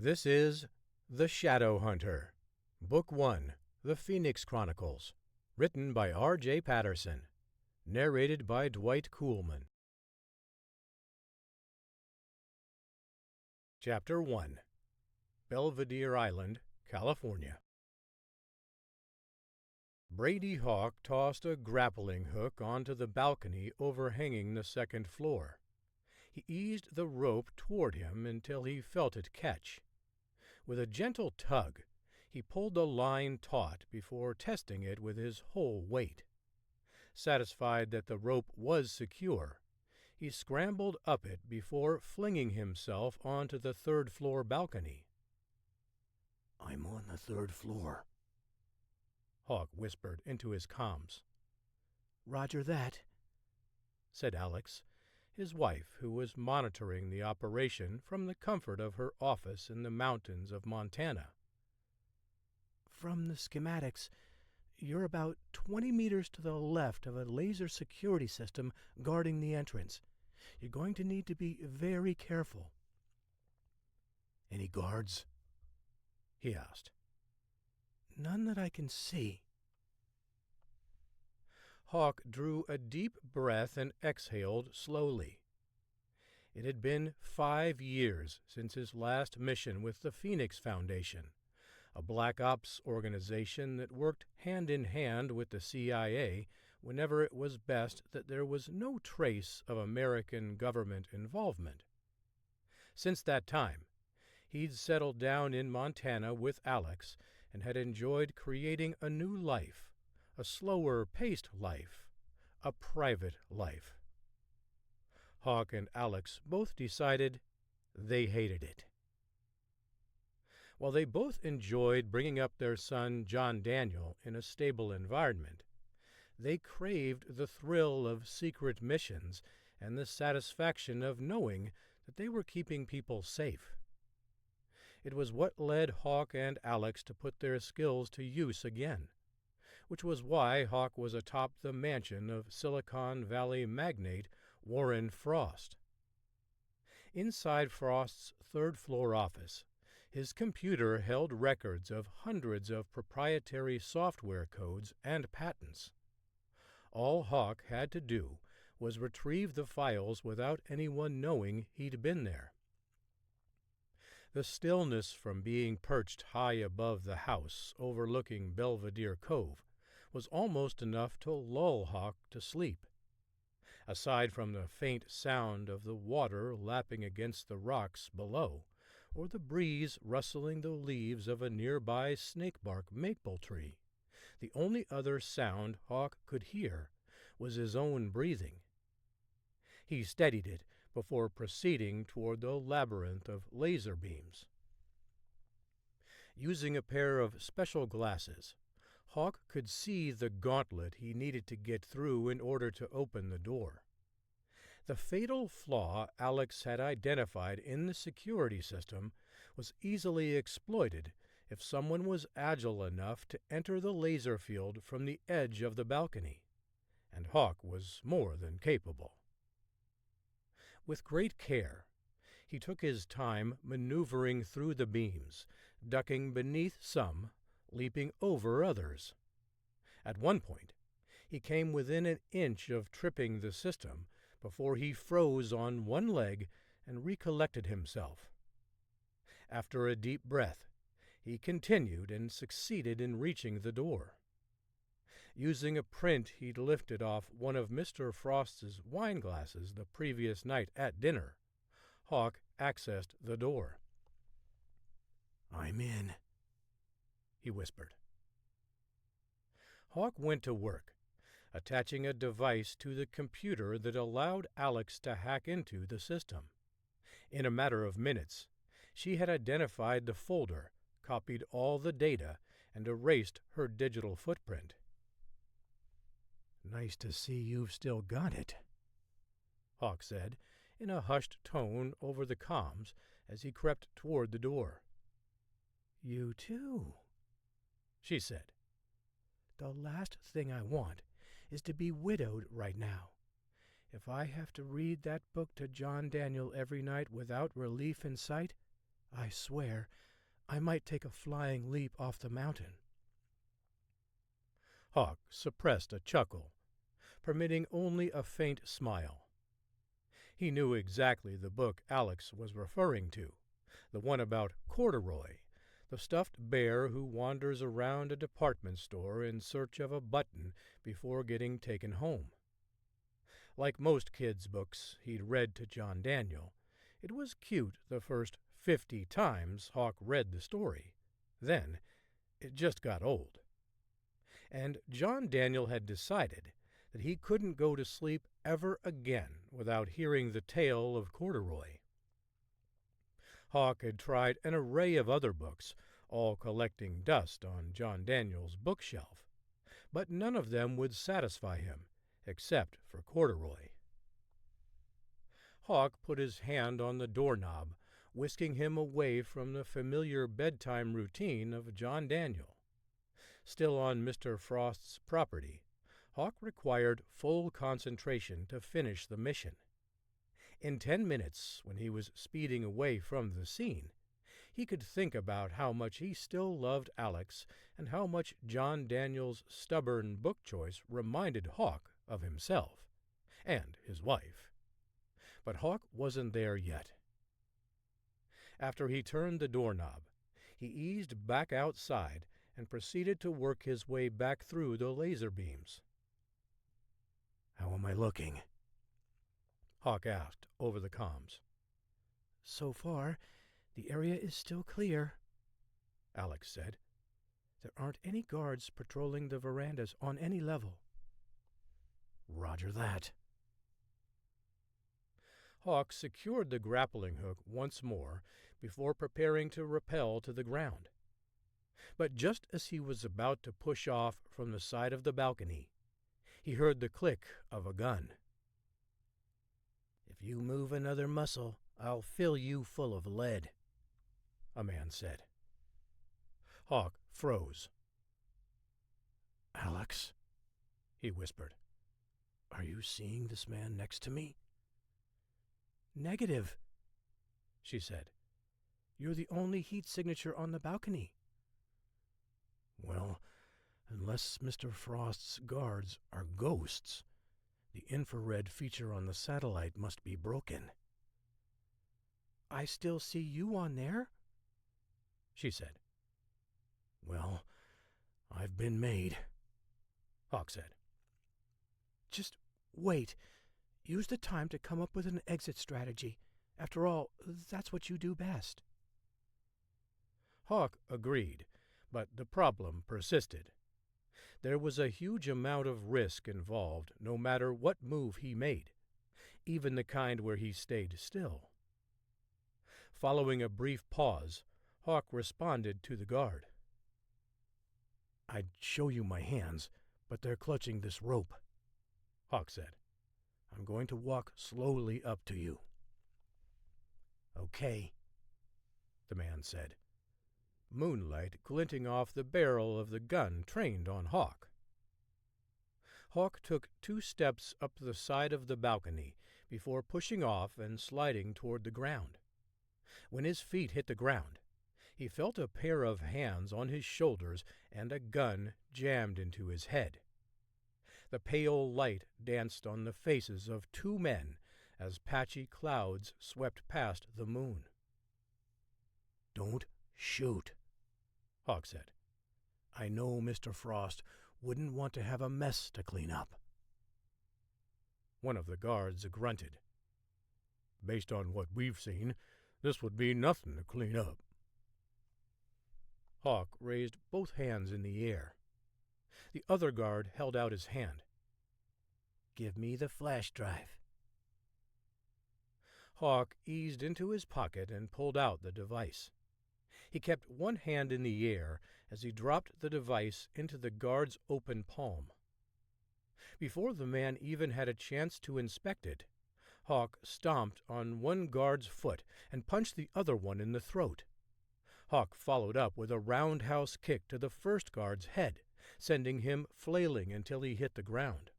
This is The Shadow Hunter, Book 1, The Phoenix Chronicles, written by R.J. Patterson, narrated by Dwight Kuhlman. Chapter 1, Belvedere Island, California. Brady Hawk tossed a grappling hook onto the balcony overhanging the second floor. He eased the rope toward him until he felt it catch. With a gentle tug, he pulled the line taut before testing it with his whole weight. Satisfied that the rope was secure, he scrambled up it before flinging himself onto the third-floor balcony. "I'm on the third floor," Hawk whispered into his comms. "Roger that," said Alex, his wife, who was monitoring the operation from the comfort of her office in the mountains of Montana. "From the schematics, you're about 20 meters to the left of a laser security system guarding the entrance. You're going to need to be very careful." "Any guards?" he asked. "None that I can see." Hawk drew a deep breath and exhaled slowly. It had been 5 years since his last mission with the Phoenix Foundation, a black ops organization that worked hand in hand with the CIA whenever it was best that there was no trace of American government involvement. Since that time, he'd settled down in Montana with Alex and had enjoyed creating a new life, a slower-paced life, a private life. Hawk and Alex both decided they hated it. While they both enjoyed bringing up their son John Daniel in a stable environment, they craved the thrill of secret missions and the satisfaction of knowing that they were keeping people safe. It was what led Hawk and Alex to put their skills to use again, which was why Hawk was atop the mansion of Silicon Valley magnate Warren Frost. Inside Frost's third-floor office, his computer held records of hundreds of proprietary software codes and patents. All Hawk had to do was retrieve the files without anyone knowing he'd been there. The stillness from being perched high above the house overlooking Belvedere Cove was almost enough to lull Hawk to sleep. Aside from the faint sound of the water lapping against the rocks below, or the breeze rustling the leaves of a nearby snakebark maple tree, the only other sound Hawk could hear was his own breathing. He steadied it before proceeding toward the labyrinth of laser beams. Using a pair of special glasses, Hawk could see the gauntlet he needed to get through in order to open the door. The fatal flaw Alex had identified in the security system was easily exploited if someone was agile enough to enter the laser field from the edge of the balcony, and Hawk was more than capable. With great care, he took his time maneuvering through the beams, ducking beneath some, leaping over others. At one point, he came within an inch of tripping the system before he froze on one leg and recollected himself. After a deep breath, he continued and succeeded in reaching the door. Using a print he'd lifted off one of Mr. Frost's wine glasses the previous night at dinner, Hawk accessed the door. "I'm in," he whispered. Hawk went to work, attaching a device to the computer that allowed Alex to hack into the system. In a matter of minutes, she had identified the folder, copied all the data, and erased her digital footprint. "Nice to see you've still got it," Hawk said, in a hushed tone over the comms as he crept toward the door. "You too," she said. "The last thing I want is to be widowed right now. If I have to read that book to John Daniel every night without relief in sight, I swear, I might take a flying leap off the mountain. Hawk suppressed a chuckle, permitting only a faint smile. He knew exactly the book Alex was referring to, the one about Corduroy, the stuffed bear who wanders around a department store in search of a button before getting taken home. Like most kids' books he'd read to John Daniel, it was cute the first 50 times Hawk read the story. Then it just got old. And John Daniel had decided that he couldn't go to sleep ever again without hearing the tale of Corduroy. Hawk had tried an array of other books, all collecting dust on John Daniel's bookshelf, but none of them would satisfy him, except for Corduroy. Hawk put his hand on the doorknob, whisking him away from the familiar bedtime routine of John Daniel. Still on Mr. Frost's property, Hawk required full concentration to finish the mission. In 10 minutes, when he was speeding away from the scene, he could think about how much he still loved Alex and how much John Daniel's stubborn book choice reminded Hawk of himself and his wife. But Hawk wasn't there yet. After he turned the doorknob, he eased back outside and proceeded to work his way back through the laser beams. "How am I looking?" Hawk asked over the comms. "So far, the area is still clear," Alex said. "There aren't any guards patrolling the verandas on any level." "Roger that." Hawk secured the grappling hook once more before preparing to rappel to the ground. But just as he was about to push off from the side of the balcony, he heard the click of a gun. "If you move another muscle, I'll fill you full of lead," a man said. Hawk froze. "Alex," he whispered. "Are you seeing this man next to me?" "Negative," she said. "You're the only heat signature on the balcony." "Well, unless Mr. Frost's guards are ghosts, the infrared feature on the satellite must be broken." "I still see you on there," she said. "Well, I've been made," Hawk said. "Just wait. Use the time to come up with an exit strategy. After all, that's what you do best." Hawk agreed, but the problem persisted. There was a huge amount of risk involved no matter what move he made, even the kind where he stayed still. Following a brief pause, Hawk responded to the guard. "I'd show you my hands, but they're clutching this rope," Hawk said. "I'm going to walk slowly up to you." "Okay," the man said, moonlight glinting off the barrel of the gun trained on Hawk. Hawk took 2 steps up the side of the balcony before pushing off and sliding toward the ground. When his feet hit the ground, he felt a pair of hands on his shoulders and a gun jammed into his head. The pale light danced on the faces of 2 men as patchy clouds swept past the moon. "Don't shoot," Hawk said. "I know Mr. Frost wouldn't want to have a mess to clean up." One of the guards grunted. "Based on what we've seen, this would be nothing to clean up." Hawk raised both hands in the air. The other guard held out his hand. "Give me the flash drive." Hawk eased into his pocket and pulled out the device. He kept one hand in the air as he dropped the device into the guard's open palm. Before the man even had a chance to inspect it, Hawk stomped on one guard's foot and punched the other one in the throat. Hawk followed up with a roundhouse kick to the first guard's head, sending him flailing until he hit the ground.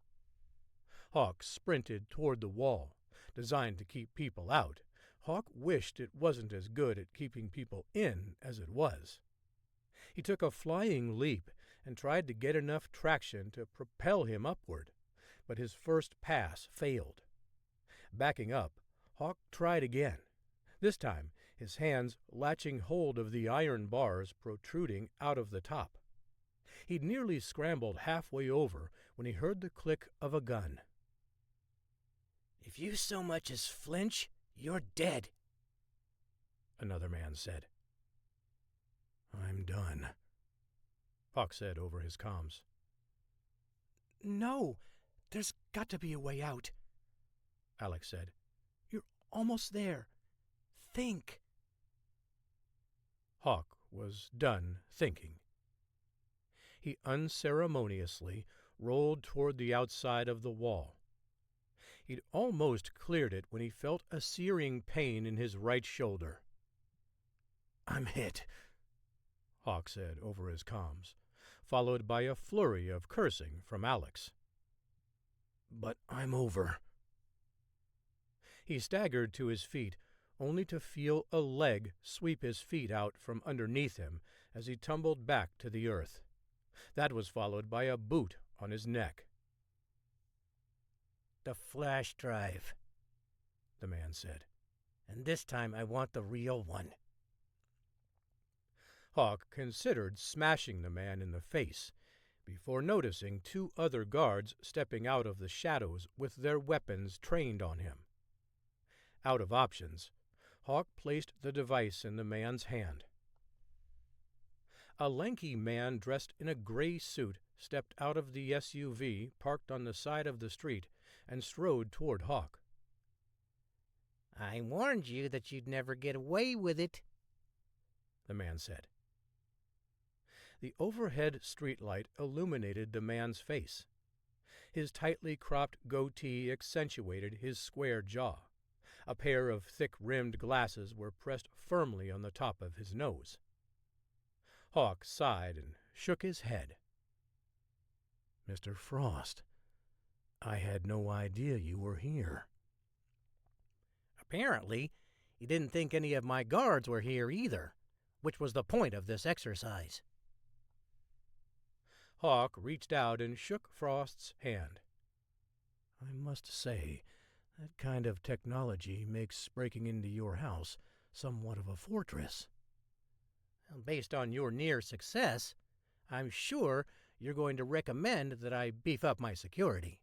Hawk sprinted toward the wall, designed to keep people out, Hawk wished it wasn't as good at keeping people in as it was. He took a flying leap and tried to get enough traction to propel him upward, but his first pass failed. Backing up, Hawk tried again, this time his hands latching hold of the iron bars protruding out of the top. He'd nearly scrambled halfway over when he heard the click of a gun. "If you so much as flinch, you're dead," another man said. "I'm done," Hawk said over his comms. "No, there's got to be a way out," Alex said. "You're almost there. Think." Hawk was done thinking. He unceremoniously rolled toward the outside of the wall. He'd almost cleared it when he felt a searing pain in his right shoulder. "I'm hit," Hawk said over his comms, followed by a flurry of cursing from Alex. "But I'm over." He staggered to his feet, only to feel a leg sweep his feet out from underneath him as he tumbled back to the earth. That was followed by a boot on his neck. "The flash drive," the man said. "And this time I want the real one." Hawk considered smashing the man in the face before noticing two other guards stepping out of the shadows with their weapons trained on him. Out of options, Hawk placed the device in the man's hand. A lanky man dressed in a gray suit stepped out of the SUV parked on the side of the street and strode toward Hawk. "I warned you that you'd never get away with it," the man said. The overhead streetlight illuminated the man's face. His tightly cropped goatee accentuated his square jaw. A pair of thick-rimmed glasses were pressed firmly on the top of his nose. Hawk sighed and shook his head. "Mr. Frost, I had no idea you were here." "Apparently, you didn't think any of my guards were here either, which was the point of this exercise." Hawk reached out and shook Frost's hand. "I must say, that kind of technology makes breaking into your house somewhat of a fortress." "Based on your near success, I'm sure you're going to recommend that I beef up my security."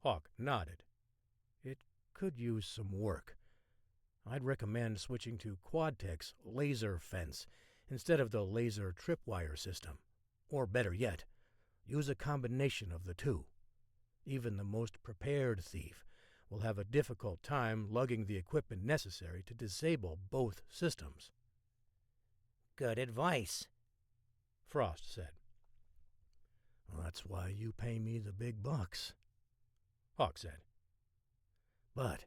Hawk nodded. "It could use some work. I'd recommend switching to Quadtech's laser fence instead of the laser tripwire system. Or better yet, use a combination of the two. Even the most prepared thief will have a difficult time lugging the equipment necessary to disable both systems." "Good advice," Frost said. "Well, that's why you pay me the big bucks," Hawk said. "But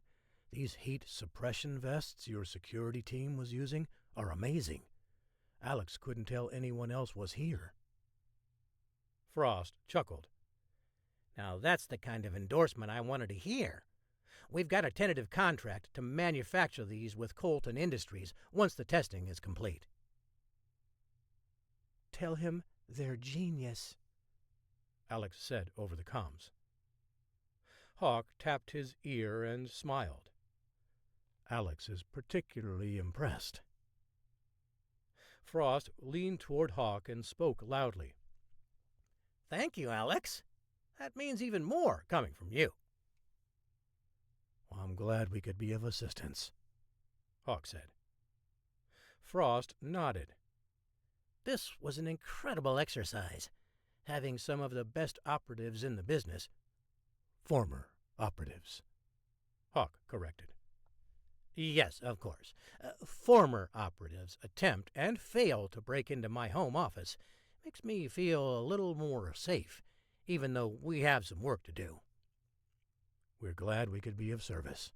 these heat suppression vests your security team was using are amazing. Alex couldn't tell anyone else was here." Frost chuckled. "Now that's the kind of endorsement I wanted to hear. We've got a tentative contract to manufacture these with Colton Industries once the testing is complete." "Tell him they're genius," Alex said over the comms. Hawk tapped his ear and smiled. "Alex is particularly impressed." Frost leaned toward Hawk and spoke loudly. "Thank you, Alex. That means even more coming from you." "Well, I'm glad we could be of assistance," Hawk said. Frost nodded. "This was an incredible exercise, having some of the best operatives in the business." "Former operatives," Hawk corrected. "Yes, of course. Former operatives attempt and fail to break into my home office. Makes me feel a little more safe, even though we have some work to do." "We're glad we could be of service."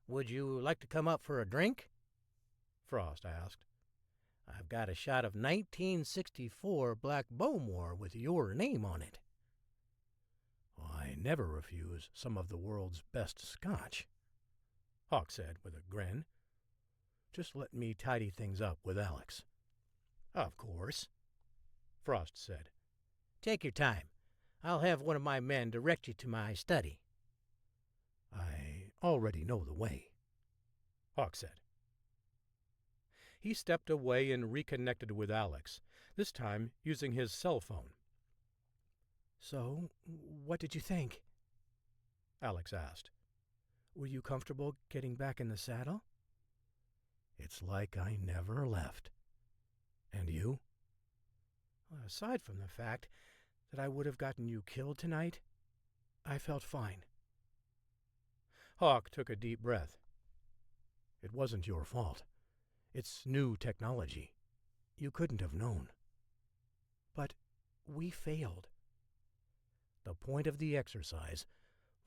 "Would you like to come up for a drink?" Frost asked. "I've got a shot of 1964 Black Bowmore with your name on it." "I never refuse some of the world's best scotch," Hawk said with a grin. Just let me tidy things up with Alex. Of course, Frost said. Take your time. I'll have one of my men direct you to my study. I already know the way, Hawk said. He stepped away and reconnected with Alex, this time using his cell phone. So, what did you think? Alex asked. Were you comfortable getting back in the saddle? It's like I never left. And you? Aside from the fact that I would have gotten you killed tonight, I felt fine. Hawk took a deep breath. It wasn't your fault. It's new technology. You couldn't have known. But we failed. The point of the exercise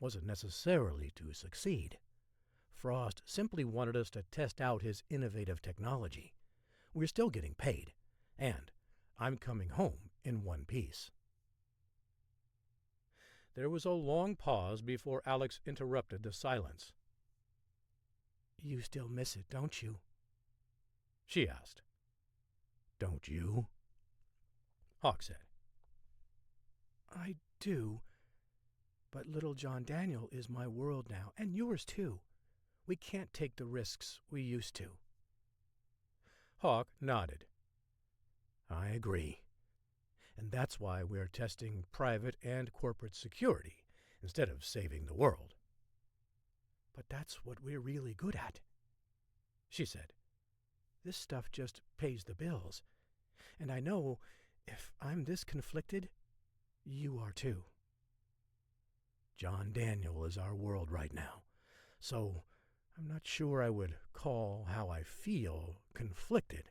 wasn't necessarily to succeed. Frost simply wanted us to test out his innovative technology. We're still getting paid, and I'm coming home in one piece. There was a long pause before Alex interrupted the silence. You still miss it, don't you? She asked. Don't you? Hawk said. I do. But little John Daniel is my world now, and yours too. We can't take the risks we used to. Hawk nodded. I agree. And that's why we're testing private and corporate security instead of saving the world. But that's what we're really good at, she said. This stuff just pays the bills. And I know if I'm this conflicted, you are too. John Daniel is our world right now, so I'm not sure I would call how I feel conflicted.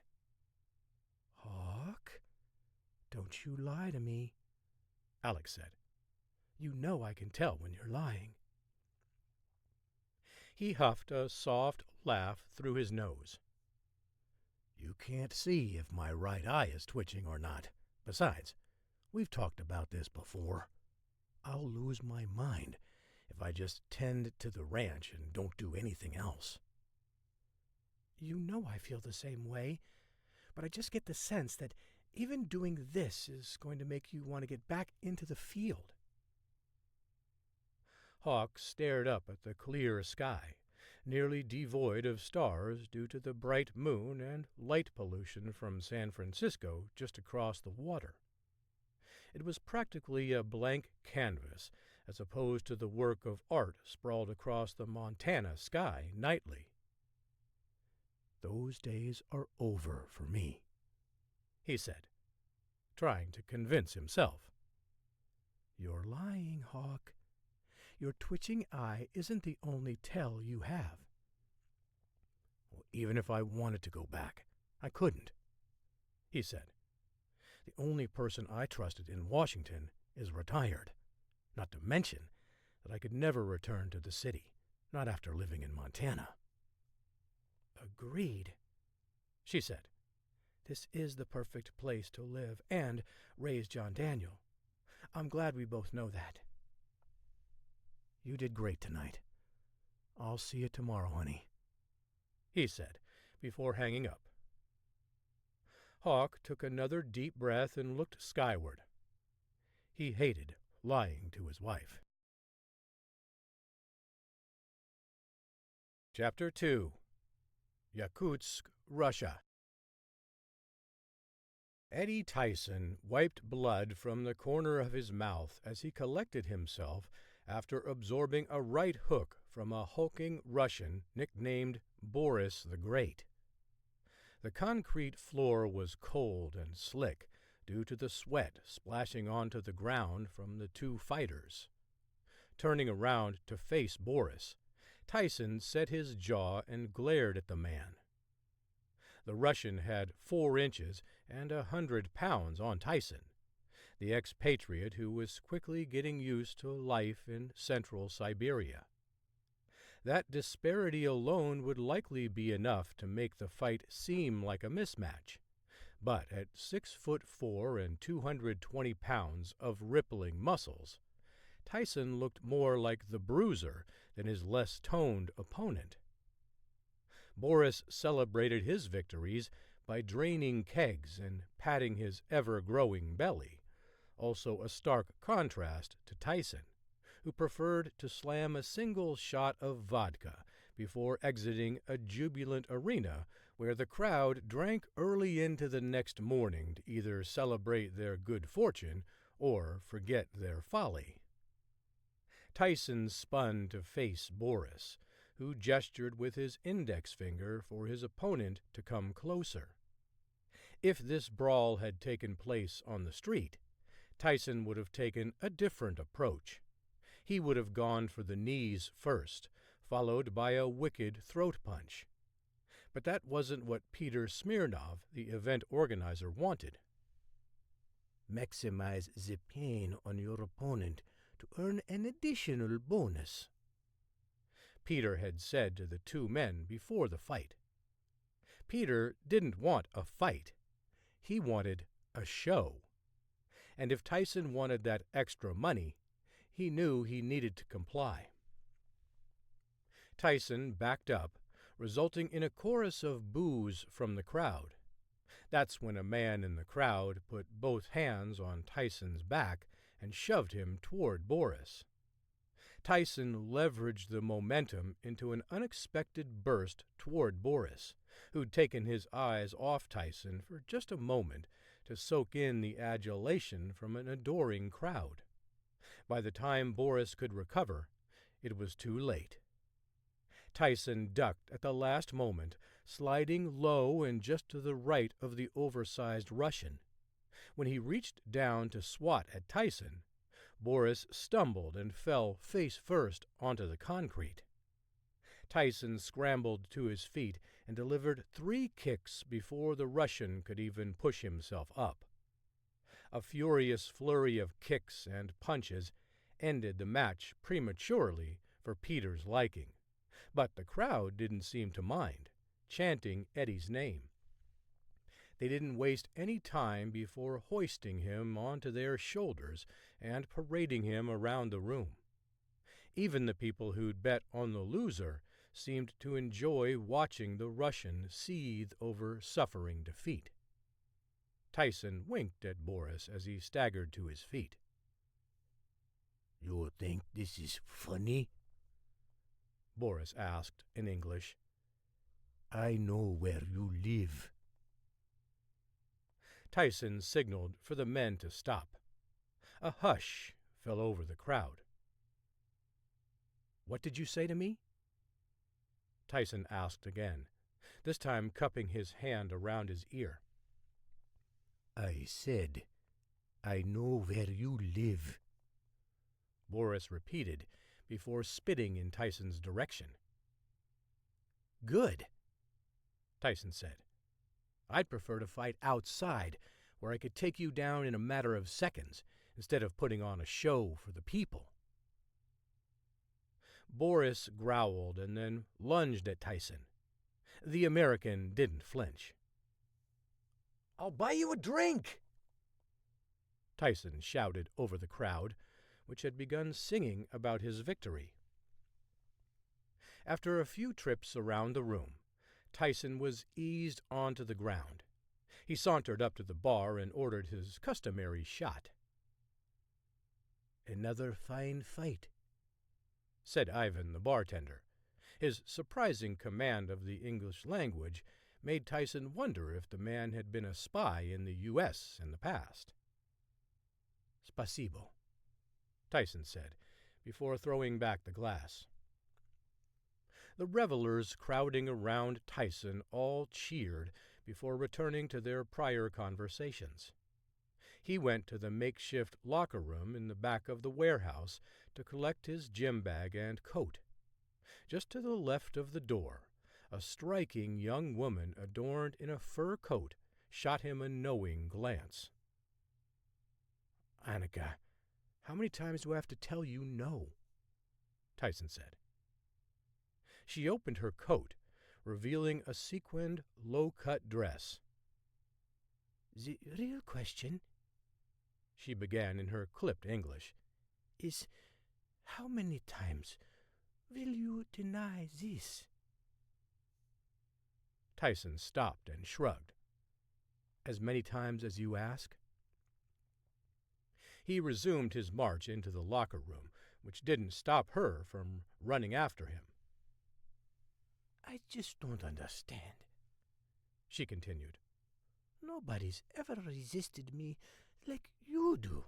Hawk? Don't you lie to me, Alex said. You know I can tell when you're lying. He huffed a soft laugh through his nose. You can't see if my right eye is twitching or not. Besides, we've talked about this before. I'll lose my mind if I just tend to the ranch and don't do anything else. You know I feel the same way, but I just get the sense that even doing this is going to make you want to get back into the field. Hawk stared up at the clear sky, nearly devoid of stars due to the bright moon and light pollution from San Francisco just across the water. It was practically a blank canvas, as opposed to the work of art sprawled across the Montana sky nightly. Those days are over for me, he said, trying to convince himself. You're lying, Hawk. Your twitching eye isn't the only tell you have. Well, even if I wanted to go back, I couldn't, he said. The only person I trusted in Washington is retired, not to mention that I could never return to the city, not after living in Montana. Agreed, she said. This is the perfect place to live and raise John Daniel. I'm glad we both know that. You did great tonight. I'll see you tomorrow, honey, he said, before hanging up. Hawk took another deep breath and looked skyward. He hated lying to his wife. Chapter 2. Yakutsk, Russia. Eddie Tyson wiped blood from the corner of his mouth as he collected himself after absorbing a right hook from a hulking Russian nicknamed Boris the Great. The concrete floor was cold and slick due to the sweat splashing onto the ground from the two fighters. Turning around to face Boris, Tyson set his jaw and glared at the man. The Russian had 4 inches and 100 pounds on Tyson, the expatriate who was quickly getting used to life in central Siberia. That disparity alone would likely be enough to make the fight seem like a mismatch. But at 6'4" and 220 pounds of rippling muscles, Tyson looked more like the bruiser than his less toned opponent. Boris celebrated his victories by draining kegs and patting his ever-growing belly, also a stark contrast to Tyson, who preferred to slam a single shot of vodka before exiting a jubilant arena where the crowd drank early into the next morning to either celebrate their good fortune or forget their folly. Tyson spun to face Boris, who gestured with his index finger for his opponent to come closer. If this brawl had taken place on the street, Tyson would have taken a different approach. He would have gone for the knees first, followed by a wicked throat punch. But that wasn't what Peter Smirnov, the event organizer, wanted. Maximize the pain on your opponent to earn an additional bonus, Peter had said to the two men before the fight. Peter didn't want a fight. He wanted a show. And if Tyson wanted that extra money, he knew he needed to comply. Tyson backed up, resulting in a chorus of boos from the crowd. That's when a man in the crowd put both hands on Tyson's back and shoved him toward Boris. Tyson leveraged the momentum into an unexpected burst toward Boris, who'd taken his eyes off Tyson for just a moment to soak in the adulation from an adoring crowd. By the time Boris could recover, it was too late. Tyson ducked at the last moment, sliding low and just to the right of the oversized Russian. When he reached down to swat at Tyson, Boris stumbled and fell face first onto the concrete. Tyson scrambled to his feet and delivered 3 kicks before the Russian could even push himself up. A furious flurry of kicks and punches ended the match prematurely for Peter's liking, but the crowd didn't seem to mind, chanting Eddie's name. They didn't waste any time before hoisting him onto their shoulders and parading him around the room. Even the people who'd bet on the loser seemed to enjoy watching the Russian seethe over suffering defeat. Tyson winked at Boris as he staggered to his feet. "You think this is funny?" Boris asked in English. "I know where you live." Tyson signaled for the men to stop. A hush fell over the crowd. "What did you say to me?" Tyson asked again, this time cupping his hand around his ear. "I said, I know where you live," Boris repeated before spitting in Tyson's direction. "Good," Tyson said. "I'd prefer to fight outside, where I could take you down in a matter of seconds, instead of putting on a show for the people." Boris growled and then lunged at Tyson. The American didn't flinch. "I'll buy you a drink," Tyson shouted over the crowd, which had begun singing about his victory. After a few trips around the room, Tyson was eased onto the ground. He sauntered up to the bar and ordered his customary shot. "Another fine fight," said Ivan the bartender. His surprising command of the English language made Tyson wonder if the man had been a spy in the U.S. in the past. "Spasibo," Tyson said, before throwing back the glass. The revelers crowding around Tyson all cheered before returning to their prior conversations. He went to the makeshift locker room in the back of the warehouse to collect his gym bag and coat. Just to the left of the door, a striking young woman adorned in a fur coat shot him a knowing glance. "Annika, how many times do I have to tell you no?" Tyson said. She opened her coat, revealing a sequined, low-cut dress. "The real question," she began in her clipped English, "is how many times will you deny this?" Tyson stopped and shrugged. As many times as you ask? He resumed his march into the locker room, which didn't stop her from running after him. I just don't understand, she continued. Nobody's ever resisted me like you do.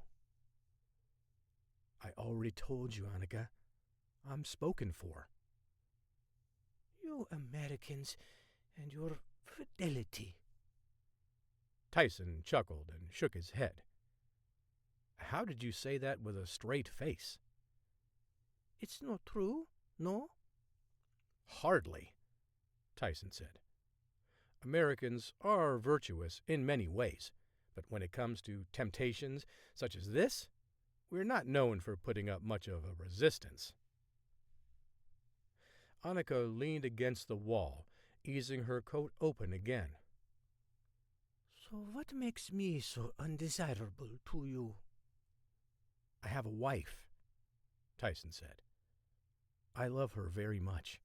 I already told you, Annika. I'm spoken for. You Americans and your fidelity. Tyson chuckled and shook his head. How did you say that with a straight face? It's not true, no? Hardly, Tyson said. Americans are virtuous in many ways, but when it comes to temptations such as this, we're not known for putting up much of a resistance. Annika leaned against the wall, easing her coat open again. So what makes me so undesirable to you? I have a wife, Tyson said. I love her very much.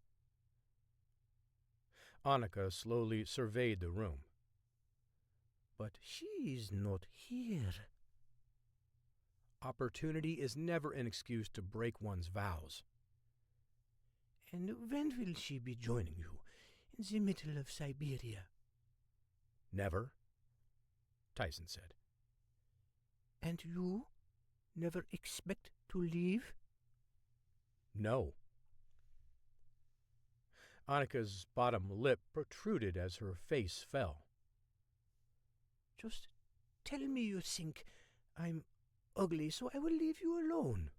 Annika slowly surveyed the room. But she's not here. Opportunity is never an excuse to break one's vows. And when will she be joining you in the middle of Siberia? Never, Tyson said. And you never expect to leave? No. Annika's bottom lip protruded as her face fell. Just tell me you think I'm ugly, so I will leave you alone.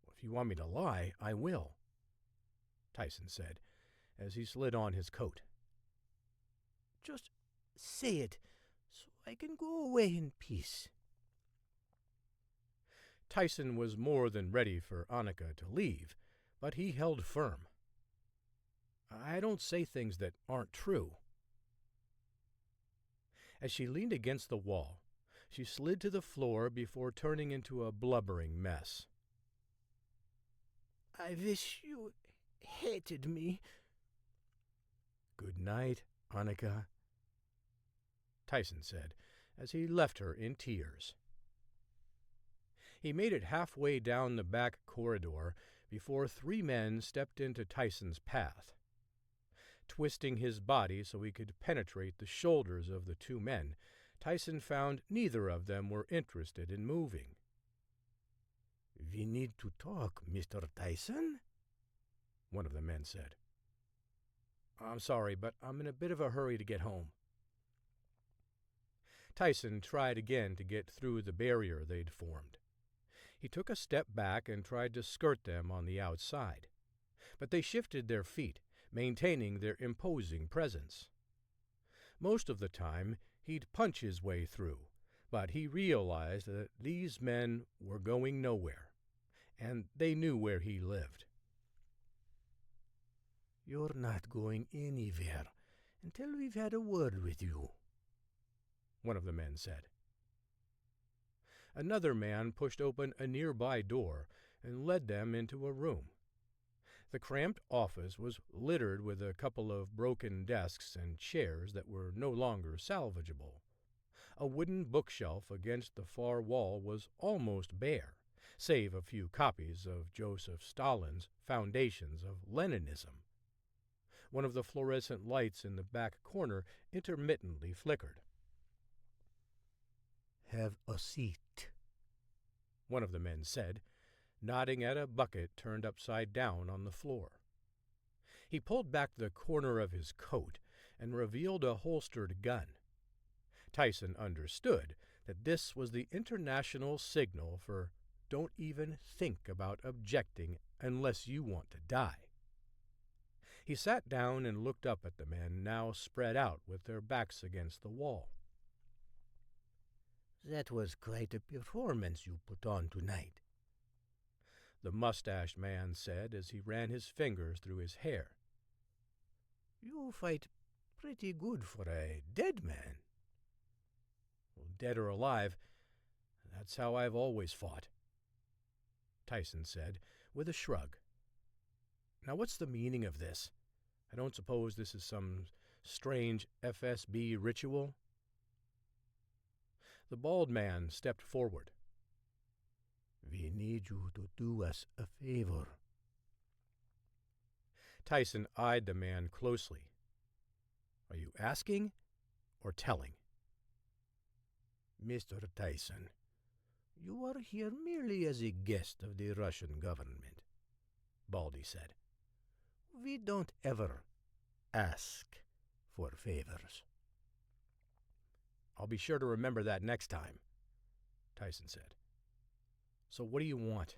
If you want me to lie, I will, Tyson said, as he slid on his coat. Just say it, so I can go away in peace. Tyson was more than ready for Annika to leave, but he held firm. I don't say things that aren't true. As she leaned against the wall, she slid to the floor before turning into a blubbering mess. I wish you hated me. Good night, Annika, Tyson said, as he left her in tears. He made it halfway down the back corridor before 3 men stepped into Tyson's path. Twisting his body so he could penetrate the shoulders of the 2 men, Tyson found neither of them were interested in moving. We need to talk, Mr. Tyson, one of the men said. I'm sorry, but I'm in a bit of a hurry to get home. Tyson tried again to get through the barrier they'd formed. He took a step back and tried to skirt them on the outside, but they shifted their feet, maintaining their imposing presence. Most of the time, he'd punch his way through, but he realized that these men were going nowhere, and they knew where he lived. You're not going anywhere until we've had a word with you, one of the men said. Another man pushed open a nearby door and led them into a room. The cramped office was littered with a couple of broken desks and chairs that were no longer salvageable. A wooden bookshelf against the far wall was almost bare, save a few copies of Joseph Stalin's Foundations of Leninism. One of the fluorescent lights in the back corner intermittently flickered. Have a seat, one of the men said, nodding at a bucket turned upside down on the floor. He pulled back the corner of his coat and revealed a holstered gun. Tyson understood that this was the international signal for don't even think about objecting unless you want to die. He sat down and looked up at the men now spread out with their backs against the wall. That was quite a performance you put on tonight, the mustached man said as he ran his fingers through his hair. You fight pretty good for a dead man. Well, dead or alive, that's how I've always fought, Tyson said with a shrug. Now what's the meaning of this? I don't suppose this is some strange FSB ritual? The bald man stepped forward. We need you to do us a favor. Tyson eyed the man closely. Are you asking or telling? Mr. Tyson, you are here merely as a guest of the Russian government, Baldy said. We don't ever ask for favors. I'll be sure to remember that next time, Tyson said. So what do you want?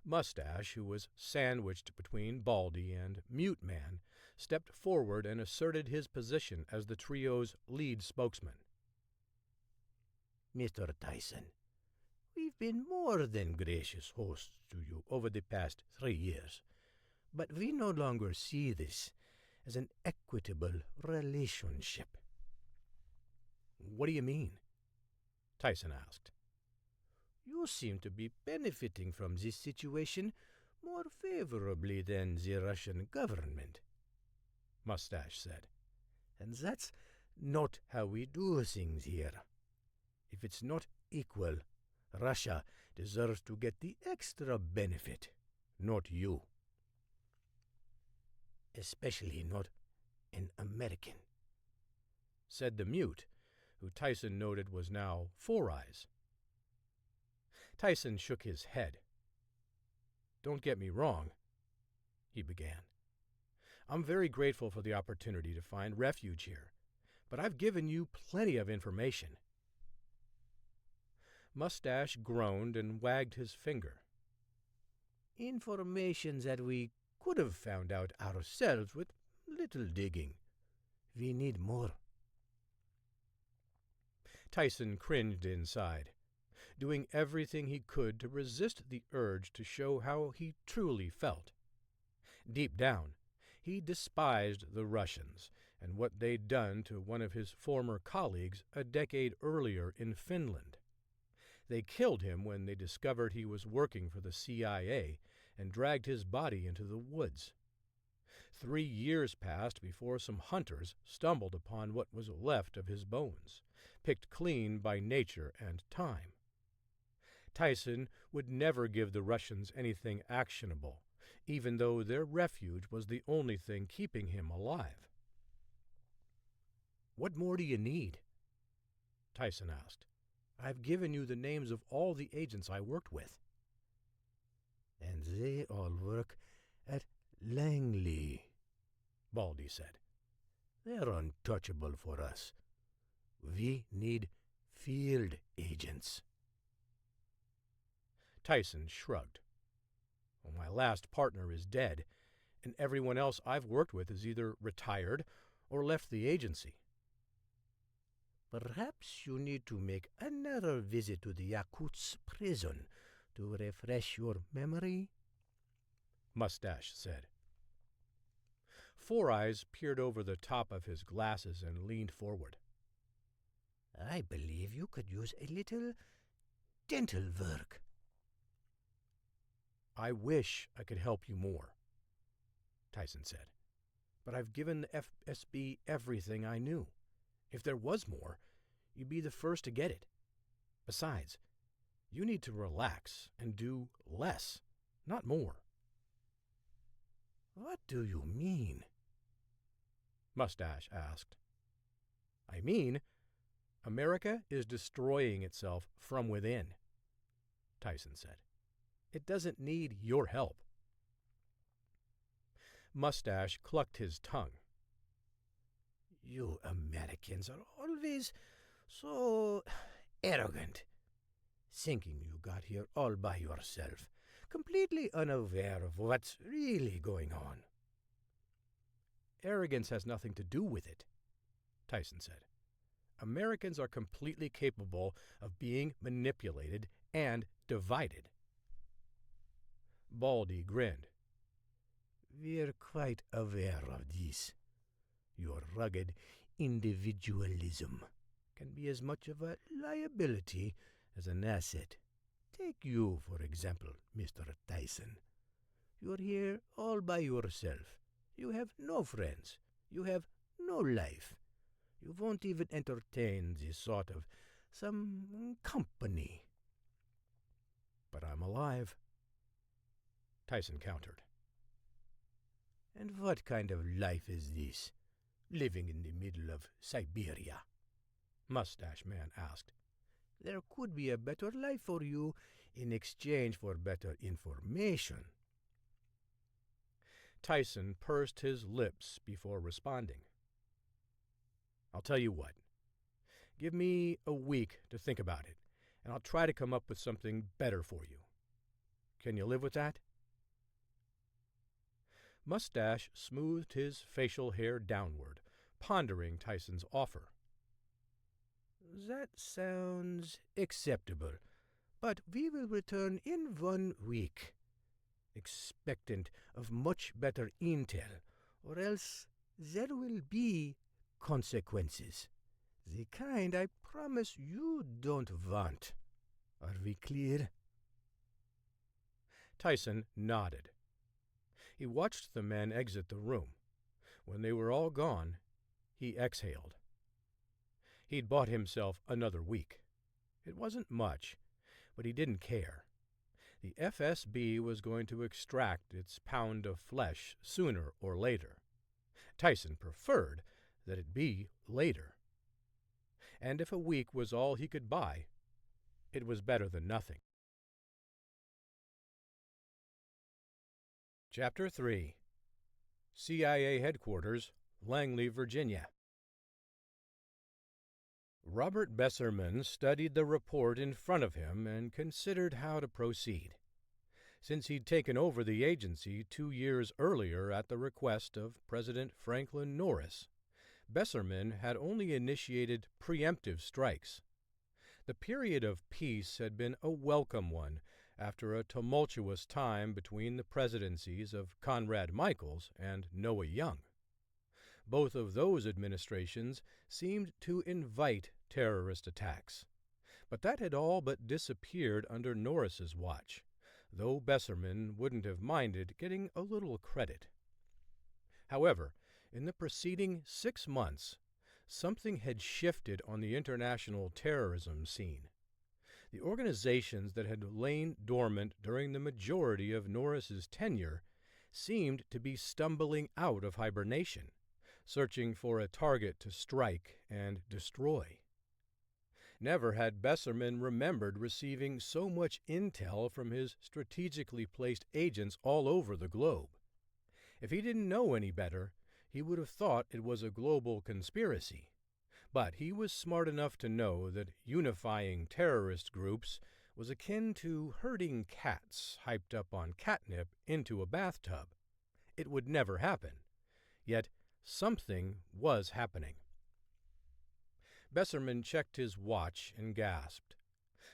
Mustache, who was sandwiched between Baldy and Mute Man, stepped forward and asserted his position as the trio's lead spokesman. Mr. Tyson, we've been more than gracious hosts to you over the past 3 years, but we no longer see this as an equitable relationship. What do you mean? Tyson asked. You seem to be benefiting from this situation more favorably than the Russian government, Mustache said. And that's not how we do things here. If it's not equal, Russia deserves to get the extra benefit, not you. Especially not an American, said the Mute, who Tyson noted was now Four Eyes. Tyson shook his head. Don't get me wrong, he began. I'm very grateful for the opportunity to find refuge here, but I've given you plenty of information. Mustache groaned and wagged his finger. Information that we could have found out ourselves with little digging. We need more. Tyson cringed inside, doing everything he could to resist the urge to show how he truly felt. Deep down, he despised the Russians and what they'd done to one of his former colleagues a decade earlier in Finland. They killed him when they discovered he was working for the CIA and dragged his body into the woods. 3 years passed before some hunters stumbled upon what was left of his bones, picked clean by nature and time. Tyson would never give the Russians anything actionable, even though their refuge was the only thing keeping him alive. What more do you need? Tyson asked. I've given you the names of all the agents I worked with. And they all work at Langley, Baldy said. They're untouchable for us. We need field agents. Tyson shrugged. Well, my last partner is dead, and everyone else I've worked with is either retired or left the agency. Perhaps you need to make another visit to the Yakutsk prison to refresh your memory, Mustache said. Four Eyes peered over the top of his glasses and leaned forward. I believe you could use a little dental work. I wish I could help you more, Tyson said. But I've given the FSB everything I knew. If there was more, you'd be the first to get it. Besides, you need to relax and do less, not more. What do you mean? Mustache asked. I mean, America is destroying itself from within, Tyson said. It doesn't need your help. Mustache clucked his tongue. You Americans are always so arrogant, thinking you got here all by yourself, completely unaware of what's really going on. Arrogance has nothing to do with it, Tyson said. Americans are completely capable of being manipulated and divided. Baldy grinned. We're quite aware of this. Your rugged individualism can be as much of a liability as an asset. Take you, for example, Mr. Tyson. You're here all by yourself. You have no friends. You have no life. You won't even entertain the thought of some company." "But I'm alive," Tyson countered. "And what kind of life is this, living in the middle of Siberia?" Mustache Man asked. "There could be a better life for you in exchange for better information." Tyson pursed his lips before responding. "I'll tell you what. Give me a week to think about it, and I'll try to come up with something better for you. Can you live with that?" Mustache smoothed his facial hair downward, pondering Tyson's offer. "That sounds acceptable, but we will return in 1 week, expectant of much better intel, or else there will be consequences. The kind I promise you don't want. Are we clear?" Tyson nodded. He watched the men exit the room. When they were all gone, he exhaled. He'd bought himself another week. It wasn't much, but he didn't care. The FSB was going to extract its pound of flesh sooner or later. Tyson preferred that it be later. And if a week was all he could buy, it was better than nothing. Chapter 3. CIA Headquarters, Langley, Virginia. Robert Besserman studied the report in front of him and considered how to proceed. Since he'd taken over the agency 2 years earlier at the request of President Franklin Norris, Besserman had only initiated preemptive strikes. The period of peace had been a welcome one after a tumultuous time between the presidencies of Conrad Michaels and Noah Young. Both of those administrations seemed to invite terrorist attacks. But that had all but disappeared under Norris's watch, though Besserman wouldn't have minded getting a little credit. However, in the preceding 6 months, something had shifted on the international terrorism scene. The organizations that had lain dormant during the majority of Norris's tenure seemed to be stumbling out of hibernation, searching for a target to strike and destroy. Never had Besserman remembered receiving so much intel from his strategically placed agents all over the globe. If he didn't know any better, he would have thought it was a global conspiracy. But he was smart enough to know that unifying terrorist groups was akin to herding cats hyped up on catnip into a bathtub. It would never happen. Yet something was happening. Besserman checked his watch and gasped.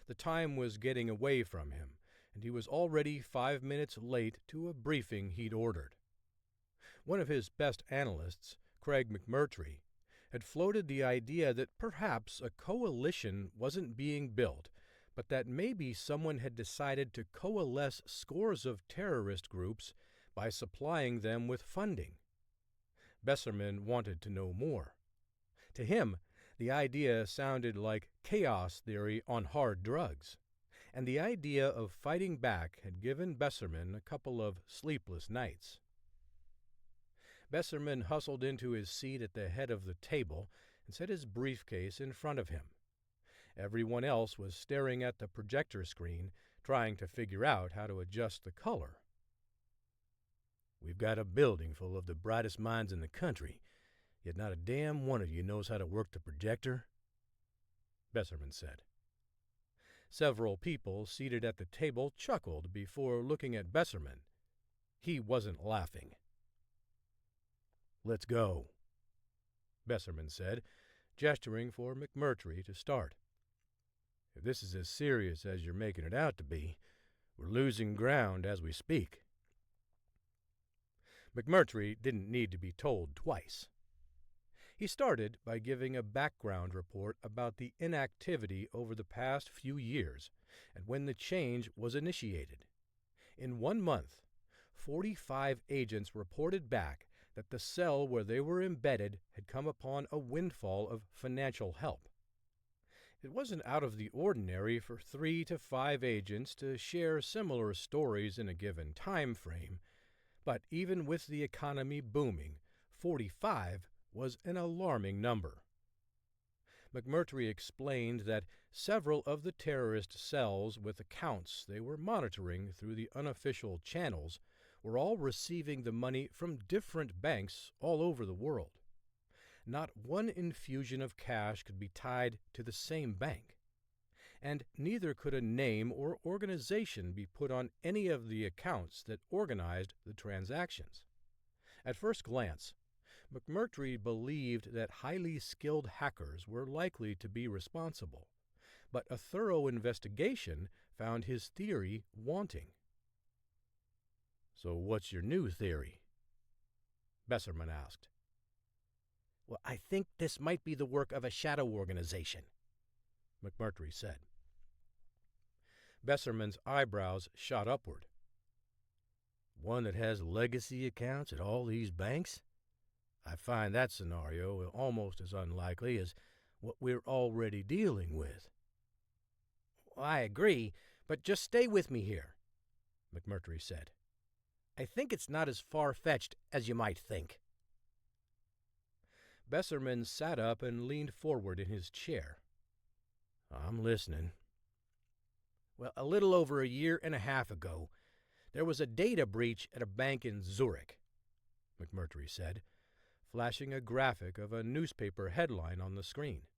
The time was getting away from him, and he was already 5 minutes late to a briefing he'd ordered. One of his best analysts, Craig McMurtry, had floated the idea that perhaps a coalition wasn't being built, but that maybe someone had decided to coalesce scores of terrorist groups by supplying them with funding. Besserman wanted to know more. To him, the idea sounded like chaos theory on hard drugs, and the idea of fighting back had given Besserman a couple of sleepless nights. Besserman hustled into his seat at the head of the table and set his briefcase in front of him. Everyone else was staring at the projector screen, trying to figure out how to adjust the color. "We've got a building full of the brightest minds in the country, yet not a damn one of you knows how to work the projector," Besserman said. Several people seated at the table chuckled before looking at Besserman. He wasn't laughing. "Let's go," Besserman said, gesturing for McMurtry to start. "If this is as serious as you're making it out to be, we're losing ground as we speak." McMurtry didn't need to be told twice. He started by giving a background report about the inactivity over the past few years and when the change was initiated. In 1 month, 45 agents reported back that the cell where they were embedded had come upon a windfall of financial help. It wasn't out of the ordinary for 3 to 5 agents to share similar stories in a given time frame, but even with the economy booming, 45 was an alarming number. McMurtry explained that several of the terrorist cells with accounts they were monitoring through the unofficial channels were all receiving the money from different banks all over the world. Not one infusion of cash could be tied to the same bank, and neither could a name or organization be put on any of the accounts that organized the transactions. At first glance, McMurtry believed that highly skilled hackers were likely to be responsible, but a thorough investigation found his theory wanting. "So what's your new theory?" Besserman asked. "Well, I think this might be the work of a shadow organization," McMurtry said. Besserman's eyebrows shot upward. "One that has legacy accounts at all these banks? I find that scenario almost as unlikely as what we're already dealing with." "I agree, but just stay with me here," McMurtry said. "I think it's not as far-fetched as you might think." Besserman sat up and leaned forward in his chair. "I'm listening." "Well, a little over a year and a half ago, there was a data breach at a bank in Zurich," McMurtry said, flashing a graphic of a newspaper headline on the screen.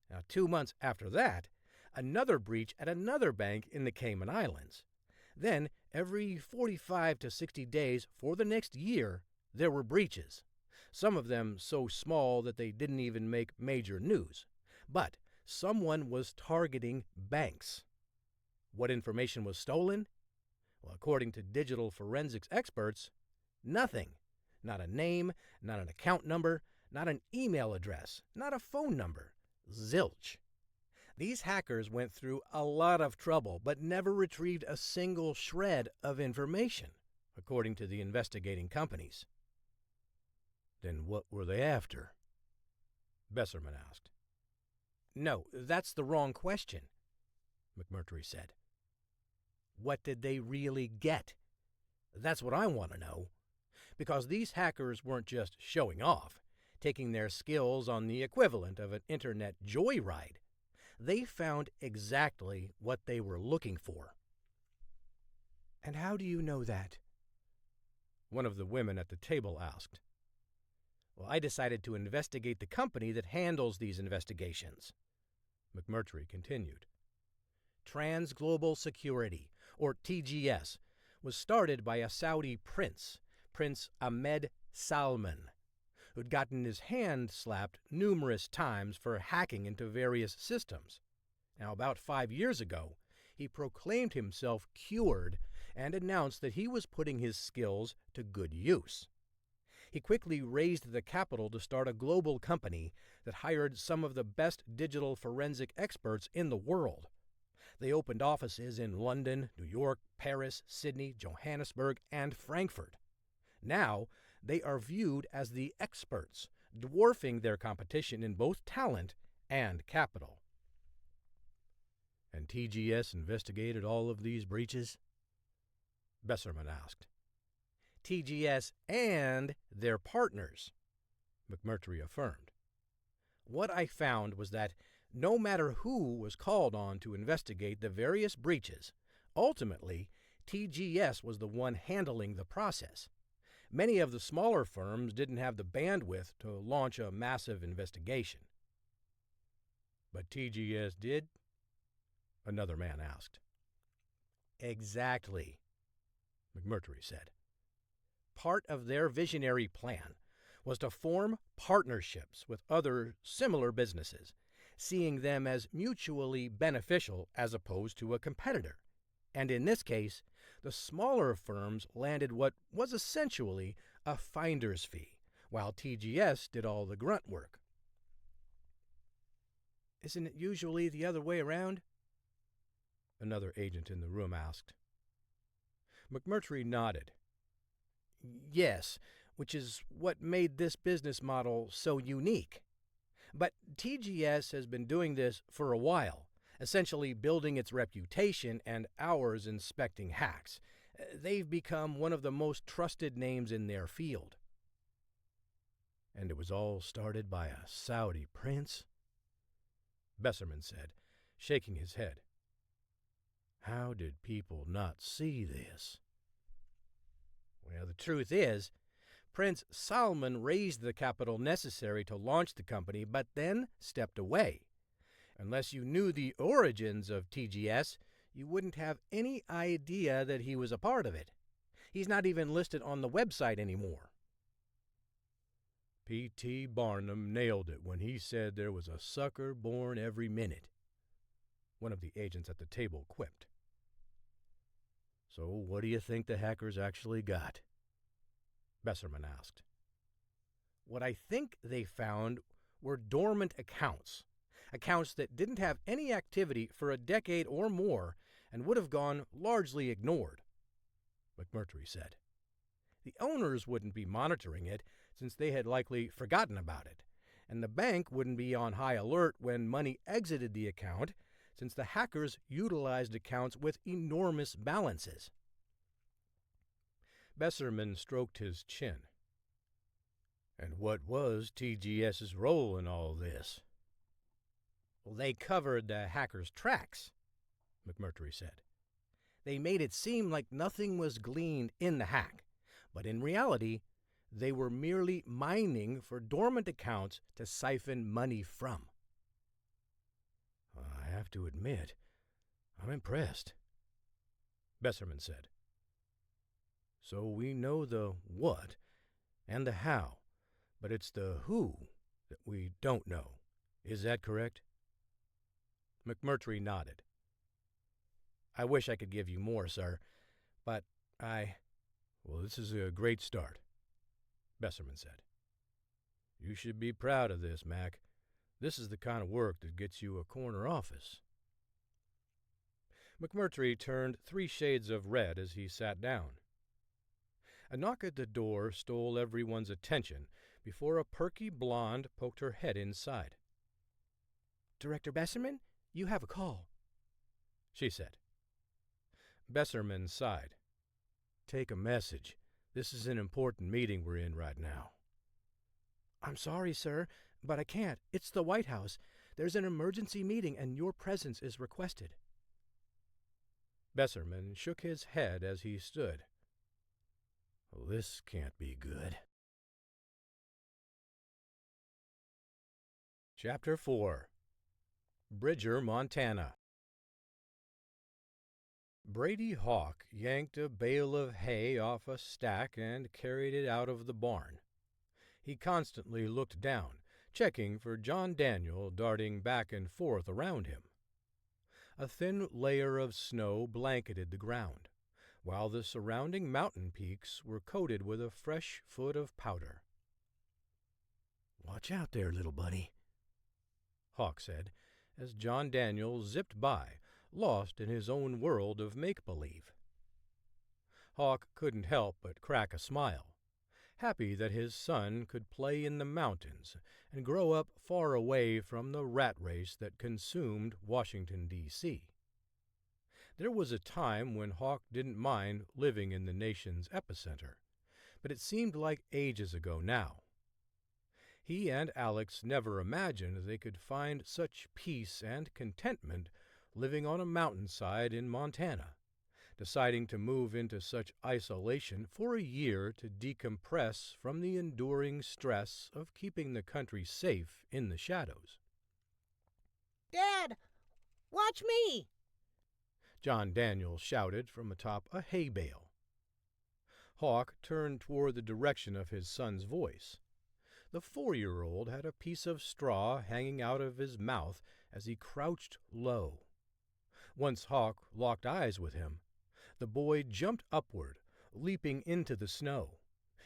"Now, 2 months after that, another breach at another bank in the Cayman Islands. Then, every 45 to 60 days for the next year, there were breaches. Some of them so small that they didn't even make major news. But someone was targeting banks. What information was stolen? Well, according to digital forensics experts, nothing. Not a name, not an account number, not an email address, not a phone number. Zilch. These hackers went through a lot of trouble, but never retrieved a single shred of information, according to the investigating companies." "Then what were they after?" Besserman asked. "No, that's the wrong question," McMurtry said. "What did they really get? That's what I want to know. Because these hackers weren't just showing off, taking their skills on the equivalent of an internet joyride. They found exactly what they were looking for." "And how do you know that?" one of the women at the table asked. "Well, I decided to investigate the company that handles these investigations," McMurtry continued. Trans Global Security, or TGS, was started by a Saudi prince, Prince Ahmed Salman, who'd gotten his hand slapped numerous times for hacking into various systems. Now, about 5 years ago, he proclaimed himself cured and announced that he was putting his skills to good use. He quickly raised the capital to start a global company that hired some of the best digital forensic experts in the world. They opened offices in London, New York, Paris, Sydney, Johannesburg, and Frankfurt. Now, they are viewed as the experts, dwarfing their competition in both talent and capital. "And TGS investigated all of these breaches?" Besserman asked. TGS and their partners, McMurtry affirmed. What I found was that no matter who was called on to investigate the various breaches, ultimately, TGS was the one handling the process. Many of the smaller firms didn't have the bandwidth to launch a massive investigation." "But TGS did?" another man asked. "Exactly," McMurtry said. Part of their visionary plan was to form partnerships with other similar businesses, seeing them as mutually beneficial as opposed to a competitor. And in this case, the smaller firms landed what was essentially a finder's fee, while TGS did all the grunt work. "Isn't it usually the other way around?" another agent in the room asked. McMurtry nodded. Yes, which is what made this business model so unique. But TGS has been doing this for a while, essentially building its reputation and ours inspecting hacks. They've become one of the most trusted names in their field. And it was all started by a Saudi prince? Besserman said, shaking his head. How did people not see this? Well, the truth is, Prince Salman raised the capital necessary to launch the company, but then stepped away. Unless you knew the origins of TGS, you wouldn't have any idea that he was a part of it. He's not even listed on the website anymore. P.T. Barnum nailed it when he said there was a sucker born every minute, one of the agents at the table quipped. So what do you think the hackers actually got? Besserman asked. What I think they found were dormant accounts that didn't have any activity for a decade or more and would have gone largely ignored, McMurtry said. The owners wouldn't be monitoring it since they had likely forgotten about it, and the bank wouldn't be on high alert when money exited the account since the hackers utilized accounts with enormous balances. Besserman stroked his chin. And what was TGS's role in all this? Well, they covered the hackers' tracks, McMurtry said. They made it seem like nothing was gleaned in the hack, but in reality, they were merely mining for dormant accounts to siphon money from. I have to admit, I'm impressed, Besserman said. So we know the what and the how, but it's the who that we don't know. Is that correct? McMurtry nodded. I wish I could give you more, sir, but Well, this is a great start, Besserman said. You should be proud of this, Mac. This is the kind of work that gets you a corner office. McMurtry turned 3 shades of red as he sat down. A knock at the door stole everyone's attention before a perky blonde poked her head inside. Director Besserman, you have a call, she said. Besserman sighed. Take a message. This is an important meeting we're in right now. I'm sorry, sir, but I can't. It's the White House. There's an emergency meeting and your presence is requested. Besserman shook his head as he stood. Well, this can't be good. Chapter 4. Bridger, Montana. Brady Hawk yanked a bale of hay off a stack and carried it out of the barn. He constantly looked down, checking for John Daniel darting back and forth around him. A thin layer of snow blanketed the ground, while the surrounding mountain peaks were coated with a fresh foot of powder. Watch out there, little buddy, Hawk said, as John Daniel zipped by, lost in his own world of make-believe. Hawk couldn't help but crack a smile, happy that his son could play in the mountains and grow up far away from the rat race that consumed Washington, D.C. There was a time when Hawk didn't mind living in the nation's epicenter, but it seemed like ages ago now. He and Alex never imagined they could find such peace and contentment living on a mountainside in Montana, deciding to move into such isolation for a year to decompress from the enduring stress of keeping the country safe in the shadows. "Dad, watch me!" John Daniel shouted from atop a hay bale. Hawk turned toward the direction of his son's voice. The 4-year-old had a piece of straw hanging out of his mouth as he crouched low. Once Hawk locked eyes with him, the boy jumped upward, leaping into the snow.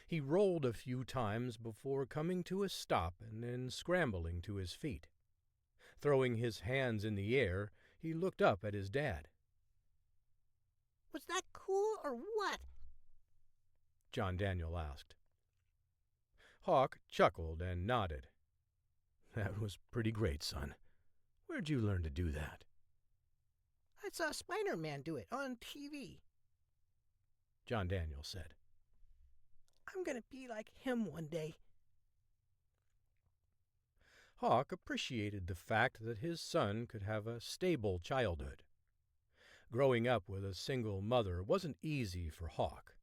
He rolled a few times before coming to a stop and then scrambling to his feet. Throwing his hands in the air, he looked up at his dad. "Was that cool or what?" John Daniel asked. Hawk chuckled and nodded. That was pretty great, son. Where'd you learn to do that? I saw Spider-Man do it on TV. John Daniel said. I'm gonna be like him one day. Hawk appreciated the fact that his son could have a stable childhood. Growing up with a single mother wasn't easy for Hawk.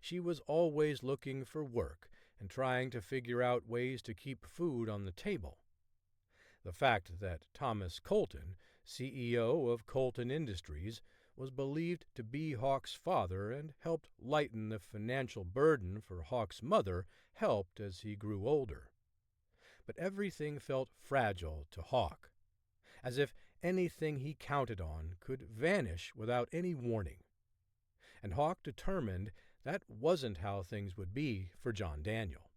She was always looking for work and trying to figure out ways to keep food on the table. The fact that Thomas Colton, CEO of Colton Industries, was believed to be Hawk's father and helped lighten the financial burden for Hawk's mother helped as he grew older. But everything felt fragile to Hawk, as if anything he counted on could vanish without any warning. And Hawk determined that wasn't how things would be for John Daniel.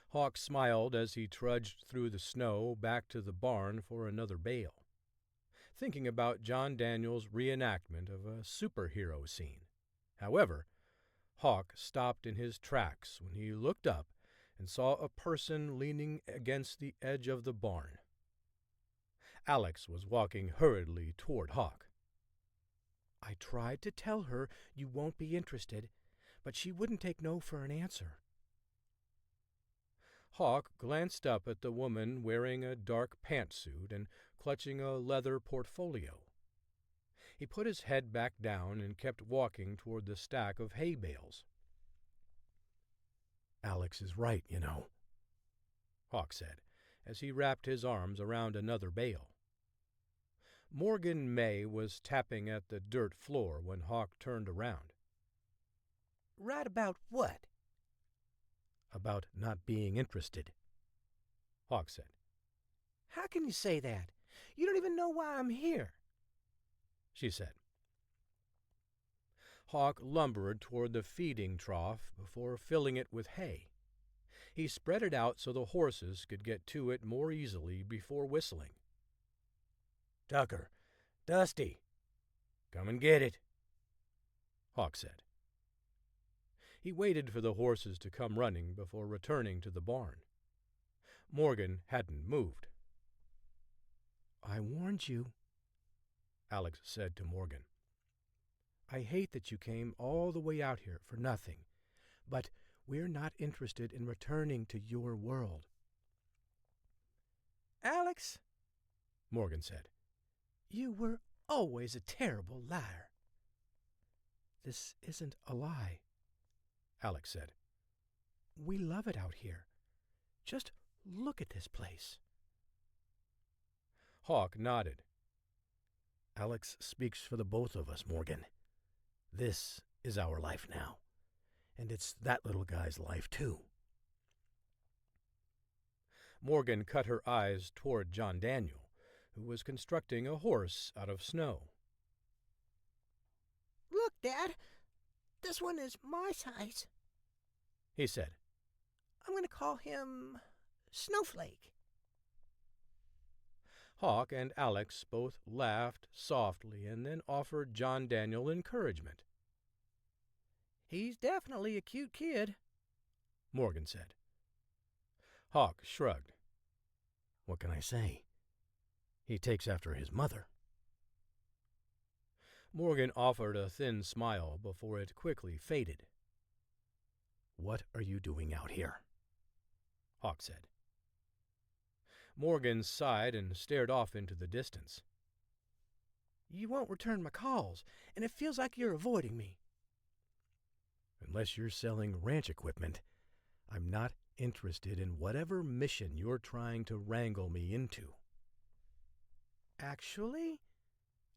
Hawk smiled as he trudged through the snow back to the barn for another bale, thinking about John Daniel's reenactment of a superhero scene. However, Hawk stopped in his tracks when he looked up and saw a person leaning against the edge of the barn. Alex was walking hurriedly toward Hawk. I tried to tell her you won't be interested, but she wouldn't take no for an answer. Hawk glanced up at the woman wearing a dark pantsuit and clutching a leather portfolio. He put his head back down and kept walking toward the stack of hay bales. Alex is right, you know, Hawk said, as he wrapped his arms around another bale. Morgan May was tapping at the dirt floor when Hawk turned around. Right about what? About not being interested, Hawk said. How can you say that? You don't even know why I'm here, she said. Hawk lumbered toward the feeding trough before filling it with hay. He spread it out so the horses could get to it more easily before whistling. Tucker, Dusty, come and get it, Hawk said. He waited for the horses to come running before returning to the barn. Morgan hadn't moved. I warned you, Alex said to Morgan. I hate that you came all the way out here for nothing, but we're not interested in returning to your world. Alex, Morgan said. You were always a terrible liar. This isn't a lie, Alex said. We love it out here. Just look at this place. Hawk nodded. Alex speaks for the both of us, Morgan. This is our life now, and it's that little guy's life, too. Morgan cut her eyes toward John Daniel, who was constructing a horse out of snow. Look, Dad, this one is my size, he said. I'm going to call him Snowflake. Hawk and Alex both laughed softly and then offered John Daniel encouragement. He's definitely a cute kid, Morgan said. Hawk shrugged. What can I say? He takes after his mother. Morgan offered a thin smile before it quickly faded. What are you doing out here? Hawk said. Morgan sighed and stared off into the distance. You won't return my calls, and it feels like you're avoiding me. Unless you're selling ranch equipment, I'm not interested in whatever mission you're trying to wrangle me into. Actually,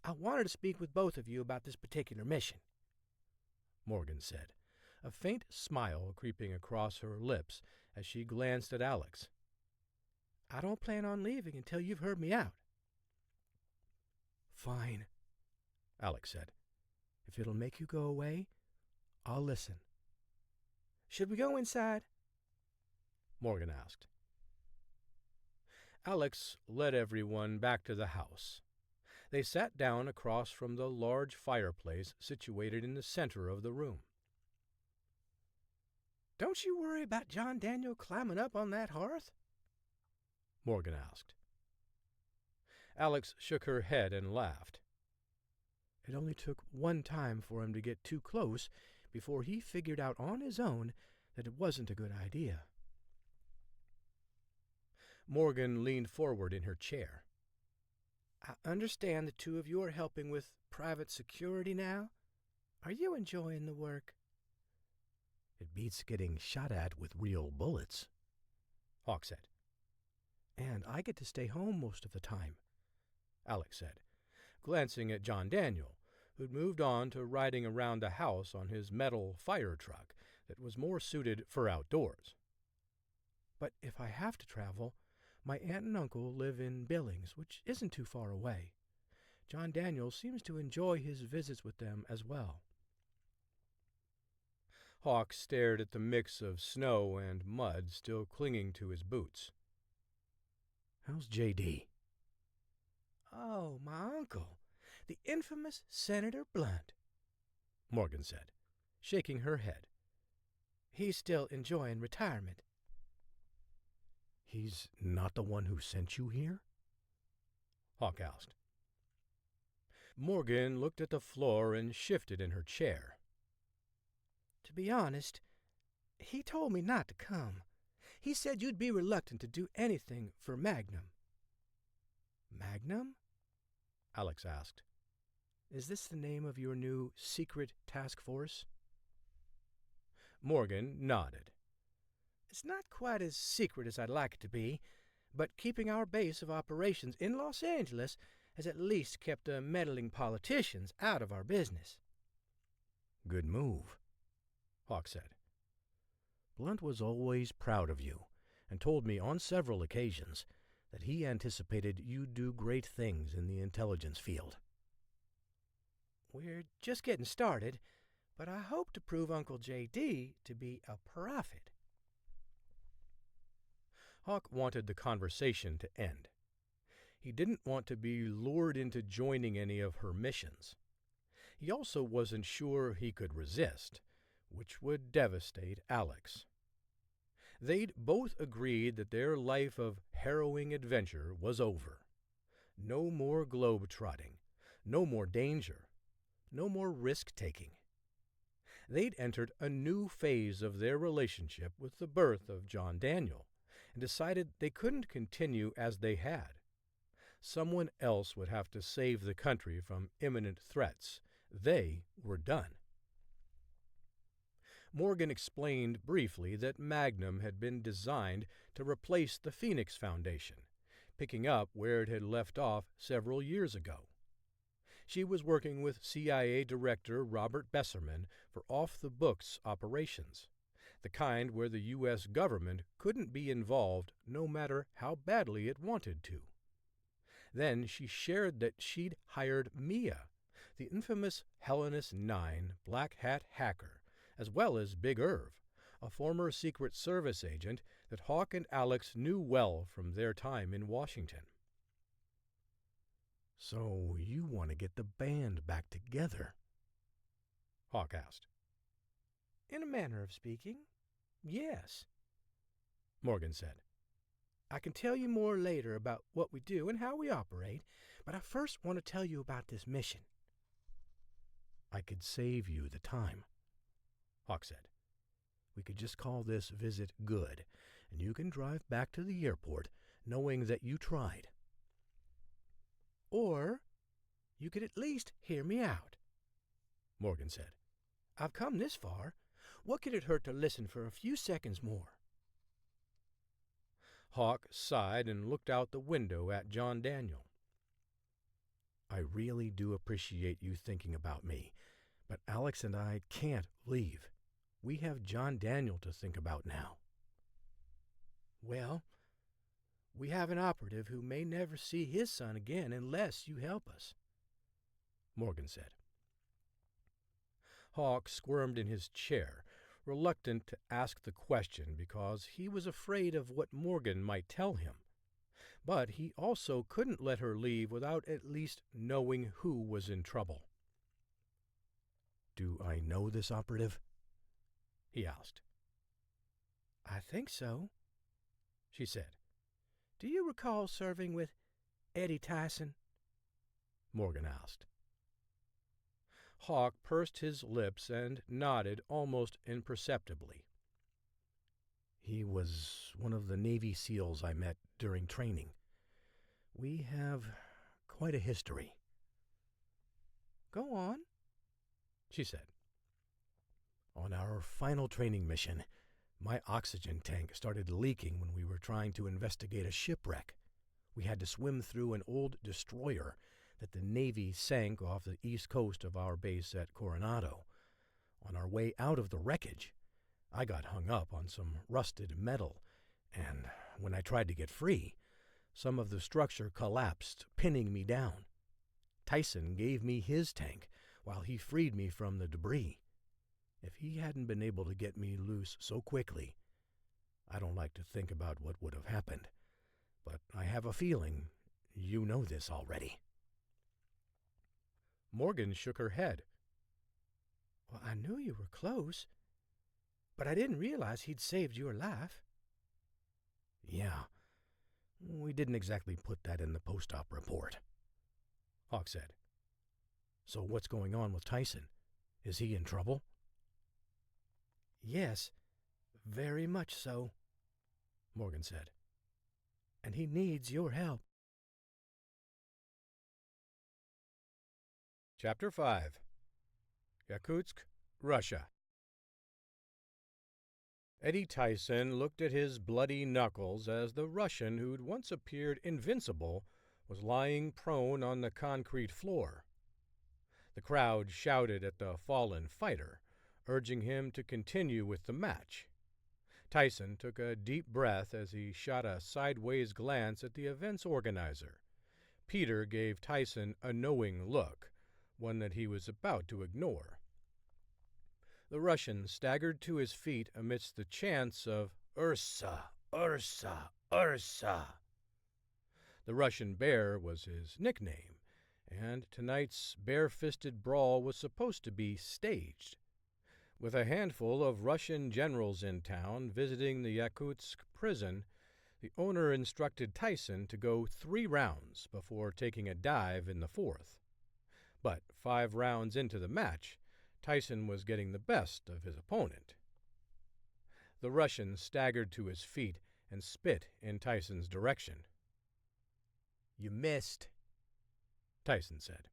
I wanted to speak with both of you about this particular mission, Morgan said, a faint smile creeping across her lips as she glanced at Alex. I don't plan on leaving until you've heard me out. Fine, Alex said. If it'll make you go away, I'll listen. Should we go inside? Morgan asked. Alex led everyone back to the house. They sat down across from the large fireplace situated in the center of the room. Don't you worry about John Daniel climbing up on that hearth? Morgan asked. Alex shook her head and laughed. It only took one time for him to get too close before he figured out on his own that it wasn't a good idea. Morgan leaned forward in her chair. I understand the two of you are helping with private security now. Are you enjoying the work? It beats getting shot at with real bullets, Hawk said. And I get to stay home most of the time, Alex said, glancing at John Daniel, who'd moved on to riding around the house on his metal fire truck that was more suited for outdoors. But if I have to travel, my aunt and uncle live in Billings, which isn't too far away. John Daniel seems to enjoy his visits with them as well. Hawk stared at the mix of snow and mud still clinging to his boots. How's J.D.? Oh, my uncle, the infamous Senator Blunt, Morgan said, shaking her head. He's still enjoying retirement. He's not the one who sent you here? Hawk asked. Morgan looked at the floor and shifted in her chair. To be honest, he told me not to come. He said you'd be reluctant to do anything for Magnum. Magnum? Alex asked. Is this the name of your new secret task force? Morgan nodded. It's not quite as secret as I'd like it to be, but keeping our base of operations in Los Angeles has at least kept the meddling politicians out of our business. Good move, Hawk said. Blunt was always proud of you and told me on several occasions that he anticipated you'd do great things in the intelligence field. We're just getting started, but I hope to prove Uncle J.D. to be a prophet. Hawk wanted the conversation to end. He didn't want to be lured into joining any of her missions. He also wasn't sure he could resist, which would devastate Alex. They'd both agreed that their life of harrowing adventure was over. No more globe-trotting, no more danger, no more risk-taking. They'd entered a new phase of their relationship with the birth of John Daniel, and decided they couldn't continue as they had. Someone else would have to save the country from imminent threats. They were done. Morgan explained briefly that Magnum had been designed to replace the Phoenix Foundation, picking up where it had left off several years ago. She was working with CIA Director Robert Besserman for off-the-books operations, the kind where the U.S. government couldn't be involved no matter how badly it wanted to. Then she shared that she'd hired Mia, the infamous Hellenist 9 black hat hacker, as well as Big Irv, a former Secret Service agent that Hawk and Alex knew well from their time in Washington. So you want to get the band back together? Hawk asked. In a manner of speaking, yes, Morgan said. I can tell you more later about what we do and how we operate, but I first want to tell you about this mission. I could save you the time, Hawk said. We could just call this visit good, and you can drive back to the airport knowing that you tried. Or you could at least hear me out, Morgan said. I've come this far. What could it hurt to listen for a few seconds more? Hawk sighed and looked out the window at John Daniel. I really do appreciate you thinking about me, but Alex and I can't leave. We have John Daniel to think about now. Well, we have an operative who may never see his son again unless you help us, Morgan said. Hawk squirmed in his chair, reluctant to ask the question because he was afraid of what Morgan might tell him. But he also couldn't let her leave without at least knowing who was in trouble. Do I know this operative? He asked. I think so, she said. Do you recall serving with Eddie Tyson? Morgan asked. Hawk pursed his lips and nodded almost imperceptibly. He was one of the Navy SEALs I met during training. We have quite a history. Go on, she said. On our final training mission, my oxygen tank started leaking when we were trying to investigate a shipwreck. We had to swim through an old destroyer that the Navy sank off the east coast of our base at Coronado. On our way out of the wreckage, I got hung up on some rusted metal, and when I tried to get free, some of the structure collapsed, pinning me down. Tyson gave me his tank while he freed me from the debris. If he hadn't been able to get me loose so quickly, I don't like to think about what would have happened, but I have a feeling you know this already. Morgan shook her head. Well, I knew you were close, but I didn't realize he'd saved your life. Yeah, we didn't exactly put that in the post-op report, Hawk said. So what's going on with Tyson? Is he in trouble? Yes, very much so, Morgan said. And he needs your help. Chapter 5. Yakutsk, Russia. Eddie Tyson looked at his bloody knuckles as the Russian who'd once appeared invincible was lying prone on the concrete floor. The crowd shouted at the fallen fighter, urging him to continue with the match. Tyson took a deep breath as he shot a sideways glance at the event's organizer. Peter gave Tyson a knowing look, one that he was about to ignore. The Russian staggered to his feet amidst the chants of "Ursa, Ursa, Ursa." The Russian Bear was his nickname, and tonight's bare-fisted brawl was supposed to be staged. With a handful of Russian generals in town visiting the Yakutsk prison, the owner instructed Tyson to go 3 rounds before taking a dive in the 4th. But 5 rounds into the match, Tyson was getting the best of his opponent. The Russian staggered to his feet and spit in Tyson's direction. You missed, Tyson said.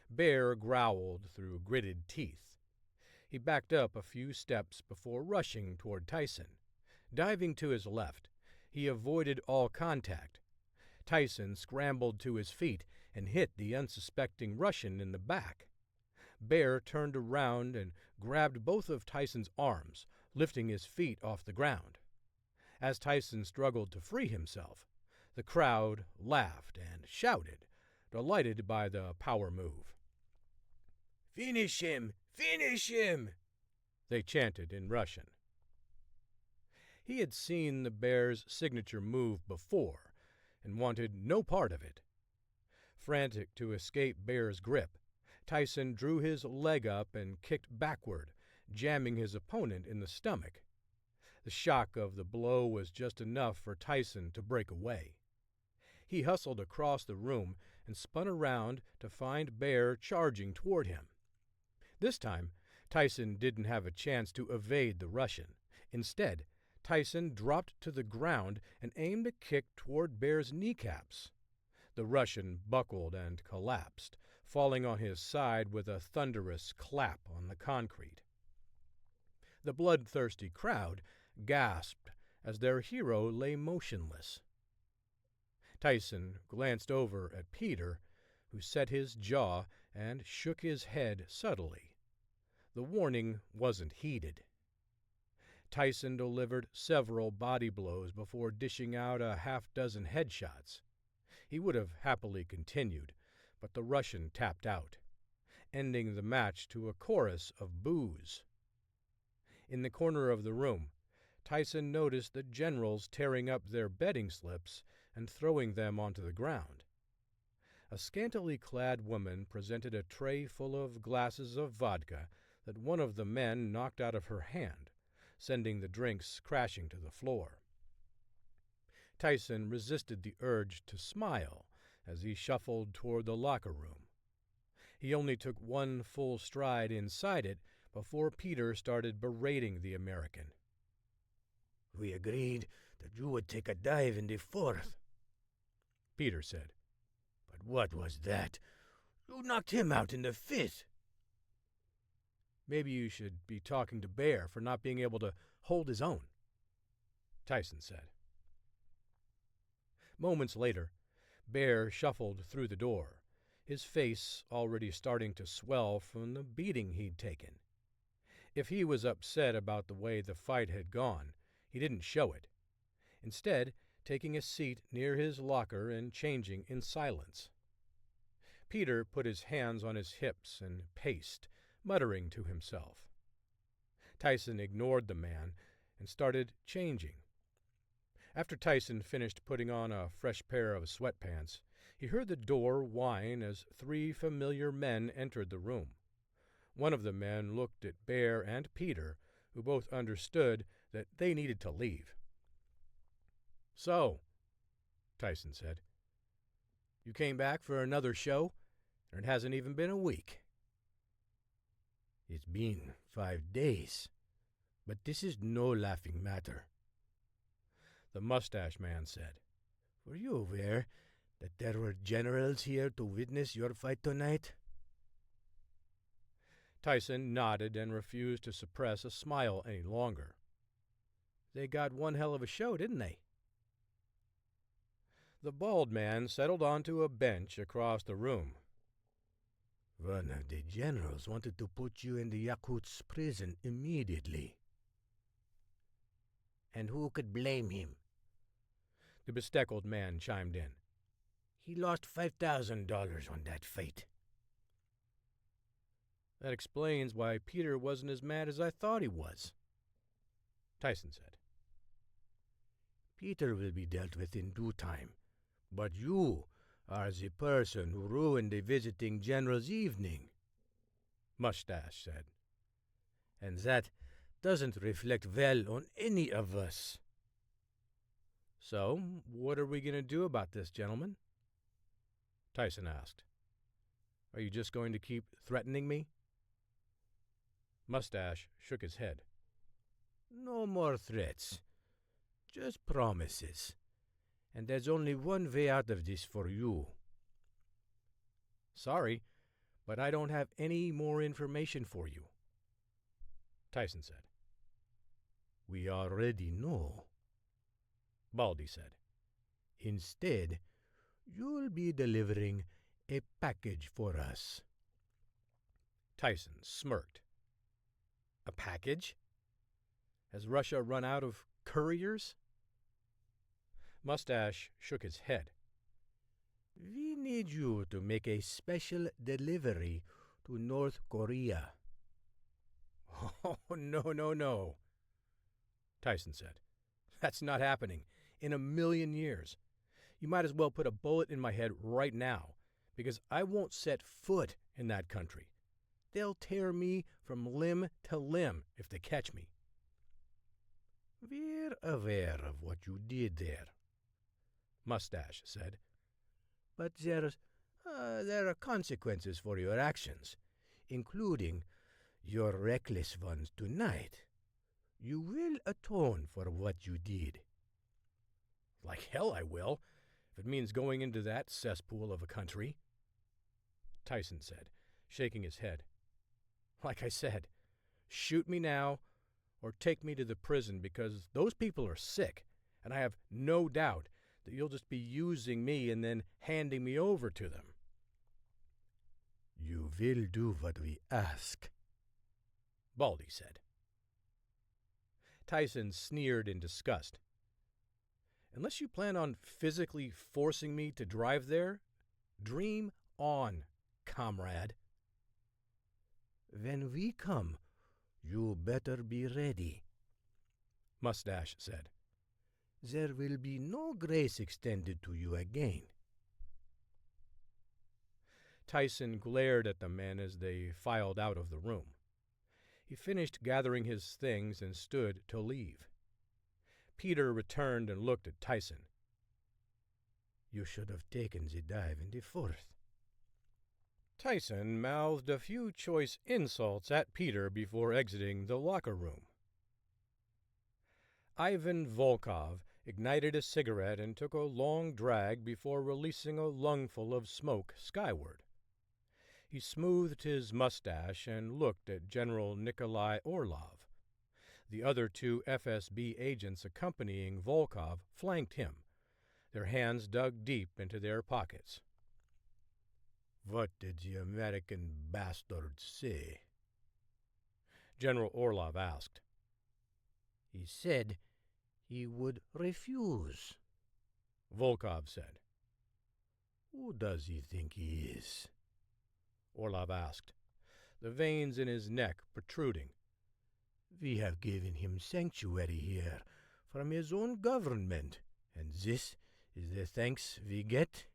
Bear growled through gritted teeth. He backed up a few steps before rushing toward Tyson. Diving to his left, he avoided all contact. Tyson scrambled to his feet and hit the unsuspecting Russian in the back. Bear turned around and grabbed both of Tyson's arms, lifting his feet off the ground. As Tyson struggled to free himself, the crowd laughed and shouted, delighted by the power move. "Finish him! Finish him!" they chanted in Russian. He had seen the Bear's signature move before and wanted no part of it. Frantic to escape Bear's grip, Tyson drew his leg up and kicked backward, jamming his opponent in the stomach. The shock of the blow was just enough for Tyson to break away. He hustled across the room and spun around to find Bear charging toward him. This time, Tyson didn't have a chance to evade the Russian. Instead, Tyson dropped to the ground and aimed a kick toward Bear's kneecaps. The Russian buckled and collapsed, falling on his side with a thunderous clap on the concrete. The bloodthirsty crowd gasped as their hero lay motionless. Tyson glanced over at Peter, who set his jaw and shook his head subtly. The warning wasn't heeded. Tyson delivered several body blows before dishing out a half-dozen headshots. He would have happily continued, but the Russian tapped out, ending the match to a chorus of boos. In the corner of the room, Tyson noticed the generals tearing up their betting slips and throwing them onto the ground. A scantily clad woman presented a tray full of glasses of vodka that one of the men knocked out of her hand, sending the drinks crashing to the floor. Tyson resisted the urge to smile as he shuffled toward the locker room. He only took one full stride inside it before Peter started berating the American. "We agreed that you would take a dive in the fourth," Peter said. "But what was that? You knocked him out in the fifth." "Maybe you should be talking to Bear for not being able to hold his own," Tyson said. Moments later, Bear shuffled through the door, his face already starting to swell from the beating he'd taken. If he was upset about the way the fight had gone, he didn't show it, instead taking a seat near his locker and changing in silence. Peter put his hands on his hips and paced, muttering to himself. Tyson ignored the man and started changing. After Tyson finished putting on a fresh pair of sweatpants, he heard the door whine as 3 familiar men entered the room. One of the men looked at Bear and Peter, who both understood that they needed to leave. "So," Tyson said, "you came back for another show, and it hasn't even been a week." "It's been 5 days, but this is no laughing matter," the mustache man said. "Were you aware that there were generals here to witness your fight tonight?" Tyson nodded and refused to suppress a smile any longer. "They got one hell of a show, didn't they?" The bald man settled onto a bench across the room. "One of the generals wanted to put you in the Yakuts prison immediately." "And who could blame him?" the bespectacled man chimed in. "He lost $5,000 on that fight." "That explains why Peter wasn't as mad as I thought he was," Tyson said. "Peter will be dealt with in due time, but you are the person who ruined the visiting general's evening," Mustache said. "and that doesn't reflect well on any of us." "So, what are we going to do about this, gentlemen?" Tyson asked. "Are you just going to keep threatening me?" Mustache shook his head. "No more threats, just promises. And there's only one way out of this for you." "Sorry, but I don't have any more information for you," Tyson said. "We already know," Baldy said. "Instead, you'll be delivering a package for us." Tyson smirked. "A package? Has Russia run out of couriers?" Mustache shook his head. "We need you to make a special delivery to North Korea." "Oh, no, Tyson said. "That's not happening in a million years. You might as well put a bullet in my head right now, because I won't set foot in that country. They'll tear me from limb to limb if they catch me." "We're aware of what you did there," Mustache said. "but there are consequences for your actions, including your reckless ones tonight. You will atone for what you did." "Like hell I will, if it means going into that cesspool of a country," Tyson said, shaking his head. "Like I said, shoot me now or take me to the prison, because those people are sick, and I have no doubt that you'll just be using me and then handing me over to them." "You will do what we ask," Baldy said. Tyson sneered in disgust. "Unless you plan on physically forcing me to drive there, dream on, comrade." "When we come, you better be ready," Mustache said. "There will be no grace extended to you again." Tyson glared at the men as they filed out of the room. He finished gathering his things and stood to leave. Peter returned and looked at Tyson. "You should have taken the dive in the Firth." Tyson mouthed a few choice insults at Peter before exiting the locker room. Ivan Volkov ignited a cigarette and took a long drag before releasing a lungful of smoke skyward. He smoothed his mustache and looked at General Nikolai Orlov. The other two FSB agents accompanying Volkov flanked him, their hands dug deep into their pockets. "What did the American bastard say?" General Orlov asked. "He said he would refuse," Volkov said. "Who does he think he is?" Orlov asked, the veins in his neck protruding. "We have given him sanctuary here from his own government, and this is the thanks we get?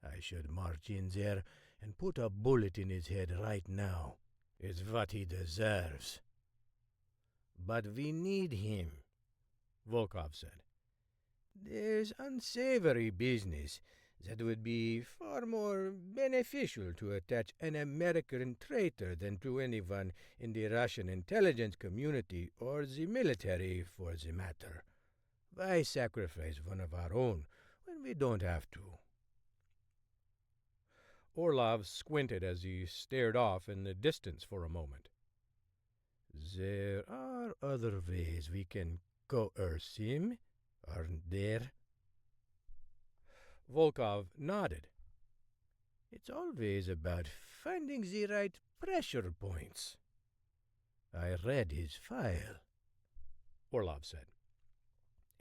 I should march in there and put a bullet in his head right now. It's what he deserves." "But we need him," Volkov said. "There's unsavory business that would be far more beneficial to attach an American traitor than to anyone in the Russian intelligence community or the military, for the matter. Why sacrifice one of our own when we don't have to?" Orlov squinted as he stared off in the distance for a moment. "There are other ways we can coerce him, aren't there?" Volkov nodded. "It's always about finding the right pressure points." "I read his file," Orlov said.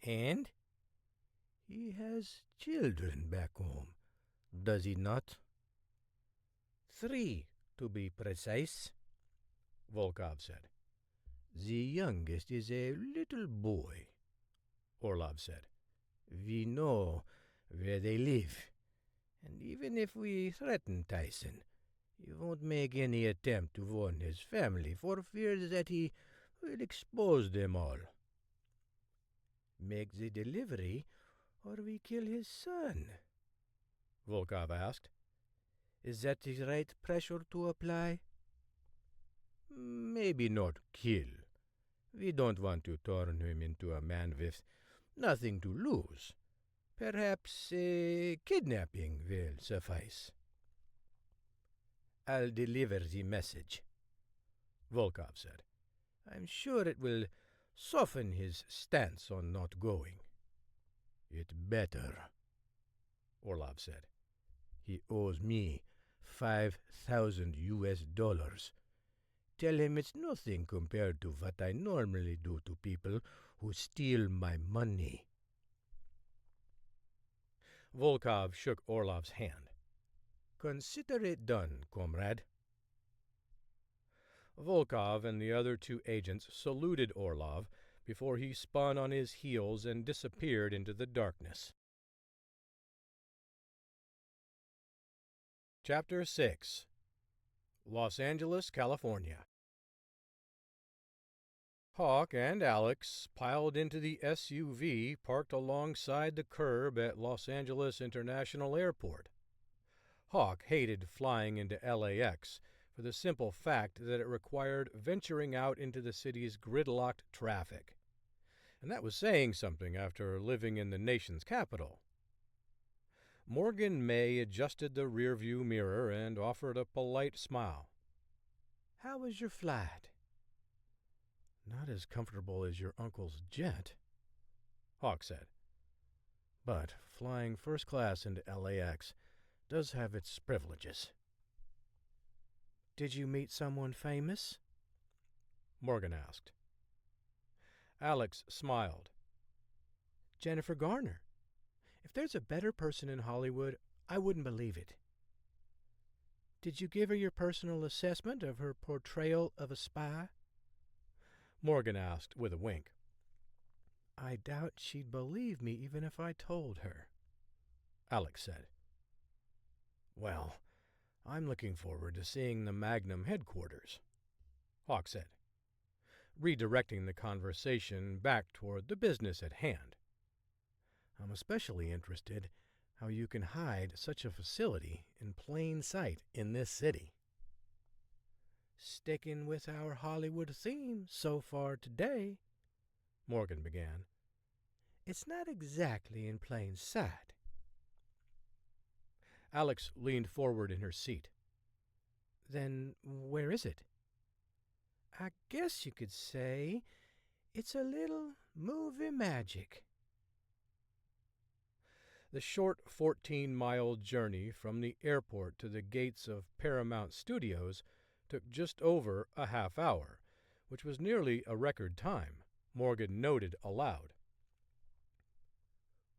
"And? He has children back home, does he not?" "3, to be precise," Volkov said. "The youngest is a little boy," Orlov said. "We know where they live, and even if we threaten Tyson, he won't make any attempt to warn his family for fear that he will expose them all." "Make the delivery, or we kill his son?" Volkov asked. "Is that the right pressure to apply?" "Maybe not kill. We don't want to turn him into a man with nothing to lose. Perhaps kidnapping will suffice." "I'll deliver the message," Volkov said. "I'm sure it will soften his stance on not going." "It better," Orlov said. "He owes me $5,000. Tell him it's nothing compared to what I normally do to people who steal my money." Volkov shook Orlov's hand. "Consider it done, comrade." Volkov and the other two agents saluted Orlov before he spun on his heels and disappeared into the darkness. Chapter 6. Los Angeles, California. Hawk and Alex piled into the SUV parked alongside the curb at Los Angeles International Airport. Hawk hated flying into LAX for the simple fact that it required venturing out into the city's gridlocked traffic. And that was saying something after living in the nation's capital. Morgan May adjusted the rearview mirror and offered a polite smile. "How was your flight?" "Not as comfortable as your uncle's jet," Hawk said. "But flying first class into LAX does have its privileges." "Did you meet someone famous?" Morgan asked. Alex smiled. "Jennifer Garner. If there's a better person in Hollywood, I wouldn't believe it." "Did you give her your personal assessment of her portrayal of a spy?" Morgan asked with a wink. "I doubt she'd believe me even if I told her," Alex said. "Well, I'm looking forward to seeing the Magnum headquarters," Hawk said. redirecting the conversation back toward the business at hand. I'm especially interested how you can hide such a facility in plain sight in this city. Sticking with our Hollywood theme so far today, Morgan began. It's not exactly in plain sight. Alex leaned forward in her seat. Then where is it? I guess you could say it's a little movie magic. The short 14-mile journey from the airport to the gates of Paramount Studios took just over a half hour, which was nearly a record time, Morgan noted aloud.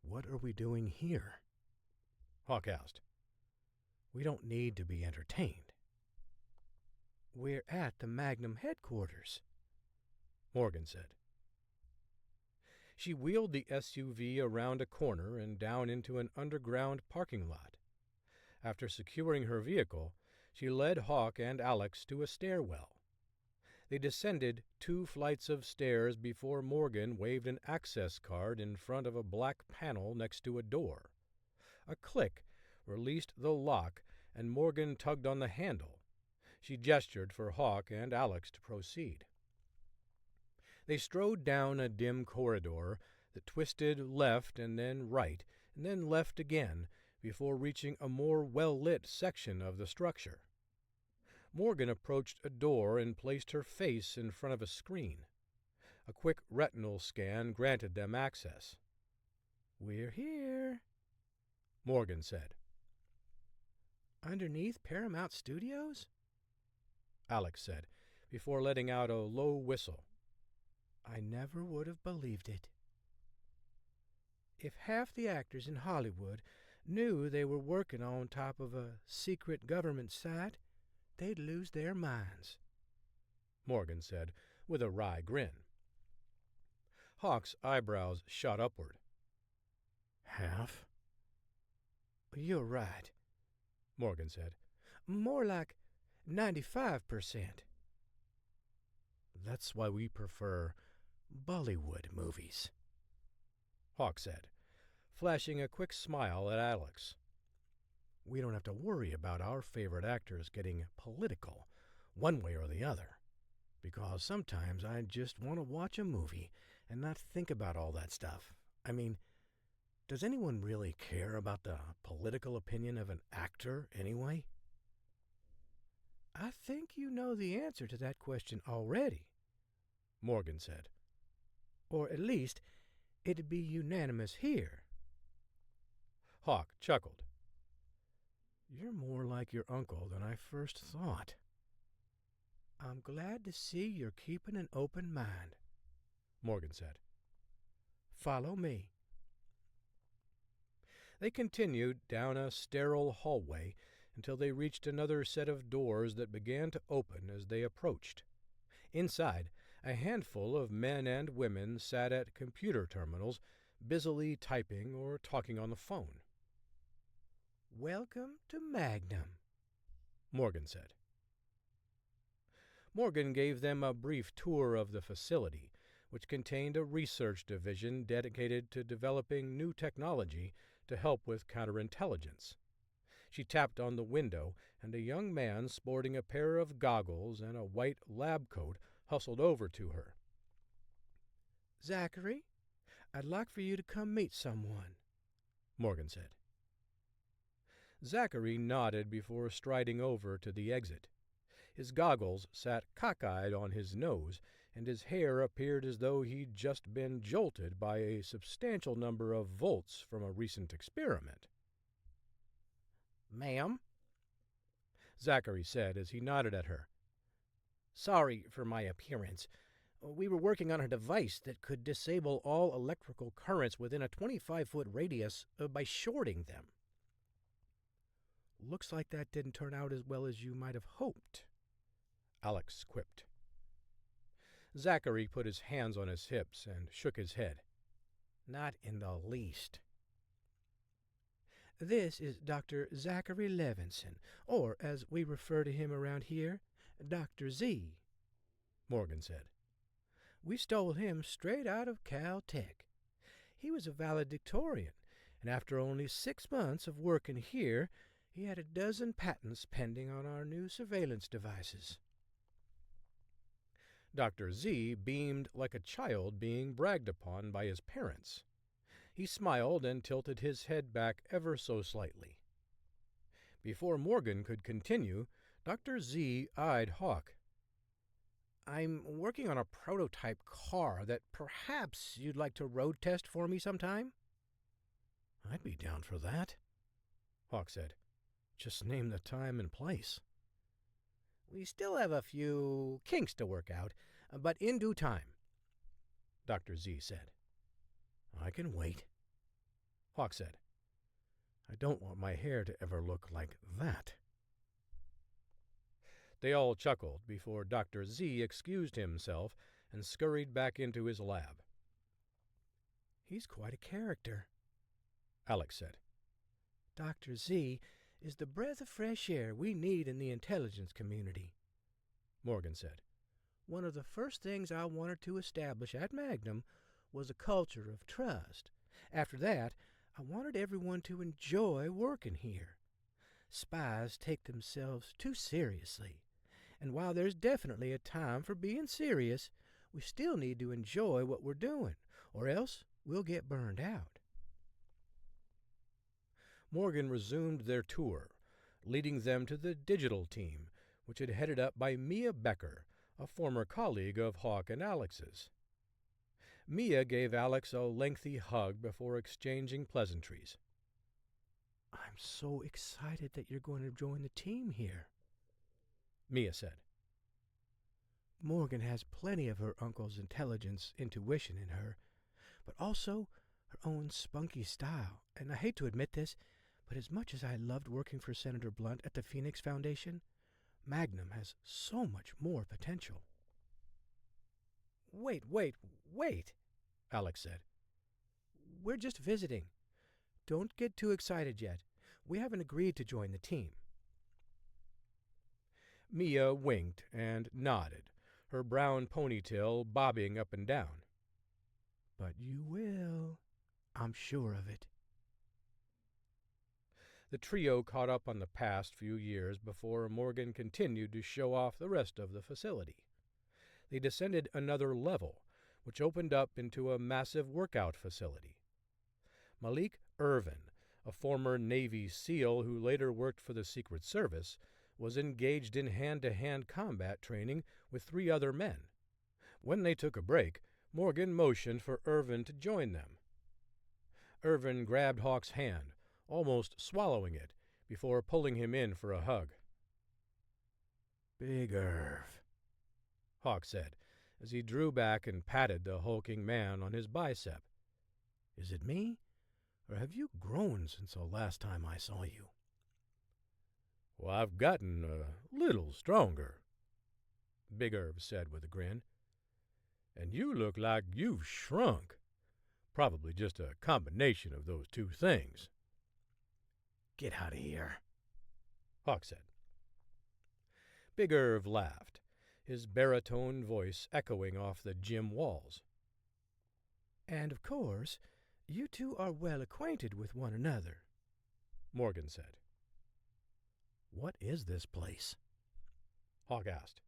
What are we doing here? Hawk asked. We don't need to be entertained. We're at the Magnum headquarters, Morgan said. She wheeled the SUV around a corner and down into an underground parking lot. After securing her vehicle, she led Hawk and Alex to a stairwell. They descended 2 flights of stairs before Morgan waved an access card in front of a black panel next to a door. A click released the lock, and Morgan tugged on the handle. She gestured for Hawk and Alex to proceed. They strode down a dim corridor that twisted left and then right, and then left again, before reaching a more well-lit section of the structure. Morgan approached a door and placed her face in front of a screen. A quick retinal scan granted them access. We're here, Morgan said. Underneath Paramount Studios? Alex said, before letting out a low whistle. I never would have believed it. If half the actors in Hollywood knew they were working on top of a secret government site, they'd lose their minds, Morgan said, with a wry grin. Hawk's eyebrows shot upward. Half? You're right, Morgan said. More like 95%. That's why we prefer Bollywood movies, Hawk said, flashing a quick smile at Alex. We don't have to worry about our favorite actors getting political one way or the other, because sometimes I just want to watch a movie and not think about all that stuff. I mean, does anyone really care about the political opinion of an actor anyway? I think you know the answer to that question already, Morgan said. Or at least it'd be unanimous here. Hawk chuckled. You're more like your uncle than I first thought. I'm glad to see you're keeping an open mind, Morgan said. Follow me. They continued down a sterile hallway until they reached another set of doors that began to open as they approached. Inside, a handful of men and women sat at computer terminals, busily typing or talking on the phone. Welcome to Magnum, Morgan said. Morgan gave them a brief tour of the facility, which contained a research division dedicated to developing new technology to help with counterintelligence. She tapped on the window, and a young man sporting a pair of goggles and a white lab coat hustled over to her. Zachary, I'd like for you to come meet someone, Morgan said. Zachary nodded before striding over to the exit. His goggles sat cockeyed on his nose, and his hair appeared as though he'd just been jolted by a substantial number of volts from a recent experiment. Ma'am, Zachary said as he nodded at her. Sorry for my appearance. We were working on a device that could disable all electrical currents within a 25-foot radius by shorting them. Looks like that didn't turn out as well as you might have hoped, Alex quipped. Zachary put his hands on his hips and shook his head. Not in the least. This is Dr. Zachary Levinson, or as we refer to him around here, Dr. Z, Morgan said. We stole him straight out of Caltech. He was a valedictorian, and after only 6 months of working here, he had a dozen patents pending on our new surveillance devices. Dr. Z beamed like a child being bragged upon by his parents. He smiled and tilted his head back ever so slightly. Before Morgan could continue, Dr. Z eyed Hawk. I'm working on a prototype car that perhaps you'd like to road test for me sometime? I'd be down for that, Hawk said. Just name the time and place. We still have a few kinks to work out, but in due time, Dr. Z said. I can wait, Hawk said. I don't want my hair to ever look like that. They all chuckled before Dr. Z excused himself and scurried back into his lab. He's quite a character, Alex said. Dr. Z is the breath of fresh air we need in the intelligence community, Morgan said. One of the first things I wanted to establish at Magnum was a culture of trust. After that, I wanted everyone to enjoy working here. Spies take themselves too seriously, and while there's definitely a time for being serious, we still need to enjoy what we're doing, or else we'll get burned out. Morgan resumed their tour, leading them to the digital team, which had headed up by Mia Becker, a former colleague of Hawk and Alex's. Mia gave Alex a lengthy hug before exchanging pleasantries. I'm so excited that you're going to join the team here, Mia said. Morgan has plenty of her uncle's intelligence intuition in her, but also her own spunky style. And I hate to admit this, but as much as I loved working for Senator Blunt at the Phoenix Foundation, Magnum has so much more potential. Wait, Alex said. We're just visiting. Don't get too excited yet. We haven't agreed to join the team. Mia winked and nodded, her brown ponytail bobbing up and down. But you will. I'm sure of it. The trio caught up on the past few years before Morgan continued to show off the rest of the facility. They descended another level, which opened up into a massive workout facility. Malik Irvin, a former Navy SEAL who later worked for the Secret Service, was engaged in hand-to-hand combat training with 3 other men. When they took a break, Morgan motioned for Irvin to join them. Irvin grabbed Hawk's hand, almost swallowing it, before pulling him in for a hug. Big Irv, Hawk said, as he drew back and patted the hulking man on his bicep. Is it me, or have you grown since the last time I saw you? Well, I've gotten a little stronger, Big Irv said with a grin. And you look like you've shrunk. Probably just a combination of those 2 things. Get out of here, Hawk said. Big Irv laughed, his baritone voice echoing off the gym walls. And of course, you 2 are well acquainted with one another, Morgan said. What is this place? Hawk asked.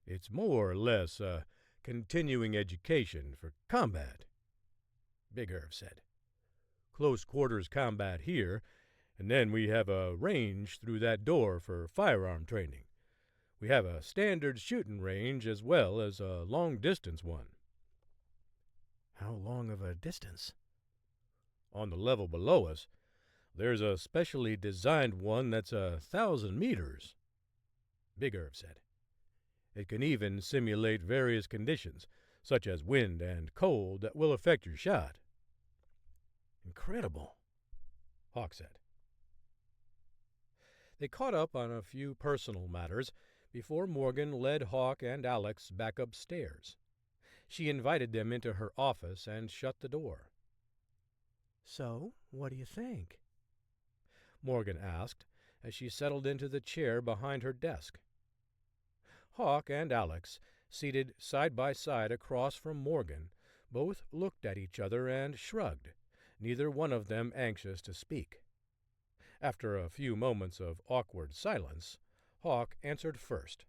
It's more or less a continuing education for combat, Big Irv said. Close quarters combat here, and then we have a range through that door for firearm training. We have a standard shooting range as well as a long-distance one. How long of a distance? On the level below us, there's a specially designed one that's 1,000 meters, Big Irv said. It can even simulate various conditions, such as wind and cold, that will affect your shot. Incredible, Hawk said. They caught up on a few personal matters before Morgan led Hawk and Alex back upstairs. She invited them into her office and shut the door. So, what do you think? Morgan asked as she settled into the chair behind her desk. Hawk and Alex Seated side by side across from Morgan, both looked at each other and shrugged, neither one of them anxious to speak. After a few moments of awkward silence, Hawk answered first.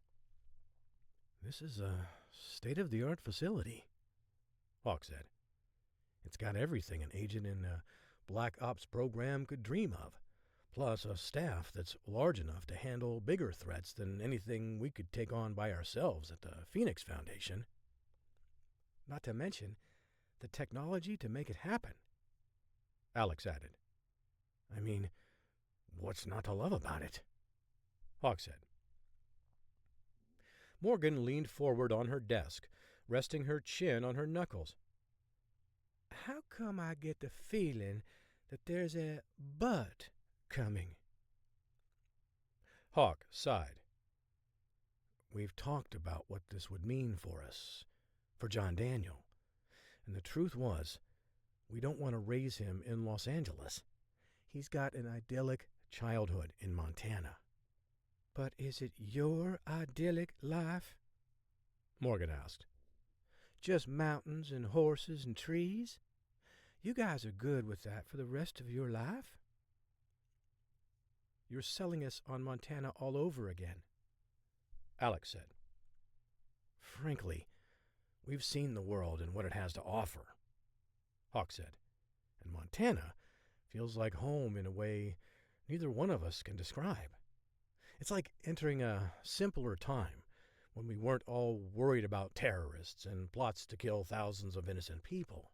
"This is a state-of-the-art facility," Hawk said. "It's got everything an agent in a Black Ops program could dream of, plus a staff that's large enough to handle bigger threats than anything we could take on by ourselves at the Phoenix Foundation. Not to mention the technology to make it happen," Alex added. I mean, what's not to love about it?" Hawk said. Morgan leaned forward on her desk, resting her chin on her knuckles. "How come I get the feeling that there's a but coming?" Hawk sighed. "We've talked about what this would mean for us, for John Daniel, and the truth was, we don't want to raise him in Los Angeles. He's got an idyllic childhood in Montana." "But is it your idyllic life?" Morgan asked. "Just mountains and horses and trees? You guys are good with that for the rest of your life?" "You're selling us on Montana all over again," Alex said. "Frankly, we've seen the world and what it has to offer," Hawk said. "and Montana feels like home in a way neither one of us can describe. It's like entering a simpler time when we weren't all worried about terrorists and plots to kill thousands of innocent people."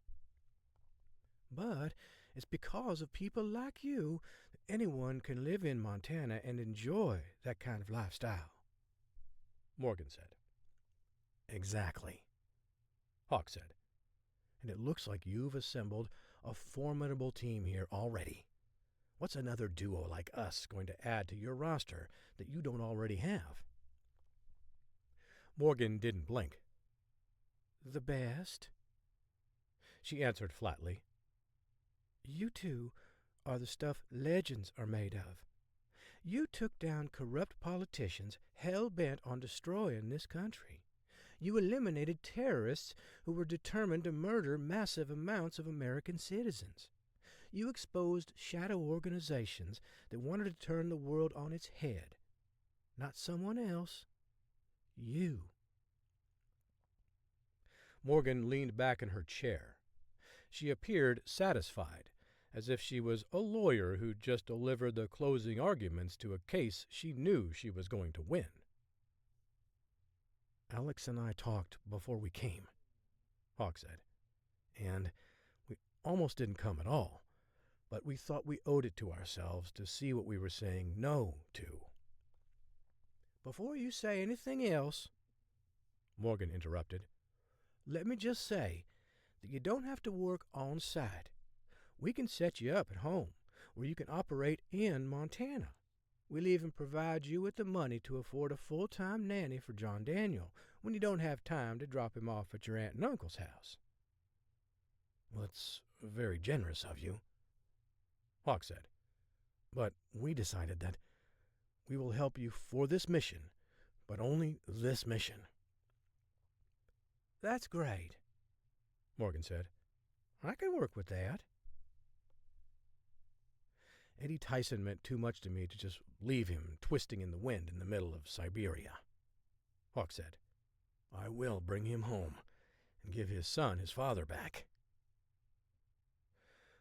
"But it's because of people like you that anyone can live in Montana and enjoy that kind of lifestyle," Morgan said. "Exactly," Hawk said. "And it looks like you've assembled a formidable team here already. What's another duo like us going to add to your roster that you don't already have?" Morgan didn't blink. "The best," she answered flatly. "You two are the stuff legends are made of. You took down corrupt politicians hell-bent on destroying this country. You eliminated terrorists who were determined to murder massive amounts of American citizens. You exposed shadow organizations that wanted to turn the world on its head. Not someone else. You." Morgan leaned back in her chair. She appeared satisfied, as if she was a lawyer who'd just delivered the closing arguments to a case she knew she was going to win. "Alex and I talked before we came," Hawk said, "and we almost didn't come at all, but we thought we owed it to ourselves to see what we were saying no to." "Before you say anything else," Morgan interrupted, "let me just say that you don't have to work on site. We can set you up at home, where you can operate in Montana. We'll even provide you with the money to afford a full-time nanny for John Daniel when you don't have time to drop him off at your aunt and uncle's house." "Well, it's very generous of you," Hawk said. "But we decided that we will help you for this mission, but only this mission." "That's great," Morgan said. "I can work with that." "Eddie Tyson meant too much to me to just leave him twisting in the wind in the middle of Siberia," Hawk said. "I will bring him home and give his son his father back."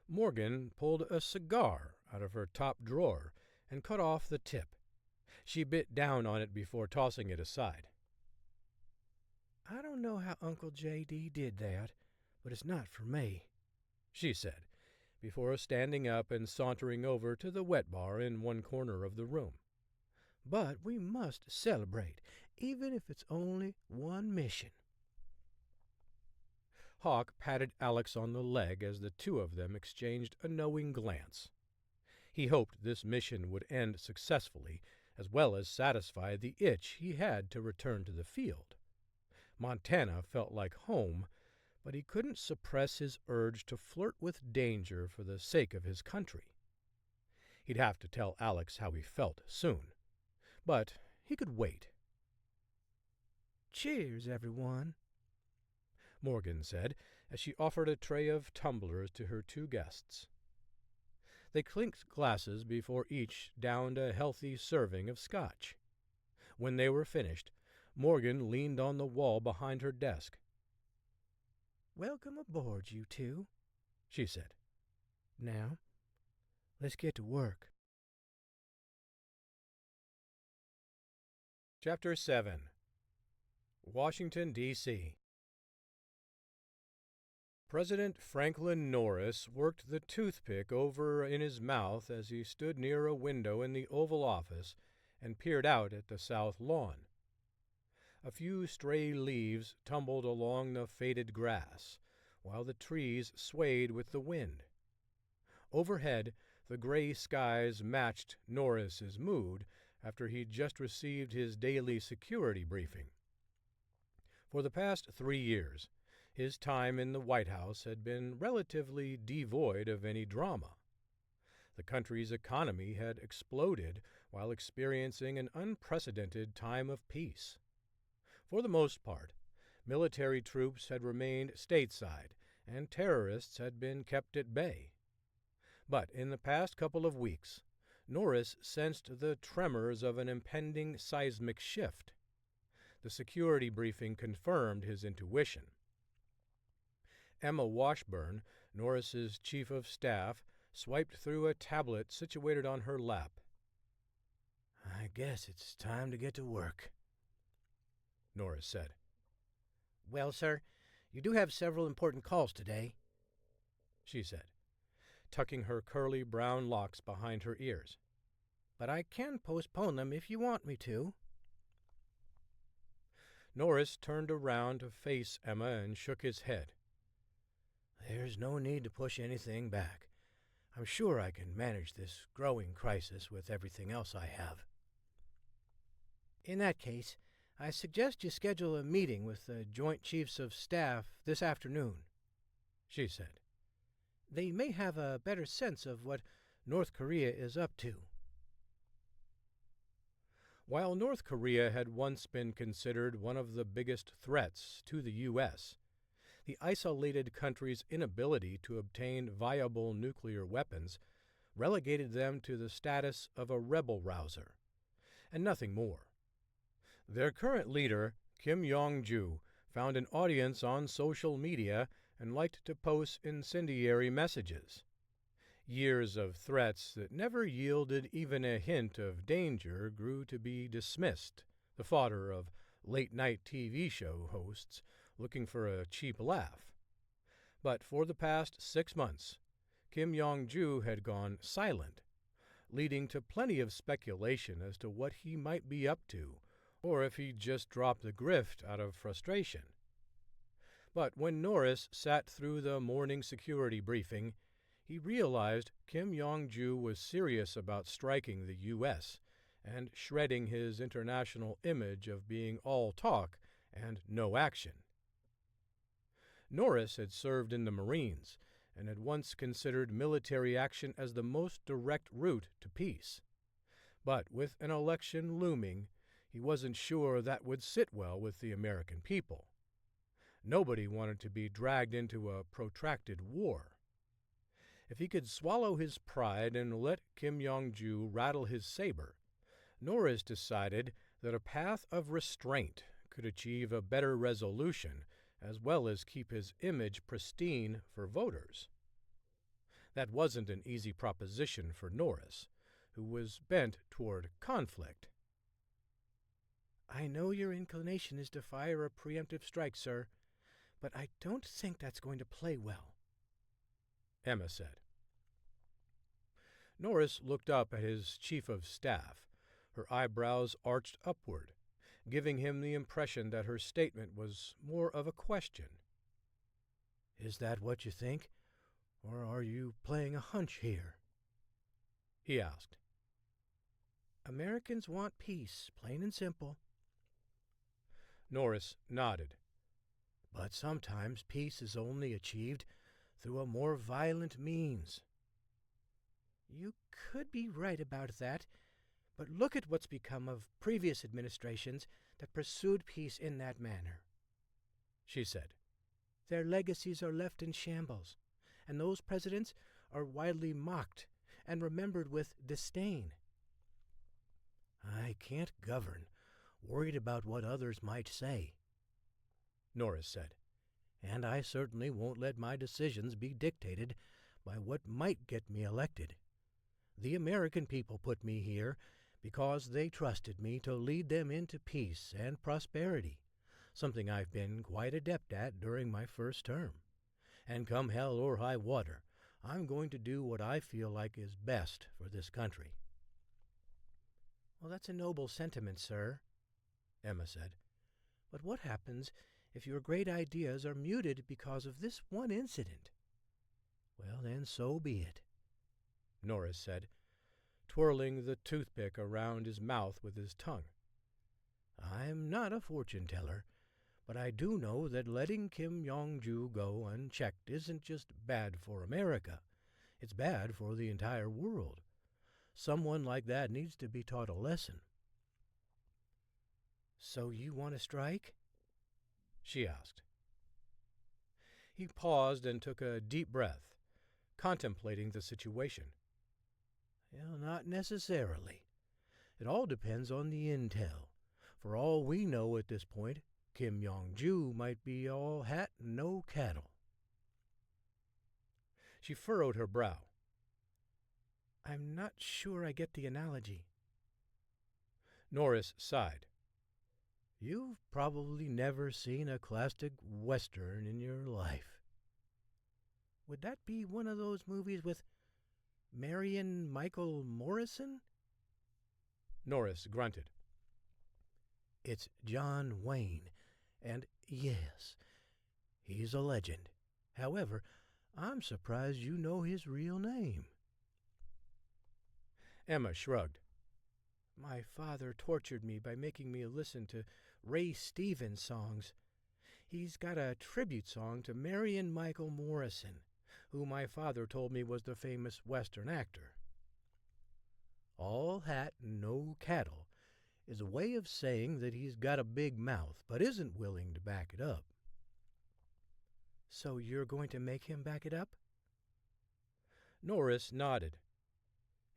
Morgan pulled a cigar out of her top drawer and cut off the tip. She bit down on it before tossing it aside. "I don't know how Uncle J.D. did that, but it's not for me," she said, before standing up and sauntering over to the wet bar in one corner of the room. "But we must celebrate, even if it's only one mission." Hawk patted Alex on the leg as the two of them exchanged a knowing glance. He hoped this mission would end successfully, as well as satisfy the itch he had to return to the field. Montana felt like home, but he couldn't suppress his urge to flirt with danger for the sake of his country. He'd have to tell Alex how he felt soon, but he could wait. Cheers, everyone, Morgan said as she offered a tray of tumblers to her two guests. They clinked glasses before each downed a healthy serving of scotch. When they were finished, Morgan leaned on the wall behind her desk. "Welcome aboard, you two," she said. "Now, let's get to work." Chapter 7. Washington, D.C. President Franklin Norris worked the toothpick over in his mouth as he stood near a window in the Oval Office and peered out at the south lawn. A few stray leaves tumbled along the faded grass, while the trees swayed with the wind. Overhead, the gray skies matched Norris's mood after he'd just received his daily security briefing. For the past 3 years, his time in the White House had been relatively devoid of any drama. The country's economy had exploded while experiencing an unprecedented time of peace. For the most part, military troops had remained stateside, and terrorists had been kept at bay. But in the past couple of weeks, Norris sensed the tremors of an impending seismic shift. The security briefing confirmed his intuition. Emma Washburn, Norris's chief of staff, swiped through a tablet situated on her lap. "I guess it's time to get to work," Norris said. "Well, sir, you do have several important calls today," she said, tucking her curly brown locks behind her ears. "But I can postpone them if you want me to." Norris turned around to face Emma and shook his head. "There's no need to push anything back. I'm sure I can manage this growing crisis with everything else I have." "In that case, I suggest you schedule a meeting with the Joint Chiefs of Staff this afternoon," she said. "They may have a better sense of what North Korea is up to." While North Korea had once been considered one of the biggest threats to the U.S., the isolated country's inability to obtain viable nuclear weapons relegated them to the status of a rebel-rouser, and nothing more. Their current leader, Kim Jong-ju, found an audience on social media and liked to post incendiary messages. Years of threats that never yielded even a hint of danger grew to be dismissed, the fodder of late-night TV show hosts looking for a cheap laugh. But for the past 6 months, Kim Jong-ju had gone silent, leading to plenty of speculation as to what he might be up to, or if he'd just dropped the grift out of frustration. But when Norris sat through the morning security briefing, he realized Kim Jong-ju was serious about striking the U.S. and shredding his international image of being all talk and no action. Norris had served in the Marines and had once considered military action as the most direct route to peace. But with an election looming, he wasn't sure that would sit well with the American people. Nobody wanted to be dragged into a protracted war. If he could swallow his pride and let Kim Jong-ju rattle his saber, Norris decided that a path of restraint could achieve a better resolution as well as keep his image pristine for voters. That wasn't an easy proposition for Norris, who was bent toward conflict. "I know your inclination is to fire a preemptive strike, sir, but I don't think that's going to play well," Emma said. Norris looked up at his chief of staff, her eyebrows arched upward, giving him the impression that her statement was more of a question. "Is that what you think, or are you playing a hunch here?" he asked. "Americans want peace, plain and simple." Norris nodded. "But sometimes peace is only achieved through a more violent means." "You could be right about that, But look at what's become of previous administrations that pursued peace in that manner, she said. Their legacies are left in shambles, and those presidents are widely mocked and remembered with disdain. I can't govern, worried about what others might say, Norris said, and I certainly won't let my decisions be dictated by what might get me elected. The American people put me here because they trusted me to lead them into peace and prosperity, something I've been quite adept at during my first term. And come hell or high water, I'm going to do what I feel like is best for this country. Well, that's a noble sentiment, sir, Emma said. But what happens if your great ideas are muted because of this one incident? Well, then so be it, Norris said, twirling the toothpick around his mouth with his tongue. I'm not a fortune-teller, but I do know that letting Kim Jong-ju go unchecked isn't just bad for America. It's bad for the entire world. Someone like that needs to be taught a lesson. So you want to strike? She asked. He paused and took a deep breath, contemplating the situation. Well, not necessarily. It all depends on the intel. For all we know at this point, Kim Jong-ju might be all hat and no cattle. She furrowed her brow. I'm not sure I get the analogy. Norris sighed. You've probably never seen a classic Western in your life. Would that be one of those movies with Marion Michael Morrison? Norris grunted. It's John Wayne, and yes, he's a legend. However, I'm surprised you know his real name. Emma shrugged. My father tortured me by making me listen to Ray Stevens songs. He's got a tribute song to Marion Michael Morrison, who my father told me was the famous Western actor. All hat and no cattle is a way of saying that he's got a big mouth but isn't willing to back it up. So you're going to make him back it up? Norris nodded.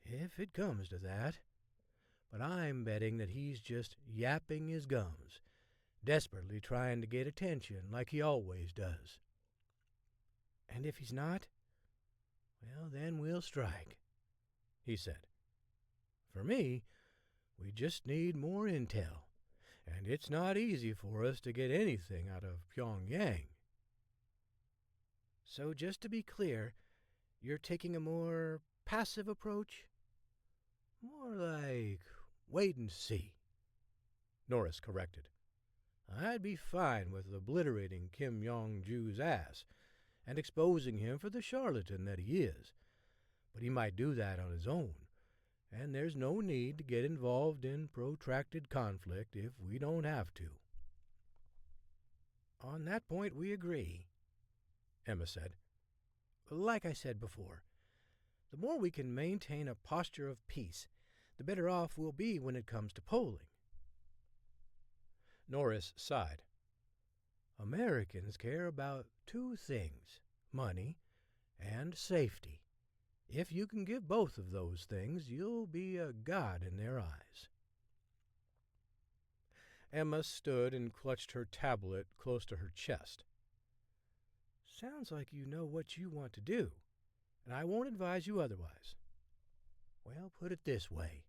If it comes to that. But I'm betting that he's just yapping his gums, desperately trying to get attention like he always does. And if he's not? Well, then we'll strike, he said. For me, we just need more intel, and it's not easy for us to get anything out of Pyongyang. So just to be clear, you're taking a more passive approach? More like wait and see, Norris corrected. I'd be fine with obliterating Kim Jong-ju's ass and exposing him for the charlatan that he is, but he might do that on his own, and there's no need to get involved in protracted conflict if we don't have to. On that point we agree, Emma said. Like I said before, the more we can maintain a posture of peace, the better off we'll be when it comes to polling. Norris sighed. Americans care about two things, money and safety. If you can give both of those things, you'll be a god in their eyes. Emma stood and clutched her tablet close to her chest. Sounds like you know what you want to do, and I won't advise you otherwise. Well, put it this way.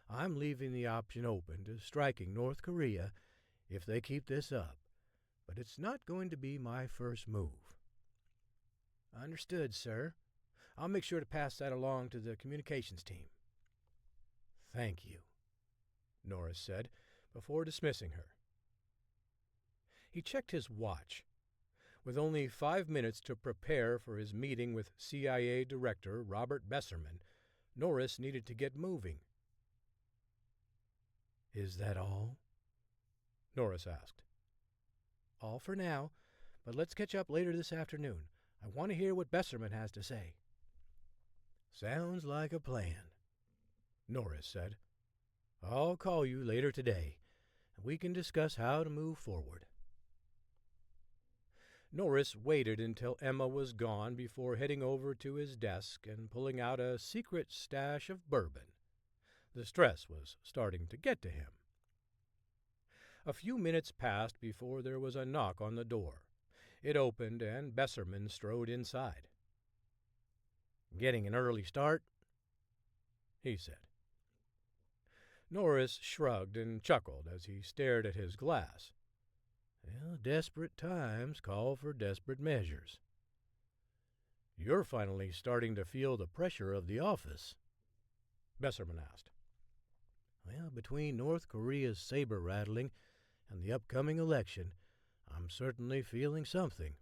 I'm leaving the option open to striking North Korea if they keep this up, but it's not going to be my first move. Understood, sir. I'll make sure to pass that along to the communications team. Thank you, Norris said, before dismissing her. He checked his watch. With only 5 minutes to prepare for his meeting with CIA Director Robert Besserman, Norris needed to get moving. Is that all? Norris asked. All for now, but let's catch up later this afternoon. I want to hear what Besserman has to say. Sounds like a plan, Norris said. I'll call you later today, and we can discuss how to move forward. Norris waited until Emma was gone before heading over to his desk and pulling out a secret stash of bourbon. The stress was starting to get to him. A few minutes passed before there was a knock on the door. It opened, and Besserman strode inside. "Getting an early start?" he said. Norris shrugged and chuckled as he stared at his glass. Well, desperate times call for desperate measures. "You're finally starting to feel the pressure of the office?" Besserman asked. Well, between North Korea's saber-rattling and the upcoming election, I'm certainly feeling something.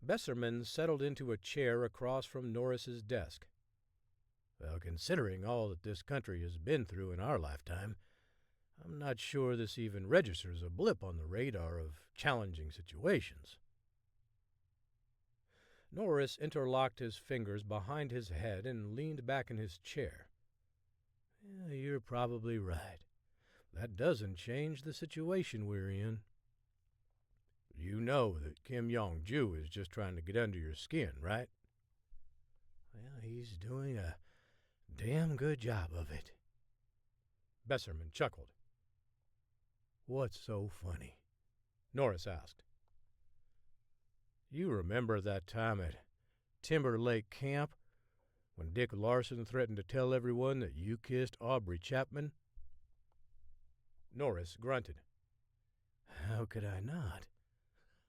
Besserman settled into a chair across from Norris's desk. Well, considering all that this country has been through in our lifetime, I'm not sure this even registers a blip on the radar of challenging situations. Norris interlocked his fingers behind his head and leaned back in his chair. Yeah, you're probably right. That doesn't change the situation we're in. You know that Kim Jong-ju is just trying to get under your skin, right? Well, he's doing a damn good job of it. Besserman chuckled. What's so funny? Norris asked. You remember that time at Timber Lake Camp when Dick Larson threatened to tell everyone that you kissed Aubrey Chapman? Norris grunted. How could I not?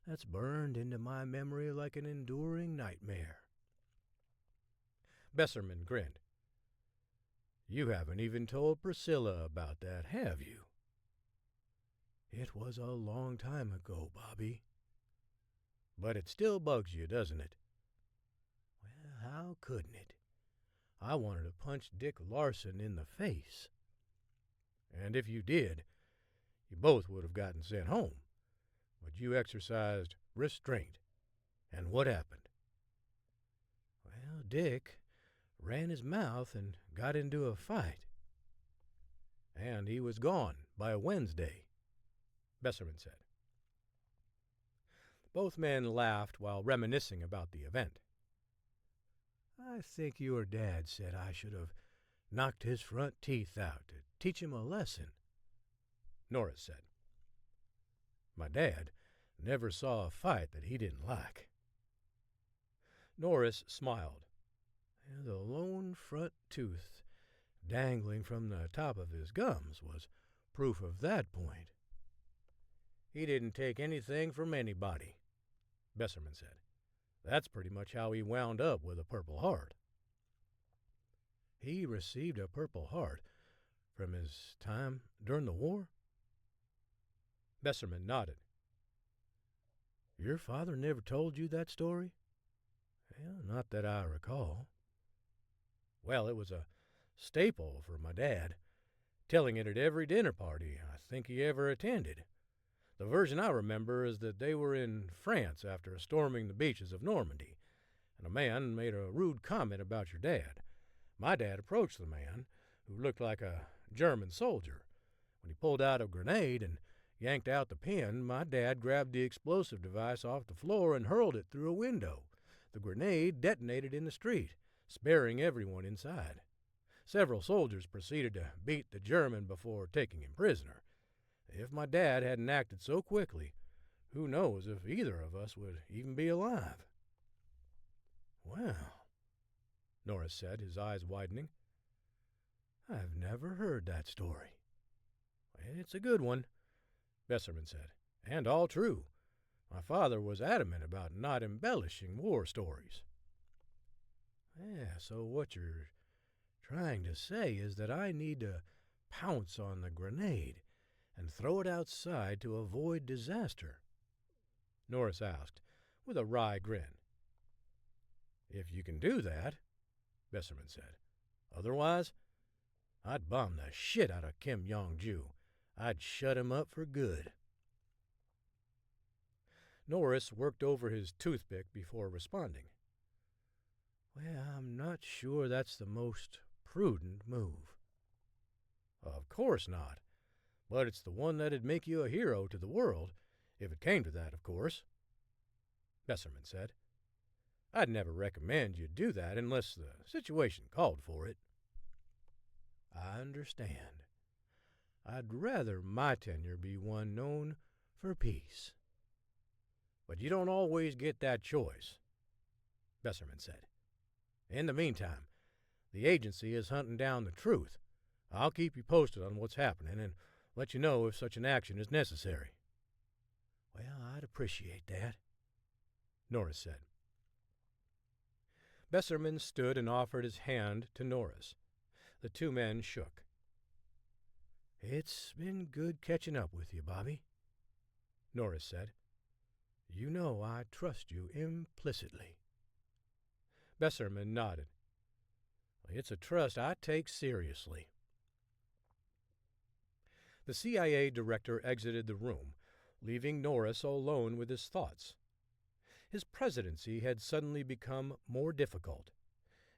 That's burned into my memory like an enduring nightmare. Besserman grinned. You haven't even told Priscilla about that, have you? It was a long time ago, Bobby. But it still bugs you, doesn't it? Well, how couldn't it? I wanted to punch Dick Larson in the face. And if you did, you both would have gotten sent home. But you exercised restraint. And what happened? Well, Dick ran his mouth and got into a fight. And he was gone by Wednesday, Besserman said. Both men laughed while reminiscing about the event. I think your dad said I should have knocked his front teeth out to teach him a lesson, Norris said. My dad never saw a fight that he didn't like. Norris smiled. The lone front tooth dangling from the top of his gums was proof of that point. He didn't take anything from anybody, Besserman said. That's pretty much how he wound up with a Purple Heart. He received a Purple Heart from his time during the war? Besserman nodded. Your father never told you that story? Well, not that I recall. Well, it was a staple for my dad, telling it at every dinner party I think he ever attended. The version I remember is that they were in France after storming the beaches of Normandy, and a man made a rude comment about your dad. My dad approached the man, who looked like a German soldier. When he pulled out a grenade and yanked out the pin, my dad grabbed the explosive device off the floor and hurled it through a window. The grenade detonated in the street, sparing everyone inside. Several soldiers proceeded to beat the German before taking him prisoner. If my dad hadn't acted so quickly, who knows if either of us would even be alive. Well, Norris said, his eyes widening. I've never heard that story. It's a good one, Besserman said, and all true. My father was adamant about not embellishing war stories. Yeah, so what you're trying to say is that I need to pounce on the grenade and throw it outside to avoid disaster? Norris asked, with a wry grin. If you can do that, Besserman said. Otherwise, I'd bomb the shit out of Kim Jong-ju. I'd shut him up for good. Norris worked over his toothpick before responding. Well, I'm not sure that's the most prudent move. Of course not. But it's the one that'd make you a hero to the world, if it came to that, of course, Besserman said. I'd never recommend you do that unless the situation called for it. I understand. I'd rather my tenure be one known for peace. But you don't always get that choice, Besserman said. In the meantime, the agency is hunting down the truth. I'll keep you posted on what's happening and let you know if such an action is necessary. Well, I'd appreciate that, Norris said. Besserman stood and offered his hand to Norris. The two men shook. It's been good catching up with you, Bobby, Norris said. You know I trust you implicitly. Besserman nodded. It's a trust I take seriously. The CIA director exited the room, leaving Norris alone with his thoughts. His presidency had suddenly become more difficult,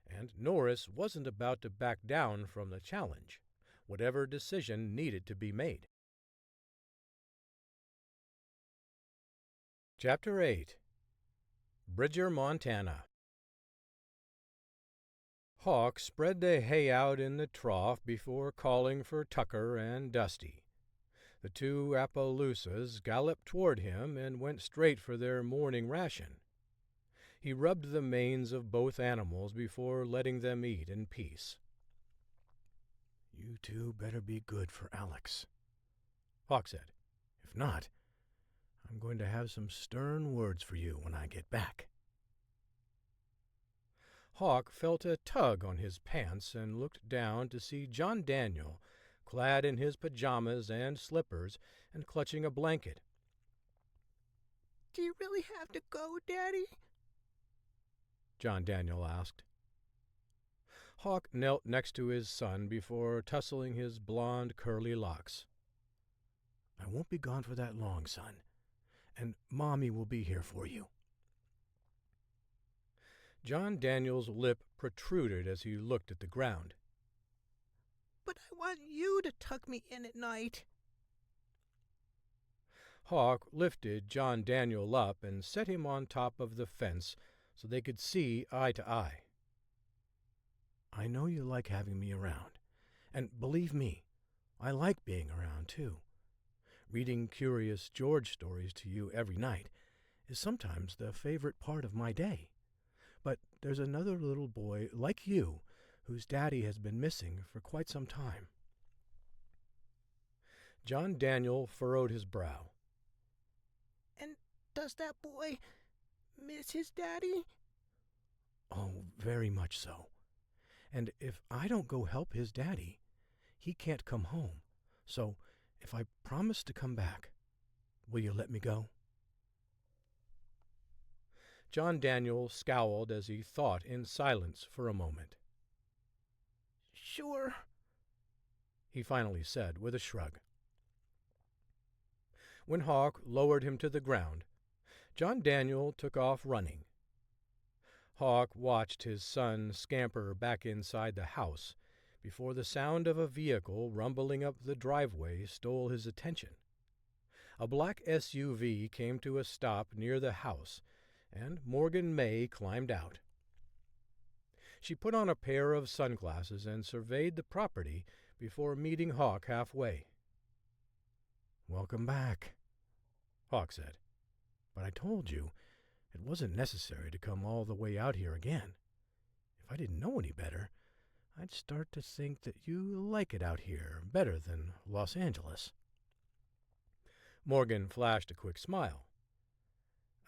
and Norris wasn't about to back down from the challenge, whatever decision needed to be made. Chapter 8. Bridger, Montana. Hawk spread the hay out in the trough before calling for Tucker and Dusty. The two Appaloosas galloped toward him and went straight for their morning ration. He rubbed the manes of both animals before letting them eat in peace. You two better be good for Alex, Hawk said. If not, I'm going to have some stern words for you when I get back. Hawk felt a tug on his pants and looked down to see John Daniel, clad in his pajamas and slippers and clutching a blanket. Do you really have to go, Daddy? John Daniel asked. Hawk knelt next to his son before tussling his blond, curly locks. I won't be gone for that long, son, and Mommy will be here for you. John Daniel's lip protruded as he looked at the ground. But I want you to tuck me in at night. Hawk lifted John Daniel up and set him on top of the fence so they could see eye to eye. I know you like having me around, and believe me, I like being around too. Reading Curious George stories to you every night is sometimes the favorite part of my day. But there's another little boy like you whose daddy has been missing for quite some time. John Daniel furrowed his brow. And does that boy miss his daddy? Oh, very much so. And if I don't go help his daddy, he can't come home. So if I promise to come back, will you let me go? John Daniel scowled as he thought in silence for a moment. Sure, he finally said with a shrug. When Hawk lowered him to the ground, John Daniel took off running. Hawk watched his son scamper back inside the house before the sound of a vehicle rumbling up the driveway stole his attention. A black SUV came to a stop near the house, and Morgan May climbed out. She put on a pair of sunglasses and surveyed the property before meeting Hawk halfway. Welcome back, Hawk said. But I told you it wasn't necessary to come all the way out here again. If I didn't know any better, I'd start to think that you like it out here better than Los Angeles. Morgan flashed a quick smile.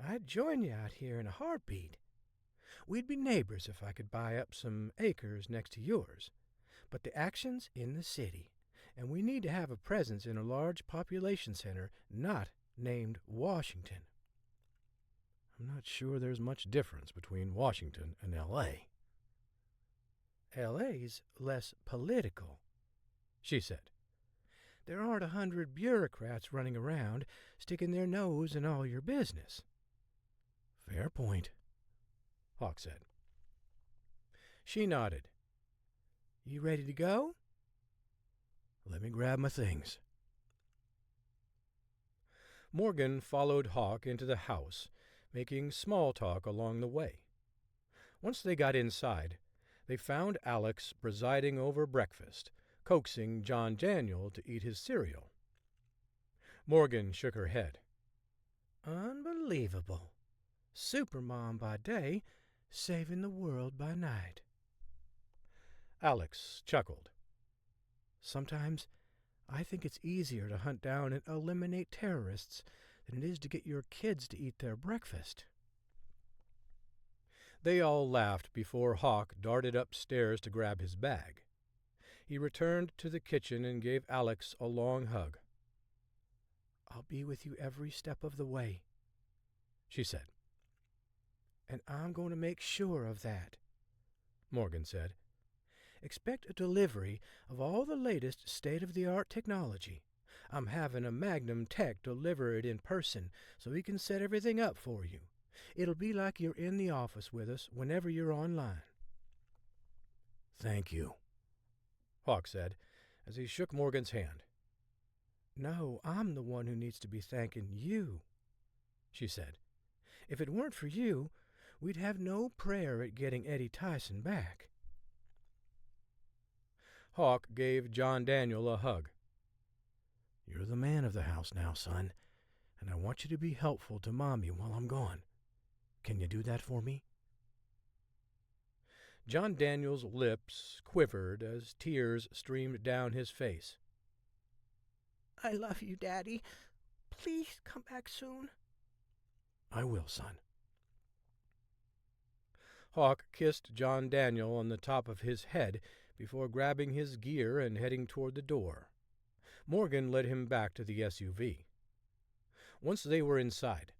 I'd join you out here in a heartbeat. We'd be neighbors if I could buy up some acres next to yours. But the action's in the city, and we need to have a presence in a large population center not named Washington. I'm not sure there's much difference between Washington and L.A. L.A.'s less political, she said. There aren't 100 bureaucrats running around sticking their nose in all your business. Fair point, Hawk said. She nodded. You ready to go? Let me grab my things. Morgan followed Hawk into the house, making small talk along the way. Once they got inside, they found Alex presiding over breakfast, coaxing John Daniel to eat his cereal. Morgan shook her head. Unbelievable. Supermom by day, saving the world by night. Alex chuckled. Sometimes I think it's easier to hunt down and eliminate terrorists than it is to get your kids to eat their breakfast. They all laughed before Hawk darted upstairs to grab his bag. He returned to the kitchen and gave Alex a long hug. I'll be with you every step of the way, she said. And I'm going to make sure of that, Morgan said. Expect a delivery of all the latest state-of-the-art technology. I'm having a Magnum tech deliver it in person so he can set everything up for you. It'll be like you're in the office with us whenever you're online. Thank you, Hawk said as he shook Morgan's hand. No, I'm the one who needs to be thanking you, she said. If it weren't for you, we'd have no prayer at getting Eddie Tyson back. Hawk gave John Daniel a hug. You're the man of the house now, son, and I want you to be helpful to Mommy while I'm gone. Can you do that for me? John Daniel's lips quivered as tears streamed down his face. I love you, Daddy. Please come back soon. I will, son. Hawk kissed John Daniel on the top of his head before grabbing his gear and heading toward the door. Morgan led him back to the SUV. Once they were inside,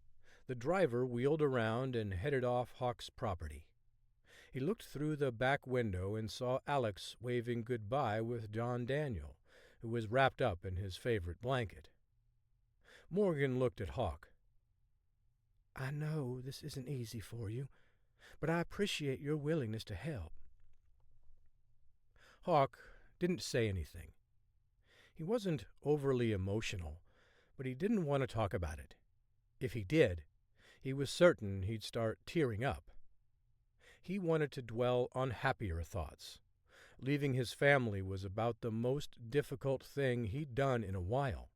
the driver wheeled around and headed off Hawk's property. He looked through the back window and saw Alex waving goodbye with John Daniel, who was wrapped up in his favorite blanket. Morgan looked at Hawk. I know this isn't easy for you, but I appreciate your willingness to help. Hawk didn't say anything. He wasn't overly emotional, but he didn't want to talk about it. If he did, he was certain he'd start tearing up. He wanted to dwell on happier thoughts. Leaving his family was about the most difficult thing he'd done in a while.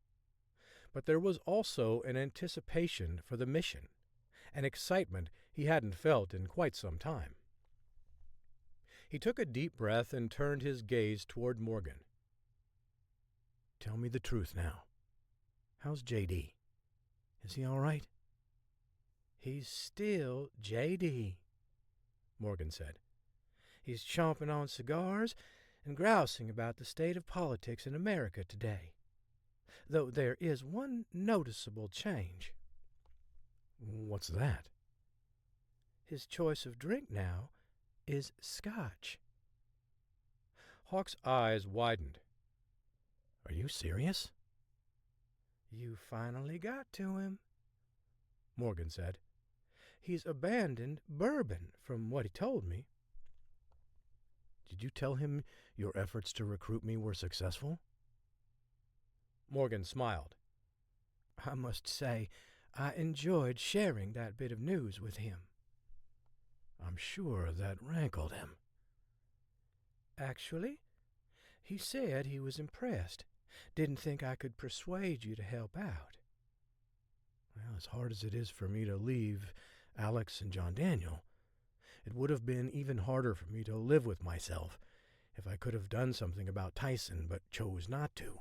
But there was also an anticipation for the mission, an excitement he hadn't felt in quite some time. He took a deep breath and turned his gaze toward Morgan. Tell me the truth now. How's J.D.? Is he all right? He's still J.D., Morgan said. He's chomping on cigars and grousing about the state of politics in America today. Though there is one noticeable change. What's that? His choice of drink now is scotch. Hawk's eyes widened. Are you serious? You finally got to him, Morgan said. He's abandoned bourbon, from what he told me. Did you tell him your efforts to recruit me were successful? Morgan smiled. I must say, I enjoyed sharing that bit of news with him. I'm sure that rankled him. Actually, he said he was impressed. Didn't think I could persuade you to help out. Well, as hard as it is for me to leave Alex and John Daniel, it would have been even harder for me to live with myself if I could have done something about Tyson but chose not to.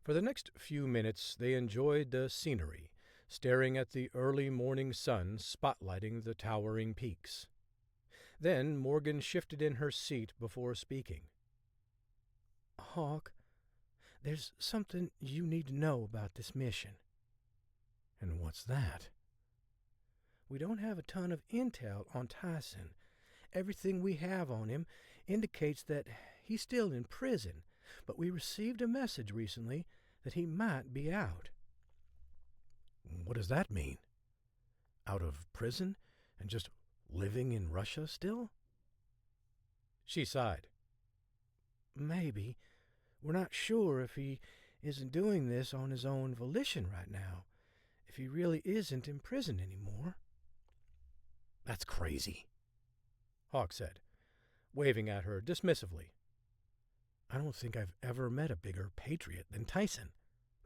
For the next few minutes they enjoyed the scenery, staring at the early morning sun spotlighting the towering peaks. Then Morgan shifted in her seat before speaking. Hawk, there's something you need to know about this mission. And what's that? We don't have a ton of intel on Tyson. Everything we have on him indicates that he's still in prison, but we received a message recently that he might be out. What does that mean? Out of prison and just living in Russia still? She sighed. maybe. We're not sure if he isn't doing this on his own volition right now, if he really isn't in prison anymore." "That's crazy," Hawk said, waving at her dismissively. "I don't think I've ever met a bigger patriot than Tyson.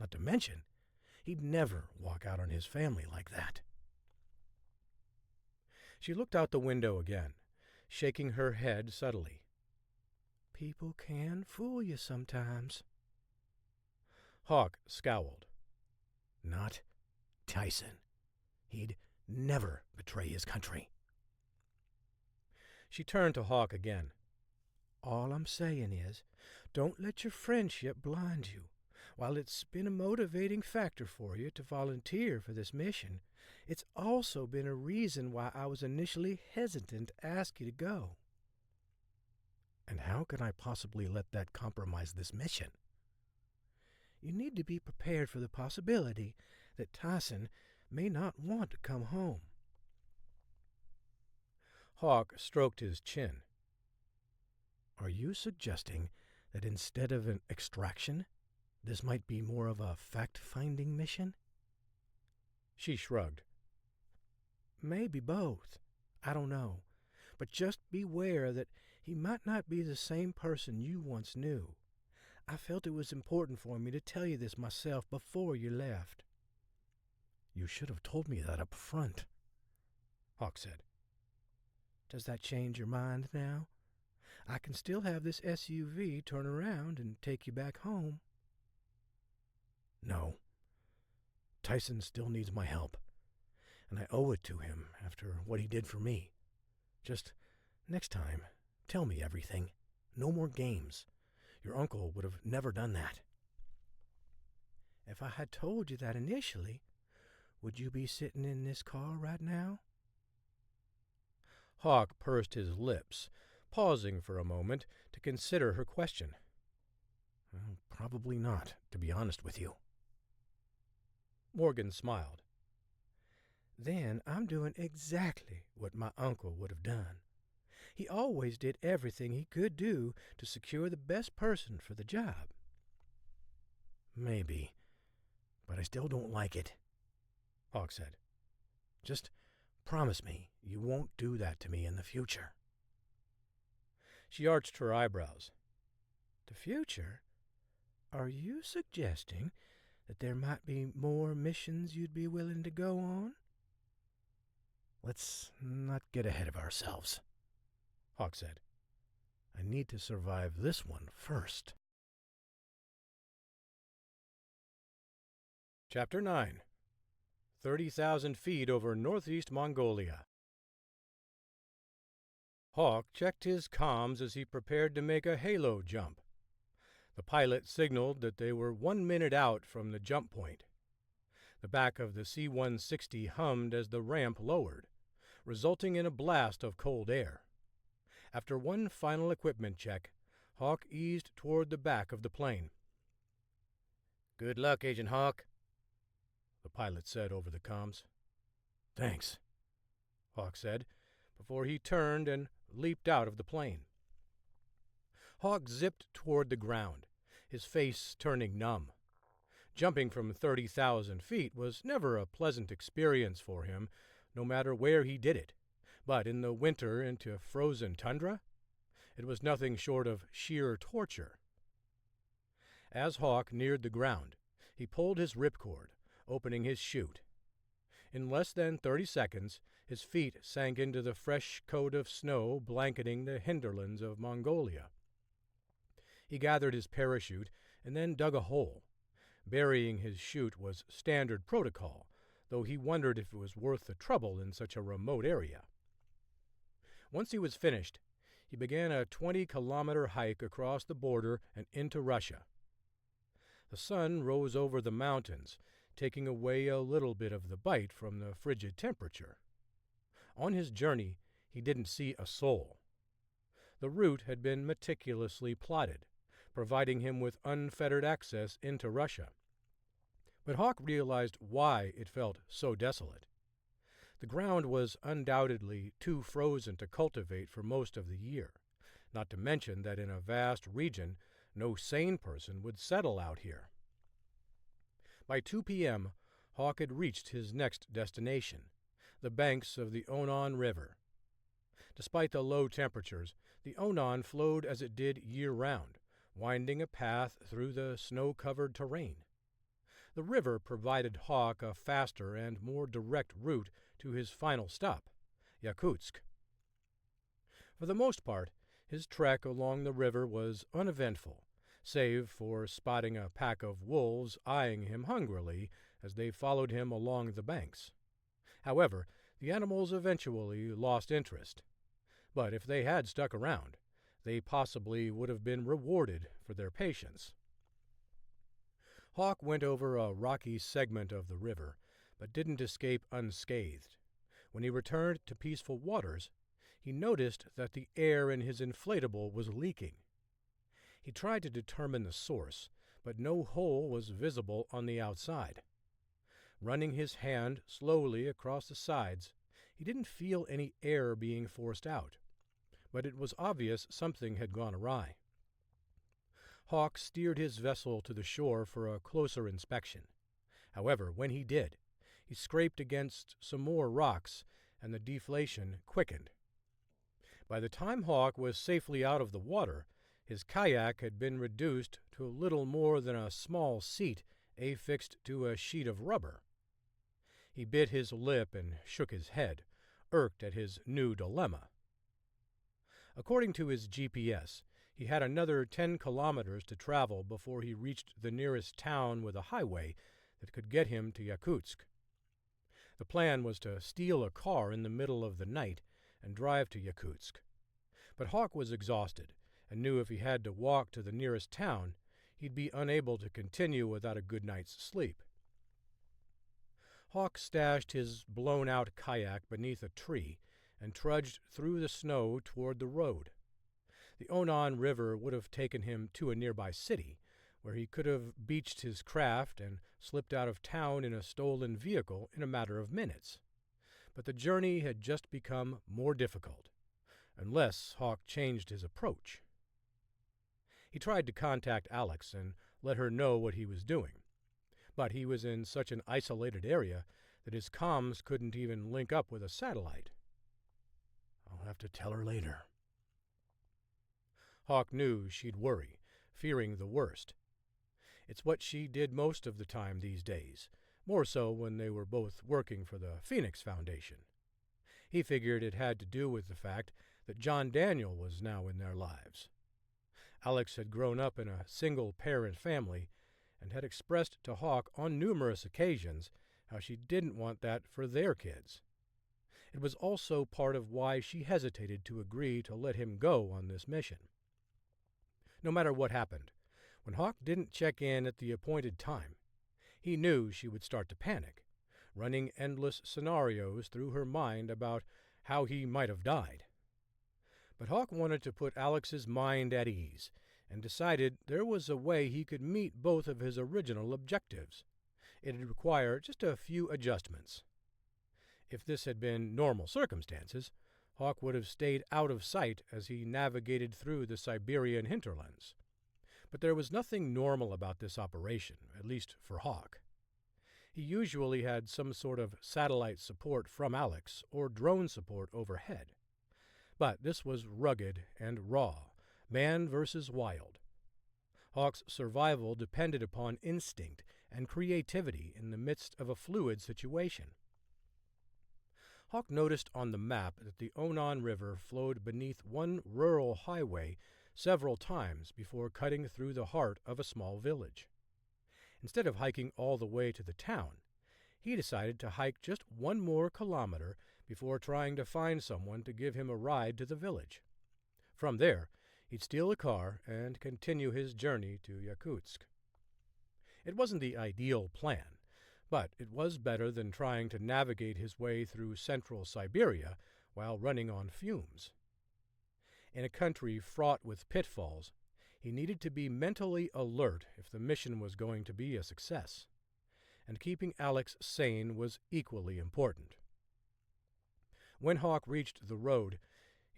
Not to mention, he'd never walk out on his family like that." She looked out the window again, shaking her head subtly. "People can fool you sometimes." Hawk scowled. Not Tyson. He'd never betray his country. She turned to Hawk again. "All I'm saying is, don't let your friendship blind you. While it's been a motivating factor for you to volunteer for this mission, it's also been a reason why I was initially hesitant to ask you to go." "And how can I possibly let that compromise this mission?" "You need to be prepared for the possibility that Tyson may not want to come home." Hawk stroked his chin. "Are you suggesting that instead of an extraction, this might be more of a fact-finding mission?" She shrugged. "Maybe both. I don't know. But just beware that he might not be the same person you once knew. I felt it was important for me to tell you this myself before you left." "You should have told me that up front," Hawk said. "Does that change your mind now? I can still have this SUV turn around and take you back home." "No. Tyson still needs my help, and I owe it to him after what he did for me. Just next time, tell me everything. No more games. Your uncle would have never done that." "If I had told you that initially, would you be sitting in this car right now?" Hawk pursed his lips, pausing for a moment to consider her question. "Well, probably not, to be honest with you." Morgan smiled. "Then I'm doing exactly what my uncle would have done. He always did everything he could do to secure the best person for the job." "Maybe, but I still don't like it," Hawk said. "Just promise me you won't do that to me in the future." She arched her eyebrows. "The future? Are you suggesting that there might be more missions you'd be willing to go on?" "Let's not get ahead of ourselves," Hawk said. "I need to survive this one first." Chapter 9. 30,000 feet over northeast Mongolia. Hawk checked his comms as he prepared to make a halo jump. The pilot signaled that they were 1 minute out from the jump point. The back of the C-160 hummed as the ramp lowered, resulting in a blast of cold air. After one final equipment check, Hawk eased toward the back of the plane. "Good luck, Agent Hawk," the pilot said over the comms. "Thanks," Hawk said, before he turned and leaped out of the plane. Hawk zipped toward the ground, his face turning numb. Jumping from 30,000 feet was never a pleasant experience for him, no matter where he did it. But in the winter into frozen tundra, it was nothing short of sheer torture. As Hawk neared the ground, he pulled his ripcord, opening his chute. In less than 30 seconds, his feet sank into the fresh coat of snow blanketing the hinterlands of Mongolia. He gathered his parachute and then dug a hole. Burying his chute was standard protocol, though he wondered if it was worth the trouble in such a remote area. Once he was finished, he began a 20-kilometer hike across the border and into Russia. The sun rose over the mountains, taking away a little bit of the bite from the frigid temperature. On his journey, he didn't see a soul. The route had been meticulously plotted, providing him with unfettered access into Russia. But Hawk realized why it felt so desolate. The ground was undoubtedly too frozen to cultivate for most of the year, not to mention that in a vast region no sane person would settle out here. By 2 p.m., Hawk had reached his next destination, the banks of the Onon River. Despite the low temperatures, the Onon flowed as it did year-round, winding a path through the snow-covered terrain. The river provided Hawk a faster and more direct route to his final stop, Yakutsk. For the most part, his trek along the river was uneventful, save for spotting a pack of wolves eyeing him hungrily as they followed him along the banks. However, the animals eventually lost interest. But if they had stuck around, they possibly would have been rewarded for their patience. Hawk went over a rocky segment of the river, but didn't escape unscathed. When he returned to peaceful waters, he noticed that the air in his inflatable was leaking. He tried to determine the source, but no hole was visible on the outside. Running his hand slowly across the sides, he didn't feel any air being forced out, but it was obvious something had gone awry. Hawk steered his vessel to the shore for a closer inspection. However, when he did, he scraped against some more rocks, and the deflation quickened. By the time Hawk was safely out of the water, his kayak had been reduced to little more than a small seat affixed to a sheet of rubber. He bit his lip and shook his head, irked at his new dilemma. According to his GPS, he had another 10 kilometers to travel before he reached the nearest town with a highway that could get him to Yakutsk. The plan was to steal a car in the middle of the night and drive to Yakutsk. But Hawk was exhausted and knew if he had to walk to the nearest town, he'd be unable to continue without a good night's sleep. Hawk stashed his blown-out kayak beneath a tree and trudged through the snow toward the road. The Onon River would have taken him to a nearby city, where he could have beached his craft and slipped out of town in a stolen vehicle in a matter of minutes. But the journey had just become more difficult, unless Hawk changed his approach. He tried to contact Alex and let her know what he was doing, but he was in such an isolated area that his comms couldn't even link up with a satellite. I'll have to tell her later. Hawk knew she'd worry, fearing the worst. It's what she did most of the time these days, more so when they were both working for the Phoenix Foundation. He figured it had to do with the fact that John Daniel was now in their lives. Alex had grown up in a single-parent family and had expressed to Hawk on numerous occasions how she didn't want that for their kids. It was also part of why she hesitated to agree to let him go on this mission. No matter what happened, when Hawk didn't check in at the appointed time, he knew she would start to panic, running endless scenarios through her mind about how he might have died. But Hawk wanted to put Alex's mind at ease and decided there was a way he could meet both of his original objectives. It'd require just a few adjustments. If this had been normal circumstances, Hawk would have stayed out of sight as he navigated through the Siberian hinterlands. But there was nothing normal about this operation, at least for Hawk. He usually had some sort of satellite support from Alex or drone support overhead. But this was rugged and raw, man versus wild. Hawk's survival depended upon instinct and creativity in the midst of a fluid situation. Hawk noticed on the map that the Onon River flowed beneath one rural highway several times before cutting through the heart of a small village. Instead of hiking all the way to the town, he decided to hike just 1 more kilometer before trying to find someone to give him a ride to the village. From there, he'd steal a car and continue his journey to Yakutsk. It wasn't the ideal plan, but it was better than trying to navigate his way through central Siberia while running on fumes. In a country fraught with pitfalls, he needed to be mentally alert if the mission was going to be a success, and keeping Alex sane was equally important. When Hawk reached the road,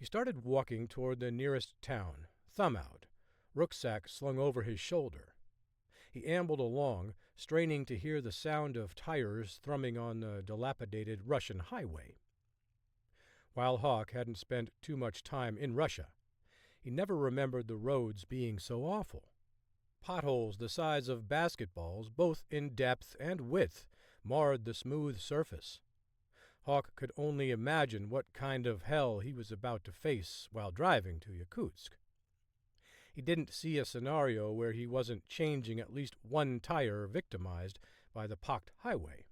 He started walking toward the nearest town, thumb out, rucksack slung over his shoulder. He ambled along, straining to hear the sound of tires thrumming on the dilapidated Russian highway. While Hawk hadn't spent too much time in Russia, he never remembered the roads being so awful. Potholes the size of basketballs, both in depth and width, marred the smooth surface. Hawk could only imagine what kind of hell he was about to face while driving to Yakutsk. He didn't see a scenario where he wasn't changing at least one tire victimized by the pocked highway.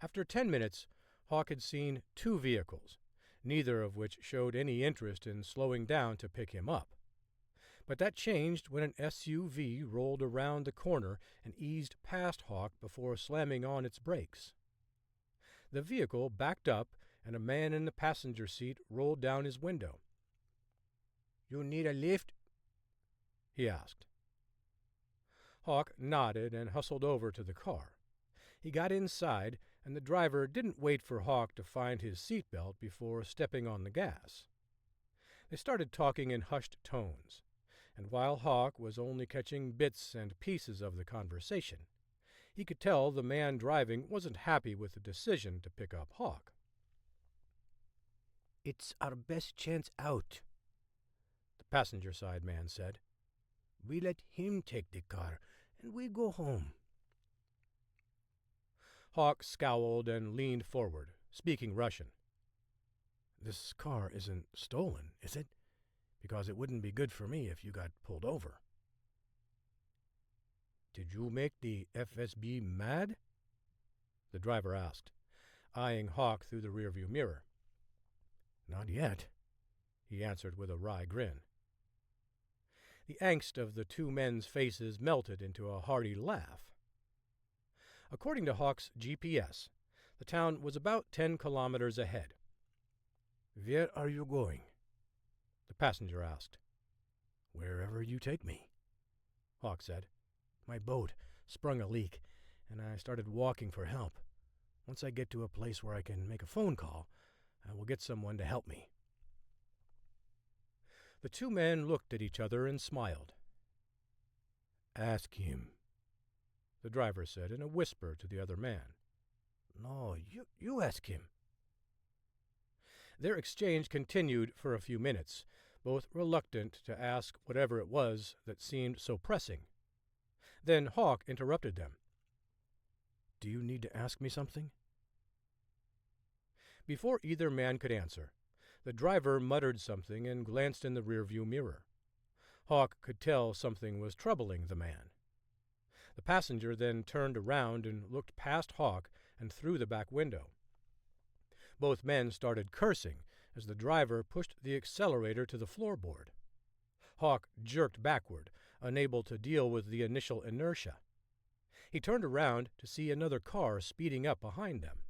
After 10 minutes, Hawk had seen 2 vehicles, neither of which showed any interest in slowing down to pick him up. But that changed when an SUV rolled around the corner and eased past Hawk before slamming on its brakes. The vehicle backed up, and a man in the passenger seat rolled down his window. "You need a lift?" he asked. Hawk nodded and hustled over to the car. He got inside, and the driver didn't wait for Hawk to find his seatbelt before stepping on the gas. They started talking in hushed tones, and while Hawk was only catching bits and pieces of the conversation, he could tell the man driving wasn't happy with the decision to pick up Hawk. "It's our best chance out," the passenger side man said. "We let him take the car, and we go home." Hawk scowled and leaned forward, speaking Russian. "This car isn't stolen, is it? Because it wouldn't be good for me if you got pulled over." "Did you make the FSB mad?" the driver asked, eyeing Hawk through the rearview mirror. "Not yet," he answered with a wry grin. The angst of the 2 men's faces melted into a hearty laugh. According to Hawk's GPS, the town was about 10 kilometers ahead. "Where are you going?" the passenger asked. "Wherever you take me," Hawk said. "My boat sprung a leak, and I started walking for help. Once I get to a place where I can make a phone call, I will get someone to help me." The 2 men looked at each other and smiled. "Ask him," the driver said in a whisper to the other man. "No, you ask him." Their exchange continued for a few minutes, both reluctant to ask whatever it was that seemed so pressing. Then Hawk interrupted them. "Do you need to ask me something?" Before either man could answer, the driver muttered something and glanced in the rearview mirror. Hawk could tell something was troubling the man. The passenger then turned around and looked past Hawk and through the back window. Both men started cursing as the driver pushed the accelerator to the floorboard. Hawk jerked backward, unable to deal with the initial inertia. He turned around to see another car speeding up behind them.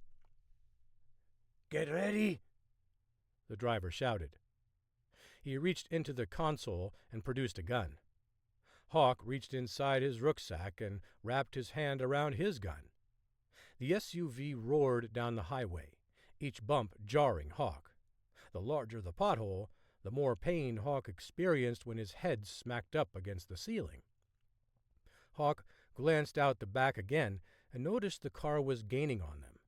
"Get ready," the driver shouted. He reached into the console and produced a gun. Hawk reached inside his rucksack and wrapped his hand around his gun. The SUV roared down the highway, each bump jarring Hawk. The larger the pothole, the more pain Hawk experienced when his head smacked up against the ceiling. Hawk glanced out the back again and noticed the car was gaining on them.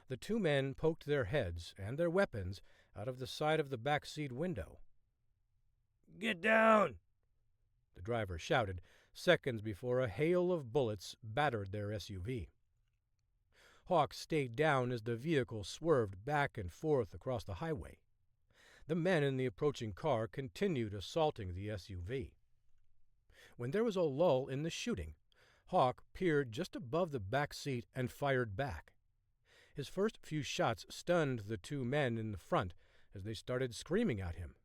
The 2 men poked their heads and their weapons out of the side of the back seat window. "Get down," the driver shouted, seconds before a hail of bullets battered their SUV. Hawk stayed down as the vehicle swerved back and forth across the highway. The men in the approaching car continued assaulting the SUV. When there was a lull in the shooting, Hawk peered just above the back seat and fired back. His first few shots stunned the 2 men in the front as they started screaming at him.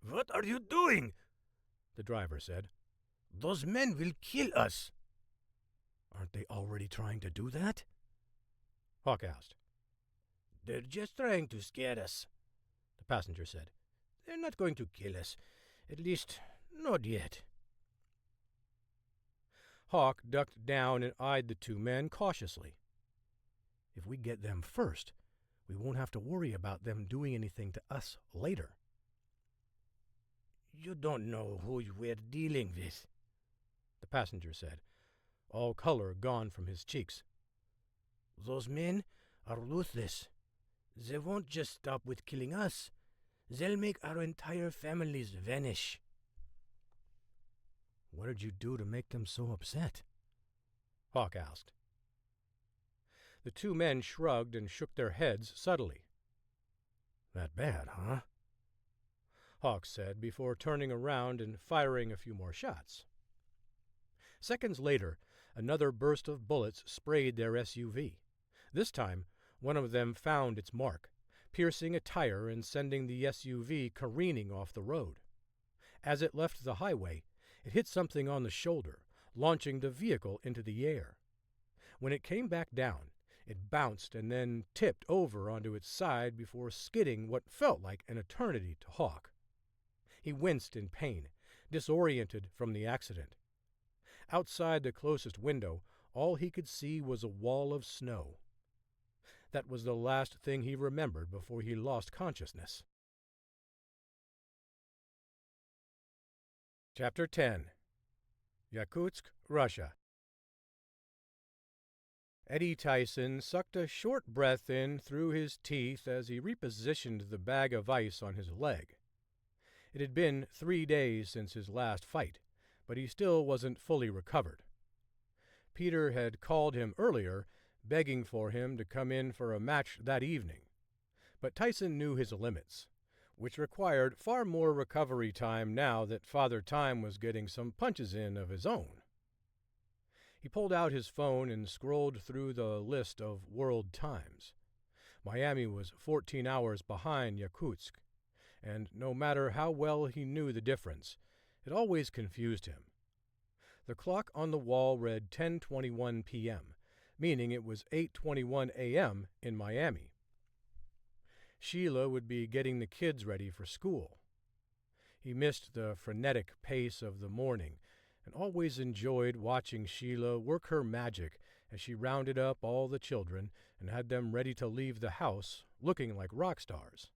"What are you doing?" the driver said. "Those men will kill us." "Aren't they already trying to do that?" Hawk asked. "They're just trying to scare us," the passenger said. "They're not going to kill us. At least, not yet." Hawk ducked down and eyed the 2 men cautiously. "If we get them first, We won't have to worry about them doing anything to us later. You don't know who we're dealing with, the passenger said, all color gone from his cheeks. Those men are ruthless. They won't just stop with killing us. They'll make our entire families vanish. What did you do to make them so upset? Hawk asked. The two men shrugged and shook their heads subtly. That bad, huh? Hawk said before turning around and firing a few more shots. Seconds later, another burst of bullets sprayed their SUV. This time, one of them found its mark, piercing a tire and sending the SUV careening off the road. As it left the highway, it hit something on the shoulder, launching the vehicle into the air. When it came back down, it bounced and then tipped over onto its side before skidding what felt like an eternity to Hawk. He winced in pain, disoriented from the accident. Outside the closest window, all he could see was a wall of snow. That was the last thing he remembered before he lost consciousness. Chapter 10. Yakutsk, Russia. Eddie Tyson sucked a short breath in through his teeth as he repositioned the bag of ice on his leg. It had been 3 days since his last fight, but he still wasn't fully recovered. Peter had called him earlier, begging for him to come in for a match that evening. But Tyson knew his limits, which required far more recovery time now that Father Time was getting some punches in of his own. He pulled out his phone and scrolled through the list of world times. Miami was 14 hours behind Yakutsk, and no matter how well he knew the difference, it always confused him. The clock on the wall read 10:21 p.m., meaning it was 8:21 a.m. in Miami. Sheila would be getting the kids ready for school. He missed the frenetic pace of the morning and always enjoyed watching Sheila work her magic as she rounded up all the children and had them ready to leave the house looking like rock stars.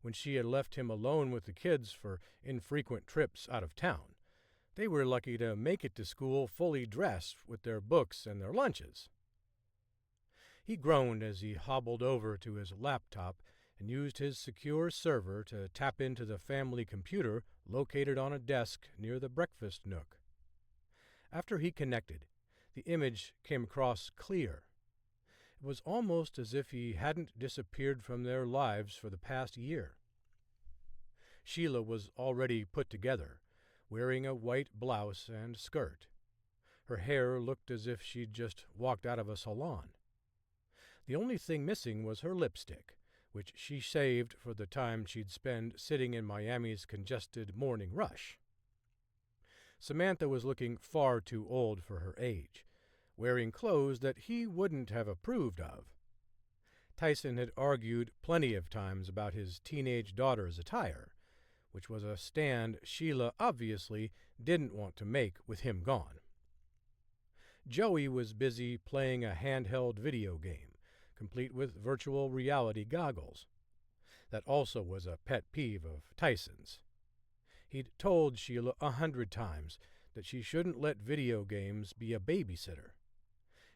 When she had left him alone with the kids for infrequent trips out of town, they were lucky to make it to school fully dressed with their books and their lunches. He groaned as he hobbled over to his laptop and used his secure server to tap into the family computer located on a desk near the breakfast nook. After he connected, the image came across clear. It was almost as if he hadn't disappeared from their lives for the past year. Sheila was already put together, wearing a white blouse and skirt. Her hair looked as if she'd just walked out of a salon. The only thing missing was her lipstick, which she saved for the time she'd spend sitting in Miami's congested morning rush. Samantha was looking far too old for her age, wearing clothes that he wouldn't have approved of. Tyson had argued plenty of times about his teenage daughter's attire, which was a stand Sheila obviously didn't want to make with him gone. Joey was busy playing a handheld video game, complete with virtual reality goggles. That also was a pet peeve of Tyson's. He'd told Sheila 100 times that she shouldn't let video games be a babysitter.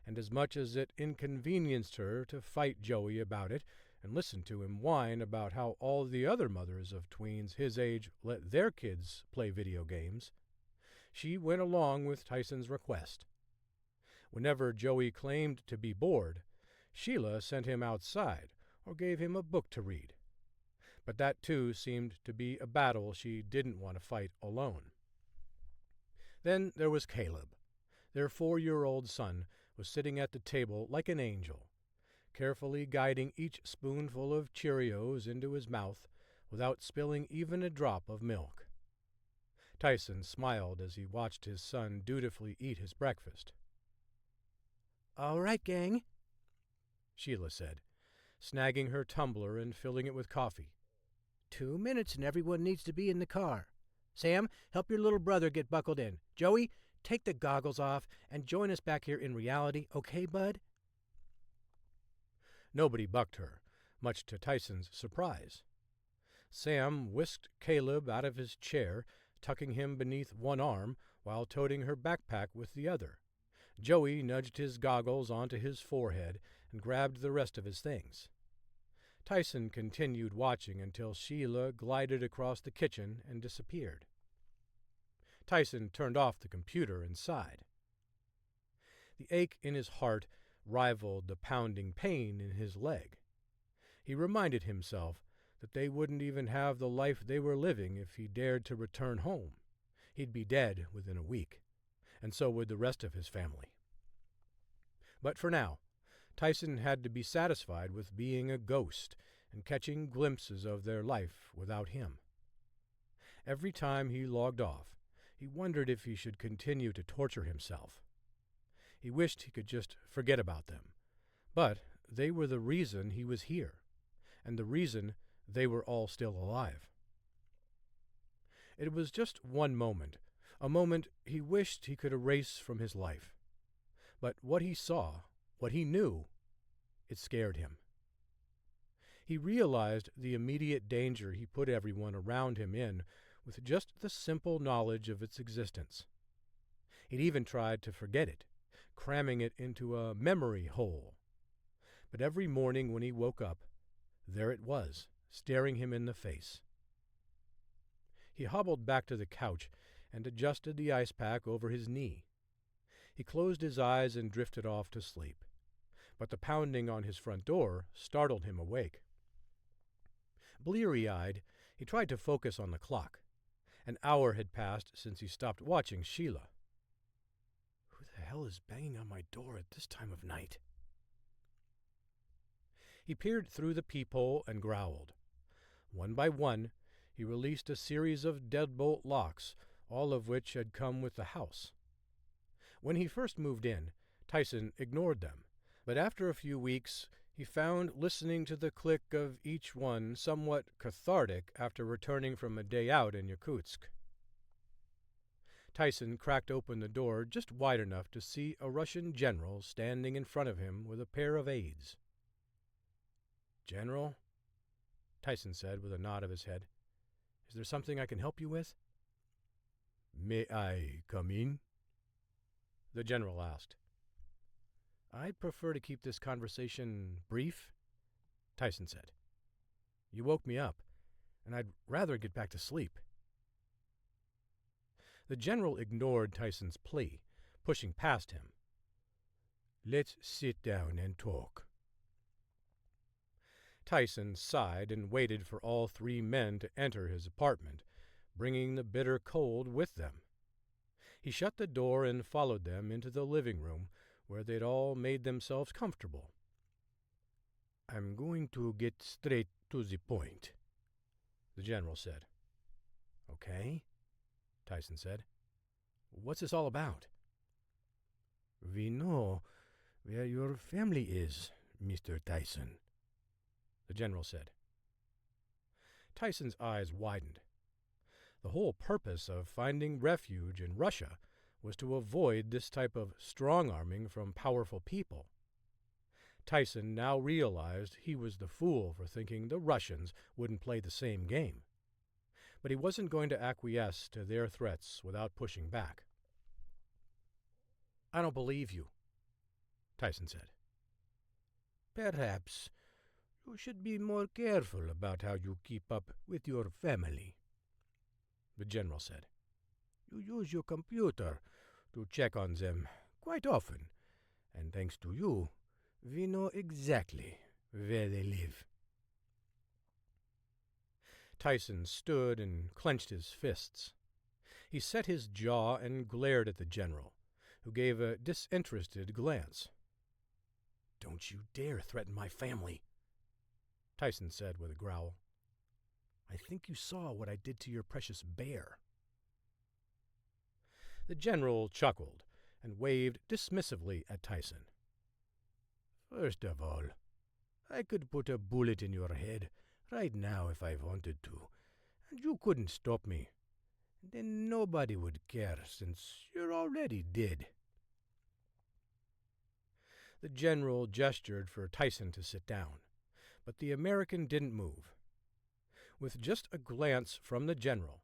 And as much as it inconvenienced her to fight Joey about it and listen to him whine about how all the other mothers of tweens his age let their kids play video games, she went along with Tyson's request. Whenever Joey claimed to be bored, Sheila sent him outside or gave him a book to read. But that, too, seemed to be a battle she didn't want to fight alone. Then there was Caleb. Their 4-year-old son was sitting at the table like an angel, carefully guiding each spoonful of Cheerios into his mouth without spilling even a drop of milk. Tyson smiled as he watched his son dutifully eat his breakfast. "All right, gang," Sheila said, snagging her tumbler and filling it with coffee. 2 minutes and everyone needs to be in the car. Sam, help your little brother get buckled in. Joey, take the goggles off and join us back here in reality, okay, bud? Nobody bucked her, much to Tyson's surprise. Sam whisked Caleb out of his chair, tucking him beneath one arm while toting her backpack with the other. Joey nudged his goggles onto his forehead and grabbed the rest of his things. Tyson continued watching until Sheila glided across the kitchen and disappeared. Tyson turned off the computer and sighed. The ache in his heart rivaled the pounding pain in his leg. He reminded himself that they wouldn't even have the life they were living if he dared to return home. He'd be dead within a week, and so would the rest of his family. But for now, Tyson had to be satisfied with being a ghost and catching glimpses of their life without him. Every time he logged off, he wondered if he should continue to torture himself. He wished he could just forget about them, but they were the reason he was here, and the reason they were all still alive. It was just one moment, a moment he wished he could erase from his life. But what he saw, what he knew, it scared him. He realized the immediate danger he put everyone around him in with just the simple knowledge of its existence. He'd even tried to forget it, cramming it into a memory hole. But every morning when he woke up, there it was, staring him in the face. He hobbled back to the couch and adjusted the ice pack over his knee. He closed his eyes and drifted off to sleep, but the pounding on his front door startled him awake. Bleary-eyed, he tried to focus on the clock. An hour had passed since he stopped watching Sheila. Who the hell is banging on my door at this time of night? He peered through the peephole and growled. One by one, he released a series of deadbolt locks, all of which had come with the house. When he first moved in, Tyson ignored them, but after a few weeks, he found listening to the click of each one somewhat cathartic after returning from a day out in Yakutsk. Tyson cracked open the door just wide enough to see a Russian general standing in front of him with a pair of aides. "General," Tyson said with a nod of his head, "is there something I can help you with?" "May I come in?" the general asked. "I'd prefer to keep this conversation brief," Tyson said. "You woke me up, and I'd rather get back to sleep." The general ignored Tyson's plea, pushing past him. "Let's sit down and talk." Tyson sighed and waited for all three men to enter his apartment, bringing the bitter cold with them. He shut the door and followed them into the living room, where they'd all made themselves comfortable. "I'm going to get straight to the point," the general said. "Okay," Tyson said. "What's this all about?" "We know where your family is, Mr. Tyson," the general said. Tyson's eyes widened. The whole purpose of finding refuge in Russia was to avoid this type of strong-arming from powerful people. Tyson now realized he was the fool for thinking the Russians wouldn't play the same game. But he wasn't going to acquiesce to their threats without pushing back. "I don't believe you," Tyson said. "Perhaps you should be more careful about how you keep up with your family," the general said. "You use your computer to check on them quite often, and thanks to you, we know exactly where they live." Tyson stood and clenched his fists. He set his jaw and glared at the general, who gave a disinterested glance. "Don't you dare threaten my family," Tyson said with a growl. "I think you saw what I did to your precious bear." The general chuckled and waved dismissively at Tyson. "First of all, I could put a bullet in your head right now if I wanted to, and you couldn't stop me. Then nobody would care since you're already dead." The general gestured for Tyson to sit down, But the American didn't move. With just a glance from the general,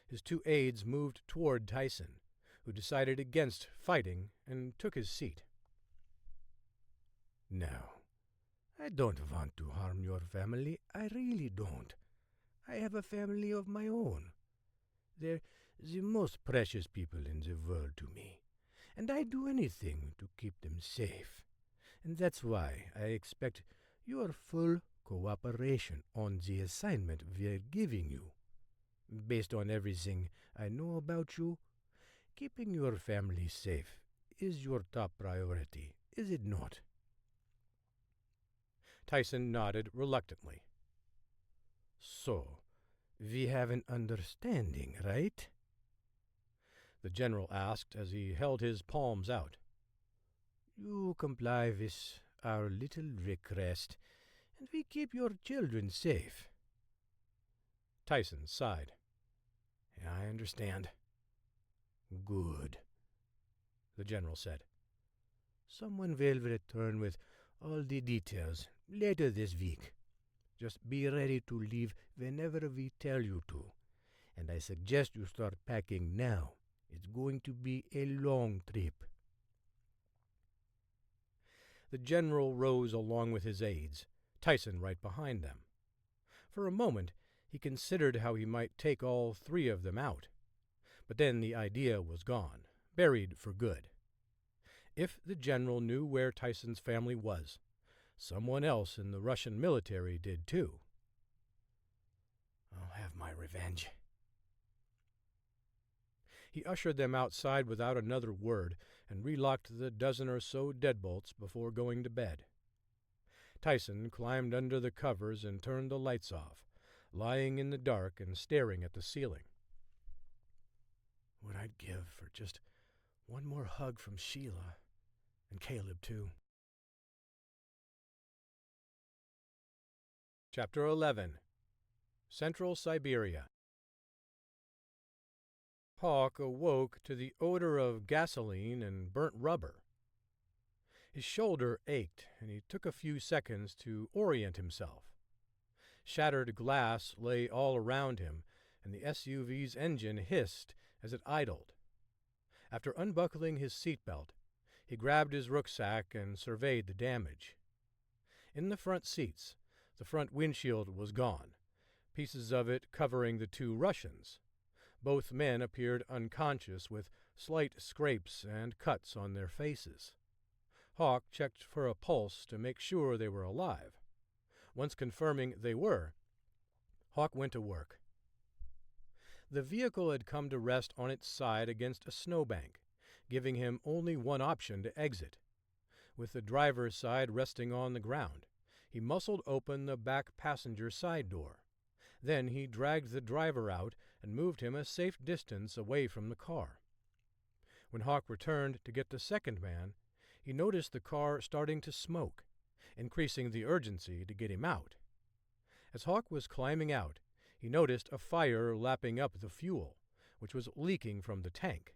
his two aides moved toward Tyson, who decided against fighting and took his seat. "No, I don't want to harm your family. I really don't. I have a family of my own. They're the most precious people in the world to me, and I'd do anything to keep them safe. And that's why I expect your full cooperation on the assignment we're giving you. Based on everything I know about you, keeping your family safe is your top priority, is it not?" Tyson nodded reluctantly. "So, we have an understanding, right?" the general asked as he held his palms out. "You comply with our little request, and we keep your children safe." Tyson sighed. "I understand." "Good," the general said. "Someone will return with all the details later this week. Just be ready to leave whenever we tell you to, and I suggest you start packing now. It's going to be a long trip." The general rose along with his aides, Tyson right behind them. For a moment, he considered how he might take all three of them out. But then the idea was gone, buried for good. If the general knew where Tyson's family was, someone else in the Russian military did too. "I'll have my revenge." He ushered them outside without another word and relocked the dozen or so deadbolts before going to bed. Tyson climbed under the covers and turned the lights off, lying in the dark and staring at the ceiling. "What I'd give for just one more hug from Sheila, and Caleb too." Chapter 11. Central Siberia. Hawk awoke to the odor of gasoline and burnt rubber. His shoulder ached, and he took a few seconds to orient himself. Shattered glass lay all around him, and the SUV's engine hissed as it idled. After unbuckling his seatbelt, he grabbed his rucksack and surveyed the damage. In the front seats, the front windshield was gone, pieces of it covering the two Russians. Both men appeared unconscious, with slight scrapes and cuts on their faces. Hawk checked for a pulse to make sure they were alive. Once confirming they were, Hawk went to work. The vehicle had come to rest on its side against a snowbank, giving him only one option to exit. With the driver's side resting on the ground, he muscled open the back passenger side door. Then he dragged the driver out and moved him a safe distance away from the car. When Hawk returned to get the second man, he noticed the car starting to smoke, increasing the urgency to get him out. As Hawk was climbing out, he noticed a fire lapping up the fuel, which was leaking from the tank.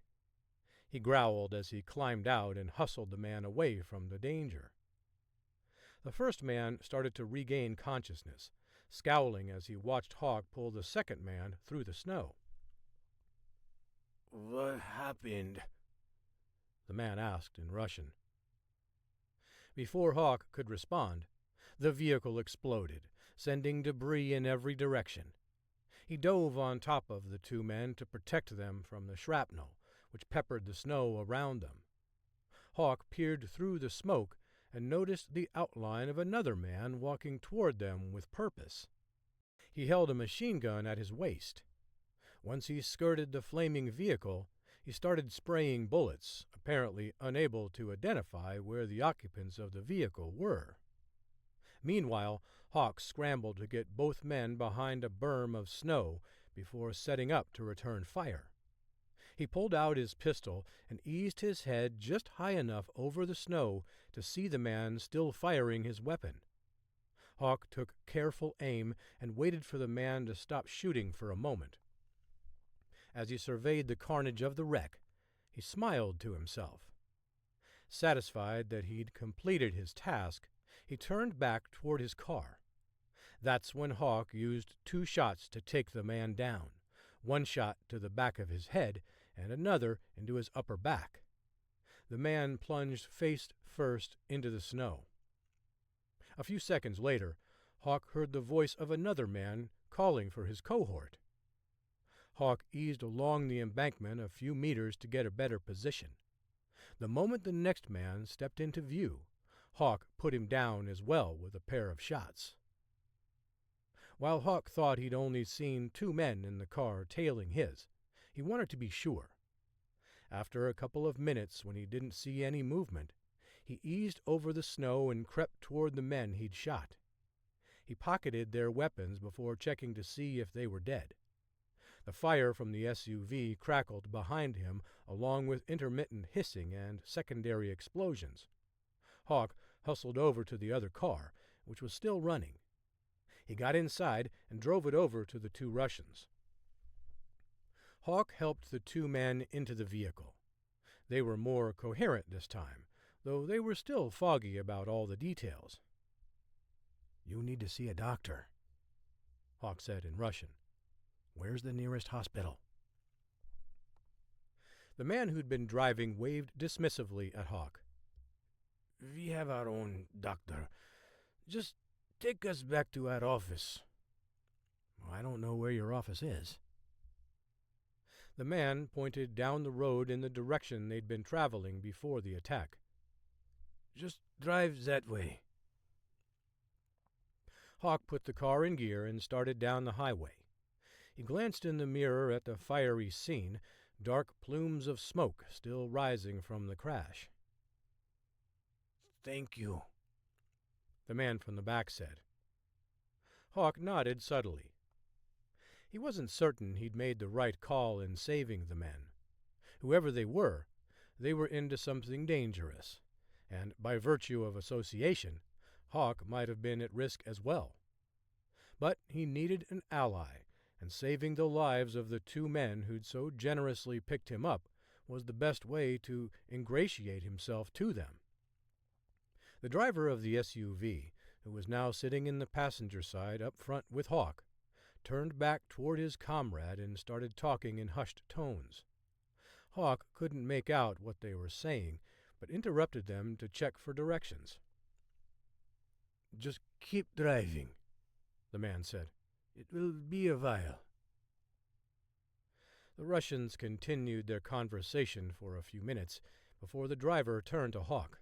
He growled as he climbed out and hustled the man away from the danger. The first man started to regain consciousness, scowling as he watched Hawk pull the second man through the snow. "What happened?" the man asked in Russian. Before Hawk could respond, the vehicle exploded, sending debris in every direction. He dove on top of the two men to protect them from the shrapnel, which peppered the snow around them. Hawk peered through the smoke and noticed the outline of another man walking toward them with purpose. He held a machine gun at his waist. Once he skirted the flaming vehicle, he started spraying bullets, apparently unable to identify where the occupants of the vehicle were. Meanwhile, Hawk scrambled to get both men behind a berm of snow before setting up to return fire. He pulled out his pistol and eased his head just high enough over the snow to see the man still firing his weapon. Hawk took careful aim and waited for the man to stop shooting for a moment. As he surveyed the carnage of the wreck, he smiled to himself. Satisfied that he'd completed his task, he turned back toward his car. That's when Hawk used 2 shots to take the man down, one shot to the back of his head and another into his upper back. The man plunged face first into the snow. A few seconds later, Hawk heard the voice of another man calling for his cohort. Hawk eased along the embankment a few meters to get a better position. The moment the next man stepped into view, Hawk put him down as well with a pair of shots. While Hawk thought he'd only seen 2 men in the car tailing his, he wanted to be sure. After a couple of minutes, when he didn't see any movement, he eased over the snow and crept toward the men he'd shot. He pocketed their weapons before checking to see if they were dead. The fire from the SUV crackled behind him, along with intermittent hissing and secondary explosions. Hawk hustled over to the other car, which was still running. He got inside and drove it over to the 2 Russians. Hawk helped the 2 men into the vehicle. They were more coherent this time, though they were still foggy about all the details. "You need to see a doctor," Hawk said in Russian. "Where's the nearest hospital?" The man who'd been driving waved dismissively at Hawk. "We have our own doctor. Just take us back to our office." "I don't know where your office is." The man pointed down the road in the direction they'd been traveling before the attack. "Just drive that way." Hawk put the car in gear and started down the highway. He glanced in the mirror at the fiery scene, dark plumes of smoke still rising from the crash. "Thank you," the man from the back said. Hawk nodded subtly. He wasn't certain he'd made the right call in saving the men. Whoever they were into something dangerous, and by virtue of association, Hawk might have been at risk as well. But he needed an ally, and saving the lives of the 2 men who'd so generously picked him up was the best way to ingratiate himself to them. The driver of the SUV, who was now sitting in the passenger side up front with Hawk, turned back toward his comrade and started talking in hushed tones. Hawk couldn't make out what they were saying, but interrupted them to check for directions. "Just keep driving," the man said. "It will be a while." The Russians continued their conversation for a few minutes before the driver turned to Hawk.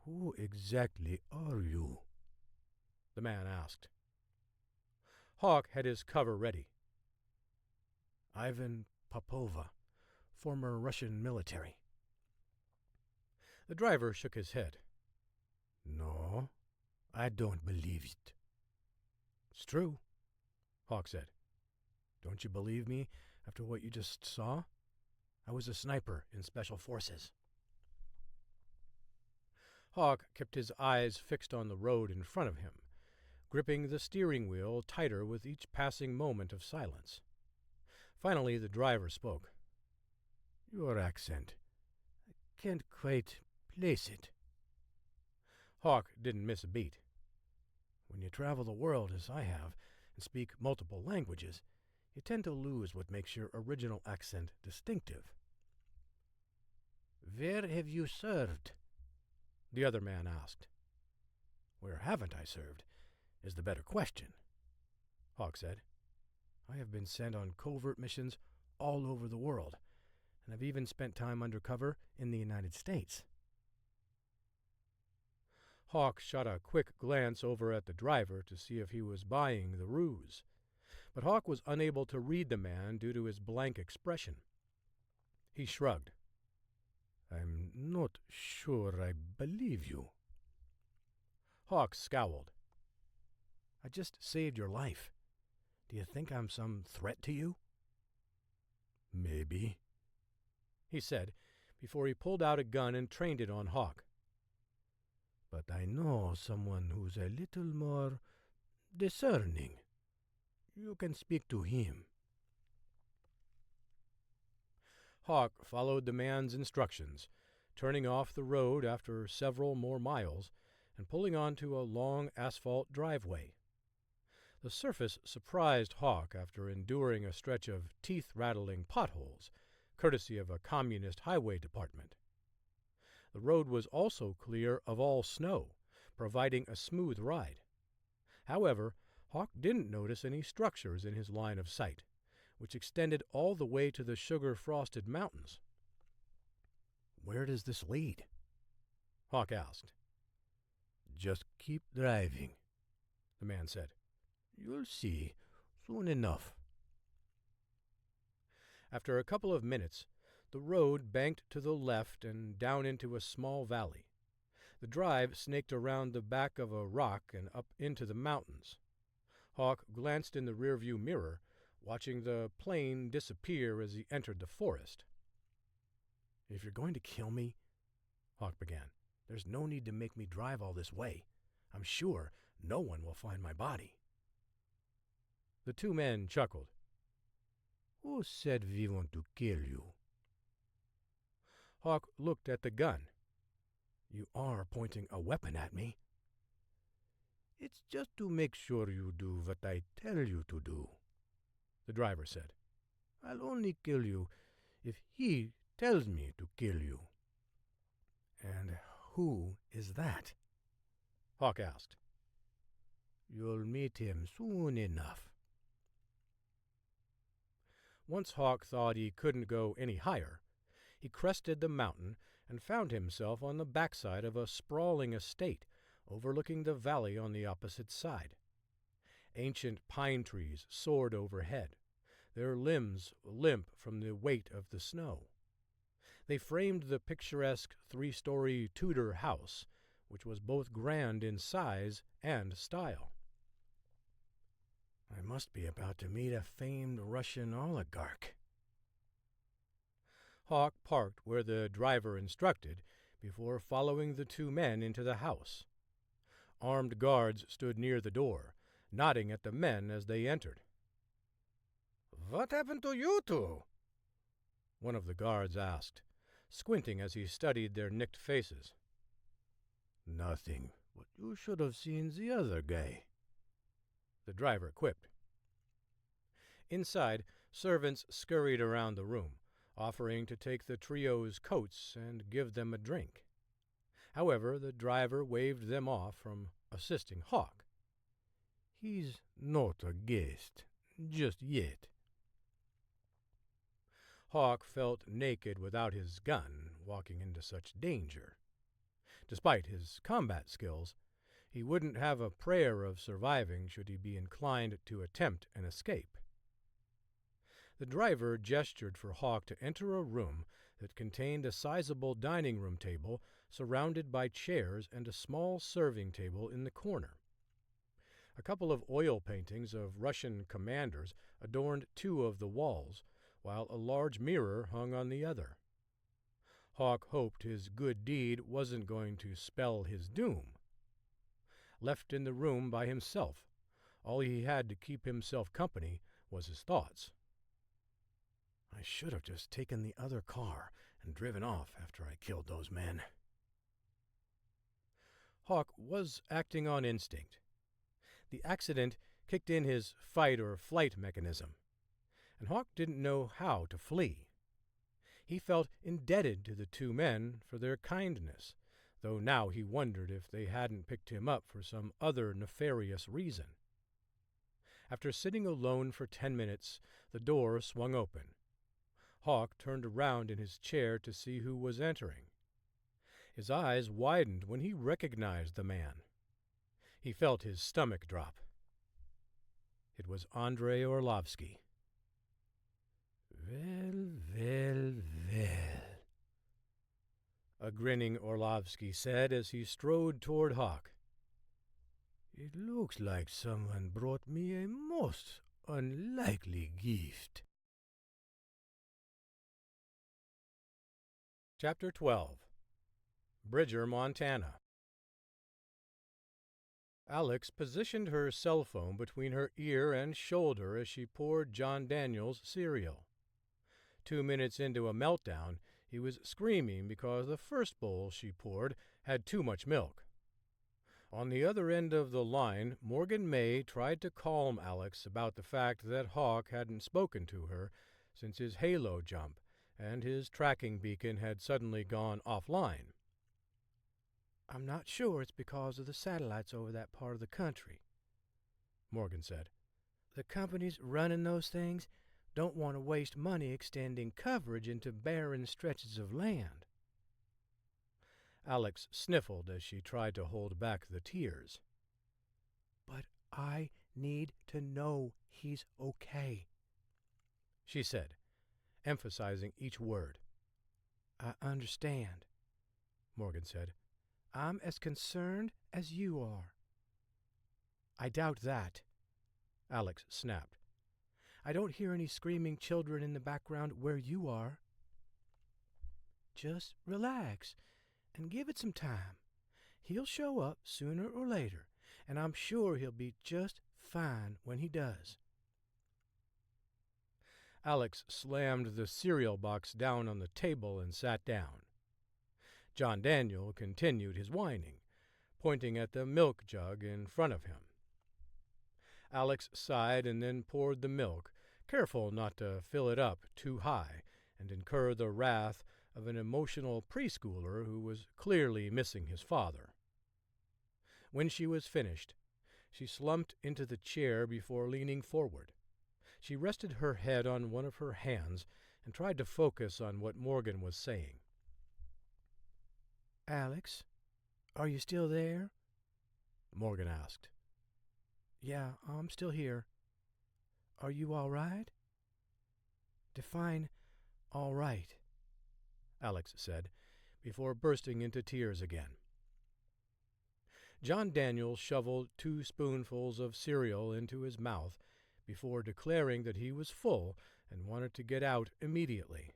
"Who exactly are you?" the man asked. Hawk had his cover ready. "Ivan Popova, former Russian military." The driver shook his head. "No, I don't believe it." "It's true," Hawk said. "Don't you believe me after what you just saw? I was a sniper in Special Forces." Hawk kept his eyes fixed on the road in front of him, gripping the steering wheel tighter with each passing moment of silence. Finally, the driver spoke. "Your accent. I can't quite place it." Hawk didn't miss a beat. "When you travel the world, as I have, and speak multiple languages, you tend to lose what makes your original accent distinctive." "Where have you served?" the other man asked. "Where haven't I served is the better question," Hawk said. "I have been sent on covert missions all over the world, and I've even spent time undercover in the United States." Hawk shot a quick glance over at the driver to see if he was buying the ruse, but Hawk was unable to read the man due to his blank expression. He shrugged. "I'm not sure I believe you." Hawk scowled. "I just saved your life. Do you think I'm some threat to you?" "Maybe," he said, before he pulled out a gun and trained it on Hawk. "But I know someone who's a little more discerning. You can speak to him." Hawk followed the man's instructions, turning off the road after several more miles and pulling onto a long asphalt driveway. The surface surprised Hawk after enduring a stretch of teeth-rattling potholes, courtesy of a communist highway department. The road was also clear of all snow, providing a smooth ride. However, Hawk didn't notice any structures in his line of sight, which extended all the way to the sugar-frosted mountains. "Where does this lead?" Hawk asked. "Just keep driving," the man said. "You'll see soon enough." After a couple of minutes, the road banked to the left and down into a small valley. The drive snaked around the back of a rock and up into the mountains. Hawk glanced in the rearview mirror, watching the plane disappear as he entered the forest. "If you're going to kill me," Hawk began, "there's no need to make me drive all this way. I'm sure no one will find my body." The two men chuckled. "Who said we want to kill you?" Hawk looked at the gun. "You are pointing a weapon at me." "It's just to make sure you do what I tell you to do," the driver said. "I'll only kill you if he tells me to kill you." "And who is that?" Hawk asked. "You'll meet him soon enough." Once Hawk thought he couldn't go any higher, he crested the mountain and found himself on the backside of a sprawling estate overlooking the valley on the opposite side. Ancient pine trees soared overhead, their limbs limp from the weight of the snow. They framed the picturesque three-story Tudor house, which was both grand in size and style. "I must be about to meet a famed Russian oligarch." Hawk parked where the driver instructed before following the two men into the house. Armed guards stood near the door, nodding at the men as they entered. "What happened to you two?" one of the guards asked, squinting as he studied their nicked faces. "Nothing, but you should have seen the other guy," the driver quipped. Inside, servants scurried around the room, offering to take the trio's coats and give them a drink. However, the driver waved them off from assisting Hawk. "He's not a guest, just yet." Hawk felt naked without his gun, walking into such danger. Despite his combat skills, he wouldn't have a prayer of surviving should he be inclined to attempt an escape. The driver gestured for Hawk to enter a room that contained a sizable dining room table surrounded by chairs and a small serving table in the corner. A couple of oil paintings of Russian commanders adorned two of the walls, while a large mirror hung on the other. Hawk hoped his good deed wasn't going to spell his doom. Left in the room by himself, all he had to keep himself company was his thoughts. "I should have just taken the other car and driven off after I killed those men." Hawk was acting on instinct. The accident kicked in his fight-or-flight mechanism, and Hawk didn't know how to flee. He felt indebted to the two men for their kindness, though now he wondered if they hadn't picked him up for some other nefarious reason. After sitting alone for 10 minutes, the door swung open. Hawk turned around in his chair to see who was entering. His eyes widened when he recognized the man. He felt his stomach drop. It was Andrei Orlovsky. "Well, well, well," a grinning Orlovsky said as he strode toward Hawk. "It looks like someone brought me a most unlikely gift." Chapter 12. Bridger, Montana. Alex positioned her cell phone between her ear and shoulder as she poured John Daniels cereal. 2 minutes into a meltdown, he was screaming because the first bowl she poured had too much milk. On the other end of the line, Morgan May tried to calm Alex about the fact that Hawk hadn't spoken to her since his halo jump, and his tracking beacon had suddenly gone offline. "I'm not sure it's because of the satellites over that part of the country," Morgan said. "The companies running those things don't want to waste money extending coverage into barren stretches of land." Alex sniffled as she tried to hold back the tears. "But I need to know he's okay," she said, emphasizing each word. "I understand," Morgan said. "I'm as concerned as you are." "I doubt that," Alex snapped. "I don't hear any screaming children in the background where you are." "Just relax and give it some time. He'll show up sooner or later, and I'm sure he'll be just fine when he does." Alex slammed the cereal box down on the table and sat down. John Daniel continued his whining, pointing at the milk jug in front of him. Alex sighed and then poured the milk, careful not to fill it up too high and incur the wrath of an emotional preschooler who was clearly missing his father. When she was finished, she slumped into the chair before leaning forward. She rested her head on one of her hands and tried to focus on what Morgan was saying. "Alex, are you still there?" Morgan asked. "Yeah, I'm still here. Are you all right?" "Define all right," Alex said, before bursting into tears again. John Daniel shoveled 2 spoonfuls of cereal into his mouth before declaring that he was full and wanted to get out immediately.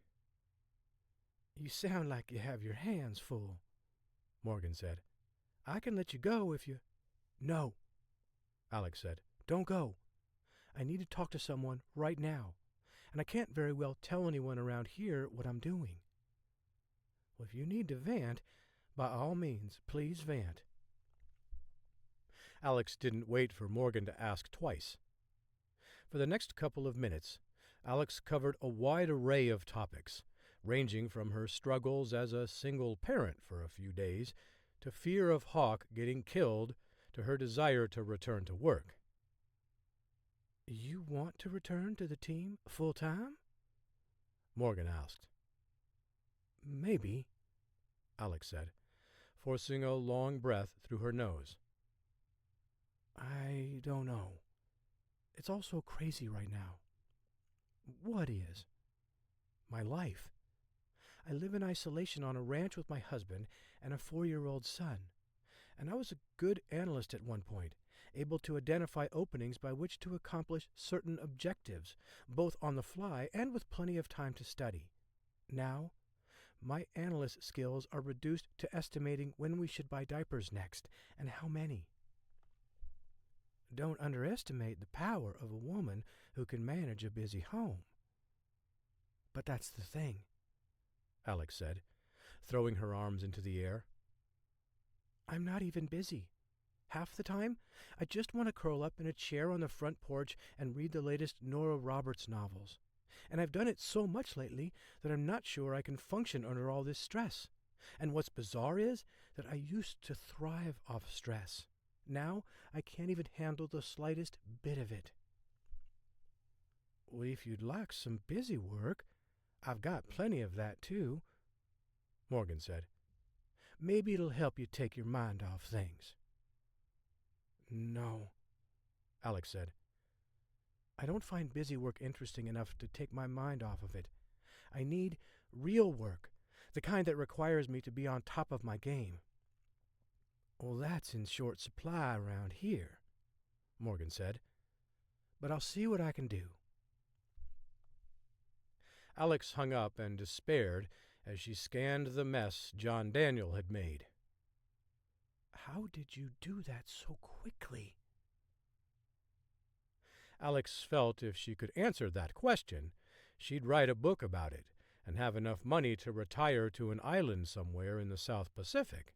"You sound like you have your hands full," Morgan said. "I can let you go if you—" "No," Alex said. "Don't go. I need to talk to someone right now, and I can't very well tell anyone around here what I'm doing." "Well, if you need to vent, by all means, please vent." Alex didn't wait for Morgan to ask twice. For the next couple of minutes, Alex covered a wide array of topics, ranging from her struggles as a single parent for a few days, to fear of Hawk getting killed, to her desire to return to work. "You want to return to the team full time?" Morgan asked. "Maybe," Alex said, forcing a long breath through her nose. "I don't know. It's all so crazy right now." "What is?" "My life. I live in isolation on a ranch with my husband and a 4-year-old son, and I was a good analyst at one point, able to identify openings by which to accomplish certain objectives, both on the fly and with plenty of time to study. Now, my analyst skills are reduced to estimating when we should buy diapers next and how many. Don't underestimate the power of a woman who can manage a busy home." "But that's the thing," Alex said, throwing her arms into the air. "I'm not even busy. Half the time, I just want to curl up in a chair on the front porch and read the latest Nora Roberts novels. And I've done it so much lately that I'm not sure I can function under all this stress. And what's bizarre is that I used to thrive off stress. Now I can't even handle the slightest bit of it." "Well, if you'd like some busy work, I've got plenty of that too," Morgan said. "Maybe it'll help you take your mind off things." "No," Alex said. "I don't find busy work interesting enough to take my mind off of it. I need real work, the kind that requires me to be on top of my game." "Well, that's in short supply around here," Morgan said. "But I'll see what I can do." Alex hung up and despaired as she scanned the mess John Daniel had made. "How did you do that so quickly?" Alex felt if she could answer that question, she'd write a book about it and have enough money to retire to an island somewhere in the South Pacific.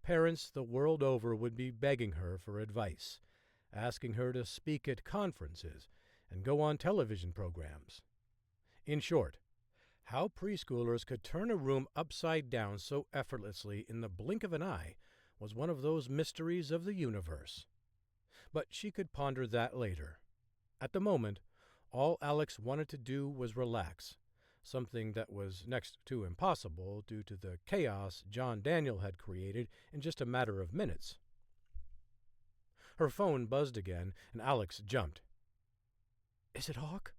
Parents the world over would be begging her for advice, asking her to speak at conferences and go on television programs. In short, how preschoolers could turn a room upside down so effortlessly in the blink of an eye was one of those mysteries of the universe. But she could ponder that later. At the moment, all Alex wanted to do was relax, something that was next to impossible due to the chaos John Daniel had created in just a matter of minutes. Her phone buzzed again, and Alex jumped. Is it Hawk?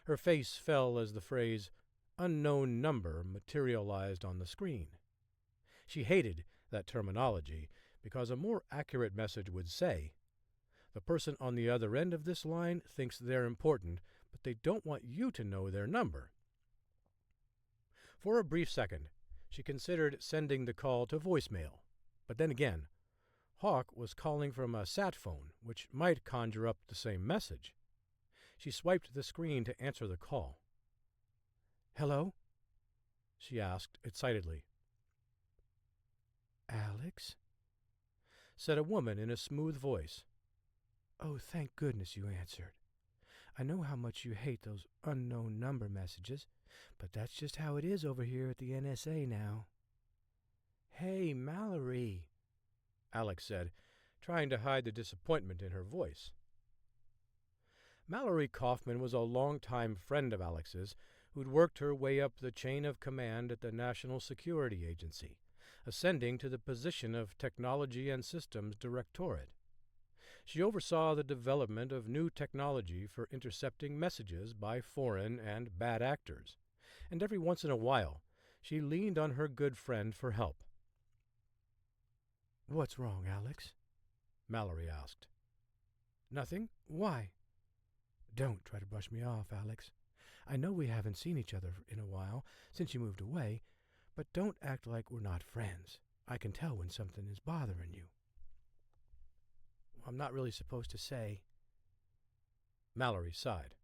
Her face fell as the phrase, "unknown number," materialized on the screen. She hated that terminology because a more accurate message would say, "The person on the other end of this line thinks they're important, but they don't want you to know their number." For a brief second, she considered sending the call to voicemail, but then again, Hawk was calling from a sat phone, which might conjure up the same message. She swiped the screen to answer the call. Hello? She asked excitedly. Alex? Said a woman in a smooth voice. Oh, thank goodness you answered. I know how much you hate those unknown number messages, but that's just how it is over here at the NSA now. Hey, Mallory, Alex said, trying to hide the disappointment in her voice. Mallory Kaufman was a longtime friend of Alex's who'd worked her way up the chain of command at the National Security Agency, ascending to the position of Technology and Systems Directorate. She oversaw the development of new technology for intercepting messages by foreign and bad actors, and every once in a while she leaned on her good friend for help. What's wrong, Alex? Mallory asked. Nothing. Why? Don't try to brush me off, Alex. I know we haven't seen each other in a while since you moved away, but don't act like we're not friends. I can tell when something is bothering you. I'm not really supposed to say. Mallory sighed.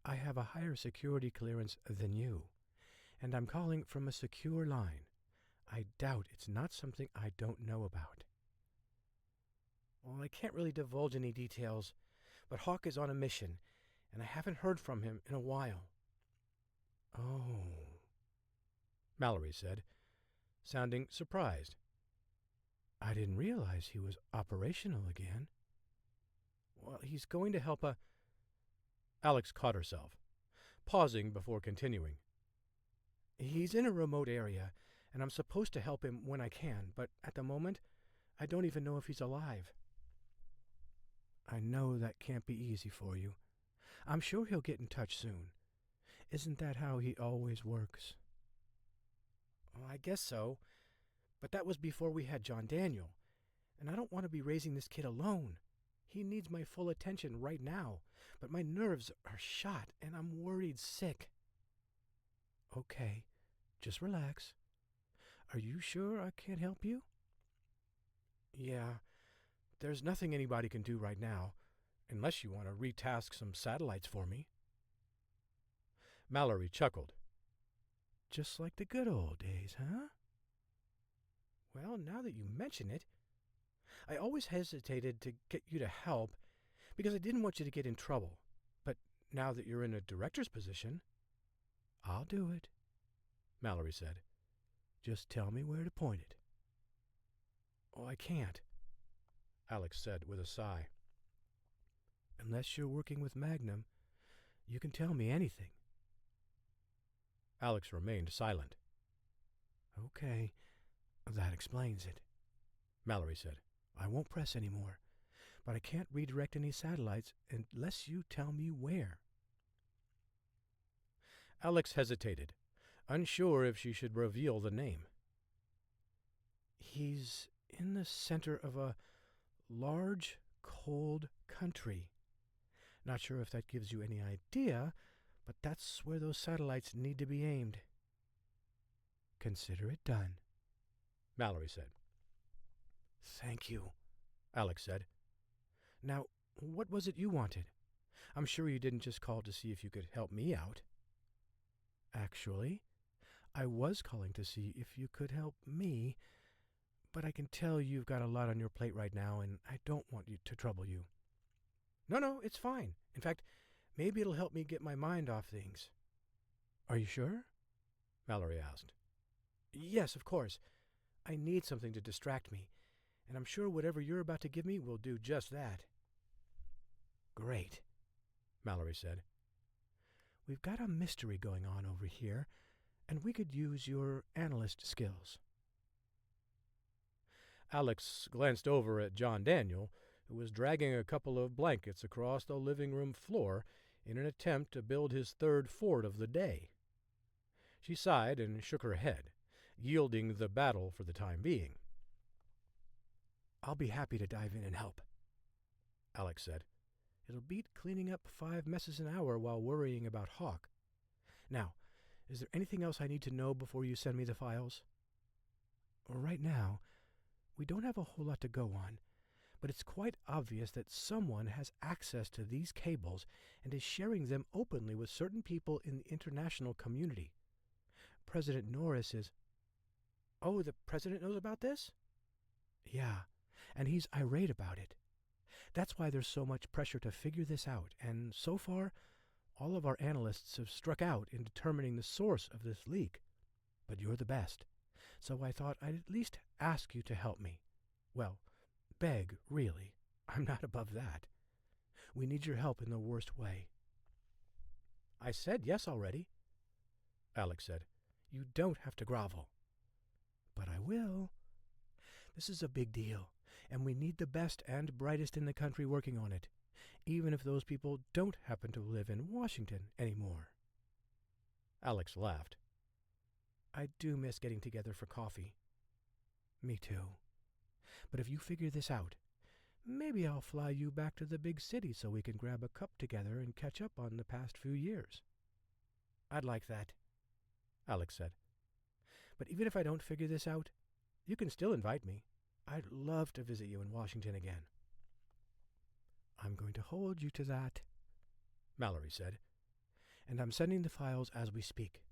I have a higher security clearance than you, and I'm calling from a secure line. I doubt it's not something I don't know about. Well, I can't really divulge any details, but Hawk is on a mission, and I haven't heard from him in a while. Oh, Mallory said, sounding surprised. I didn't realize he was operational again. Well, he's going to help a... Alex caught herself, pausing before continuing. He's in a remote area, and I'm supposed to help him when I can, but at the moment, I don't even know if he's alive. I know that can't be easy for you. I'm sure he'll get in touch soon. Isn't that how he always works? Well, I guess so, but that was before we had John Daniel, and I don't want to be raising this kid alone. He needs my full attention right now, but my nerves are shot, and I'm worried sick. Okay, just relax. Are you sure I can't help you? Yeah, there's nothing anybody can do right now, unless you want to retask some satellites for me. Mallory chuckled. Just like the good old days, huh? Well, now that you mention it, I always hesitated to get you to help because I didn't want you to get in trouble. But now that you're in a director's position... I'll do it, Mallory said. Just tell me where to point it. Oh, I can't, Alex said with a sigh. Unless you're working with Magnum, you can tell me anything. Alex remained silent. Okay, that explains it, Mallory said. I won't press anymore, but I can't redirect any satellites unless you tell me where. Alex hesitated, unsure if she should reveal the name. He's in the center of a large, cold country. Not sure if that gives you any idea, but that's where those satellites need to be aimed. Consider it done, Mallory said. Thank you, Alex said. Now, what was it you wanted? I'm sure you didn't just call to see if you could help me out. Actually, I was calling to see if you could help me, but I can tell you've got a lot on your plate right now, and I don't want you to trouble you. No, it's fine. In fact, maybe it'll help me get my mind off things. Are you sure? Mallory asked. Yes, of course. I need something to distract me, and I'm sure whatever you're about to give me will do just that. Great, Mallory said. We've got a mystery going on over here, and we could use your analyst skills. Alex glanced over at John Daniel, who was dragging a couple of blankets across the living room floor in an attempt to build his third fort of the day. She sighed and shook her head, yielding the battle for the time being. I'll be happy to dive in and help, Alex said. It'll beat cleaning up 5 messes an hour while worrying about Hawk. Now, is there anything else I need to know before you send me the files? Right now, we don't have a whole lot to go on, but it's quite obvious that someone has access to these cables and is sharing them openly with certain people in the international community. President Norris is... Oh, the president knows about this? Yeah, and he's irate about it. That's why there's so much pressure to figure this out, and so far, all of our analysts have struck out in determining the source of this leak. But you're the best, so I thought I'd at least ask you to help me. Well, beg, really. I'm not above that. We need your help in the worst way. I said yes already, Alex said. You don't have to grovel. But I will. This is a big deal, and we need the best and brightest in the country working on it, even if those people don't happen to live in Washington anymore. Alex laughed. I do miss getting together for coffee. Me too. But if you figure this out, maybe I'll fly you back to the big city so we can grab a cup together and catch up on the past few years. I'd like that, Alex said. But even if I don't figure this out, you can still invite me. I'd love to visit you in Washington again. I'm going to hold you to that, Mallory said. And I'm sending the files as we speak.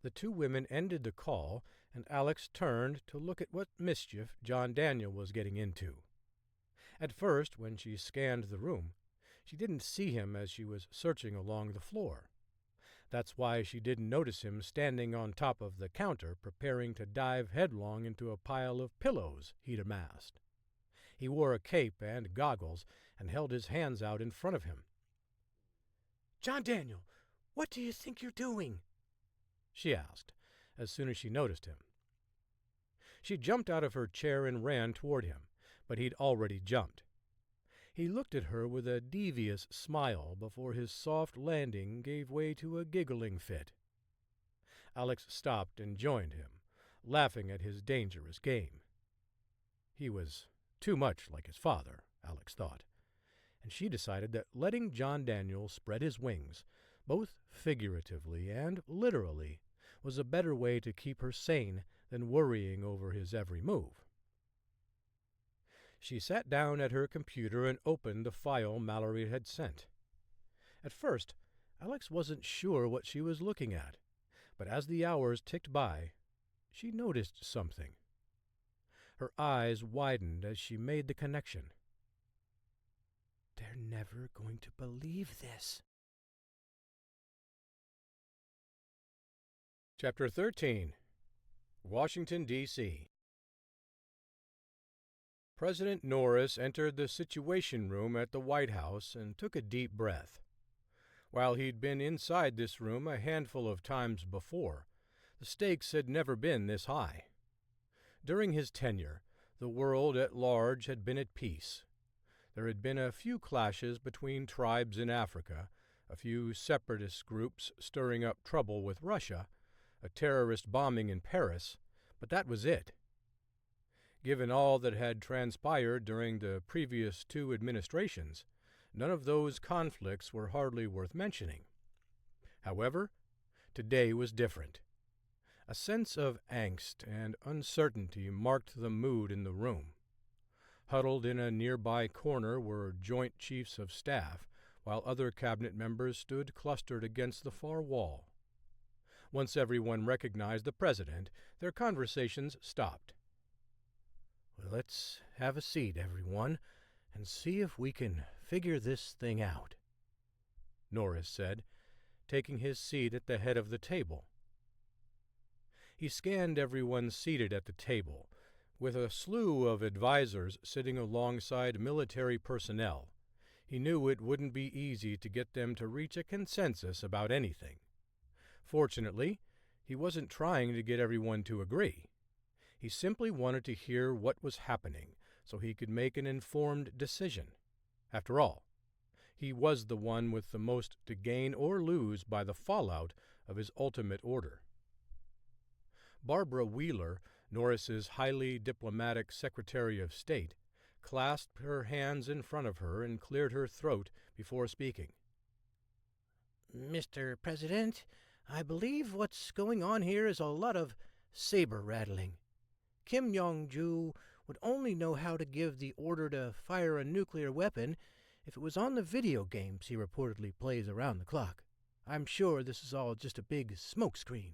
The two women ended the call, and Alex turned to look at what mischief John Daniel was getting into. At first, when she scanned the room, she didn't see him as she was searching along the floor. That's why she didn't notice him standing on top of the counter preparing to dive headlong into a pile of pillows he'd amassed. He wore a cape and goggles and held his hands out in front of him. John Daniel, what do you think you're doing? She asked, as soon as she noticed him. She jumped out of her chair and ran toward him, but he'd already jumped. He looked at her with a devious smile before his soft landing gave way to a giggling fit. Alex stopped and joined him, laughing at his dangerous game. He was too much like his father, Alex thought, and she decided that letting John Daniel spread his wings, both figuratively and literally, was a better way to keep her sane than worrying over his every move. She sat down at her computer and opened the file Mallory had sent. At first, Alex wasn't sure what she was looking at, but as the hours ticked by, she noticed something. Her eyes widened as she made the connection. They're never going to believe this. Chapter 13. Washington, D.C. President Norris entered the Situation Room at the White House and took a deep breath. While he'd been inside this room a handful of times before, the stakes had never been this high. During his tenure, the world at large had been at peace. There had been a few clashes between tribes in Africa, a few separatist groups stirring up trouble with Russia, a terrorist bombing in Paris, but that was it. Given all that had transpired during the previous 2 administrations, none of those conflicts were hardly worth mentioning. However, today was different. A sense of angst and uncertainty marked the mood in the room. Huddled in a nearby corner were Joint Chiefs of Staff, while other cabinet members stood clustered against the far wall. Once everyone recognized the president, their conversations stopped. Well, let's have a seat, everyone, and see if we can figure this thing out, Norris said, taking his seat at the head of the table. He scanned everyone seated at the table, with a slew of advisors sitting alongside military personnel. He knew it wouldn't be easy to get them to reach a consensus about anything. Fortunately, he wasn't trying to get everyone to agree. He simply wanted to hear what was happening so he could make an informed decision. After all, he was the one with the most to gain or lose by the fallout of his ultimate order. Barbara Wheeler, Norris's highly diplomatic Secretary of State, clasped her hands in front of her and cleared her throat before speaking. Mr. President, I believe what's going on here is a lot of saber-rattling. Kim Jong-ju would only know how to give the order to fire a nuclear weapon if it was on the video games he reportedly plays around the clock. I'm sure this is all just a big smokescreen.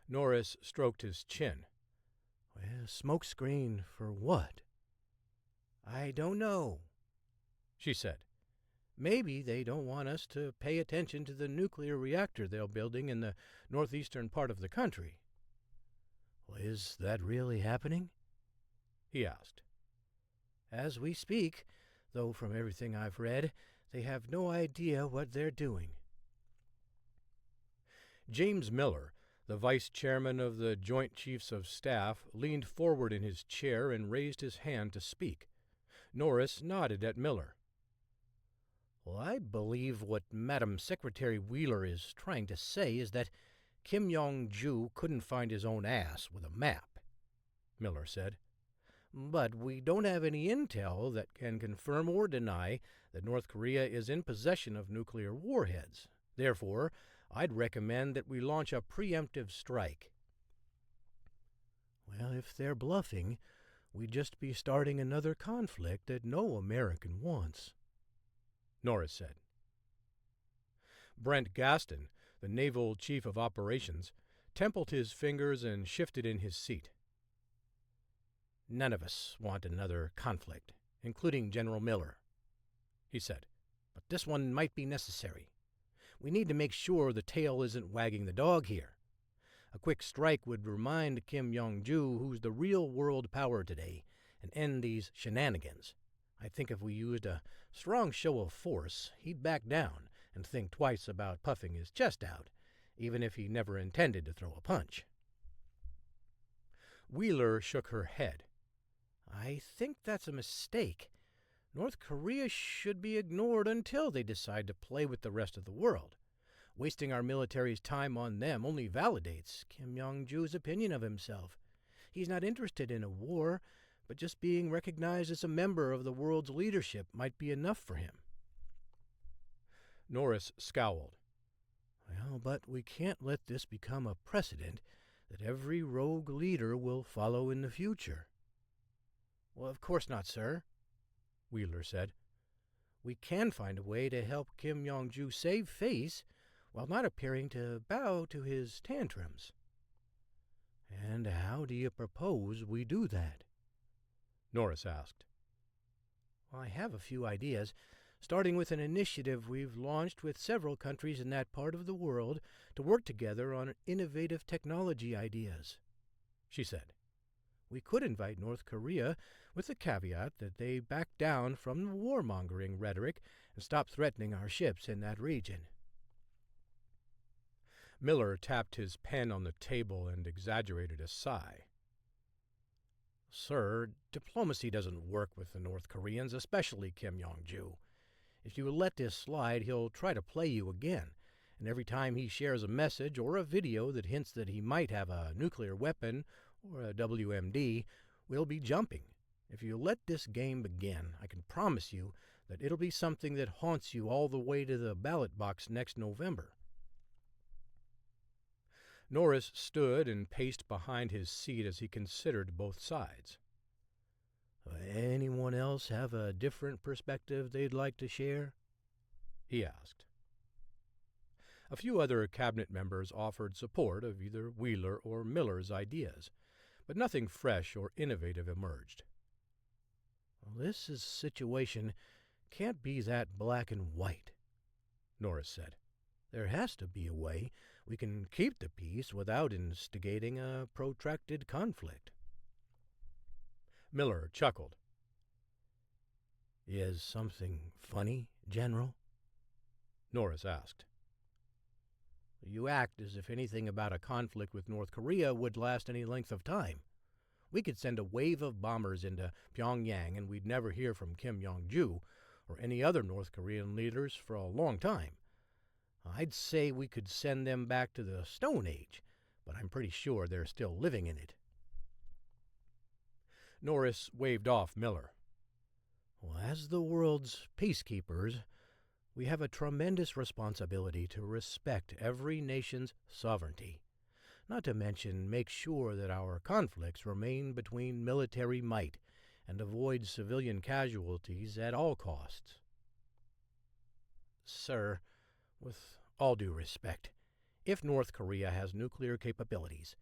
Norris stroked his chin. Well, smokescreen for what? I don't know, she said. Maybe they don't want us to pay attention to the nuclear reactor they're building in the northeastern part of the country. Well, is that really happening? He asked. As we speak, though from everything I've read, they have no idea what they're doing. James Miller, the vice chairman of the Joint Chiefs of Staff, leaned forward in his chair and raised his hand to speak. Norris nodded at Miller. Well, I believe what Madam Secretary Wheeler is trying to say is that Kim Jong-ju couldn't find his own ass with a map, Miller said. But we don't have any intel that can confirm or deny that North Korea is in possession of nuclear warheads. Therefore, I'd recommend that we launch a preemptive strike. Well, if they're bluffing, we'd just be starting another conflict that no American wants, Norris said. Brent Gaston, the naval chief of operations, templed his fingers and shifted in his seat. None of us want another conflict, including General Miller, he said. But this one might be necessary. We need to make sure the tail isn't wagging the dog here. A quick strike would remind Kim Jong-ju who's the real world power today and end these shenanigans. I think if we used a strong show of force, he'd back down and think twice about puffing his chest out, even if he never intended to throw a punch. Wheeler shook her head. I think that's a mistake. North Korea should be ignored until they decide to play with the rest of the world. Wasting our military's time on them only validates Kim Jong-ju's opinion of himself. He's not interested in a war, but just being recognized as a member of the world's leadership might be enough for him. Norris scowled. Well, but we can't let this become a precedent that every rogue leader will follow in the future. Well, of course not, sir, Wheeler said. We can find a way to help Kim Jong-ju save face while not appearing to bow to his tantrums. And how do you propose we do that? Norris asked. Well, I have a few ideas, starting with an initiative we've launched with several countries in that part of the world to work together on innovative technology ideas, she said. We could invite North Korea with the caveat that they back down from the warmongering rhetoric and stop threatening our ships in that region. Miller tapped his pen on the table and exaggerated a sigh. Sir, diplomacy doesn't work with the North Koreans, especially Kim Jong-ju. If you let this slide, he'll try to play you again, and every time he shares a message or a video that hints that he might have a nuclear weapon or a WMD, we'll be jumping. If you let this game begin, I can promise you that it'll be something that haunts you all the way to the ballot box next November. Norris stood and paced behind his seat as he considered both sides. Anyone else have a different perspective they'd like to share? He asked. A few other cabinet members offered support of either Wheeler or Miller's ideas, but nothing fresh or innovative emerged. Well, this situation can't be that black and white, Norris said. There has to be a way we can keep the peace without instigating a protracted conflict. Miller chuckled. Is something funny, General? Norris asked. You act as if anything about a conflict with North Korea would last any length of time. We could send a wave of bombers into Pyongyang and we'd never hear from Kim Jong-ju or any other North Korean leaders for a long time. I'd say we could send them back to the Stone Age, but I'm pretty sure they're still living in it. Norris waved off Miller. Well, as the world's peacekeepers, we have a tremendous responsibility to respect every nation's sovereignty, not to mention make sure that our conflicts remain between military might and avoid civilian casualties at all costs. Sir, with all due respect, if North Korea has nuclear capabilities,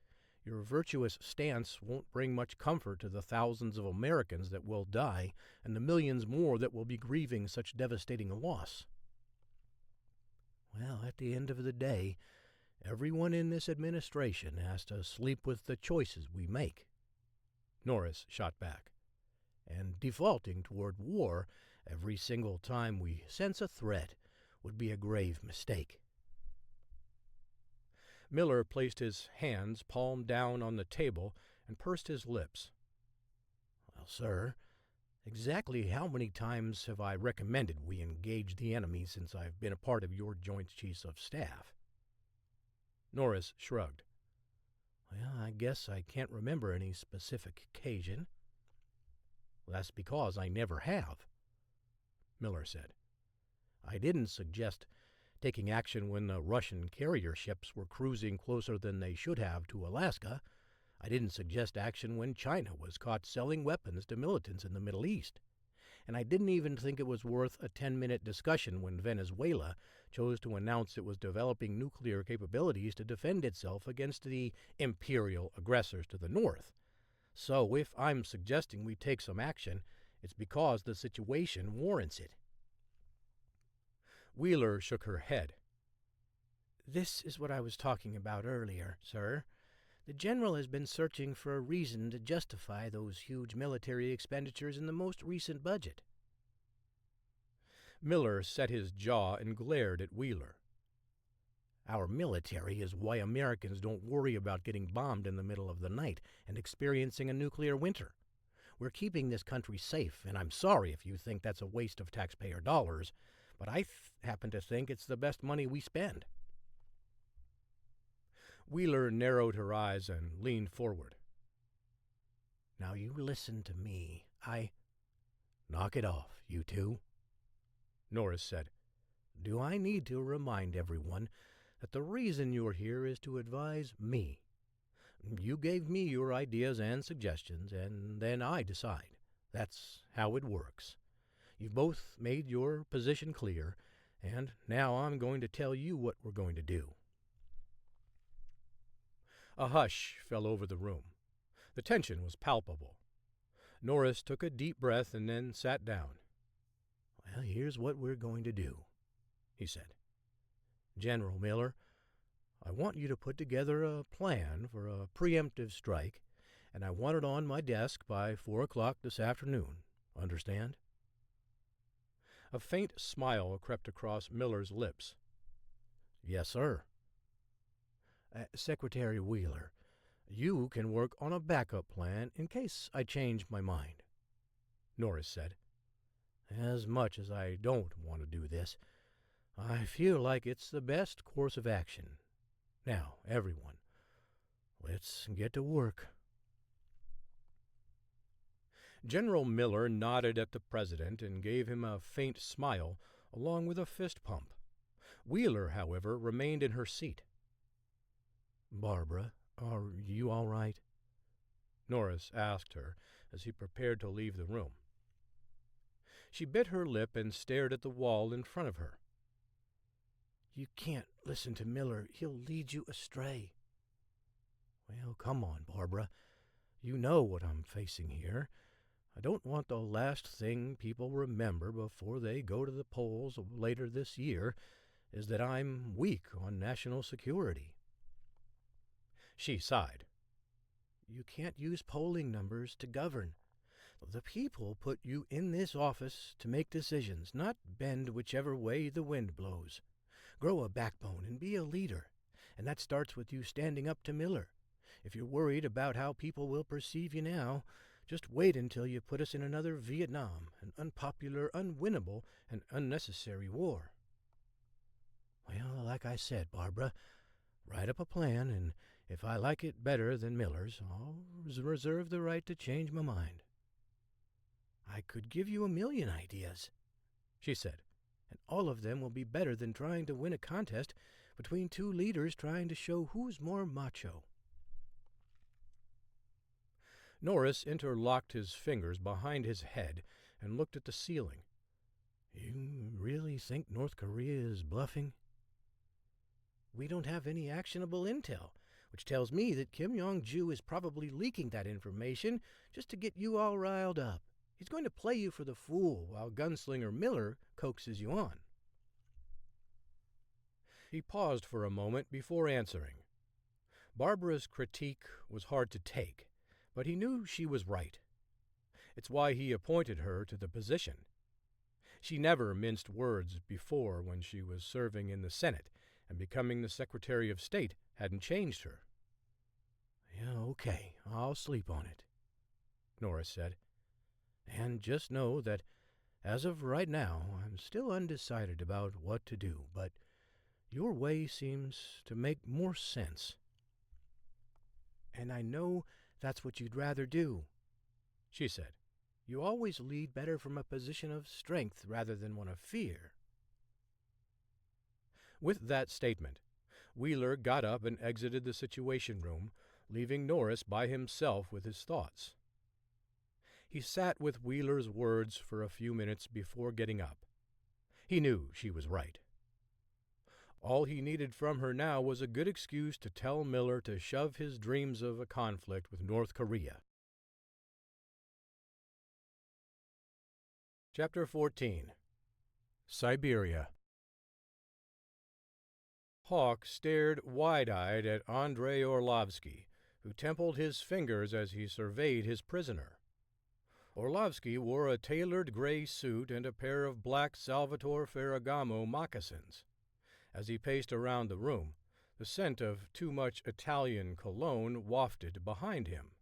your virtuous stance won't bring much comfort to the thousands of Americans that will die and the millions more that will be grieving such devastating loss. Well, at the end of the day, everyone in this administration has to sleep with the choices we make. Norris shot back. And defaulting toward war every single time we sense a threat would be a grave mistake. Miller placed his hands palm down on the table and pursed his lips. Well, sir, exactly how many times have I recommended we engage the enemy since I've been a part of your Joint Chiefs of Staff? Norris shrugged. Well, I guess I can't remember any specific occasion. Well, that's because I never have, Miller said. I didn't suggest taking action when the Russian carrier ships were cruising closer than they should have to Alaska. I didn't suggest action when China was caught selling weapons to militants in the Middle East. And I didn't even think it was worth a 10-minute discussion when Venezuela chose to announce it was developing nuclear capabilities to defend itself against the imperial aggressors to the north. So if I'm suggesting we take some action, it's because the situation warrants it. Wheeler shook her head. This is what I was talking about earlier, sir. The General has been searching for a reason to justify those huge military expenditures in the most recent budget. Miller set his jaw and glared at Wheeler. Our military is why Americans don't worry about getting bombed in the middle of the night and experiencing a nuclear winter. We're keeping this country safe, and I'm sorry if you think that's a waste of taxpayer dollars, but I happen to think it's the best money we spend. Wheeler narrowed her eyes and leaned forward. Now you listen to me. Knock it off, you two, Norris said. Do I need to remind everyone that the reason you're here is to advise me? You gave me your ideas and suggestions, and then I decide. That's how it works. You've both made your position clear, and now I'm going to tell you what we're going to do. A hush fell over the room. The tension was palpable. Norris took a deep breath and then sat down. Well, here's what we're going to do, he said. General Miller, I want you to put together a plan for a preemptive strike, and I want it on my desk by 4 o'clock this afternoon. Understand? A faint smile crept across Miller's lips. Yes, sir. Secretary Wheeler, you can work on a backup plan in case I change my mind, Norris said. As much as I don't want to do this, I feel like it's the best course of action. Now, everyone, let's get to work. General Miller nodded at the president and gave him a faint smile, along with a fist pump. Wheeler, however, remained in her seat. Barbara, are you all right? Norris asked her as he prepared to leave the room. She bit her lip and stared at the wall in front of her. You can't listen to Miller. He'll lead you astray. Well, come on, Barbara. You know what I'm facing here. I don't want the last thing people remember before they go to the polls later this year is that I'm weak on national security. She sighed. You can't use polling numbers to govern. The people put you in this office to make decisions, not bend whichever way the wind blows. Grow a backbone and be a leader, and that starts with you standing up to Miller. If you're worried about how people will perceive you now, just wait until you put us in another Vietnam, an unpopular, unwinnable, and unnecessary war. Well, like I said, Barbara, write up a plan, and if I like it better than Miller's, I'll reserve the right to change my mind. I could give you 1,000,000 ideas, she said, and all of them will be better than trying to win a contest between two leaders trying to show who's more macho. Norris interlocked his fingers behind his head and looked at the ceiling. You really think North Korea is bluffing? We don't have any actionable intel, which tells me that Kim Jong-ju is probably leaking that information just to get you all riled up. He's going to play you for the fool while gunslinger Miller coaxes you on. He paused for a moment before answering. Barbara's critique was hard to take, but he knew she was right. It's why he appointed her to the position. She never minced words before when she was serving in the Senate, and becoming the Secretary of State hadn't changed her. Yeah, okay, I'll sleep on it, Norris said. And just know that, as of right now, I'm still undecided about what to do, but your way seems to make more sense. And I know that's what you'd rather do, she said. You always lead better from a position of strength rather than one of fear. With that statement, Wheeler got up and exited the Situation Room, leaving Norris by himself with his thoughts. He sat with Wheeler's words for a few minutes before getting up. He knew she was right. All he needed from her now was a good excuse to tell Miller to shove his dreams of a conflict with North Korea. Chapter 14. Siberia. Hawk stared wide-eyed at Andrei Orlovsky, who templed his fingers as he surveyed his prisoner. Orlovsky wore a tailored gray suit and a pair of black Salvatore Ferragamo moccasins. As he paced around the room, the scent of too much Italian cologne wafted behind him.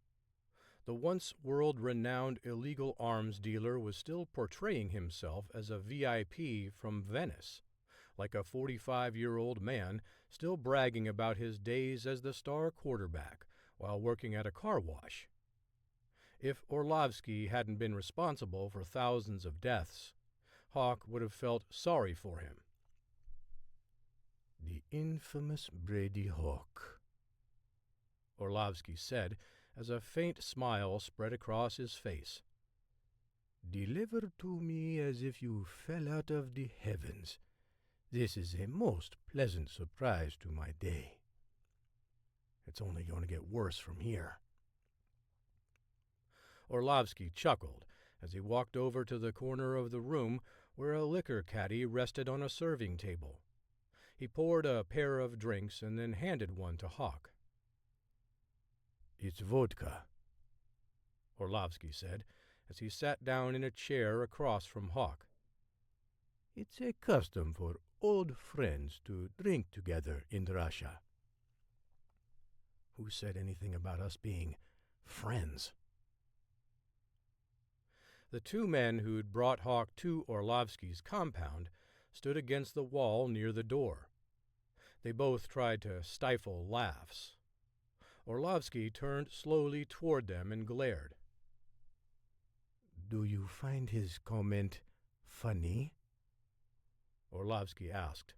The once world-renowned illegal arms dealer was still portraying himself as a VIP from Venice, like a 45-year-old man still bragging about his days as the star quarterback while working at a car wash. If Orlovsky hadn't been responsible for thousands of deaths, Hawk would have felt sorry for him. The infamous Brady Hawk, Orlovsky said, as a faint smile spread across his face. Delivered to me as if you fell out of the heavens. This is a most pleasant surprise to my day. It's only going to get worse from here. Orlovsky chuckled as he walked over to the corner of the room where a liquor caddy rested on a serving table. He poured a pair of drinks and then handed one to Hawk. It's vodka, Orlovsky said, as he sat down in a chair across from Hawk. It's a custom for old friends to drink together in Russia. Who said anything about us being friends? The two men who'd brought Hawk to Orlovsky's compound stood against the wall near the door. They both tried to stifle laughs. Orlovsky turned slowly toward them and glared. Do you find his comment funny? Orlovsky asked.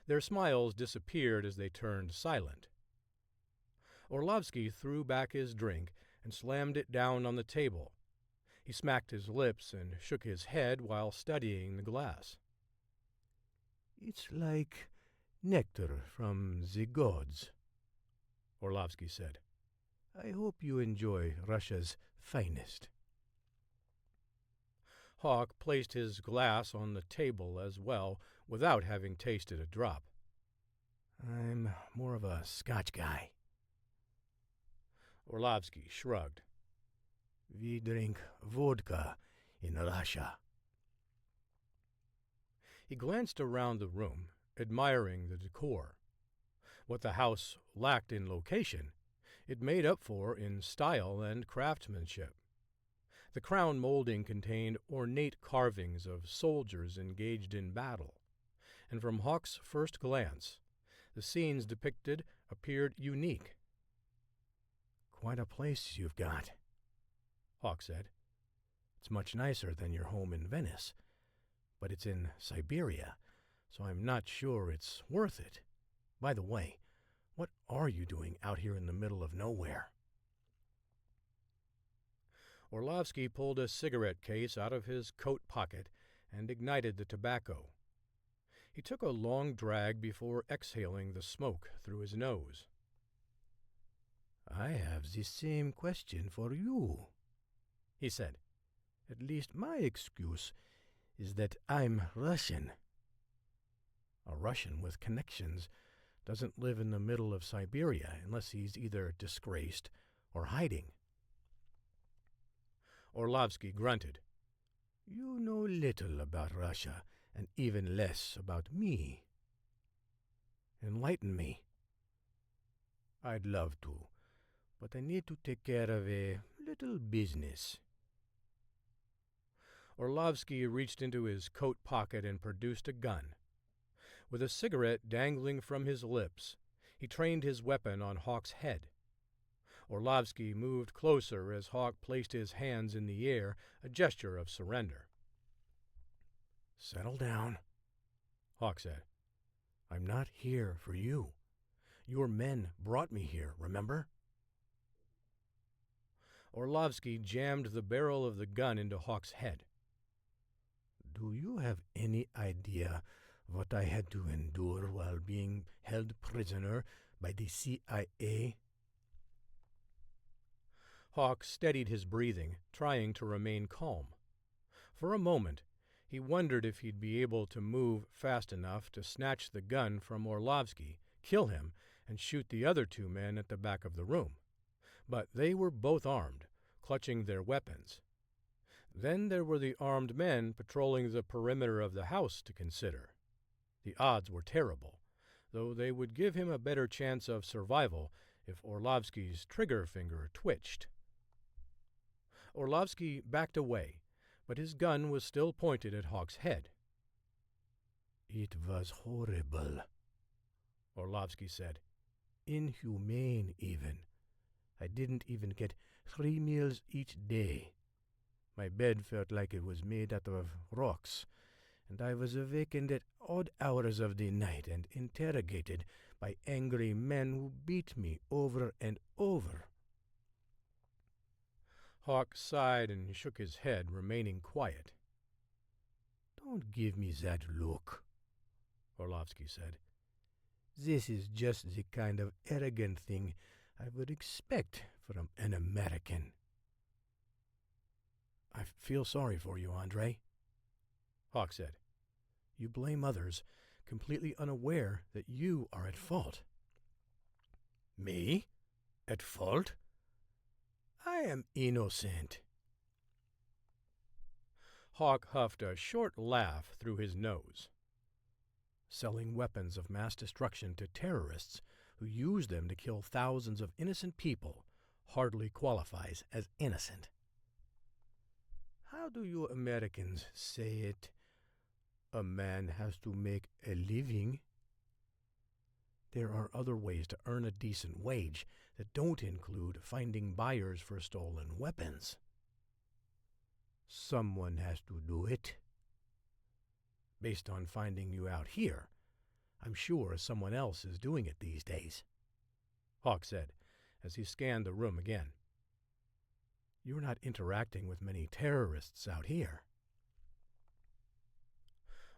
Their smiles disappeared as they turned silent. Orlovsky threw back his drink and slammed it down on the table. He smacked his lips and shook his head while studying the glass. It's like nectar from the gods, Orlovsky said. I hope you enjoy Russia's finest. Hawk placed his glass on the table as well, without having tasted a drop. I'm more of a Scotch guy. Orlovsky shrugged. We drink vodka in Russia. He glanced around the room, admiring the decor. What the house lacked in location, it made up for in style and craftsmanship. The crown molding contained ornate carvings of soldiers engaged in battle, and from Hawk's first glance, the scenes depicted appeared unique. Quite a place you've got, Hawk said. It's much nicer than your home in Venice, but it's in Siberia, so I'm not sure it's worth it. By the way, what are you doing out here in the middle of nowhere? Orlovsky pulled a cigarette case out of his coat pocket and ignited the tobacco. He took a long drag before exhaling the smoke through his nose. I have the same question for you, he said. At least my excuse is that I'm Russian. A Russian with connections doesn't live in the middle of Siberia unless he's either disgraced or hiding. Orlovsky grunted. You know little about Russia, and even less about me. Enlighten me. I'd love to, but I need to take care of a little business. Orlovsky reached into his coat pocket and produced a gun. With a cigarette dangling from his lips, he trained his weapon on Hawk's head. Orlovsky moved closer as Hawk placed his hands in the air, a gesture of surrender. Settle down, Hawk said. I'm not here for you. Your men brought me here, remember? Orlovsky jammed the barrel of the gun into Hawk's head. Do you have any idea what I had to endure while being held prisoner by the CIA? Hawk steadied his breathing, trying to remain calm. For a moment, he wondered if he'd be able to move fast enough to snatch the gun from Orlovsky, kill him, and shoot the other two men at the back of the room. But they were both armed, clutching their weapons. Then there were the armed men patrolling the perimeter of the house to consider. The odds were terrible, though they would give him a better chance of survival if Orlovsky's trigger finger twitched. Orlovsky backed away, but his gun was still pointed at Hawk's head. It was horrible, Orlovsky said. Inhumane, even. I didn't even get 3 meals each day. My bed felt like it was made out of rocks, and I was awakened at odd hours of the night and interrogated by angry men who beat me over and over. Hawk sighed and shook his head, remaining quiet. Don't give me that look, Orlovsky said. This is just the kind of arrogant thing I would expect from an American. I feel sorry for you, Andre, Hawk said. You blame others, completely unaware that you are at fault. Me? At fault? I am innocent. Hawk huffed a short laugh through his nose. Selling weapons of mass destruction to terrorists who use them to kill thousands of innocent people hardly qualifies as innocent. How do you Americans say it? A man has to make a living. There are other ways to earn a decent wage that don't include finding buyers for stolen weapons. Someone has to do it. Based on finding you out here, I'm sure someone else is doing it these days, Hawk said, as he scanned the room again. You're not interacting with many terrorists out here.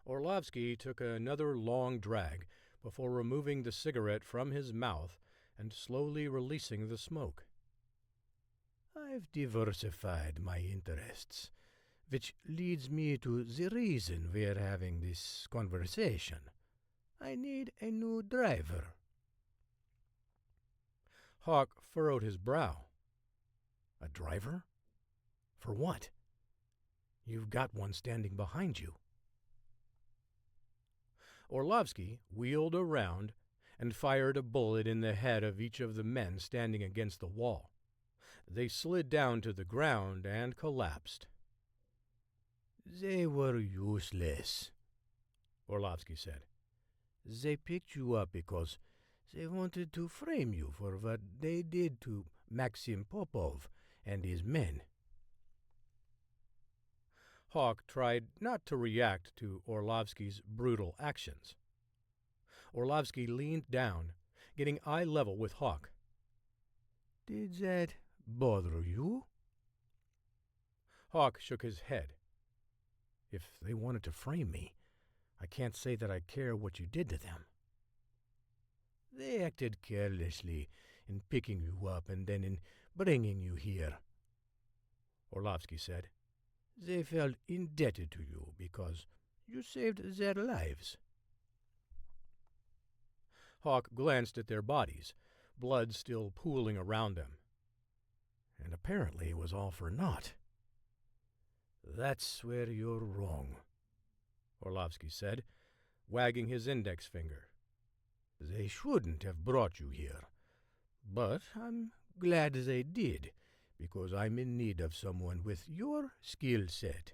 Orlovsky took another long drag before removing the cigarette from his mouth and slowly releasing the smoke. I've diversified my interests, which leads me to the reason we're having this conversation. I need a new driver. Hawk furrowed his brow. A driver? For what? You've got one standing behind you. Orlovsky wheeled around and fired a bullet in the head of each of the men standing against the wall. They slid down to the ground and collapsed. They were useless, Orlovsky said. They picked you up because they wanted to frame you for what they did to Maxim Popov and his men. Hawk tried not to react to Orlovsky's brutal actions. Orlovsky leaned down, getting eye level with Hawk. Did that bother you? Hawk shook his head. If they wanted to frame me, I can't say that I care what you did to them. They acted carelessly in picking you up and then in bringing you here, Orlovsky said. They felt indebted to you because you saved their lives. Hawk glanced at their bodies, blood still pooling around them. And apparently it was all for naught. That's where you're wrong, Orlovsky said, wagging his index finger. They shouldn't have brought you here, but I'm glad they did, because I'm in need of someone with your skill set.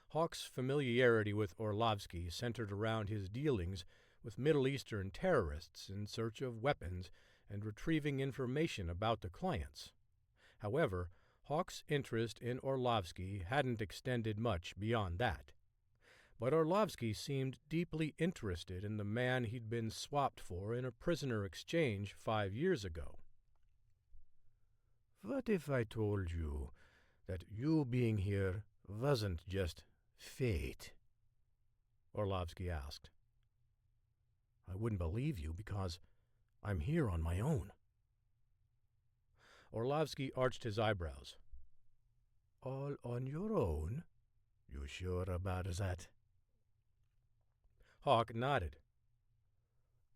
Hawk's familiarity with Orlovsky centered around his dealings with Middle Eastern terrorists in search of weapons and retrieving information about the clients. However, Hawk's interest in Orlovsky hadn't extended much beyond that. But Orlovsky seemed deeply interested in the man he'd been swapped for in a prisoner exchange 5 years ago. What if I told you that you being here wasn't just fate? Orlovsky asked. I wouldn't believe you because I'm here on my own. Orlovsky arched his eyebrows. All on your own? You sure about that? Hawk nodded.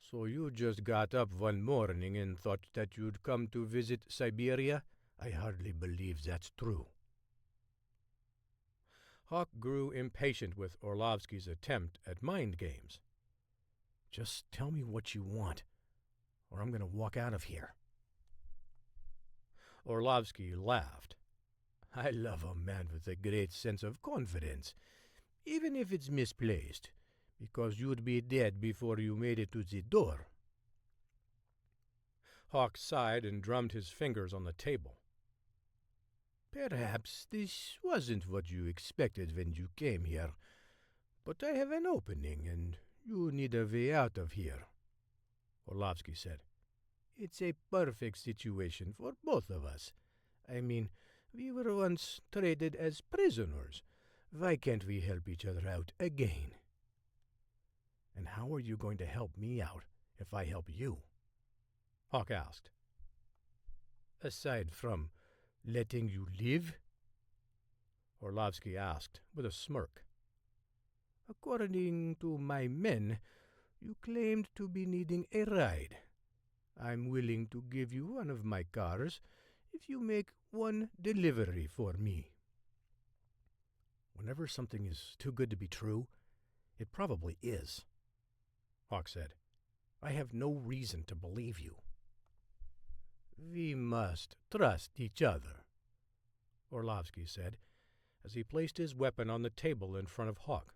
So you just got up one morning and thought that you'd come to visit Siberia? I hardly believe that's true. Hawk grew impatient with Orlovsky's attempt at mind games. Just tell me what you want, or I'm going to walk out of here. Orlovsky laughed. I love a man with a great sense of confidence, even if it's misplaced, because you'd be dead before you made it to the door. Hawk sighed and drummed his fingers on the table. Perhaps this wasn't what you expected when you came here, but I have an opening, and you need a way out of here, Orlovsky said. It's a perfect situation for both of us. I mean, we were once traded as prisoners. Why can't we help each other out again? And how are you going to help me out if I help you? Hawk asked. Aside from letting you live? Orlovsky asked with a smirk. According to my men, you claimed to be needing a ride. I'm willing to give you one of my cars if you make one delivery for me. Whenever something is too good to be true, it probably is, Hawk said. I have no reason to believe you. We must trust each other, Orlovsky said, as he placed his weapon on the table in front of Hawk.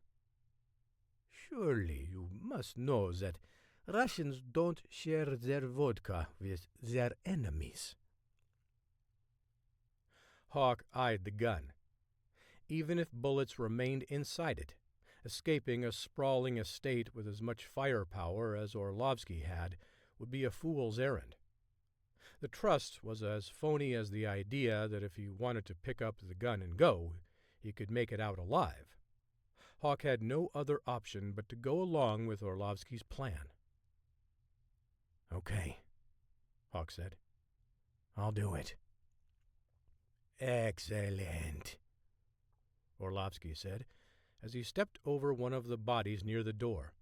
Surely you must know that Russians don't share their vodka with their enemies. Hawk eyed the gun. Even if bullets remained inside it, escaping a sprawling estate with as much firepower as Orlovsky had would be a fool's errand. The trust was as phony as the idea that if he wanted to pick up the gun and go, he could make it out alive. Hawk had no other option but to go along with Orlovsky's plan. "Okay," Hawk said. "I'll do it." "Excellent," Orlovsky said, as he stepped over one of the bodies near the door.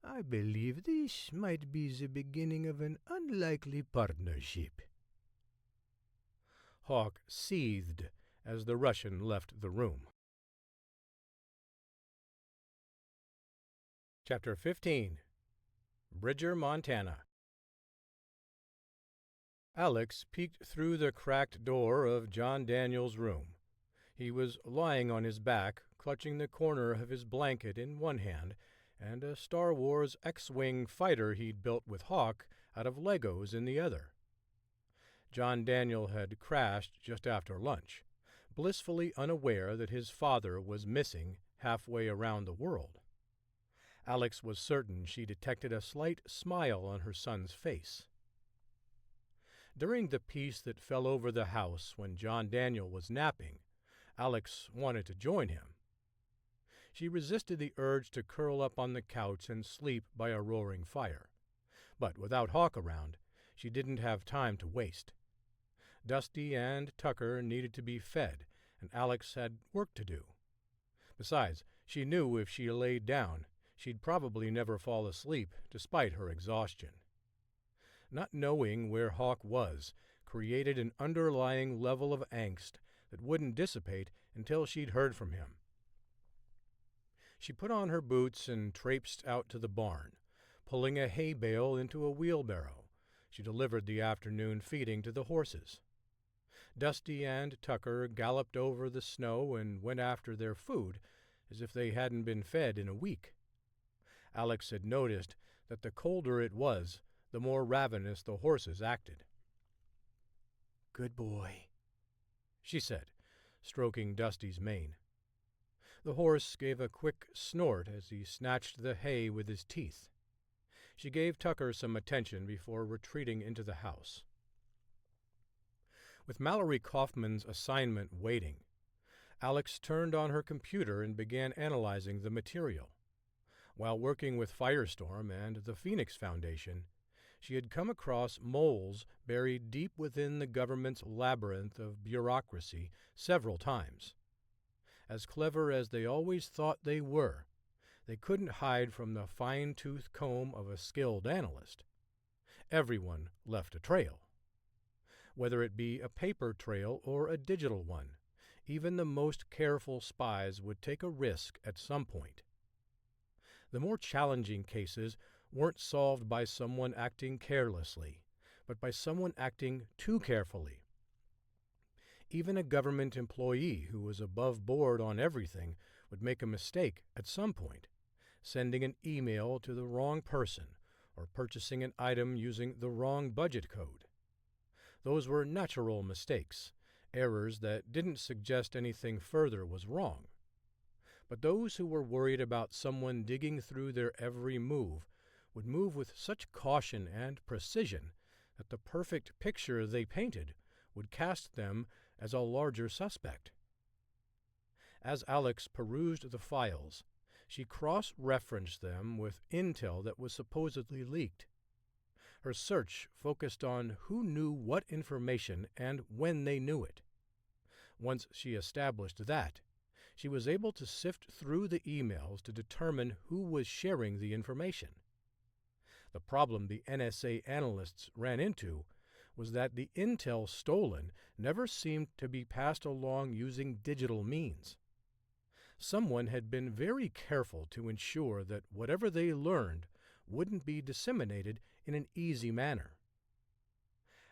"I believe this might be the beginning of an unlikely partnership." Hawk seethed as the Russian left the room. Chapter 15. Bridger, Montana. Alex peeked through the cracked door of John Daniels' room. He was lying on his back, clutching the corner of his blanket in one hand and a Star Wars X-Wing fighter he'd built with Hawk out of Legos in the other. John Daniel had crashed just after lunch, blissfully unaware that his father was missing halfway around the world. Alex was certain she detected a slight smile on her son's face. During the peace that fell over the house when John Daniel was napping, Alex wanted to join him. She resisted the urge to curl up on the couch and sleep by a roaring fire. But without Hawk around, she didn't have time to waste. Dusty and Tucker needed to be fed, and Alex had work to do. Besides, she knew if she laid down, she'd probably never fall asleep, despite her exhaustion. Not knowing where Hawk was created an underlying level of angst that wouldn't dissipate until she'd heard from him. She put on her boots and traipsed out to the barn, pulling a hay bale into a wheelbarrow. She delivered the afternoon feeding to the horses. Dusty and Tucker galloped over the snow and went after their food as if they hadn't been fed in a week. Alex had noticed that the colder it was, the more ravenous the horses acted. "Good boy," she said, stroking Dusty's mane. The horse gave a quick snort as he snatched the hay with his teeth. She gave Tucker some attention before retreating into the house. With Mallory Kaufman's assignment waiting, Alex turned on her computer and began analyzing the material. While working with Firestorm and the Phoenix Foundation, she had come across moles buried deep within the government's labyrinth of bureaucracy several times. As clever as they always thought they were, they couldn't hide from the fine-tooth comb of a skilled analyst. Everyone left a trail. Whether it be a paper trail or a digital one, even the most careful spies would take a risk at some point. The more challenging cases weren't solved by someone acting carelessly, but by someone acting too carefully. Even a government employee who was above board on everything would make a mistake at some point, sending an email to the wrong person or purchasing an item using the wrong budget code. Those were natural mistakes, errors that didn't suggest anything further was wrong. But those who were worried about someone digging through their every move would move with such caution and precision that the perfect picture they painted would cast them as a larger suspect. As Alex perused the files, she cross-referenced them with intel that was supposedly leaked. Her search focused on who knew what information and when they knew it. Once she established that, she was able to sift through the emails to determine who was sharing the information. The problem the NSA analysts ran into was that the intel stolen never seemed to be passed along using digital means. Someone had been very careful to ensure that whatever they learned wouldn't be disseminated in an easy manner.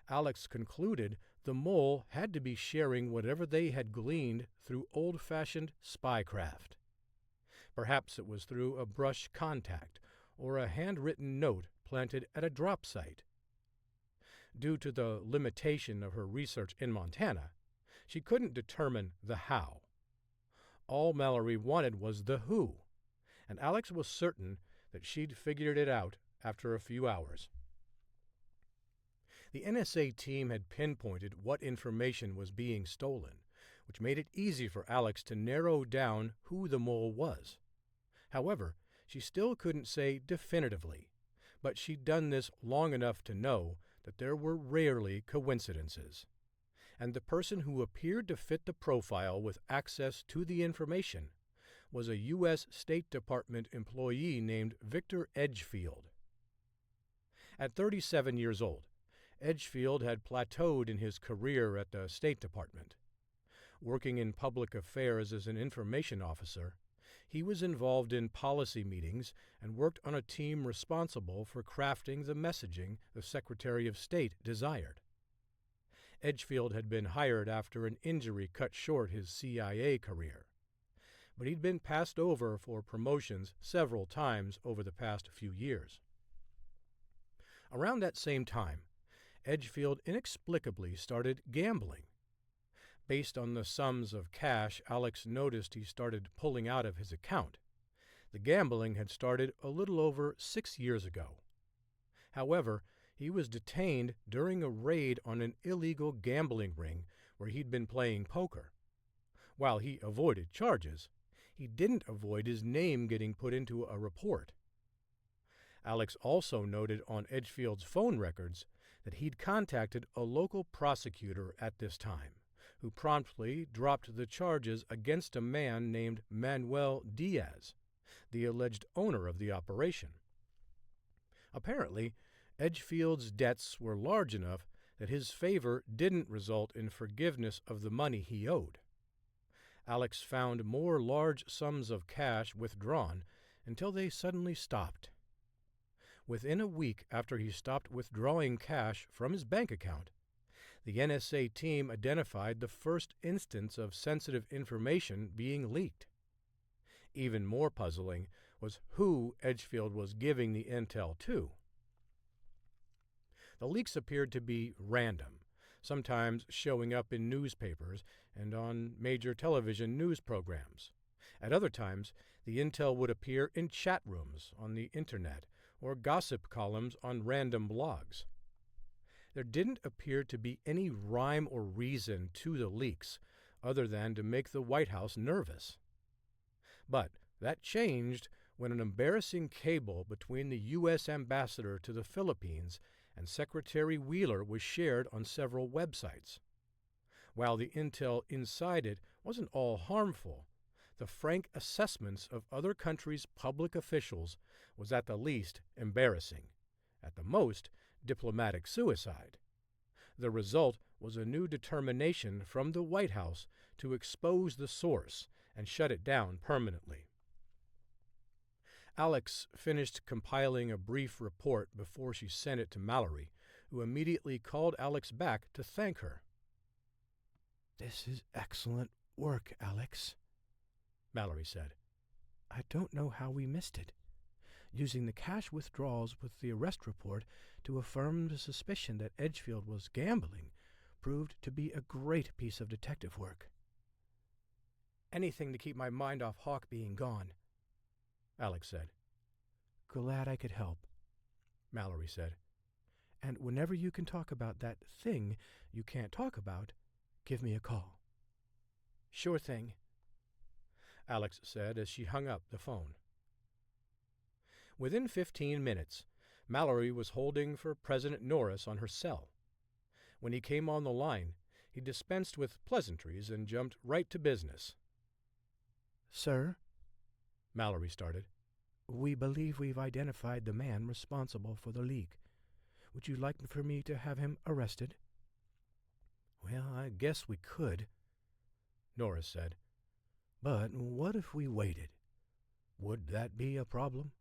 Alex concluded the mole had to be sharing whatever they had gleaned through old-fashioned spycraft. Perhaps it was through a brush contact or a handwritten note planted at a drop site. Due to the limitation of her research in Montana, she couldn't determine the how. All Mallory wanted was the who, and Alex was certain that she'd figured it out after a few hours. The NSA team had pinpointed what information was being stolen, which made it easy for Alex to narrow down who the mole was. However, she still couldn't say definitively, but she'd done this long enough to know that there were rarely coincidences. And the person who appeared to fit the profile with access to the information was a U.S. State Department employee named Victor Edgefield. At 37 years old, Edgefield had plateaued in his career at the State Department. Working in public affairs as an information officer, he was involved in policy meetings and worked on a team responsible for crafting the messaging the Secretary of State desired. Edgefield had been hired after an injury cut short his CIA career, but he'd been passed over for promotions several times over the past few years. Around that same time, Edgefield inexplicably started gambling. Based on the sums of cash Alex noticed he started pulling out of his account, the gambling had started a little over 6 years ago. However, he was detained during a raid on an illegal gambling ring where he'd been playing poker. While he avoided charges, he didn't avoid his name getting put into a report. Alex also noted on Edgefield's phone records that he'd contacted a local prosecutor at this time, who promptly dropped the charges against a man named Manuel Diaz, the alleged owner of the operation. Apparently, Edgefield's debts were large enough that his favor didn't result in forgiveness of the money he owed. Alex found more large sums of cash withdrawn until they suddenly stopped. Within a week after he stopped withdrawing cash from his bank account, the NSA team identified the first instance of sensitive information being leaked. Even more puzzling was who Edgefield was giving the intel to. The leaks appeared to be random, sometimes showing up in newspapers and on major television news programs. At other times, the intel would appear in chat rooms on the internet or gossip columns on random blogs. There didn't appear to be any rhyme or reason to the leaks other than to make the White House nervous. But that changed when an embarrassing cable between the U.S. ambassador to the Philippines and Secretary Wheeler was shared on several websites. While the intel inside it wasn't all harmful, the frank assessments of other countries' public officials was at the least embarrassing, at the most diplomatic suicide. The result was a new determination from the White House to expose the source and shut it down permanently. Alex finished compiling a brief report before she sent it to Mallory, who immediately called Alex back to thank her. "This is excellent work, Alex," Mallory said. "I don't know how we missed it. Using the cash withdrawals with the arrest report to affirm the suspicion that Edgefield was gambling proved to be a great piece of detective work." "Anything to keep my mind off Hawk being gone," Alex said. "Glad I could help," Mallory said. "And whenever you can talk about that thing you can't talk about, give me a call." "Sure thing," Alex said as she hung up the phone. Within 15 minutes, Mallory was holding for President Norris on her cell. When he came on the line, he dispensed with pleasantries and jumped right to business. "Sir," Mallory started, "we believe we've identified the man responsible for the leak. Would you like for me to have him arrested?" "Well, I guess we could," Norris said. "But what if we waited? Would that be a problem?"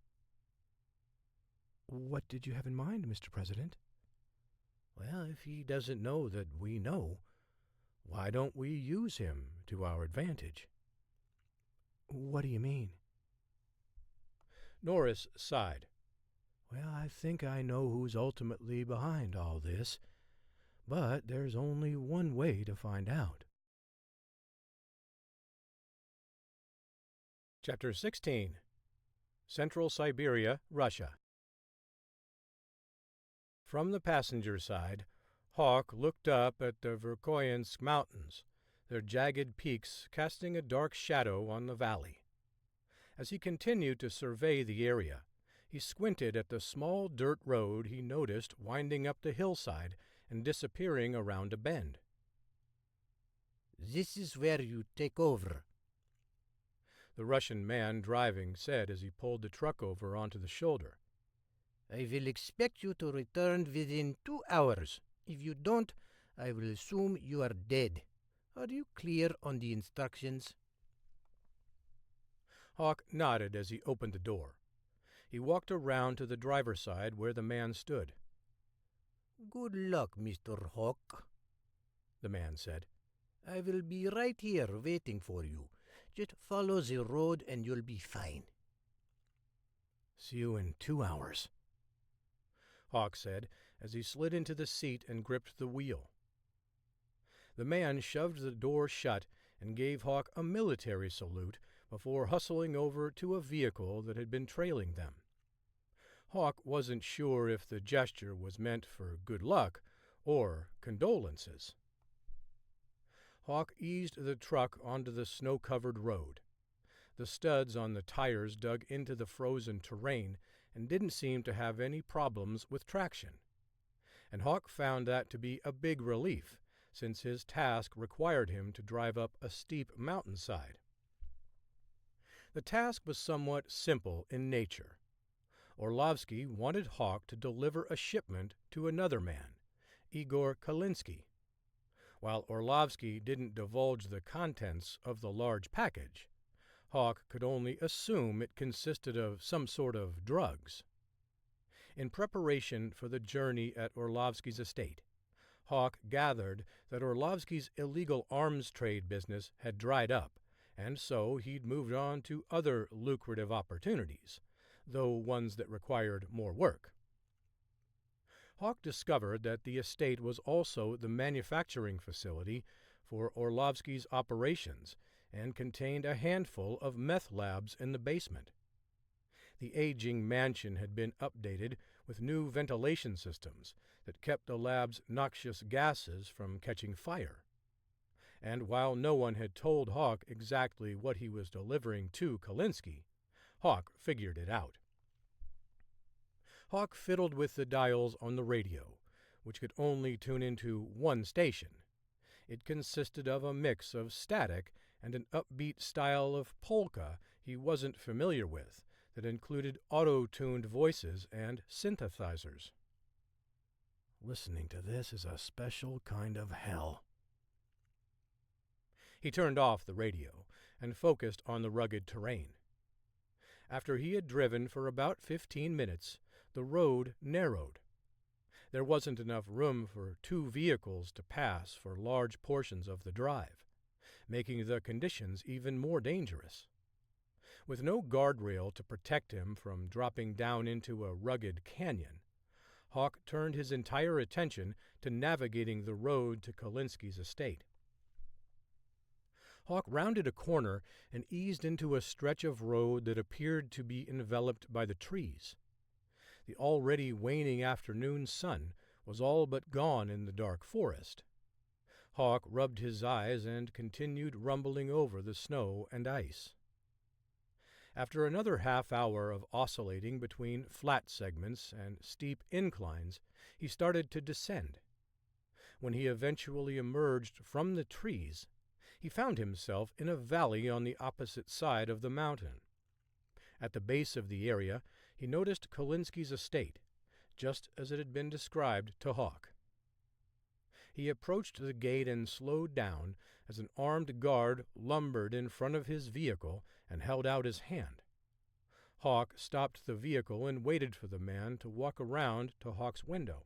"What did you have in mind, Mr. President?" "Well, if he doesn't know that we know, why don't we use him to our advantage?" "What do you mean?" Norris sighed. "Well, I think I know who's ultimately behind all this, but there's only one way to find out." Chapter 16. Central Siberia, Russia. From the passenger side, Hawk looked up at the Verkhoyansk Mountains, their jagged peaks casting a dark shadow on the valley. As he continued to survey the area, he squinted at the small dirt road he noticed winding up the hillside and disappearing around a bend. "This is where you take over," the Russian man driving said as he pulled the truck over onto the shoulder. "I will expect you to return within 2 hours. If you don't, I will assume you are dead. Are you clear on the instructions?" Hawk nodded as he opened the door. He walked around to the driver's side where the man stood. "Good luck, Mr. Hawk," the man said. "I will be right here waiting for you. Just follow the road and you'll be fine." "See you in 2 hours," Hawk said as he slid into the seat and gripped the wheel. The man shoved the door shut and gave Hawk a military salute before hustling over to a vehicle that had been trailing them. Hawk wasn't sure if the gesture was meant for good luck or condolences. Hawk eased the truck onto the snow-covered road. The studs on the tires dug into the frozen terrain and didn't seem to have any problems with traction. And Hawk found that to be a big relief, since his task required him to drive up a steep mountainside. The task was somewhat simple in nature. Orlovsky wanted Hawk to deliver a shipment to another man, Igor Kalinsky. While Orlovsky didn't divulge the contents of the large package, Hawk could only assume it consisted of some sort of drugs. In preparation for the journey at Orlovsky's estate, Hawk gathered that Orlovsky's illegal arms trade business had dried up, and so he'd moved on to other lucrative opportunities, though ones that required more work. Hawk discovered that the estate was also the manufacturing facility for Orlovsky's operations and contained a handful of meth labs in the basement. The aging mansion had been updated with new ventilation systems that kept the lab's noxious gases from catching fire. And while no one had told Hawk exactly what he was delivering to Kalinsky, Hawk figured it out. Hawk fiddled with the dials on the radio, which could only tune into one station. It consisted of a mix of static and an upbeat style of polka he wasn't familiar with that included auto-tuned voices and synthesizers. Listening to this is a special kind of hell. He turned off the radio and focused on the rugged terrain. After he had driven for about 15 minutes, the road narrowed. There wasn't enough room for 2 vehicles to pass for large portions of the drive, making the conditions even more dangerous. With no guardrail to protect him from dropping down into a rugged canyon, Hawk turned his entire attention to navigating the road to Kalinsky's estate. Hawk rounded a corner and eased into a stretch of road that appeared to be enveloped by the trees. The already waning afternoon sun was all but gone in the dark forest. Hawk rubbed his eyes and continued rumbling over the snow and ice. After another half hour of oscillating between flat segments and steep inclines, he started to descend. When he eventually emerged from the trees, he found himself in a valley on the opposite side of the mountain. At the base of the area, he noticed Kalinsky's estate, just as it had been described to Hawk. He approached the gate and slowed down as an armed guard lumbered in front of his vehicle and held out his hand. Hawk stopped the vehicle and waited for the man to walk around to Hawk's window.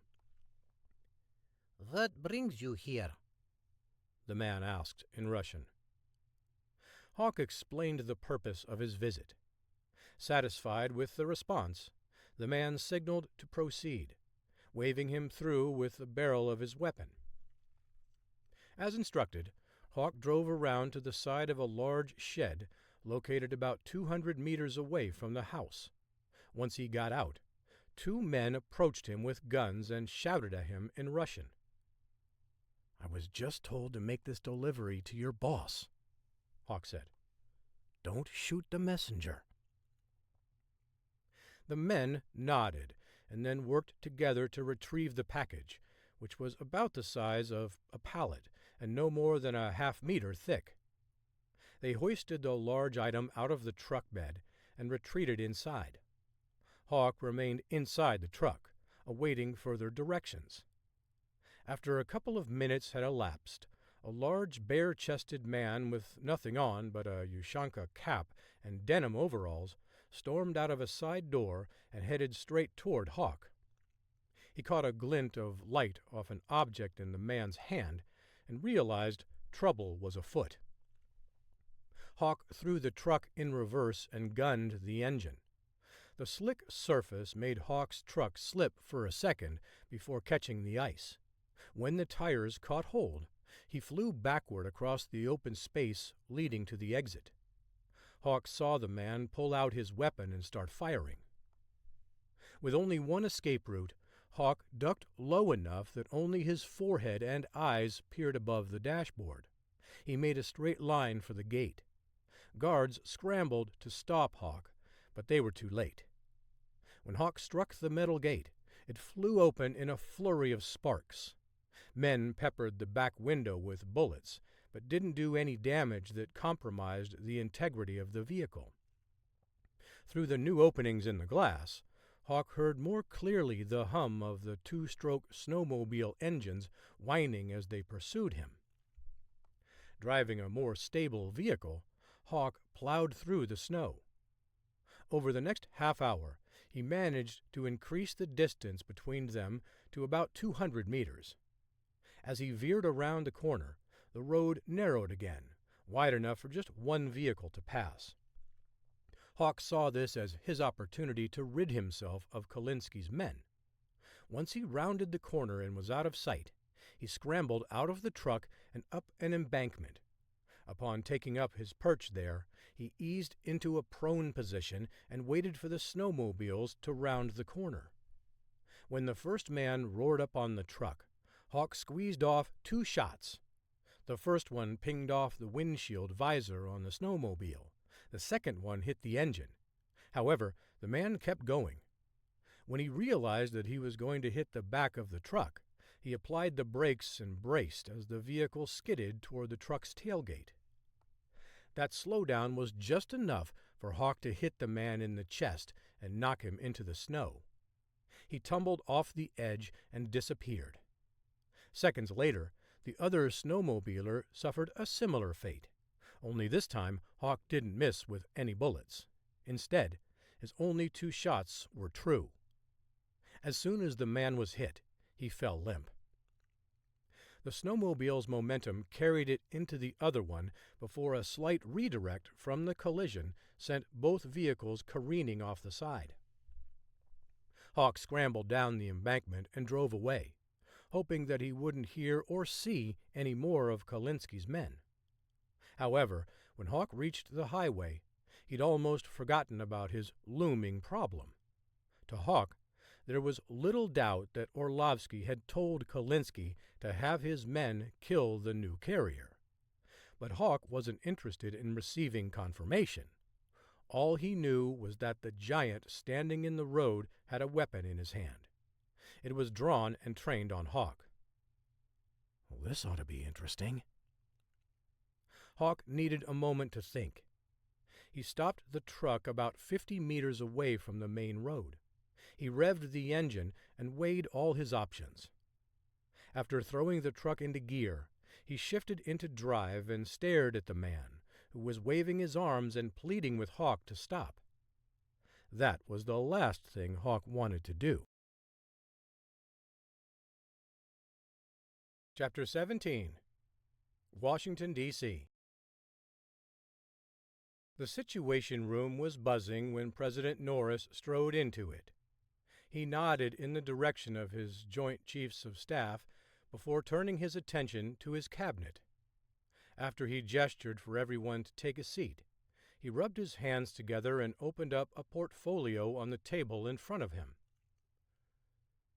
"What brings you here?" the man asked in Russian. Hawk explained the purpose of his visit. Satisfied with the response, the man signaled to proceed, waving him through with the barrel of his weapon. As instructed, Hawk drove around to the side of a large shed located about 200 meters away from the house. Once he got out, 2 men approached him with guns and shouted at him in Russian. I was just told to make this delivery to your boss, Hawk said. Don't shoot the messenger. The men nodded and then worked together to retrieve the package, which was about the size of a pallet and no more than a half-meter thick. They hoisted the large item out of the truck bed and retreated inside. Hawk remained inside the truck, awaiting further directions. After a couple of minutes had elapsed, a large bare-chested man with nothing on but a Ushanka cap and denim overalls stormed out of a side door and headed straight toward Hawk. He caught a glint of light off an object in the man's hand and realized trouble was afoot. Hawk threw the truck in reverse and gunned the engine. The slick surface made Hawk's truck slip for a second before catching the ice. When the tires caught hold, he flew backward across the open space leading to the exit. Hawk saw the man pull out his weapon and start firing. With only one escape route, Hawk ducked low enough that only his forehead and eyes peered above the dashboard. He made a straight line for the gate. Guards scrambled to stop Hawk, but they were too late. When Hawk struck the metal gate, it flew open in a flurry of sparks. Men peppered the back window with bullets, but didn't do any damage that compromised the integrity of the vehicle. Through the new openings in the glass, Hawk heard more clearly the hum of the two-stroke snowmobile engines whining as they pursued him. Driving a more stable vehicle, Hawk plowed through the snow. Over the next half hour, he managed to increase the distance between them to about 200 meters. As he veered around the corner, the road narrowed again, wide enough for just one vehicle to pass. Hawk saw this as his opportunity to rid himself of Kolinsky's men. Once he rounded the corner and was out of sight, he scrambled out of the truck and up an embankment. Upon taking up his perch there, he eased into a prone position and waited for the snowmobiles to round the corner. When the first man roared up on the truck, Hawk squeezed off 2 shots. The first one pinged off the windshield visor on the snowmobile. The second one hit the engine. However, the man kept going. When he realized that he was going to hit the back of the truck, he applied the brakes and braced as the vehicle skidded toward the truck's tailgate. That slowdown was just enough for Hawk to hit the man in the chest and knock him into the snow. He tumbled off the edge and disappeared. Seconds later, the other snowmobiler suffered a similar fate. Only this time, Hawk didn't miss with any bullets. Instead, his only 2 shots were true. As soon as the man was hit, he fell limp. The snowmobile's momentum carried it into the other one before a slight redirect from the collision sent both vehicles careening off the side. Hawk scrambled down the embankment and drove away, hoping that he wouldn't hear or see any more of Kolinsky's men. However, when Hawk reached the highway, he'd almost forgotten about his looming problem. To Hawk, there was little doubt that Orlovsky had told Kolinsky to have his men kill the new carrier. But Hawk wasn't interested in receiving confirmation. All he knew was that the giant standing in the road had a weapon in his hand. It was drawn and trained on Hawk. Well, this ought to be interesting. Hawk needed a moment to think. He stopped the truck about 50 meters away from the main road. He revved the engine and weighed all his options. After throwing the truck into gear, he shifted into drive and stared at the man, who was waving his arms and pleading with Hawk to stop. That was the last thing Hawk wanted to do. Chapter 17. Washington, D.C. The Situation Room was buzzing when President Norris strode into it. He nodded in the direction of his Joint Chiefs of Staff before turning his attention to his cabinet. After he gestured for everyone to take a seat, he rubbed his hands together and opened up a portfolio on the table in front of him.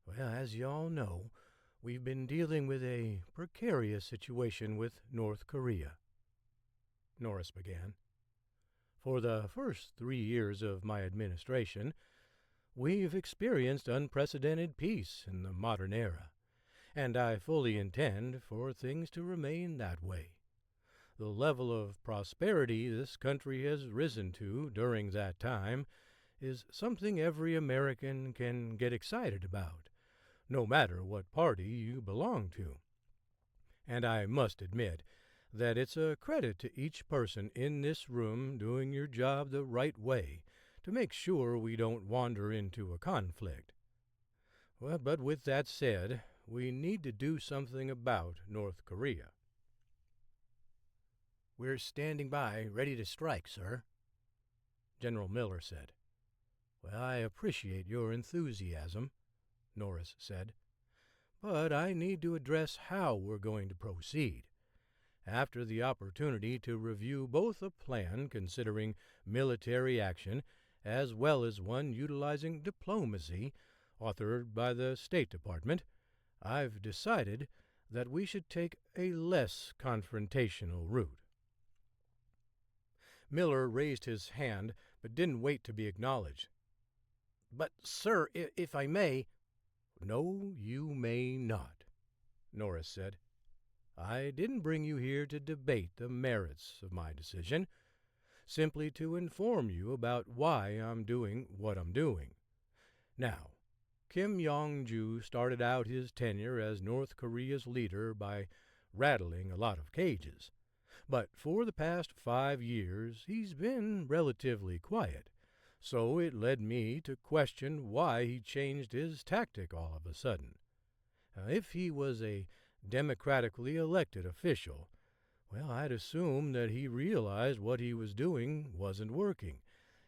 Well, as you all know, we've been dealing with a precarious situation with North Korea," Norris began. "For the first 3 years of my administration, we've experienced unprecedented peace in the modern era, and I fully intend for things to remain that way. The level of prosperity this country has risen to during that time is something every American can get excited about, no matter what party you belong to. And I must admit that it's a credit to each person in this room doing your job the right way to make sure we don't wander into a conflict. Well, but with that said, we need to do something about North Korea." "We're standing by, ready to strike, sir," General Miller said. "Well, I appreciate your enthusiasm," Norris said, "but I need to address how we're going to proceed. After the opportunity to review both a plan considering military action as well as one utilizing diplomacy, authored by the State Department, I've decided that we should take a less confrontational route." Miller raised his hand, but didn't wait to be acknowledged. "But, sir, if I may—" "No, you may not," Norris said. "I didn't bring you here to debate the merits of my decision, simply to inform you about why I'm doing what I'm doing. Now, Kim Jong-ju started out his tenure as North Korea's leader by rattling a lot of cages. But for the past 5 years, he's been relatively quiet, so it led me to question why he changed his tactic all of a sudden. If he was a democratically elected official, well, I'd assume that he realized what he was doing wasn't working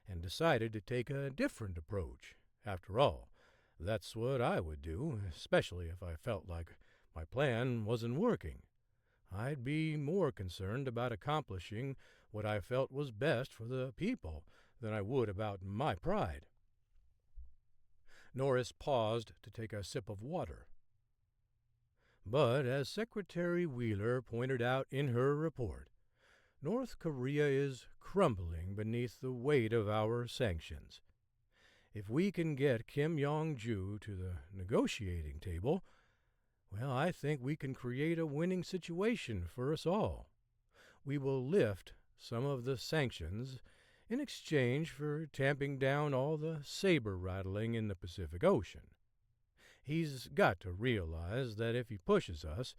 and decided to take a different approach. After all, that's what I would do, especially if I felt like my plan wasn't working. I'd be more concerned about accomplishing what I felt was best for the people than I would about my pride." Norris paused to take a sip of water. "But as Secretary Wheeler pointed out in her report, North Korea is crumbling beneath the weight of our sanctions. If we can get Kim Jong-ju to the negotiating table, well, I think we can create a winning situation for us all. We will lift some of the sanctions in exchange for tamping down all the saber rattling in the Pacific Ocean. He's got to realize that if he pushes us,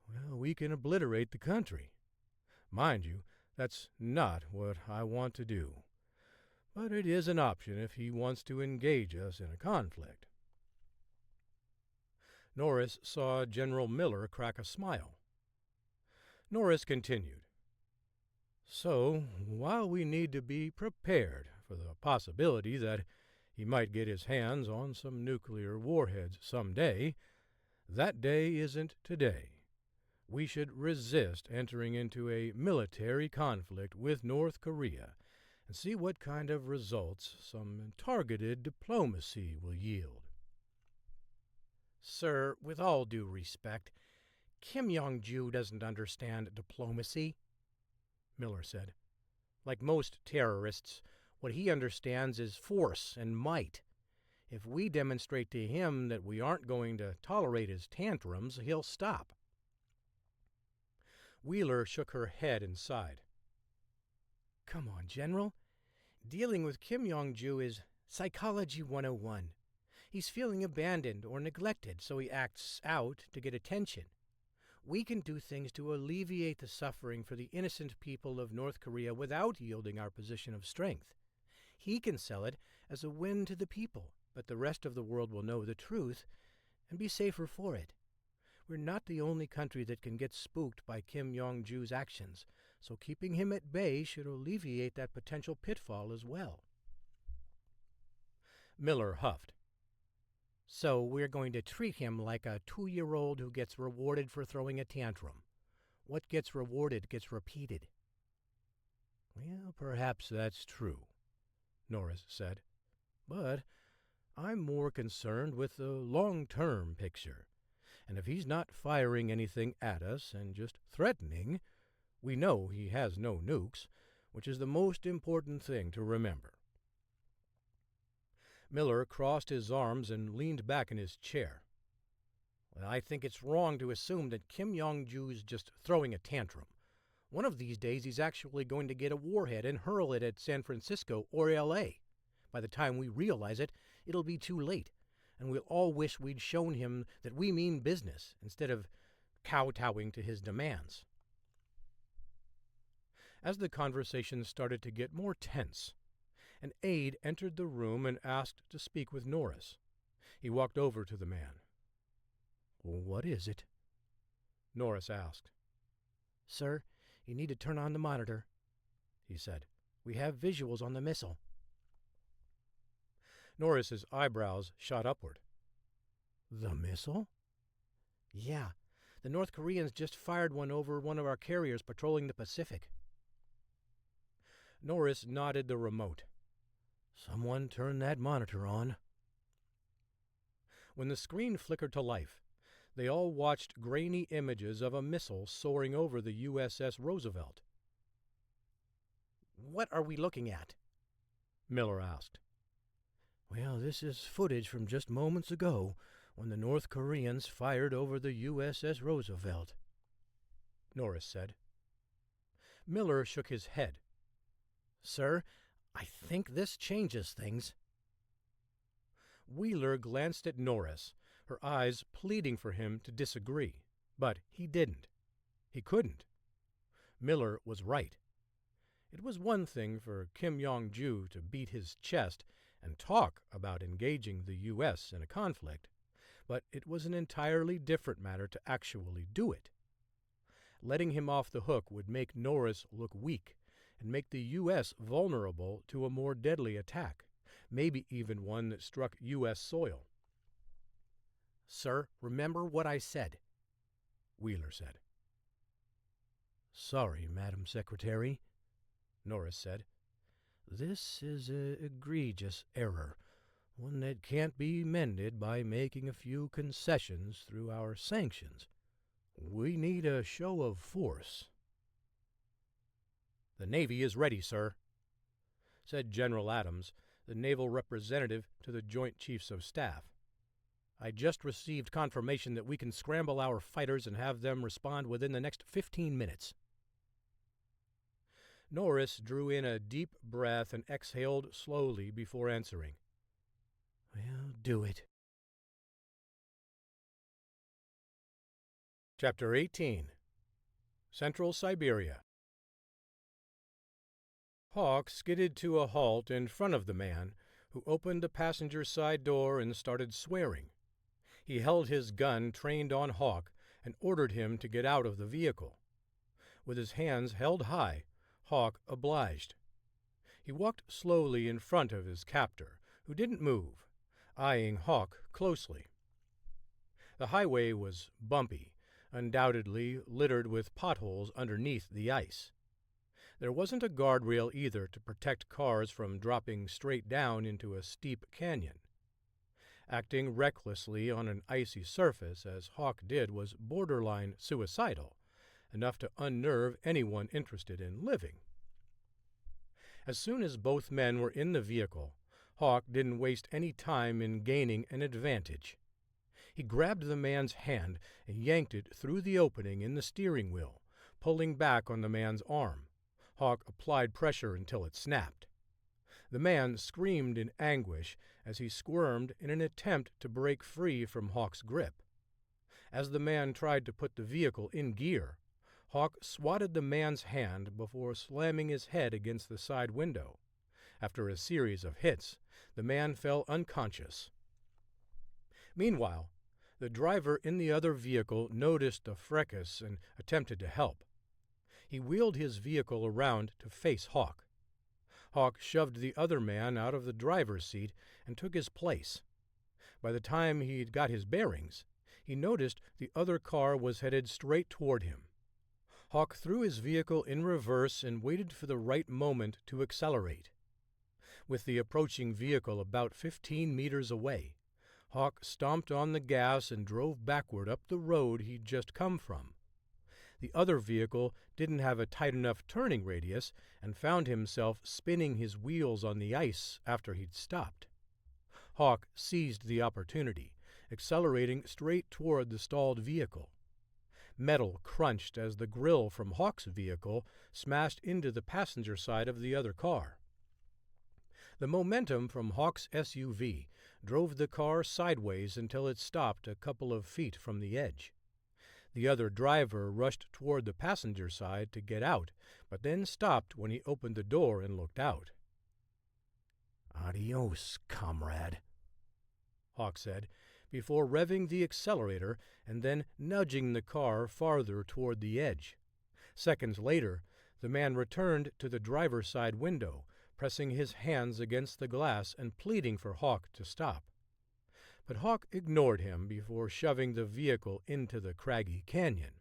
well, we can obliterate the country. Mind you, that's not what I want to do. But it is an option if he wants to engage us in a conflict." Norris saw General Miller crack a smile. Norris continued, "So, while we need to be prepared for the possibility that he might get his hands on some nuclear warheads someday, that day isn't today. We should resist entering into a military conflict with North Korea and see what kind of results some targeted diplomacy will yield." "Sir, with all due respect, Kim Jong-ju doesn't understand diplomacy," Miller said. "Like most terrorists, what he understands is force and might. If we demonstrate to him that we aren't going to tolerate his tantrums, he'll stop." Wheeler shook her head and sighed. "Come on, General. Dealing with Kim Jong-ju is Psychology 101. He's feeling abandoned or neglected, so he acts out to get attention. We can do things to alleviate the suffering for the innocent people of North Korea without yielding our position of strength. He can sell it as a win to the people, but the rest of the world will know the truth and be safer for it. We're not the only country that can get spooked by Kim Jong-ju's actions, so keeping him at bay should alleviate that potential pitfall as well." Miller huffed. "So we're going to treat him like a 2-year-old who gets rewarded for throwing a tantrum. What gets rewarded gets repeated." "Well, perhaps that's true," Norris said. "But I'm more concerned with the long-term picture. And if he's not firing anything at us and just threatening, we know he has no nukes, which is the most important thing to remember. Miller crossed his arms and leaned back in his chair. Well, I think it's wrong to assume that Kim Jong-ju's just throwing a tantrum. One of these days he's actually going to get a warhead and hurl it at San Francisco or L.A. By the time we realize it, it'll be too late, and we'll all wish we'd shown him that we mean business instead of kowtowing to his demands. As the conversation started to get more tense, an aide entered the room and asked to speak with Norris. He walked over to the man. "What is it?" Norris asked. "Sir, you need to turn on the monitor," he said. "We have visuals on the missile." Norris's eyebrows shot upward. "The missile?" "Yeah, the North Koreans just fired one over one of our carriers patrolling the Pacific." Norris nodded the remote. "Someone turn that monitor on." When the screen flickered to life, they all watched grainy images of a missile soaring over the USS Roosevelt. "What are we looking at?" Miller asked. "Well, this is footage from just moments ago when the North Koreans fired over the USS Roosevelt," Norris said. Miller shook his head. "Sir, I think this changes things." Wheeler glanced at Norris, her eyes pleading for him to disagree, but he didn't. He couldn't. Miller was right. It was one thing for Kim Jong-ju to beat his chest and talk about engaging the U.S. in a conflict, but it was an entirely different matter to actually do it. Letting him off the hook would make Norris look weak and make the U.S. vulnerable to a more deadly attack, maybe even one that struck U.S. soil. "Sir, remember what I said," Wheeler said. "Sorry, Madam Secretary," Norris said. "This is an egregious error, one that can't be mended by making a few concessions through our sanctions. We need a show of force." "The Navy is ready, sir," said General Adams, the naval representative to the Joint Chiefs of Staff. "I just received confirmation that we can scramble our fighters and have them respond within the next 15 minutes. Norris drew in a deep breath and exhaled slowly before answering. "Well, do it." Chapter 18. Central Siberia. Hawk skidded to a halt in front of the man, who opened the passenger side door and started swearing. He held his gun trained on Hawk and ordered him to get out of the vehicle. With his hands held high, Hawk obliged. He walked slowly in front of his captor, who didn't move, eyeing Hawk closely. The highway was bumpy, undoubtedly littered with potholes underneath the ice. There wasn't a guardrail either to protect cars from dropping straight down into a steep canyon. Acting recklessly on an icy surface, as Hawk did, was borderline suicidal, enough to unnerve anyone interested in living. As soon as both men were in the vehicle, Hawk didn't waste any time in gaining an advantage. He grabbed the man's hand and yanked it through the opening in the steering wheel, pulling back on the man's arm. Hawk applied pressure until it snapped. The man screamed in anguish as he squirmed in an attempt to break free from Hawk's grip. As the man tried to put the vehicle in gear, Hawk swatted the man's hand before slamming his head against the side window. After a series of hits, the man fell unconscious. Meanwhile, the driver in the other vehicle noticed the fracas and attempted to help. He wheeled his vehicle around to face Hawk. Hawk shoved the other man out of the driver's seat and took his place. By the time he'd got his bearings, he noticed the other car was headed straight toward him. Hawk threw his vehicle in reverse and waited for the right moment to accelerate. With the approaching vehicle about 15 meters away, Hawk stomped on the gas and drove backward up the road he'd just come from. The other vehicle didn't have a tight enough turning radius and found himself spinning his wheels on the ice after he'd stopped. Hawk seized the opportunity, accelerating straight toward the stalled vehicle. Metal crunched as the grill from Hawk's vehicle smashed into the passenger side of the other car. The momentum from Hawk's SUV drove the car sideways until it stopped a couple of feet from the edge. The other driver rushed toward the passenger side to get out, but then stopped when he opened the door and looked out. "Adios, comrade," Hawk said, before revving the accelerator and then nudging the car farther toward the edge. Seconds later, the man returned to the driver's side window, pressing his hands against the glass and pleading for Hawk to stop. But Hawk ignored him before shoving the vehicle into the craggy canyon.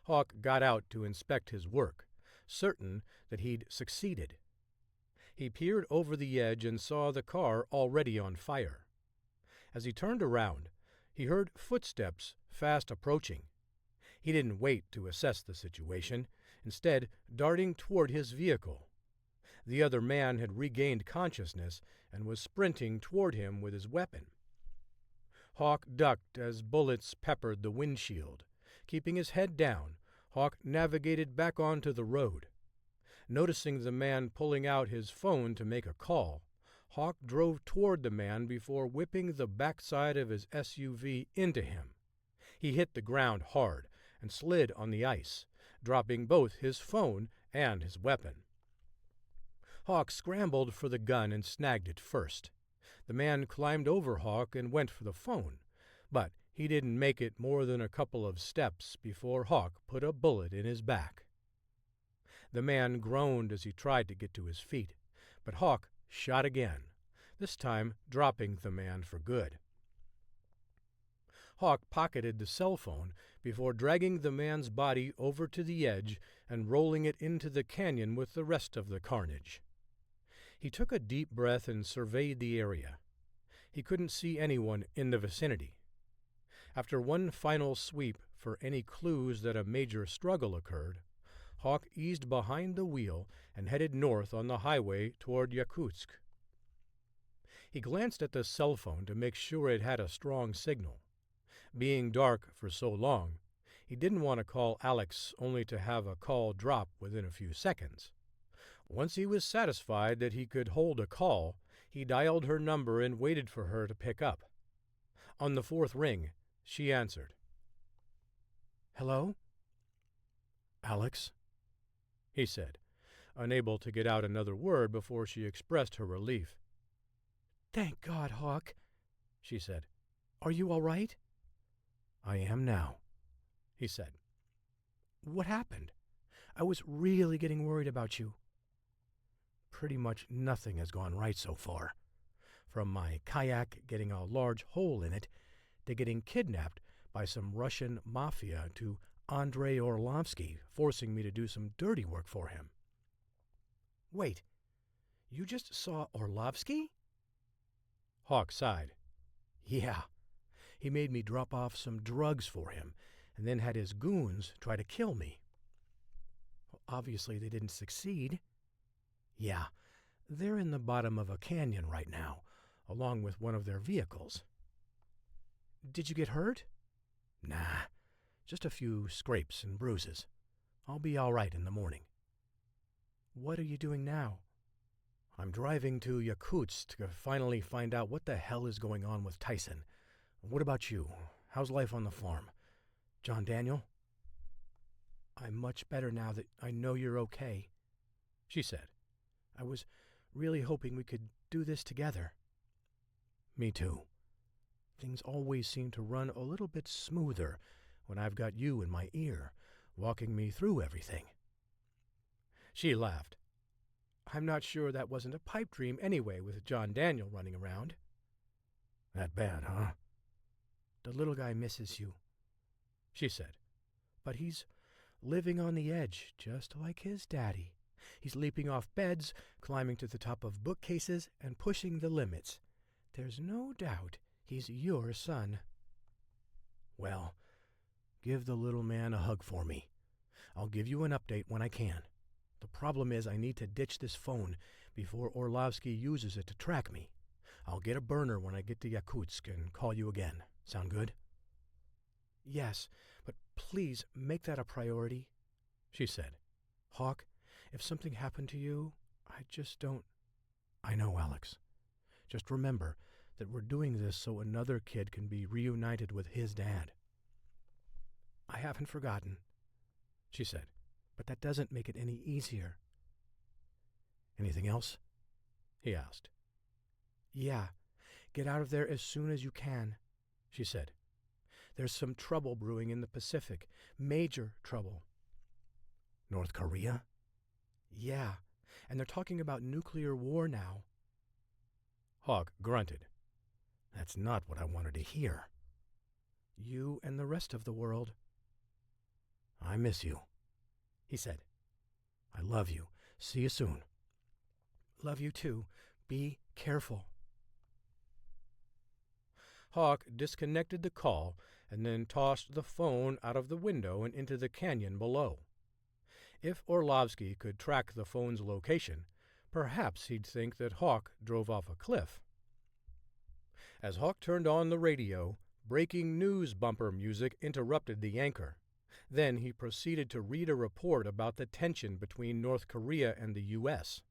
Hawk got out to inspect his work, certain that he'd succeeded. He peered over the edge and saw the car already on fire. As he turned around, he heard footsteps fast approaching. He didn't wait to assess the situation, instead darting toward his vehicle. The other man had regained consciousness and was sprinting toward him with his weapon. Hawk ducked as bullets peppered the windshield. Keeping his head down, Hawk navigated back onto the road. Noticing the man pulling out his phone to make a call, Hawk drove toward the man before whipping the backside of his SUV into him. He hit the ground hard and slid on the ice, dropping both his phone and his weapon. Hawk scrambled for the gun and snagged it first. The man climbed over Hawk and went for the phone, but he didn't make it more than a couple of steps before Hawk put a bullet in his back. The man groaned as he tried to get to his feet, but Hawk shot again, this time dropping the man for good. Hawk pocketed the cell phone before dragging the man's body over to the edge and rolling it into the canyon with the rest of the carnage. He took a deep breath and surveyed the area. He couldn't see anyone in the vicinity. After one final sweep for any clues that a major struggle occurred, Hawk eased behind the wheel and headed north on the highway toward Yakutsk. He glanced at the cell phone to make sure it had a strong signal. Being dark for so long, he didn't want to call Alex only to have a call drop within a few seconds. Once he was satisfied that he could hold a call, he dialed her number and waited for her to pick up. On the fourth ring, she answered. "Hello?" "Alex?" he said, unable to get out another word before she expressed her relief. "Thank God, Hawk," she said. "Are you all right?" "I am now," he said. "What happened? I was really getting worried about you." "Pretty much nothing has gone right so far. From my kayak getting a large hole in it, to getting kidnapped by some Russian mafia, to Andrei Orlovsky forcing me to do some dirty work for him." "Wait, you just saw Orlovsky?" Hawk sighed. "Yeah. He made me drop off some drugs for him, and then had his goons try to kill me." Well, obviously they didn't succeed." "Yeah, they're in the bottom of a canyon right now, along with one of their vehicles." "Did you get hurt?" "Nah, just a few scrapes and bruises. I'll be all right in the morning." "What are you doing now?" "I'm driving to Yakutsk to finally find out what the hell is going on with Tyson. What about you? How's life on the farm? John Daniel?" "I'm much better now that I know you're okay," she said. "I was really hoping we could do this together." "Me too. Things always seem to run a little bit smoother when I've got you in my ear, walking me through everything." She laughed. "I'm not sure that wasn't a pipe dream anyway, with John Daniel running around." "That bad, huh?" "The little guy misses you," she said. "But he's living on the edge, just like his daddy. He's leaping off beds, climbing to the top of bookcases, and pushing the limits. there's no doubt he's your son. Well, give the little man a hug for me. I'll give you an update when I can. The problem is I need to ditch this phone before Orlovsky uses it to track me. I'll get a burner when I get to Yakutsk and call you again. Sound good? Yes, but please make that a priority, she said. Hawk, if something happened to you, I just don't... I know, Alex. Just remember that we're doing this so another kid can be reunited with his dad. I haven't forgotten, she said, but that doesn't make it any easier. Anything else? He asked. Yeah, get out of there as soon as you can, she said. There's some trouble brewing in the Pacific. Major trouble. North Korea? Yeah, and they're talking about nuclear war now. Hawk grunted. That's not what I wanted to hear. You and the rest of the world. I miss you, he said. I love you. See you soon. Love you too. Be careful. Hawk disconnected the call and then tossed the phone out of the window and into the canyon below. If Orlovsky could track the phone's location, perhaps he'd think that Hawk drove off a cliff. As Hawk turned on the radio, breaking news bumper music interrupted the anchor. Then he proceeded to read a report about the tension between North Korea and the U.S.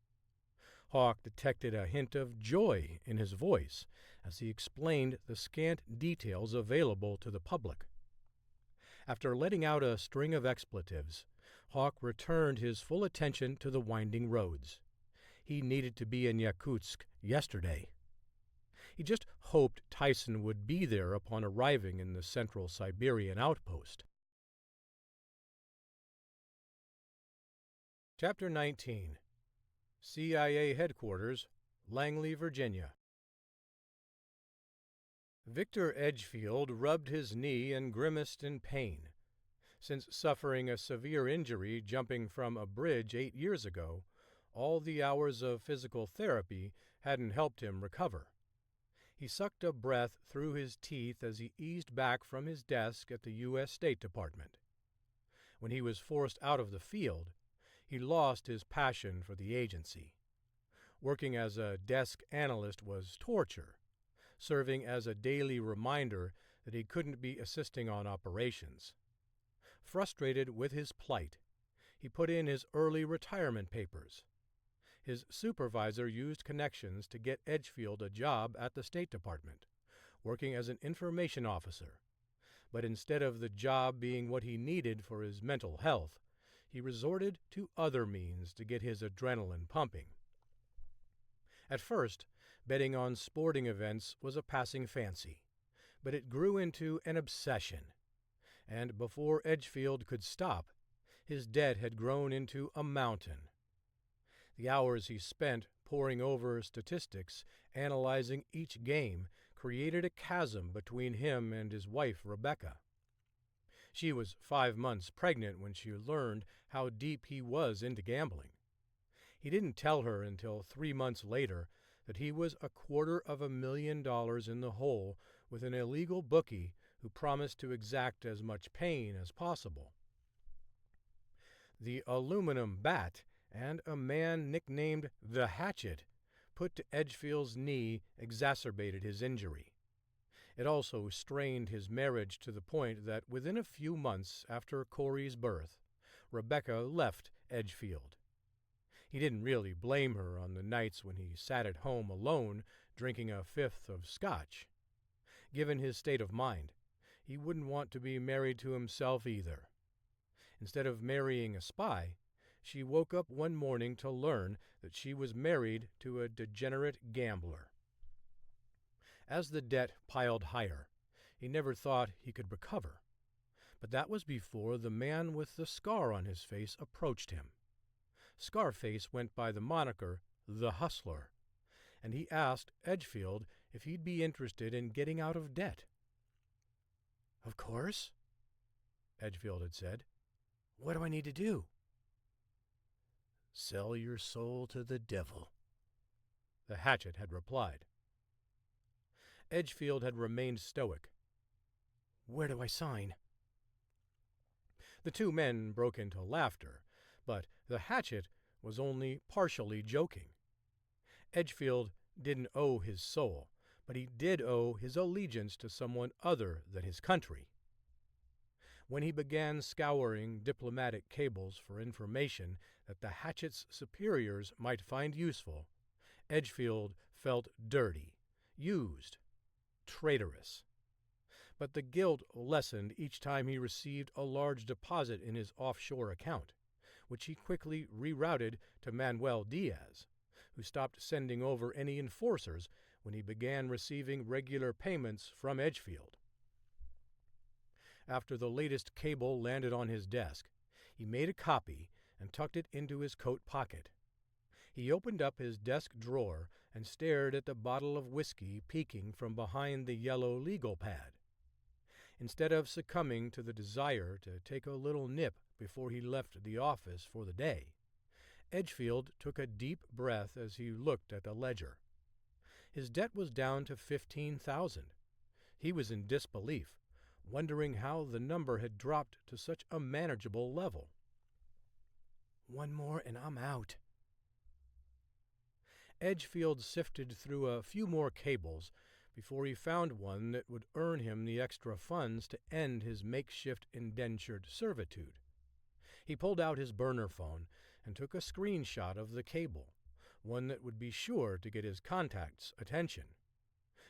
Hawk detected a hint of joy in his voice as he explained the scant details available to the public. After letting out a string of expletives, Hawk returned his full attention to the winding roads. He needed to be in Yakutsk yesterday. He just hoped Tyson would be there upon arriving in the Central Siberian outpost. Chapter 19. CIA Headquarters, Langley, Virginia. Victor Edgefield rubbed his knee and grimaced in pain. Since suffering a severe injury jumping from a bridge 8 years ago, all the hours of physical therapy hadn't helped him recover. He sucked a breath through his teeth as he eased back from his desk at the U.S. State Department. When he was forced out of the field, he lost his passion for the agency. Working as a desk analyst was torture, serving as a daily reminder that he couldn't be assisting on operations. Frustrated with his plight, he put in his early retirement papers. His supervisor used connections to get Edgefield a job at the State Department, working as an information officer. But instead of the job being what he needed for his mental health, he resorted to other means to get his adrenaline pumping. At first, betting on sporting events was a passing fancy, but it grew into an obsession. And before Edgefield could stop, his debt had grown into a mountain. The hours he spent poring over statistics, analyzing each game, created a chasm between him and his wife, Rebecca. She was 5 months pregnant when she learned how deep he was into gambling. He didn't tell her until 3 months later that he was $250,000 in the hole with an illegal bookie who promised to exact as much pain as possible. The aluminum bat and a man nicknamed the Hatchet put to Edgefield's knee exacerbated his injury. It also strained his marriage to the point that within a few months after Corey's birth, Rebecca left Edgefield. He didn't really blame her on the nights when he sat at home alone drinking a fifth of scotch. Given his state of mind, he wouldn't want to be married to himself either. Instead of marrying a spy, she woke up one morning to learn that she was married to a degenerate gambler. As the debt piled higher, he never thought he could recover. But that was before the man with the scar on his face approached him. Scarface went by the moniker The Hustler, and he asked Edgefield if he'd be interested in getting out of debt. "Of course," Edgefield had said. "What do I need to do?" "Sell your soul to the devil," the Hatchet had replied. Edgefield had remained stoic. "Where do I sign?" The two men broke into laughter, but the hatchet was only partially joking. Edgefield didn't owe his soul, but he did owe his allegiance to someone other than his country. When he began scouring diplomatic cables for information that the hatchet's superiors might find useful, Edgefield felt dirty, used, traitorous. But the guilt lessened each time he received a large deposit in his offshore account, which he quickly rerouted to Manuel Diaz, who stopped sending over any enforcers when he began receiving regular payments from Edgefield. After the latest cable landed on his desk, he made a copy and tucked it into his coat pocket. He opened up his desk drawer and stared at the bottle of whiskey peeking from behind the yellow legal pad. Instead of succumbing to the desire to take a little nip before he left the office for the day, Edgefield took a deep breath as he looked at the ledger. His debt was down to $15,000. He was in disbelief, wondering how the number had dropped to such a manageable level. "One more and I'm out." Edgefield sifted through a few more cables before he found one that would earn him the extra funds to end his makeshift indentured servitude. He pulled out his burner phone and took a screenshot of the cable, one that would be sure to get his contact's attention.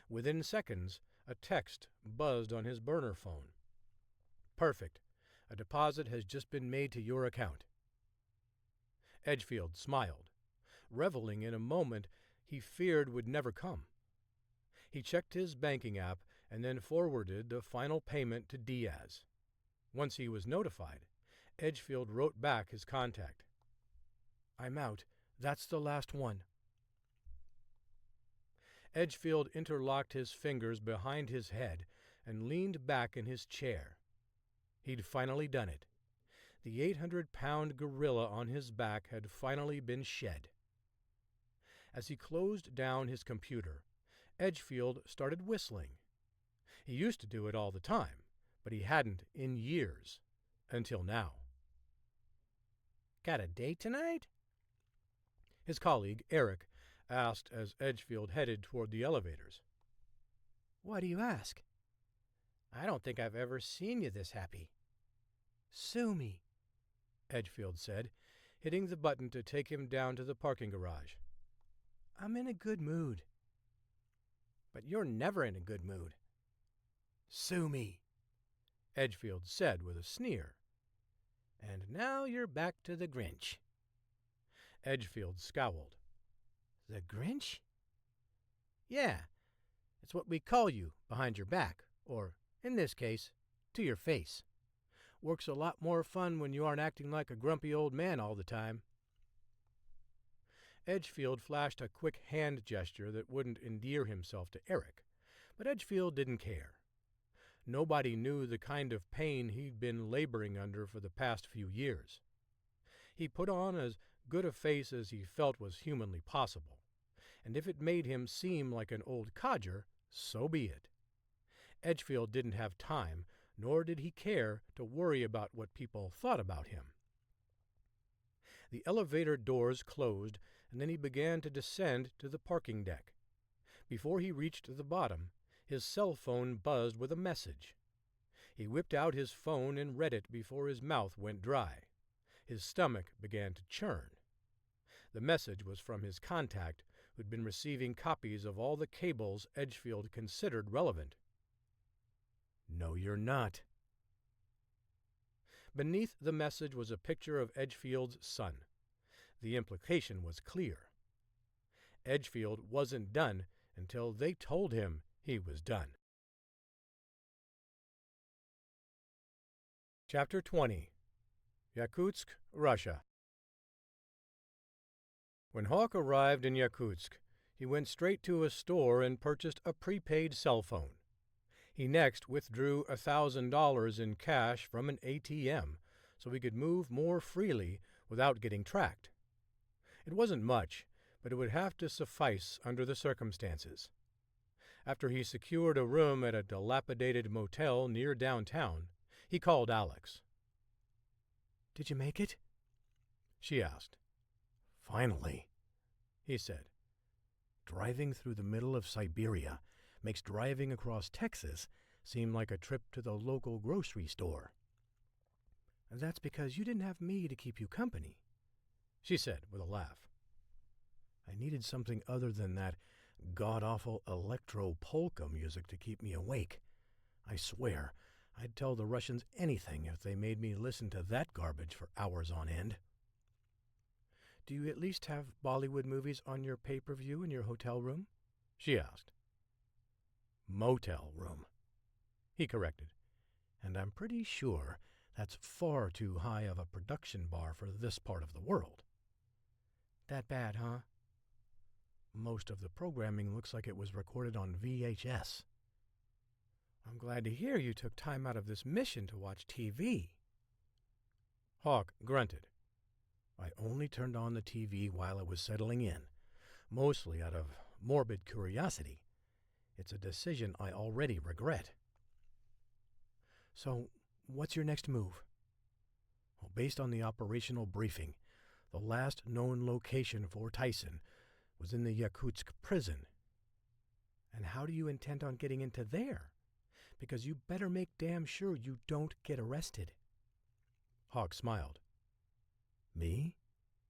Within seconds, a text buzzed on his burner phone. "Perfect. A deposit has just been made to your account." Edgefield smiled, reveling in a moment he feared would never come. He checked his banking app and then forwarded the final payment to Diaz. Once he was notified, Edgefield wrote back his contact. "I'm out. That's the last one." Edgefield interlocked his fingers behind his head and leaned back in his chair. He'd finally done it. The 800-pound gorilla on his back had finally been shed. As he closed down his computer, Edgefield started whistling. He used to do it all the time, but he hadn't in years, until now. "Got a date tonight?" His colleague, Eric, asked as Edgefield headed toward the elevators. "Why do you ask?" "I don't think I've ever seen you this happy." "Sue me," Edgefield said, hitting the button to take him down to the parking garage. "I'm in a good mood." "But you're never in a good mood." "Sue me," Edgefield said with a sneer. "And now you're back to the Grinch." Edgefield scowled. "The Grinch?" "Yeah, it's what we call you behind your back, or, in this case, to your face. Work's a lot more fun when you aren't acting like a grumpy old man all the time." Edgefield flashed a quick hand gesture that wouldn't endear himself to Eric, but Edgefield didn't care. Nobody knew the kind of pain he'd been laboring under for the past few years. He put on as good a face as he felt was humanly possible, and if it made him seem like an old codger, so be it. Edgefield didn't have time, nor did he care to worry about what people thought about him. The elevator doors closed, and then he began to descend to the parking deck. Before he reached the bottom, his cell phone buzzed with a message. He whipped out his phone and read it before his mouth went dry. His stomach began to churn. The message was from his contact, who'd been receiving copies of all the cables Edgefield considered relevant. "No, you're not." Beneath the message was a picture of Edgefield's son. The implication was clear. Edgefield wasn't done until they told him he was done. Chapter 20. Yakutsk, Russia. When Hawk arrived in Yakutsk, he went straight to a store and purchased a prepaid cell phone. He next withdrew $1,000 in cash from an ATM so he could move more freely without getting tracked. It wasn't much, but it would have to suffice under the circumstances. After he secured a room at a dilapidated motel near downtown, he called Alex. "Did you make it?" she asked. "Finally," he said. "Driving through the middle of Siberia makes driving across Texas seem like a trip to the local grocery store." "That's because you didn't have me to keep you company," she said with a laugh. "I needed something other than that god-awful electro-polka music to keep me awake. I swear, I'd tell the Russians anything if they made me listen to that garbage for hours on end." "Do you at least have Bollywood movies on your pay-per-view in your hotel room?" she asked. "Motel room," he corrected. "And I'm pretty sure that's far too high of a production bar for this part of the world." "That bad, huh?" "Most of the programming looks like it was recorded on VHS." "I'm glad to hear you took time out of this mission to watch TV." Hawk grunted. "I only turned on the TV while I was settling in, mostly out of morbid curiosity. It's a decision I already regret." "So, what's your next move?" "Well, based on the operational briefing, the last known location for Tyson was in the Yakutsk prison." "And how do you intend on getting into there? Because you better make damn sure you don't get arrested." Hawk smiled. "Me?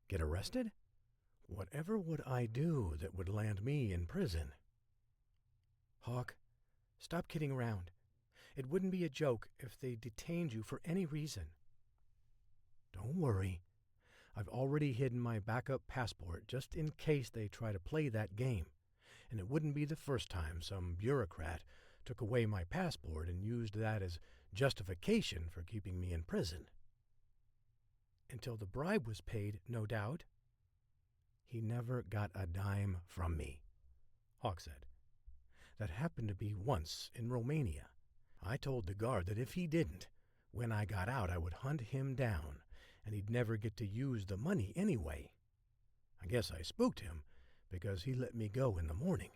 Get arrested? Whatever would I do that would land me in prison?" "Hawk, stop kidding around. It wouldn't be a joke if they detained you for any reason." "Don't worry. I've already hidden my backup passport just in case they try to play that game, and it wouldn't be the first time some bureaucrat took away my passport and used that as justification for keeping me in prison." "Until the bribe was paid, no doubt." "He never got a dime from me," Hawk said. "That happened to be once in Romania. I told the guard that if he didn't, when I got out I would hunt him down, and he'd never get to use the money anyway. I guess I spooked him, because he let me go in the morning."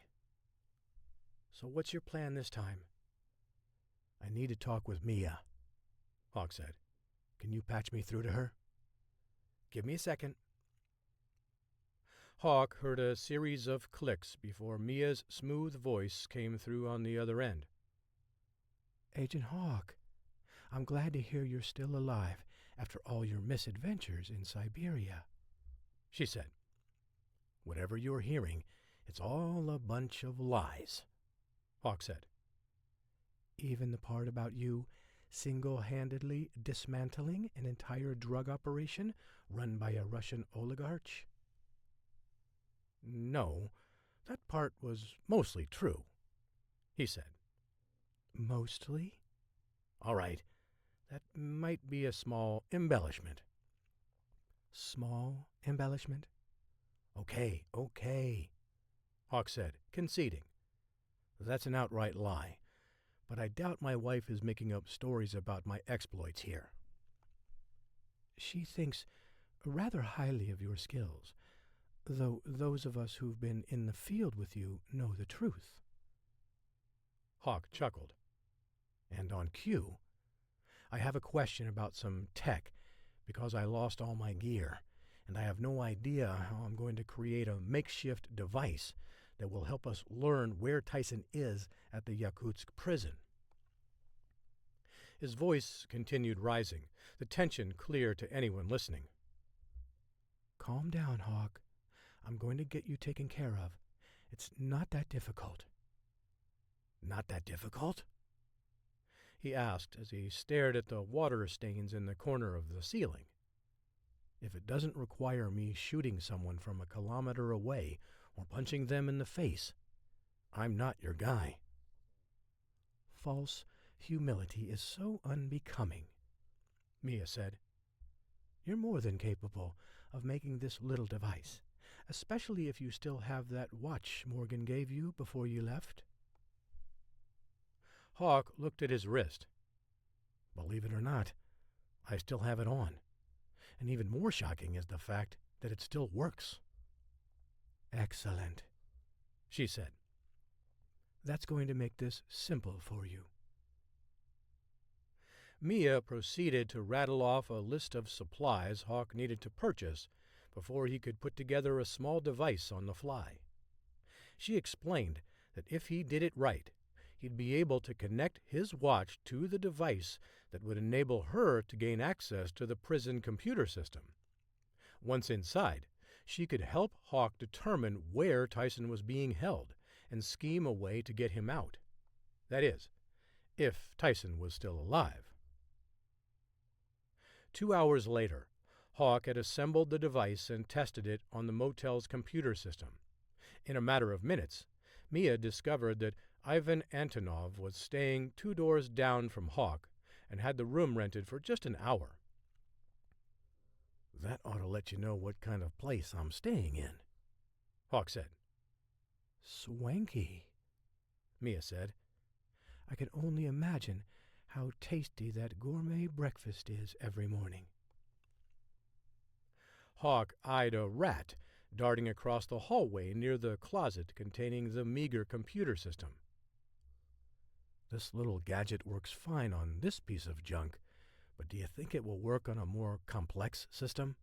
"So what's your plan this time?" "I need to talk with Mia," Hawk said. "Can you patch me through to her?" "Give me a second." Hawk heard a series of clicks before Mia's smooth voice came through on the other end. "Agent Hawk, I'm glad to hear you're still alive after all your misadventures in Siberia," she said. "Whatever you're hearing, it's all a bunch of lies," Hawk said. "Even the part about you single-handedly dismantling an entire drug operation run by a Russian oligarch?" "No, that part was mostly true," he said. "Mostly?" "All right, that might be a small embellishment." "Small embellishment?" Okay, Hawk said, conceding. "That's an outright lie, but I doubt my wife is making up stories about my exploits here." "She thinks rather highly of your skills, though those of us who've been in the field with you know the truth." Hawk chuckled. "And on cue, I have a question about some tech because I lost all my gear, and I have no idea how I'm going to create a makeshift device that will help us learn where Tyson is at the Yakutsk prison." His voice continued rising, the tension clear to anyone listening. "Calm down, Hawk. I'm going to get you taken care of. It's not that difficult." "Not that difficult?" he asked as he stared at the water stains in the corner of the ceiling. "If it doesn't require me shooting someone from a kilometer away or punching them in the face, I'm not your guy." "False humility is so unbecoming," Mia said. "You're more than capable of making this little device, especially if you still have that watch Morgan gave you before you left." Hawk looked at his wrist. "Believe it or not, I still have it on. And even more shocking is the fact that it still works." "Excellent," she said. That's going to make this simple for you. Mia proceeded to rattle off a list of supplies Hawk needed to purchase before he could put together a small device on the fly. She explained that if he did it right, he'd be able to connect his watch to the device that would enable her to gain access to the prison computer system. Once inside, she could help Hawk determine where Tyson was being held and scheme a way to get him out. That is, if Tyson was still alive. 2 hours later, Hawk had assembled the device and tested it on the motel's computer system. In a matter of minutes, Mia discovered that Ivan Antonov was staying 2 doors down from Hawk and had the room rented for just an hour. "That ought to let you know what kind of place I'm staying in," Hawk said. "Swanky," Mia said. "I can only imagine how tasty that gourmet breakfast is every morning." Hawk eyed a rat darting across the hallway near the closet containing the meager computer system. "This little gadget works fine on this piece of junk, but do you think it will work on a more complex system?"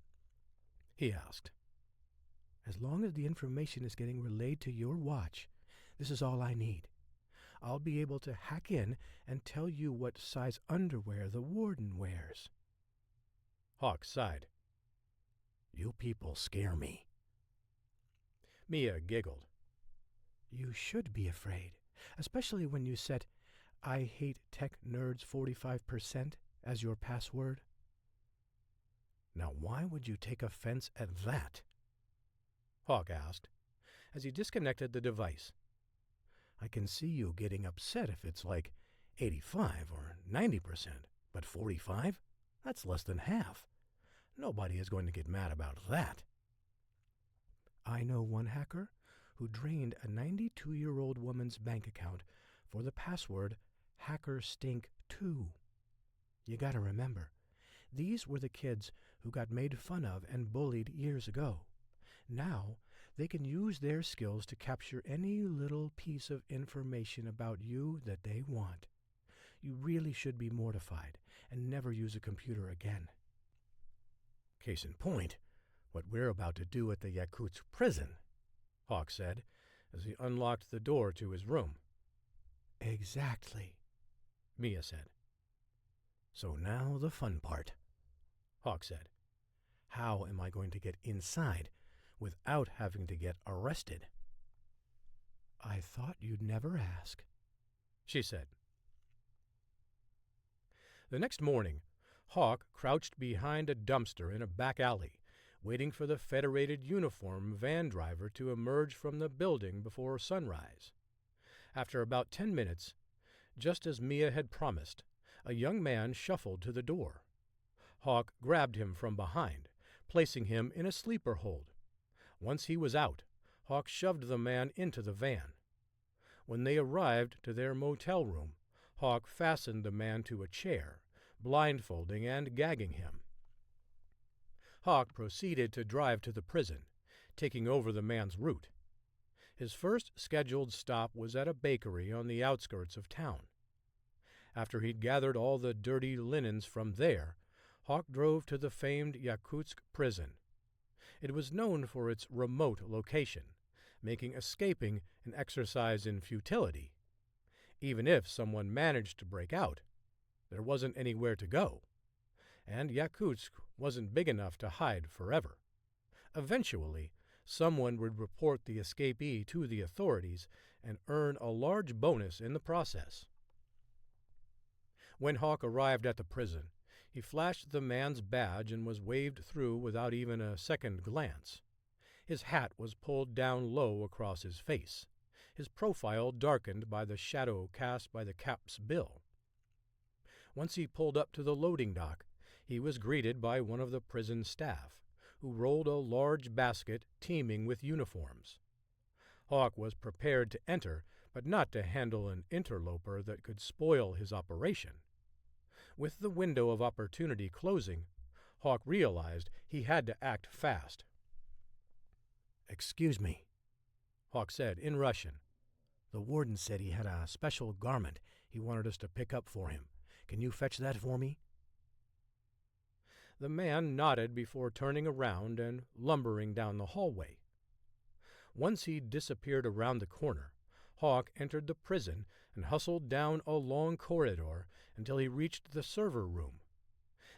he asked. "As long as the information is getting relayed to your watch, this is all I need. I'll be able to hack in and tell you what size underwear the warden wears." Hawk sighed. "You people scare me." Mia giggled. "You should be afraid, especially when you set "I hate tech nerds 45% as your password." "Now why would you take offense at that?" Hawk asked, as he disconnected the device. "I can see you getting upset if it's like 85 or 90%, but 45? That's less than half. Nobody is going to get mad about that." I know one hacker who drained a 92-year-old woman's bank account for the password HackerStink2. You gotta remember, these were the kids who got made fun of and bullied years ago. Now, they can use their skills to capture any little piece of information about you that they want. You really should be mortified and never use a computer again. "Case in point, what we're about to do at the Yakutsk prison," Hawk said, as he unlocked the door to his room. "Exactly," Mia said. "So now the fun part," Hawk said. "How am I going to get inside without having to get arrested?" "I thought you'd never ask," she said. The next morning, Hawk crouched behind a dumpster in a back alley, waiting for the Federated uniform van driver to emerge from the building before sunrise. After about 10 minutes, just as Mia had promised, a young man shuffled to the door. Hawk grabbed him from behind, placing him in a sleeper hold. Once he was out, Hawk shoved the man into the van. When they arrived to their motel room, Hawk fastened the man to a chair, blindfolding and gagging him. Hawk proceeded to drive to the prison, taking over the man's route. His first scheduled stop was at a bakery on the outskirts of town. After he'd gathered all the dirty linens from there, Hawk drove to the famed Yakutsk prison. It was known for its remote location, making escaping an exercise in futility. Even if someone managed to break out, there wasn't anywhere to go, and Yakutsk wasn't big enough to hide forever. Eventually, someone would report the escapee to the authorities and earn a large bonus in the process. When Hawk arrived at the prison, he flashed the man's badge and was waved through without even a second glance. His hat was pulled down low across his face, his profile darkened by the shadow cast by the cap's bill. Once he pulled up to the loading dock, he was greeted by one of the prison staff, who rolled a large basket teeming with uniforms. Hawk was prepared to enter, but not to handle an interloper that could spoil his operation. With the window of opportunity closing, Hawk realized he had to act fast. "Excuse me," Hawk said in Russian. The warden said he had a special garment he wanted us to pick up for him. Can you fetch that for me?" The man nodded before turning around and lumbering down the hallway. Once he disappeared around the corner, Hawk entered the prison and hustled down a long corridor until he reached the server room.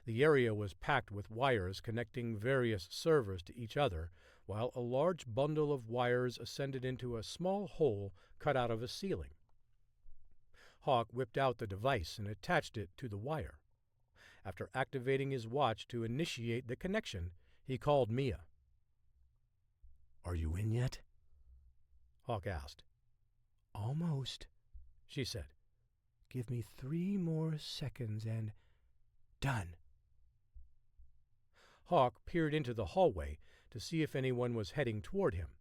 The area was packed with wires connecting various servers to each other, while a large bundle of wires ascended into a small hole cut out of a ceiling. Hawk whipped out the device and attached it to the wire. After activating his watch to initiate the connection, he called Mia. "Are you in yet?" Hawk asked. "Almost," she said. "Give me 3 more seconds and done." Hawk peered into the hallway to see if anyone was heading toward him.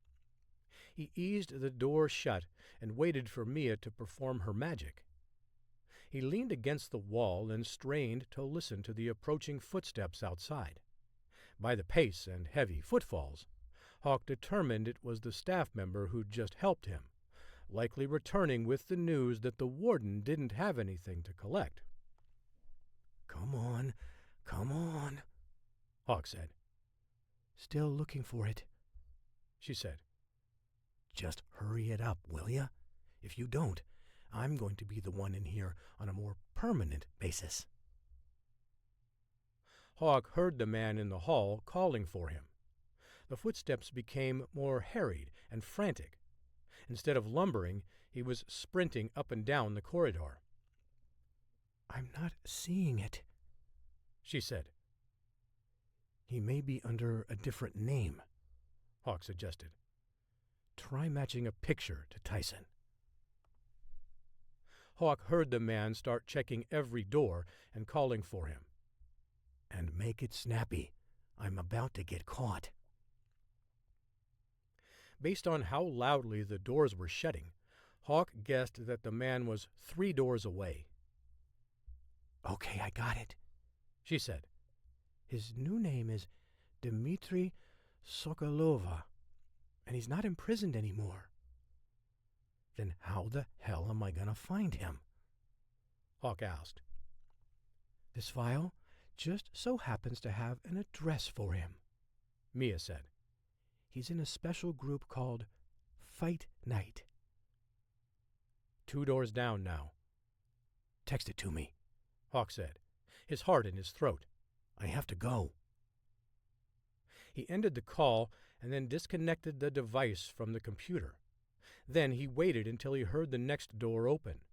He eased the door shut and waited for Mia to perform her magic. He leaned against the wall and strained to listen to the approaching footsteps outside. By the pace and heavy footfalls, Hawk determined it was the staff member who'd just helped him, likely returning with the news that the warden didn't have anything to collect. Come on, Hawk said. "Still looking for it," she said. "Just hurry it up, will ya? If you don't, I'm going to be the one in here on a more permanent basis." Hawk heard the man in the hall calling for him. The footsteps became more harried and frantic. Instead of lumbering, he was sprinting up and down the corridor. "I'm not seeing it," she said. "He may be under a different name," Hawk suggested. "Try matching a picture to Tyson." Hawk heard the man start checking every door and calling for him. "And make it snappy. I'm about to get caught." Based on how loudly the doors were shutting, Hawk guessed that the man was 3 doors away. "Okay, I got it," she said. "His new name is Dmitri Sokolova, and he's not imprisoned anymore." "Then how the hell am I going to find him?" Hawk asked. "This file just so happens to have an address for him," Mia said. "He's in a special group called Fight Night." 2 doors down now. "Text it to me," Hawk said, his heart in his throat. "I have to go." He ended the call and then disconnected the device from the computer. Then he waited until he heard the next door open.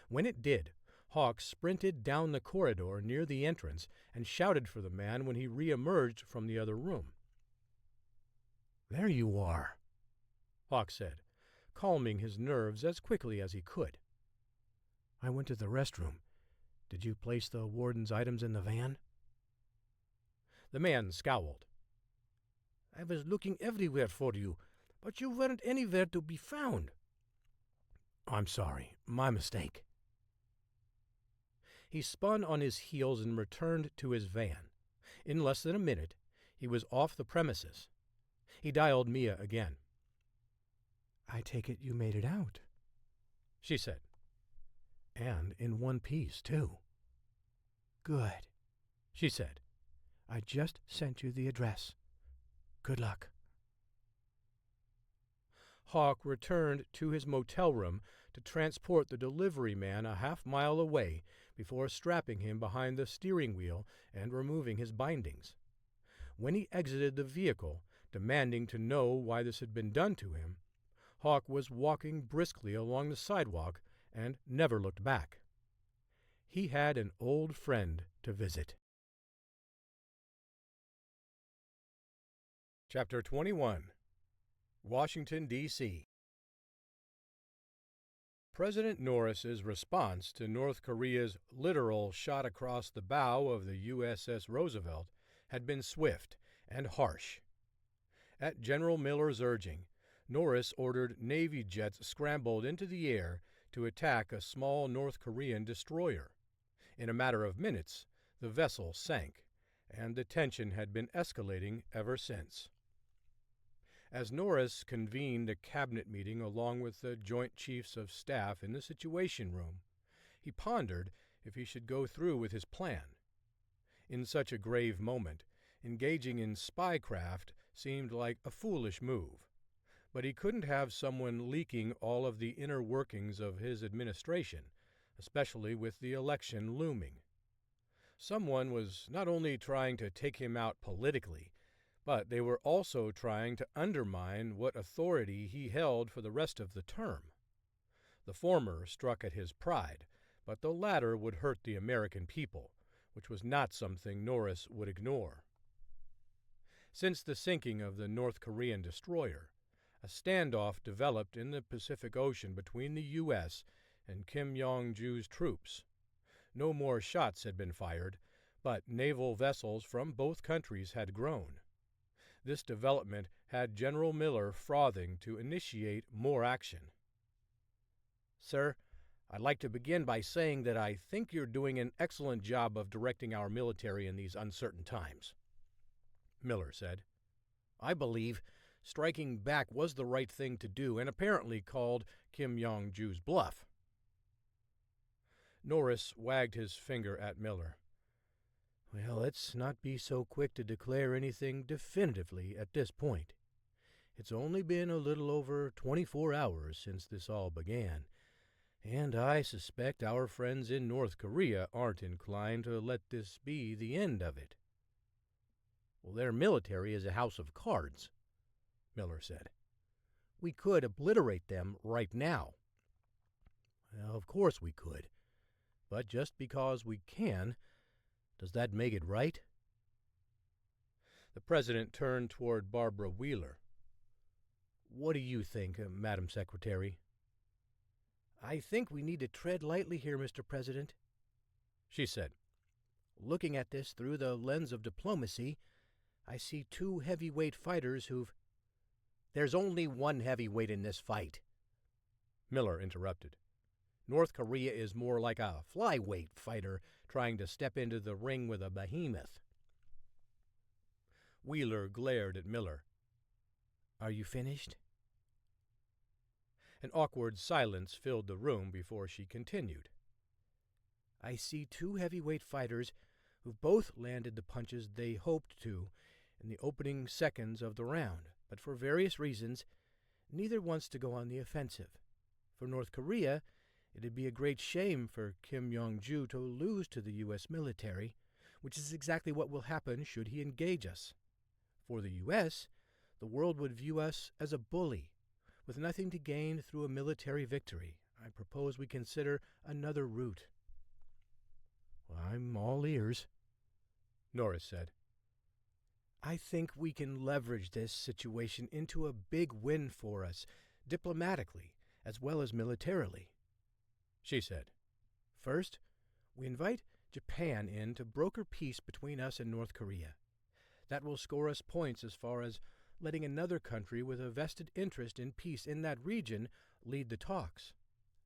When it did, Hawk sprinted down the corridor near the entrance and shouted for the man when he reemerged from the other room. "There you are," Hawk said, calming his nerves as quickly as he could. "I went to the restroom. Did you place the warden's items in the van?" The man scowled. "I was looking everywhere for you, but you weren't anywhere to be found." "I'm sorry. My mistake." He spun on his heels and returned to his van. In less than a minute, he was off the premises. He dialed Mia again. "I take it you made it out," she said. "And in one piece, too." "Good," she said. "I just sent you the address. Good luck." Hawk returned to his motel room to transport the delivery man a half-mile away before strapping him behind the steering wheel and removing his bindings. When he exited the vehicle, demanding to know why this had been done to him, Hawk was walking briskly along the sidewalk and never looked back. He had an old friend to visit. Chapter 21. Washington, D.C. President Norris's response to North Korea's literal shot across the bow of the USS Roosevelt had been swift and harsh. At General Miller's urging, Norris ordered Navy jets scrambled into the air to attack a small North Korean destroyer. In a matter of minutes, the vessel sank, and the tension had been escalating ever since. As Norris convened a cabinet meeting along with the Joint Chiefs of Staff in the Situation Room, he pondered if he should go through with his plan. In such a grave moment, engaging in spycraft seemed like a foolish move, but he couldn't have someone leaking all of the inner workings of his administration, especially with the election looming. Someone was not only trying to take him out politically, but they were also trying to undermine what authority he held for the rest of the term. The former struck at his pride, but the latter would hurt the American people, which was not something Norris would ignore. Since the sinking of the North Korean destroyer, a standoff developed in the Pacific Ocean between the U.S. and Kim Jong-ju's troops. No more shots had been fired, but naval vessels from both countries had grown. This development had General Miller frothing to initiate more action. "Sir, I'd like to begin by saying that I think you're doing an excellent job of directing our military in these uncertain times," Miller said. "I believe striking back was the right thing to do and apparently called Kim Jong-ju's bluff." Norris wagged his finger at Miller. "Well, let's not be so quick to declare anything definitively at this point. It's only been a little over 24 hours since this all began, and I suspect our friends in North Korea aren't inclined to let this be the end of it." "Well, their military is a house of cards," Miller said. "We could obliterate them right now." "Well, of course we could. But just because we can, does that make it right?" The President turned toward Barbara Wheeler. "What do you think, Madam Secretary?" "I think we need to tread lightly here, Mr. President," she said. "Looking at this through the lens of diplomacy, I see two heavyweight fighters who've—" "There's only one heavyweight in this fight," Miller interrupted. "North Korea is more like a flyweight fighter trying to step into the ring with a behemoth." Wheeler glared at Miller. "Are you finished?" An awkward silence filled the room before she continued. "I see two heavyweight fighters who've both landed the punches they hoped to in the opening seconds of the round, but for various reasons, neither wants to go on the offensive. For North Korea, it'd be a great shame for Kim Jong-ju to lose to the U.S. military, which is exactly what will happen should he engage us. For the U.S., the world would view us as a bully, with nothing to gain through a military victory. I propose we consider another route." "I'm all ears," Norris said. "I think we can leverage this situation into a big win for us, diplomatically as well as militarily," she said. "First, we invite Japan in to broker peace between us and North Korea. That will score us points as far as letting another country with a vested interest in peace in that region lead the talks.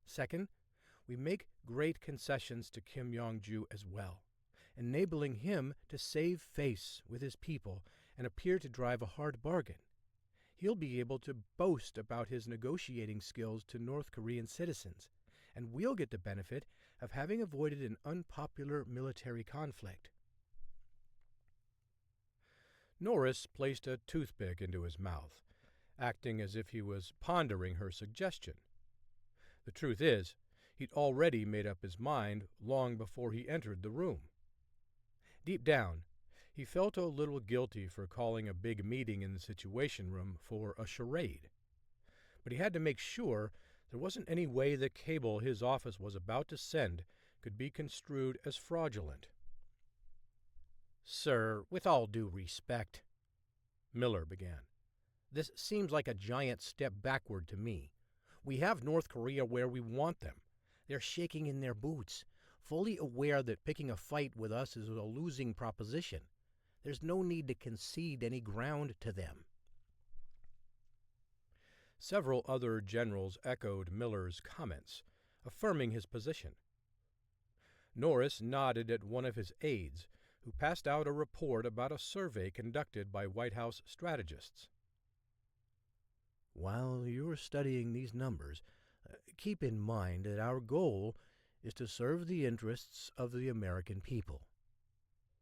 Second, we make great concessions to Kim Jong-ju as well, enabling him to save face with his people and appear to drive a hard bargain. He'll be able to boast about his negotiating skills to North Korean citizens, and we'll get the benefit of having avoided an unpopular military conflict." Norris placed a toothpick into his mouth, acting as if he was pondering her suggestion. The truth is, he'd already made up his mind long before he entered the room. Deep down, he felt a little guilty for calling a big meeting in the Situation Room for a charade. But he had to make sure there wasn't any way the cable his office was about to send could be construed as fraudulent. "Sir, with all due respect," Miller began, "this seems like a giant step backward to me. We have North Korea where we want them. They're shaking in their boots, fully aware that picking a fight with us is a losing proposition. There's no need to concede any ground to them." Several other generals echoed Miller's comments, affirming his position. Norris nodded at one of his aides, who passed out a report about a survey conducted by White House strategists. While you're studying these numbers, keep in mind that our goal is to serve the interests of the American people,"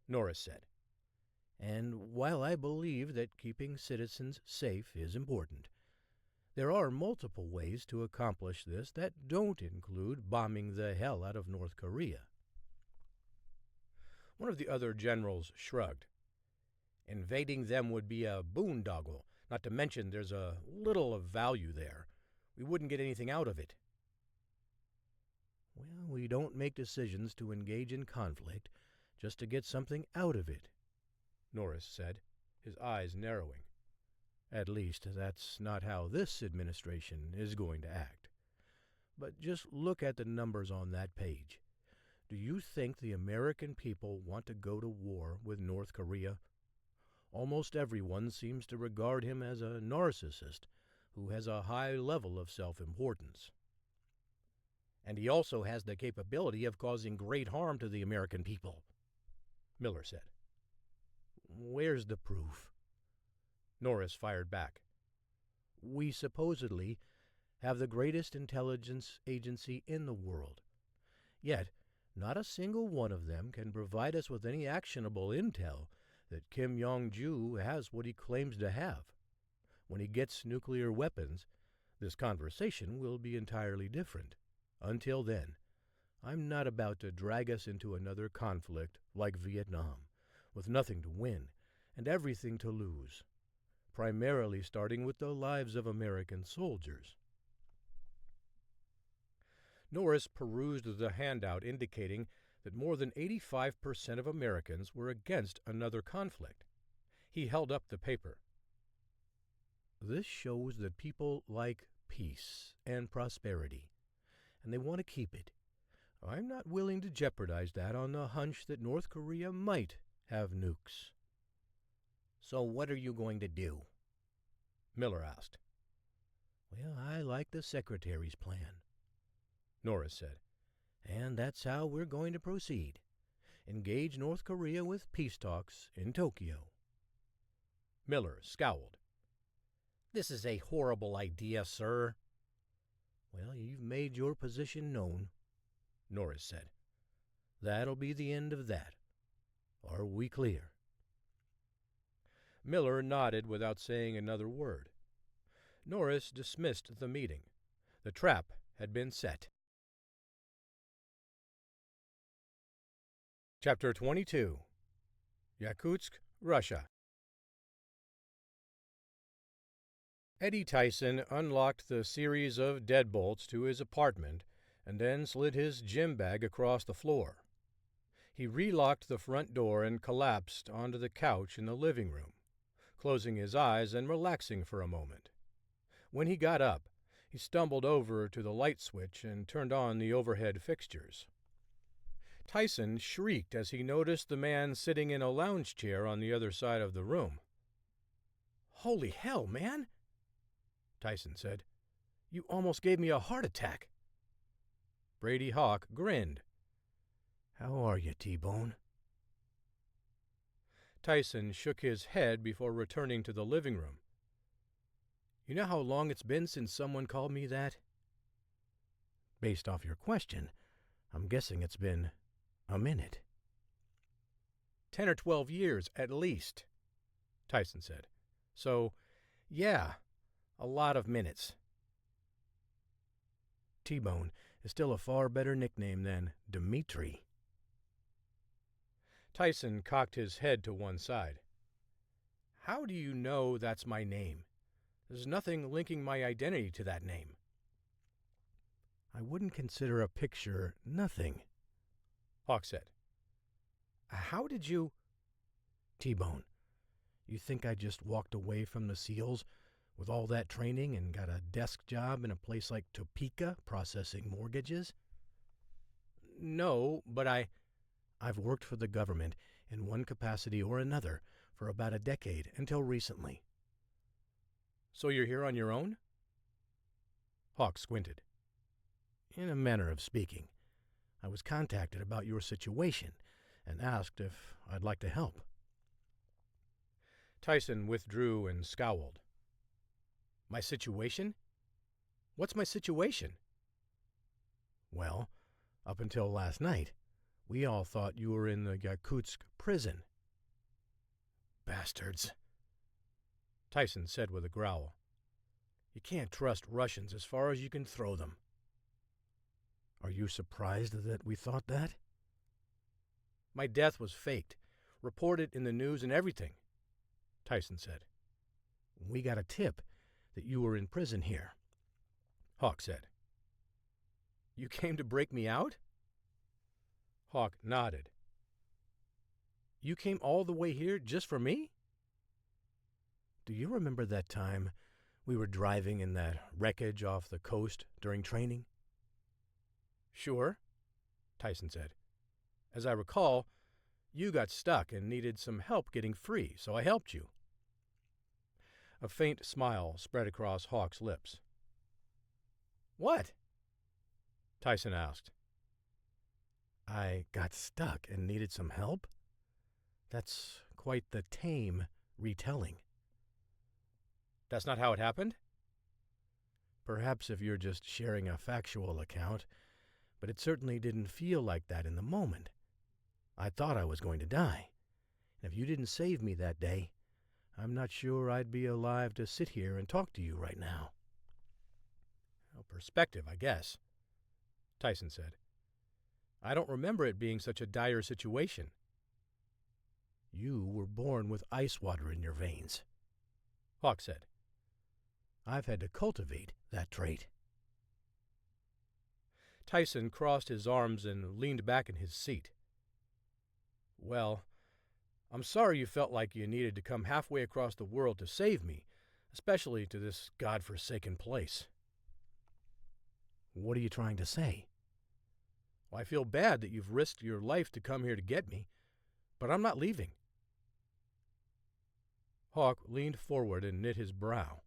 Norris said. "And while I believe that keeping citizens safe is important, there are multiple ways to accomplish this that don't include bombing the hell out of North Korea." One of the other generals shrugged. "Invading them would be a boondoggle, not to mention there's a little of value there. We wouldn't get anything out of it." "Well, we don't make decisions to engage in conflict just to get something out of it," Norris said, his eyes narrowing. "At least, that's not how this administration is going to act. But just look at the numbers on that page. Do you think the American people want to go to war with North Korea? Almost everyone seems to regard him as a narcissist who has a high level of self-importance." "And he also has the capability of causing great harm to the American people," Miller said. "Where's the proof?" Norris fired back. "We supposedly have the greatest intelligence agency in the world. Yet, not a single one of them can provide us with any actionable intel that Kim Jong-ju has what he claims to have. When he gets nuclear weapons, this conversation will be entirely different. Until then, I'm not about to drag us into another conflict like Vietnam, with nothing to win and everything to lose, primarily starting with the lives of American soldiers." Norris perused the handout indicating that more than 85% of Americans were against another conflict. He held up the paper. "This shows that people like peace and prosperity, and they want to keep it. I'm not willing to jeopardize that on the hunch that North Korea might have nukes." "So what are you going to do?" Miller asked. "Well, I like the Secretary's plan," Norris said. "And that's how we're going to proceed. Engage North Korea with peace talks in Tokyo." Miller scowled. "This is a horrible idea, sir." "Well, you've made your position known," Norris said. "That'll be the end of that. Are we clear?" Miller nodded without saying another word. Norris dismissed the meeting. The trap had been set. Chapter 22. Yakutsk, Russia. Eddie Tyson unlocked the series of deadbolts to his apartment and then slid his gym bag across the floor. He relocked the front door and collapsed onto the couch in the living room, closing his eyes and relaxing for a moment. When he got up, he stumbled over to the light switch and turned on the overhead fixtures. Tyson shrieked as he noticed the man sitting in a lounge chair on the other side of the room. "Holy hell, man!" Tyson said. "You almost gave me a heart attack." Brady Hawk grinned. "How are you, T-Bone?" Tyson shook his head before returning to the living room. "You know how long it's been since someone called me that?" "Based off your question, I'm guessing it's been a minute." 10 or 12 years, at least," Tyson said. "So, yeah, a lot of minutes." "T-Bone is still a far better nickname than Dmitri." Tyson cocked his head to one side. "How do you know that's my name? There's nothing linking my identity to that name." "I wouldn't consider a picture nothing," Hawk said. "How did you—" "T-Bone, you think I just walked away from the SEALs with all that training and got a desk job in a place like Topeka processing mortgages?" "No, but I've worked for the government in one capacity or another for about a decade until recently." "So you're here on your own?" Hawk squinted. "In a manner of speaking. I was contacted about your situation and asked if I'd like to help." Tyson withdrew and scowled. My situation? What's my situation? Well, up until last night, we all thought you were in the Yakutsk prison. Bastards, Tyson said with a growl. You can't trust Russians as far as you can throw them. Are you surprised that we thought that? My death was faked, reported in the news and everything, Tyson said. We got a tip that you were in prison here, Hawk said. You came to break me out? Hawk nodded. You came all the way here just for me? Do you remember that time we were driving in that wreckage off the coast during training? Sure, Tyson said. As I recall, you got stuck and needed some help getting free, so I helped you. A faint smile spread across Hawk's lips. What? Tyson asked. I got stuck and needed some help? That's quite the tame retelling. That's not how it happened? Perhaps if you're just sharing a factual account, but it certainly didn't feel like that in the moment. I thought I was going to die, and if you didn't save me that day, I'm not sure I'd be alive to sit here and talk to you right now. Well, perspective, I guess, Tyson said. I don't remember it being such a dire situation. You were born with ice water in your veins, Hawk said. I've had to cultivate that trait. Tyson crossed his arms and leaned back in his seat. Well, I'm sorry you felt like you needed to come halfway across the world to save me, especially to this godforsaken place. What are you trying to say? Well, I feel bad that you've risked your life to come here to get me, but I'm not leaving. Hawk leaned forward and knit his brow.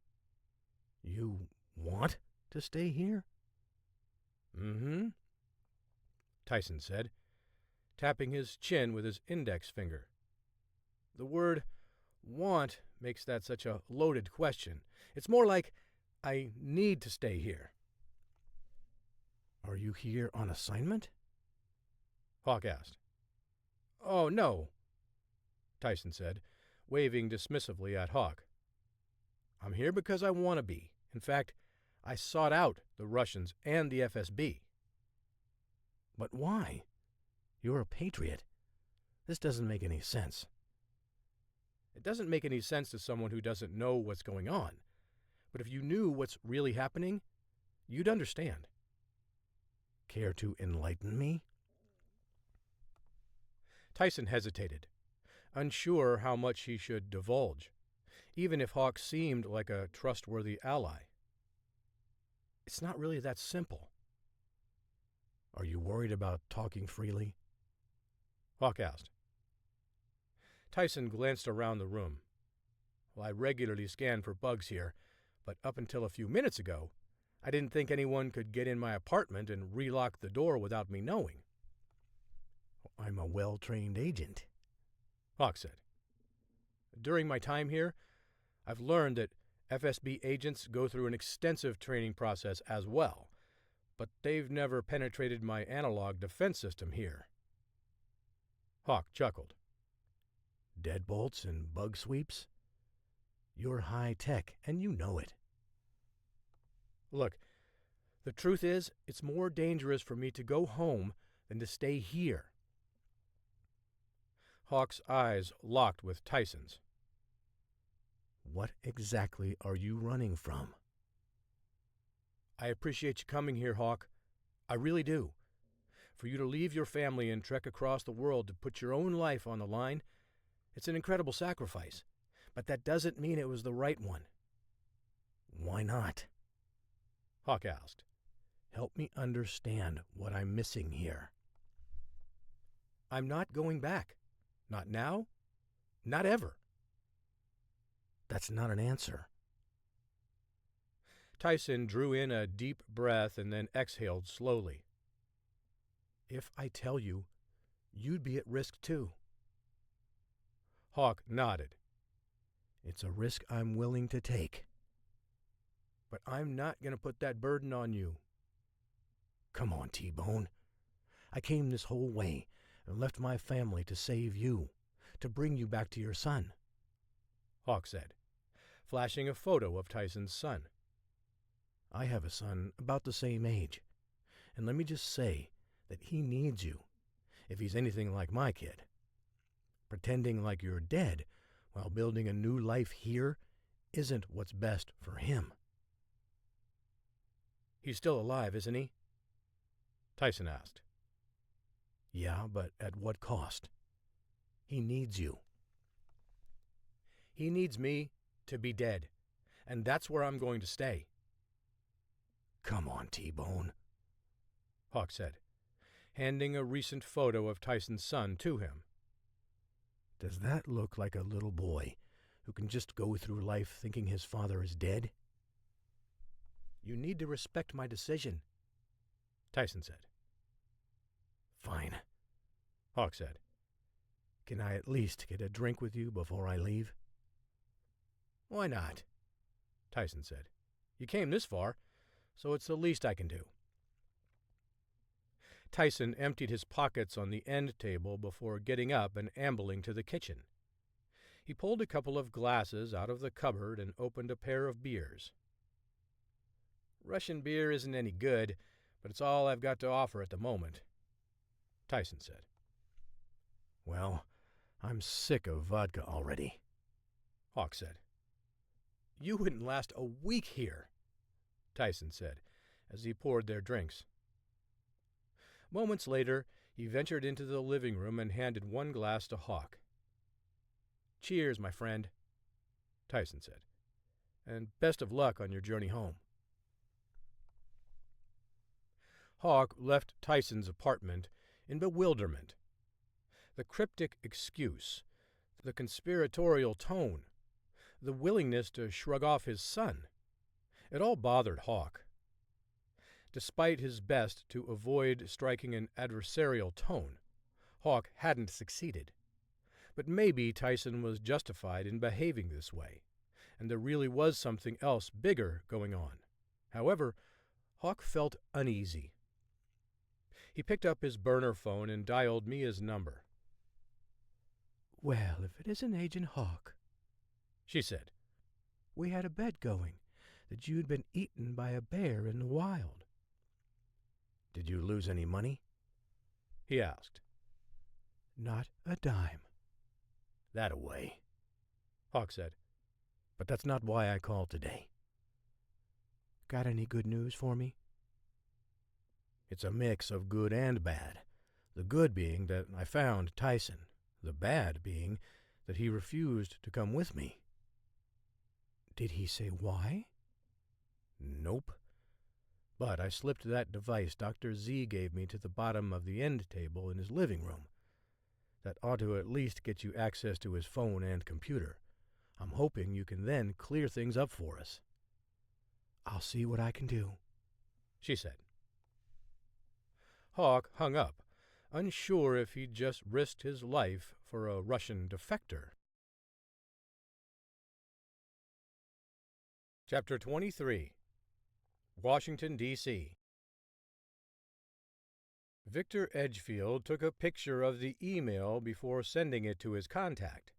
You want to stay here? Mm-hmm, Tyson said, tapping his chin with his index finger. The word want makes that such a loaded question. It's more like, I need to stay here. Are you here on assignment? Hawk asked. Oh, no, Tyson said, waving dismissively at Hawk. I'm here because I want to be. In fact, I sought out the Russians and the FSB. But why? You're a patriot. This doesn't make any sense. It doesn't make any sense to someone who doesn't know what's going on. But if you knew what's really happening, you'd understand. Care to enlighten me? Tyson hesitated, unsure how much he should divulge, even if Hawk seemed like a trustworthy ally. It's not really that simple. Are you worried about talking freely? Hawk asked. Tyson glanced around the room. Well, I regularly scan for bugs here, but up until a few minutes ago, I didn't think anyone could get in my apartment and relock the door without me knowing. I'm a well-trained agent, Hawk said. During my time here, I've learned that FSB agents go through an extensive training process as well, but they've never penetrated my analog defense system here. Hawk chuckled. Deadbolts and bug sweeps? You're high-tech, and you know it. Look, the truth is, it's more dangerous for me to go home than to stay here. Hawk's eyes locked with Tyson's. What exactly are you running from? I appreciate you coming here, Hawk. I really do. For you to leave your family and trek across the world to put your own life on the line, it's an incredible sacrifice. But that doesn't mean it was the right one. Why not? Hawk asked. Help me understand what I'm missing here. I'm not going back. Not now. Not ever. That's not an answer. Tyson drew in a deep breath and then exhaled slowly. If I tell you, you'd be at risk too. Hawk nodded. It's a risk I'm willing to take. but I'm not going to put that burden on you. Come on, T-Bone. I came this whole way and left my family to save you, to bring you back to your son," Hawk said, flashing a photo of Tyson's son. "I have a son about the same age, and let me just say that he needs you, if he's anything like my kid. Pretending like you're dead while building a new life here isn't what's best for him." "He's still alive, isn't he?" Tyson asked. "Yeah, but at what cost? He needs you." "He needs me to be dead, and that's where I'm going to stay." "Come on, T-Bone," Hawk said, handing a recent photo of Tyson's son to him. "Does that look like a little boy who can just go through life thinking his father is dead?" "You need to respect my decision," Tyson said. "Fine," Hawk said. "Can I at least get a drink with you before I leave?" "Why not?" Tyson said. "You came this far, so it's the least I can do." Tyson emptied his pockets on the end table before getting up and ambling to the kitchen. He pulled a couple of glasses out of the cupboard and opened a pair of beers. "Russian beer isn't any good, but it's all I've got to offer at the moment," Tyson said. "Well, I'm sick of vodka already," Hawk said. "You wouldn't last a week here," Tyson said, as he poured their drinks. Moments later, he ventured into the living room and handed one glass to Hawk. "Cheers, my friend," Tyson said, "and best of luck on your journey home." Hawk left Tyson's apartment in bewilderment. The cryptic excuse, the conspiratorial tone, the willingness to shrug off his son, it all bothered Hawk. Despite his best to avoid striking an adversarial tone, Hawk hadn't succeeded. But maybe Tyson was justified in behaving this way, and there really was something else bigger going on. However, Hawk felt uneasy. He picked up his burner phone and dialed Mia's number. "Well, if it isn't Agent Hawk," she said. "We had a bet going that you'd been eaten by a bear in the wild." "Did you lose any money?" he asked. "Not a dime." "That-a-way," Hawk said. "But that's not why I called today." "Got any good news for me?" "It's a mix of good and bad. The good being that I found Tyson. The bad being that he refused to come with me." "Did he say why?" "Nope. But I slipped that device Dr. Z gave me to the bottom of the end table in his living room. That ought to at least get you access to his phone and computer. I'm hoping you can then clear things up for us." "I'll see what I can do," she said. Hawk hung up, unsure if he'd just risked his life for a Russian defector. Chapter 23. Washington, D.C. Victor Edgefield took a picture of the email before sending it to his contact.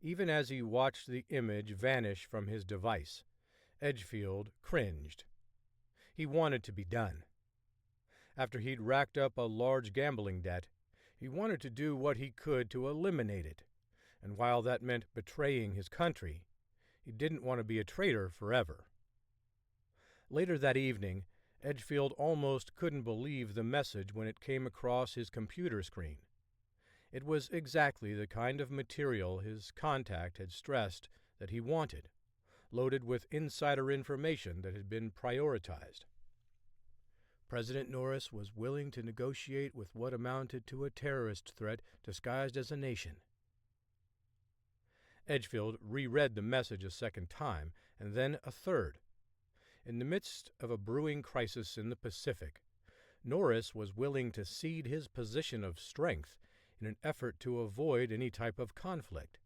Even as he watched the image vanish from his device, Edgefield cringed. He wanted to be done. After he'd racked up a large gambling debt, he wanted to do what he could to eliminate it, and while that meant betraying his country, he didn't want to be a traitor forever. Later that evening, Edgefield almost couldn't believe the message when it came across his computer screen. It was exactly the kind of material his contact had stressed that he wanted, loaded with insider information that had been prioritized. President Norris was willing to negotiate with what amounted to a terrorist threat disguised as a nation. Edgefield reread the message a second time, and then a third. In the midst of a brewing crisis in the Pacific, Norris was willing to cede his position of strength in an effort to avoid any type of conflict.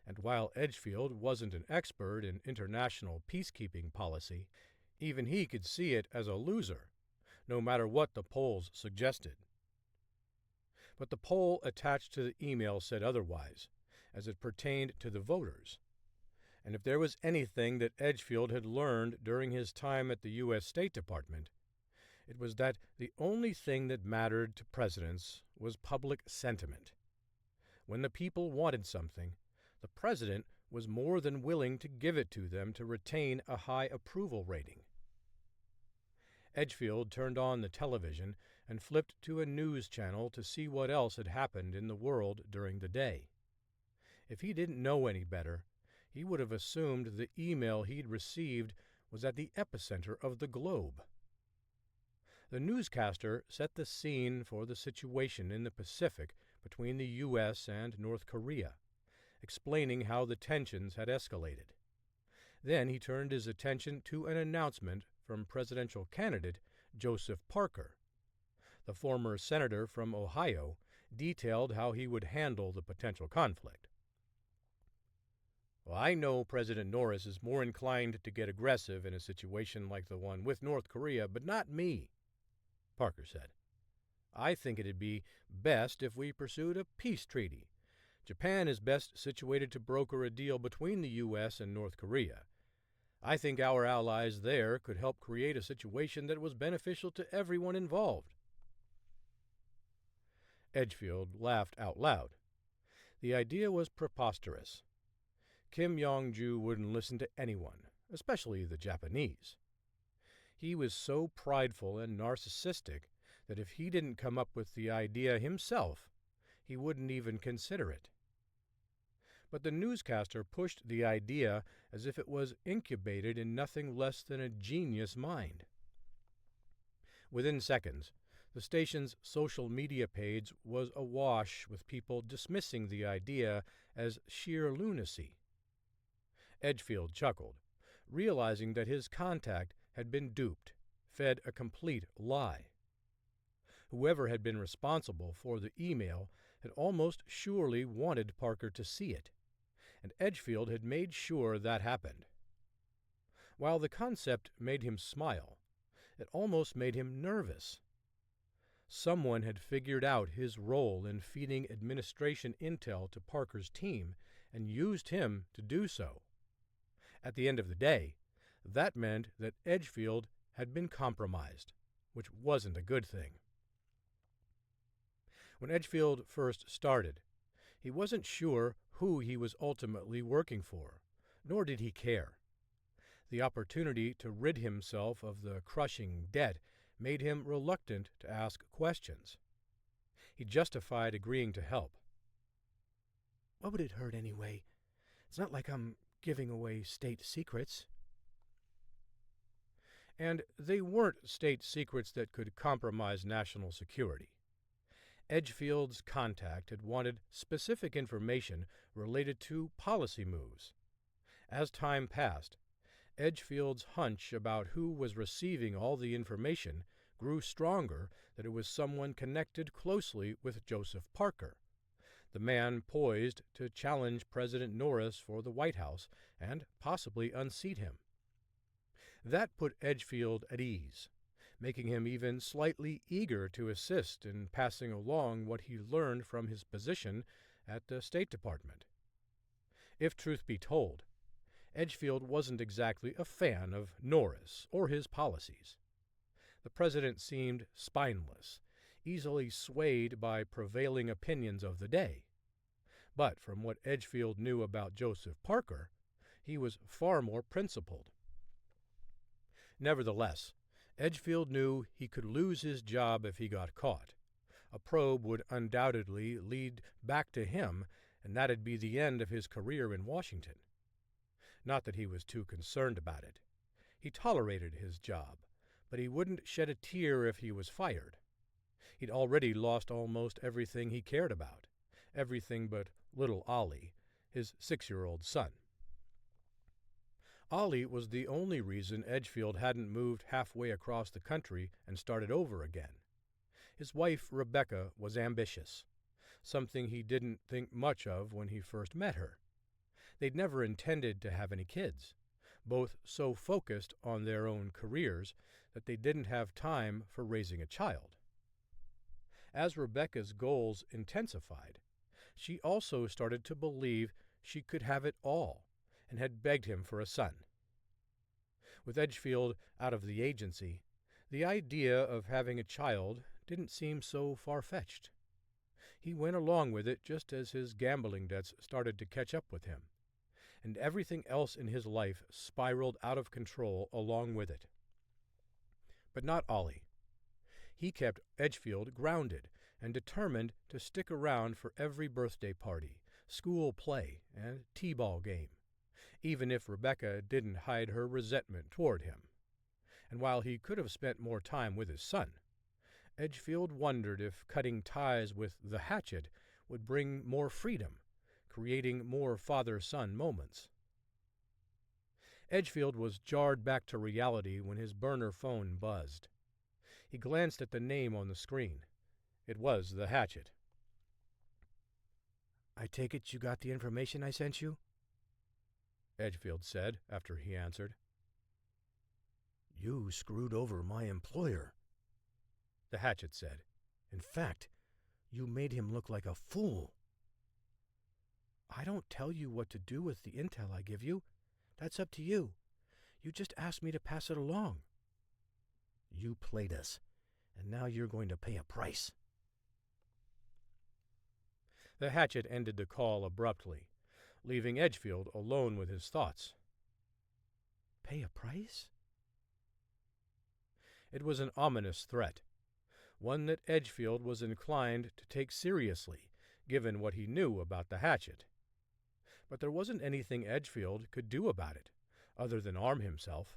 And while Edgefield wasn't an expert in international peacekeeping policy, even he could see it as a loser, no matter what the polls suggested. But the poll attached to the email said otherwise, as it pertained to the voters. And if there was anything that Edgefield had learned during his time at the U.S. State Department, it was that the only thing that mattered to presidents was public sentiment. When the people wanted something, the president was more than willing to give it to them to retain a high approval rating. Edgefield turned on the television and flipped to a news channel to see what else had happened in the world during the day. If he didn't know any better, he would have assumed the email he'd received was at the epicenter of the globe. The newscaster set the scene for the situation in the Pacific between the U.S. and North Korea, explaining how the tensions had escalated. Then he turned his attention to an announcement from presidential candidate Joseph Parker. The former senator from Ohio detailed how he would handle the potential conflict. "Well, I know President Norris is more inclined to get aggressive in a situation like the one with North Korea, but not me," Parker said. "I think it'd be best if we pursued a peace treaty. Japan is best situated to broker a deal between the U.S. and North Korea. I think our allies there could help create a situation that was beneficial to everyone involved." Edgefield laughed out loud. The idea was preposterous. Kim Yong-ju wouldn't listen to anyone, especially the Japanese. He was so prideful and narcissistic that if he didn't come up with the idea himself, he wouldn't even consider it. But the newscaster pushed the idea as if it was incubated in nothing less than a genius mind. Within seconds, the station's social media page was awash with people dismissing the idea as sheer lunacy. Edgefield chuckled, realizing that his contact had been duped, fed a complete lie. Whoever had been responsible for the email had almost surely wanted Parker to see it, and Edgefield had made sure that happened. While the concept made him smile, it almost made him nervous. Someone had figured out his role in feeding administration intel to Parker's team and used him to do so. At the end of the day, that meant that Edgefield had been compromised, which wasn't a good thing. When Edgefield first started, he wasn't sure who he was ultimately working for, nor did he care. The opportunity to rid himself of the crushing debt made him reluctant to ask questions. He justified agreeing to help. "What would it hurt anyway? It's not like I'm giving away state secrets." And they weren't state secrets that could compromise national security. Edgefield's contact had wanted specific information related to policy moves. As time passed, Edgefield's hunch about who was receiving all the information grew stronger that it was someone connected closely with Joseph Parker, the man poised to challenge President Norris for the White House and possibly unseat him. That put Edgefield at ease, making him even slightly eager to assist in passing along what he learned from his position at the State Department. If truth be told, Edgefield wasn't exactly a fan of Norris or his policies. The president seemed spineless, easily swayed by prevailing opinions of the day. But from what Edgefield knew about Joseph Parker, he was far more principled. Nevertheless, Edgefield knew he could lose his job if he got caught. A probe would undoubtedly lead back to him, and that'd be the end of his career in Washington. Not that he was too concerned about it. He tolerated his job, but he wouldn't shed a tear if he was fired. He'd already lost almost everything he cared about, everything but little Ollie, his 6-year-old son. Ollie was the only reason Edgefield hadn't moved halfway across the country and started over again. His wife, Rebecca, was ambitious, something he didn't think much of when he first met her. They'd never intended to have any kids, both so focused on their own careers that they didn't have time for raising a child. As Rebecca's goals intensified, she also started to believe she could have it all and had begged him for a son. With Edgefield out of the agency, the idea of having a child didn't seem so far-fetched. He went along with it just as his gambling debts started to catch up with him, and everything else in his life spiraled out of control along with it. But not Ollie. He kept Edgefield grounded and determined to stick around for every birthday party, school play, and t-ball game, even if Rebecca didn't hide her resentment toward him. And while he could have spent more time with his son, Edgefield wondered if cutting ties with the hatchet would bring more freedom, creating more father-son moments. Edgefield was jarred back to reality when his burner phone buzzed. He glanced at the name on the screen. It was the hatchet. "I take it you got the information I sent you?" Edgefield said after he answered. "You screwed over my employer," the hatchet said. "In fact, you made him look like a fool." "I don't tell you what to do with the intel I give you. That's up to you. You just asked me to pass it along." "You played us, and now you're going to pay a price." The hatchet ended the call abruptly, leaving Edgefield alone with his thoughts. "Pay a price?" It was an ominous threat, one that Edgefield was inclined to take seriously, given what he knew about the hatchet. But there wasn't anything Edgefield could do about it, other than arm himself.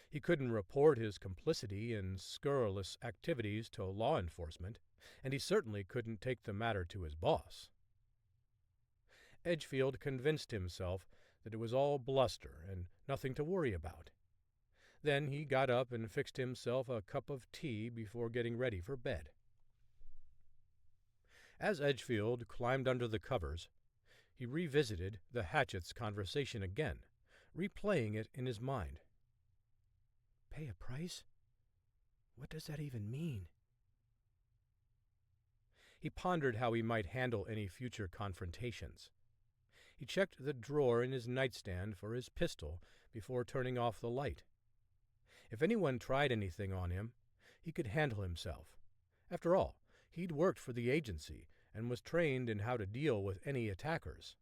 He couldn't report his complicity in scurrilous activities to law enforcement, and he certainly couldn't take the matter to his boss. Edgefield convinced himself that it was all bluster and nothing to worry about. Then he got up and fixed himself a cup of tea before getting ready for bed. As Edgefield climbed under the covers, he revisited the hatchet's conversation again, replaying it in his mind. "Pay a price? What does that even mean?" He pondered how he might handle any future confrontations. He checked the drawer in his nightstand for his pistol before turning off the light. If anyone tried anything on him, he could handle himself. After all, he'd worked for the agency and was trained in how to deal with any attackers.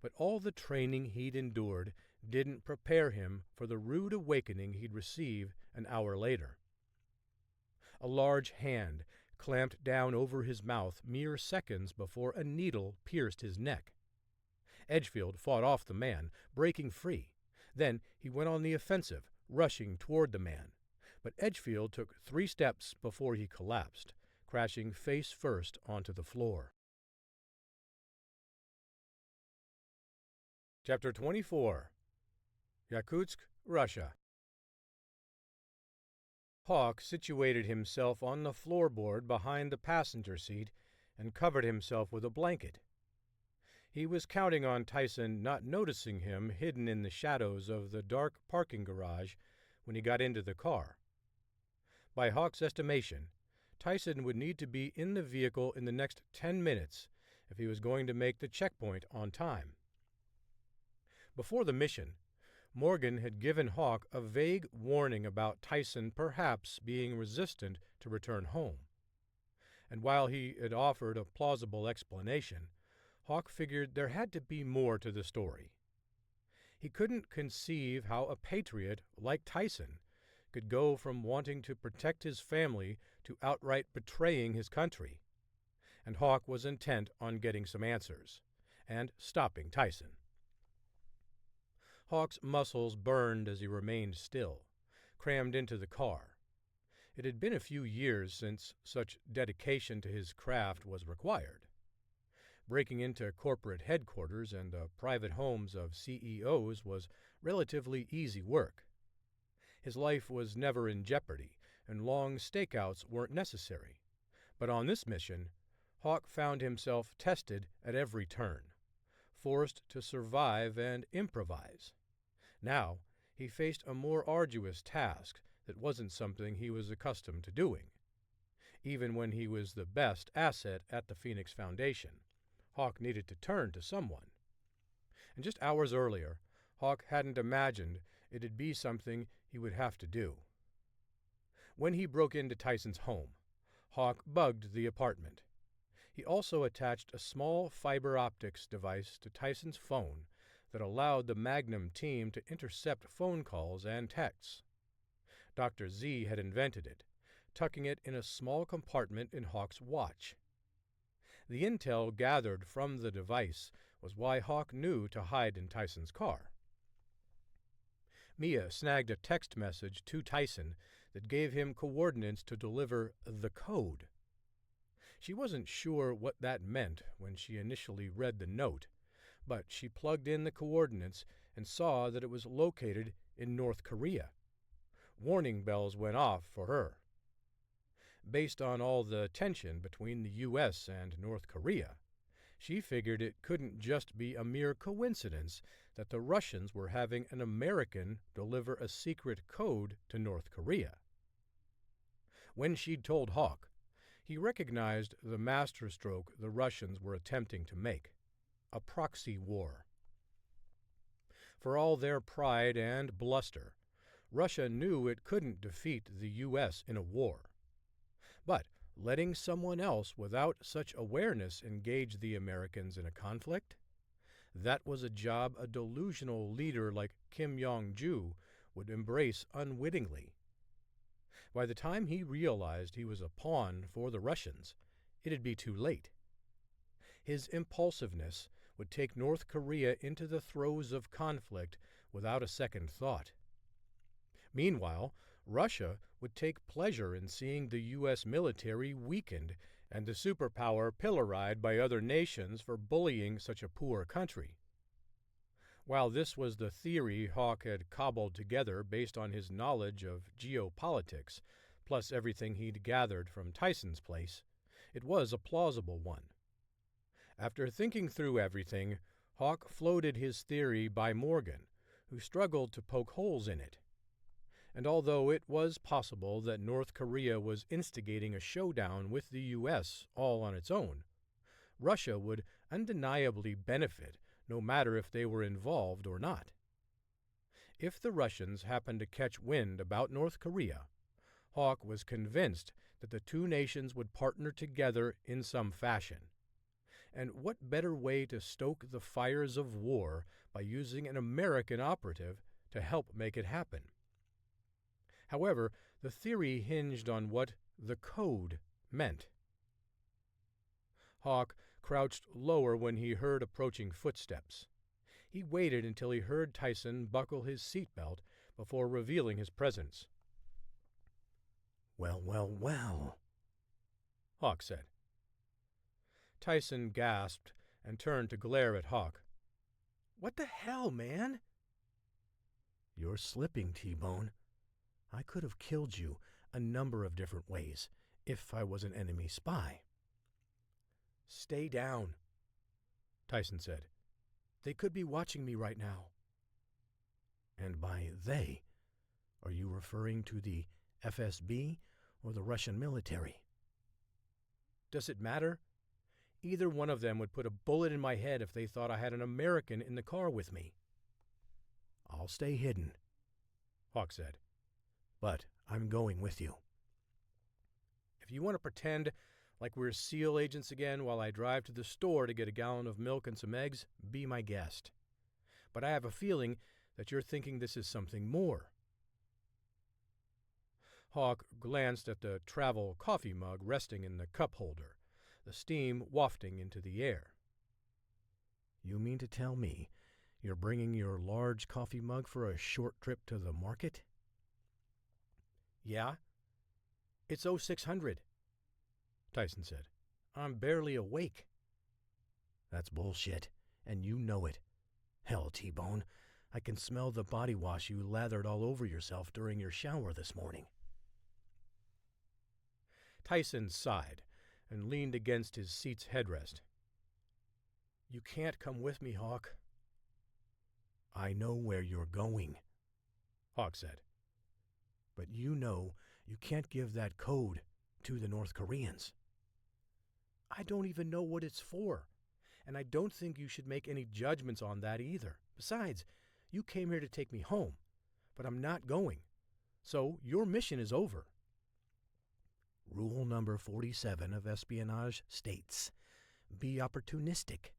But all the training he'd endured didn't prepare him for the rude awakening he'd receive an hour later. A large hand clamped down over his mouth mere seconds before a needle pierced his neck. Edgefield fought off the man, breaking free. Then he went on the offensive, rushing toward the man. But Edgefield took 3 steps before he collapsed, crashing face first onto the floor. Chapter 24. Yakutsk, Russia. Hawk situated himself on the floorboard behind the passenger seat and covered himself with a blanket. He was counting on Tyson not noticing him hidden in the shadows of the dark parking garage when he got into the car. By Hawk's estimation, Tyson would need to be in the vehicle in the next 10 minutes if he was going to make the checkpoint on time. Before the mission, Morgan had given Hawk a vague warning about Tyson perhaps being resistant to return home. And while he had offered a plausible explanation, Hawk figured there had to be more to the story. He couldn't conceive how a patriot like Tyson could go from wanting to protect his family to outright betraying his country. And Hawk was intent on getting some answers and stopping Tyson. Hawk's muscles burned as he remained still, crammed into the car. It had been a few years since such dedication to his craft was required. Breaking into corporate headquarters and the private homes of CEOs was relatively easy work. His life was never in jeopardy, and long stakeouts weren't necessary. But on this mission, Hawk found himself tested at every turn. forced to survive and improvise. Now he faced a more arduous task that wasn't something he was accustomed to doing. Even when he was the best asset at the Phoenix Foundation, Hawk needed to turn to someone. And just hours earlier, Hawk hadn't imagined it'd be something he would have to do. When he broke into Tyson's home, Hawk bugged the apartment. He also attached a small fiber optics device to Tyson's phone that allowed the Magnum team to intercept phone calls and texts. Dr. Z had invented it, tucking it in a small compartment in Hawk's watch. The intel gathered from the device was why Hawk knew to hide in Tyson's car. Mia snagged a text message to Tyson that gave him coordinates to deliver the code. She wasn't sure what that meant when she initially read the note, but she plugged in the coordinates and saw that it was located in North Korea. Warning bells went off for her. Based on all the tension between the U.S. and North Korea, she figured it couldn't just be a mere coincidence that the Russians were having an American deliver a secret code to North Korea. When she'd told Hawk, he recognized the masterstroke the Russians were attempting to make, a proxy war. For all their pride and bluster, Russia knew it couldn't defeat the U.S. in a war. But letting someone else without such awareness engage the Americans in a conflict? That was a job a delusional leader like Kim Jong-ju would embrace unwittingly. By the time he realized he was a pawn for the Russians, it'd be too late. His impulsiveness would take North Korea into the throes of conflict without a second thought. Meanwhile, Russia would take pleasure in seeing the U.S. military weakened and the superpower pilloried by other nations for bullying such a poor country. While this was the theory Hawk had cobbled together based on his knowledge of geopolitics, plus everything he'd gathered from Tyson's place, it was a plausible one. After thinking through everything, Hawk floated his theory by Morgan, who struggled to poke holes in it. And although it was possible that North Korea was instigating a showdown with the U.S. all on its own, Russia would undeniably benefit no matter if they were involved or not. If the Russians happened to catch wind about North Korea, Hawk was convinced that the two nations would partner together in some fashion. And what better way to stoke the fires of war by using an American operative to help make it happen? However, the theory hinged on what the code meant. Hawk crouched lower when he heard approaching footsteps. He waited until he heard Tyson buckle his seatbelt before revealing his presence. "Well, well, well," Hawk said. Tyson gasped and turned to glare at Hawk. "What the hell, man?" "You're slipping, T-Bone. I could have killed you a number of different ways if I was an enemy spy." "Stay down," Tyson said. "They could be watching me right now." "And by they, are you referring to the FSB or the Russian military?" "Does it matter? Either one of them would put a bullet in my head if they thought I had an American in the car with me." "I'll stay hidden," Hawk said. "But I'm going with you." "If you want to pretend like we're SEAL agents again while I drive to the store to get a gallon of milk and some eggs, be my guest. But I have a feeling that you're thinking this is something more." Hawk glanced at the travel coffee mug resting in the cup holder, the steam wafting into the air. "You mean to tell me you're bringing your large coffee mug for a short trip to the market?" "Yeah. It's 0600, Tyson said. "I'm barely awake." "That's bullshit, and you know it. Hell, T-Bone, I can smell the body wash you lathered all over yourself during your shower this morning." Tyson sighed and leaned against his seat's headrest. You can't come with me, Hawk. I know where you're going, Hawk said. but you know you can't give that code to the North Koreans. I don't even know what it's for, and I don't think you should make any judgments on that either. Besides, you came here to take me home, but I'm not going, so your mission is over. Rule number 47 of espionage states, be opportunistic.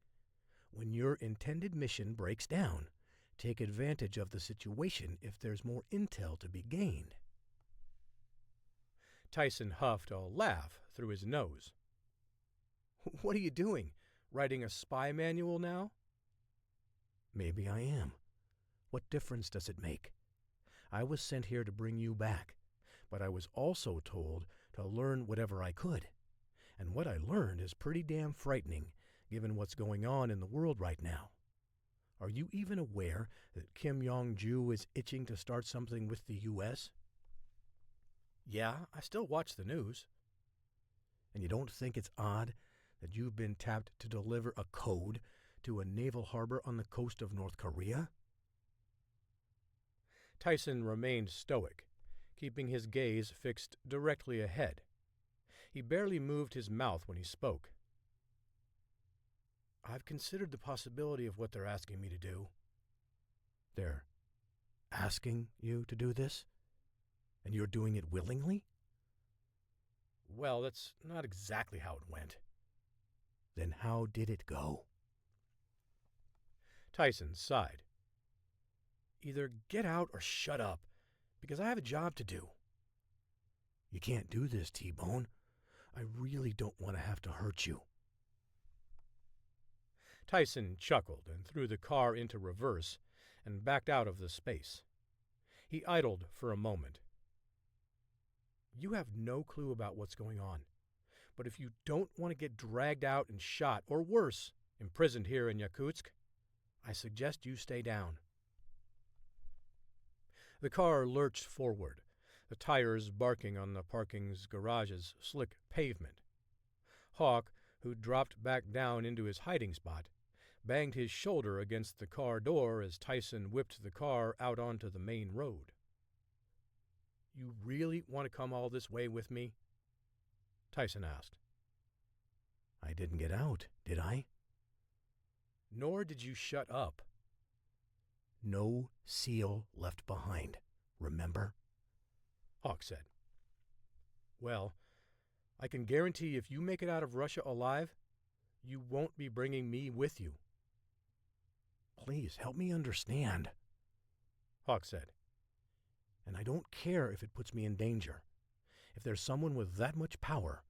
When your intended mission breaks down, take advantage of the situation if there's more intel to be gained. Tyson huffed a laugh through his nose. What are you doing? Writing a spy manual now? Maybe I am. What difference does it make? I was sent here to bring you back, but I was also told to learn whatever I could. And what I learned is pretty damn frightening, given what's going on in the world right now. Are you even aware that Kim Jong-ju is itching to start something with the U.S.? Yeah, I still watch the news. And you don't think it's odd that you've been tapped to deliver a code to a naval harbor on the coast of North Korea? Tyson remained stoic, keeping his gaze fixed directly ahead. He barely moved his mouth when he spoke. I've considered the possibility of what they're asking me to do. They're asking you to do this? And you're doing it willingly? Well, that's not exactly how it went. Then how did it go? Tyson sighed. Either get out or shut up, because I have a job to do. You can't do this, T-Bone. I really don't want to have to hurt you. Tyson chuckled and threw the car into reverse and backed out of the space. He idled for a moment. You have no clue about what's going on, but if you don't want to get dragged out and shot, or worse, imprisoned here in Yakutsk, I suggest you stay down. The car lurched forward, the tires barking on the parking's garage's slick pavement. Hawk, who dropped back down into his hiding spot, banged his shoulder against the car door as Tyson whipped the car out onto the main road. You really want to come all this way with me? Tyson asked. I didn't get out, did I? Nor did you shut up. No seal left behind, remember? Hawk said. Well, I can guarantee if you make it out of Russia alive, you won't be bringing me with you. Please help me understand, Hawk said. And I don't care if it puts me in danger. If there's someone with that much power,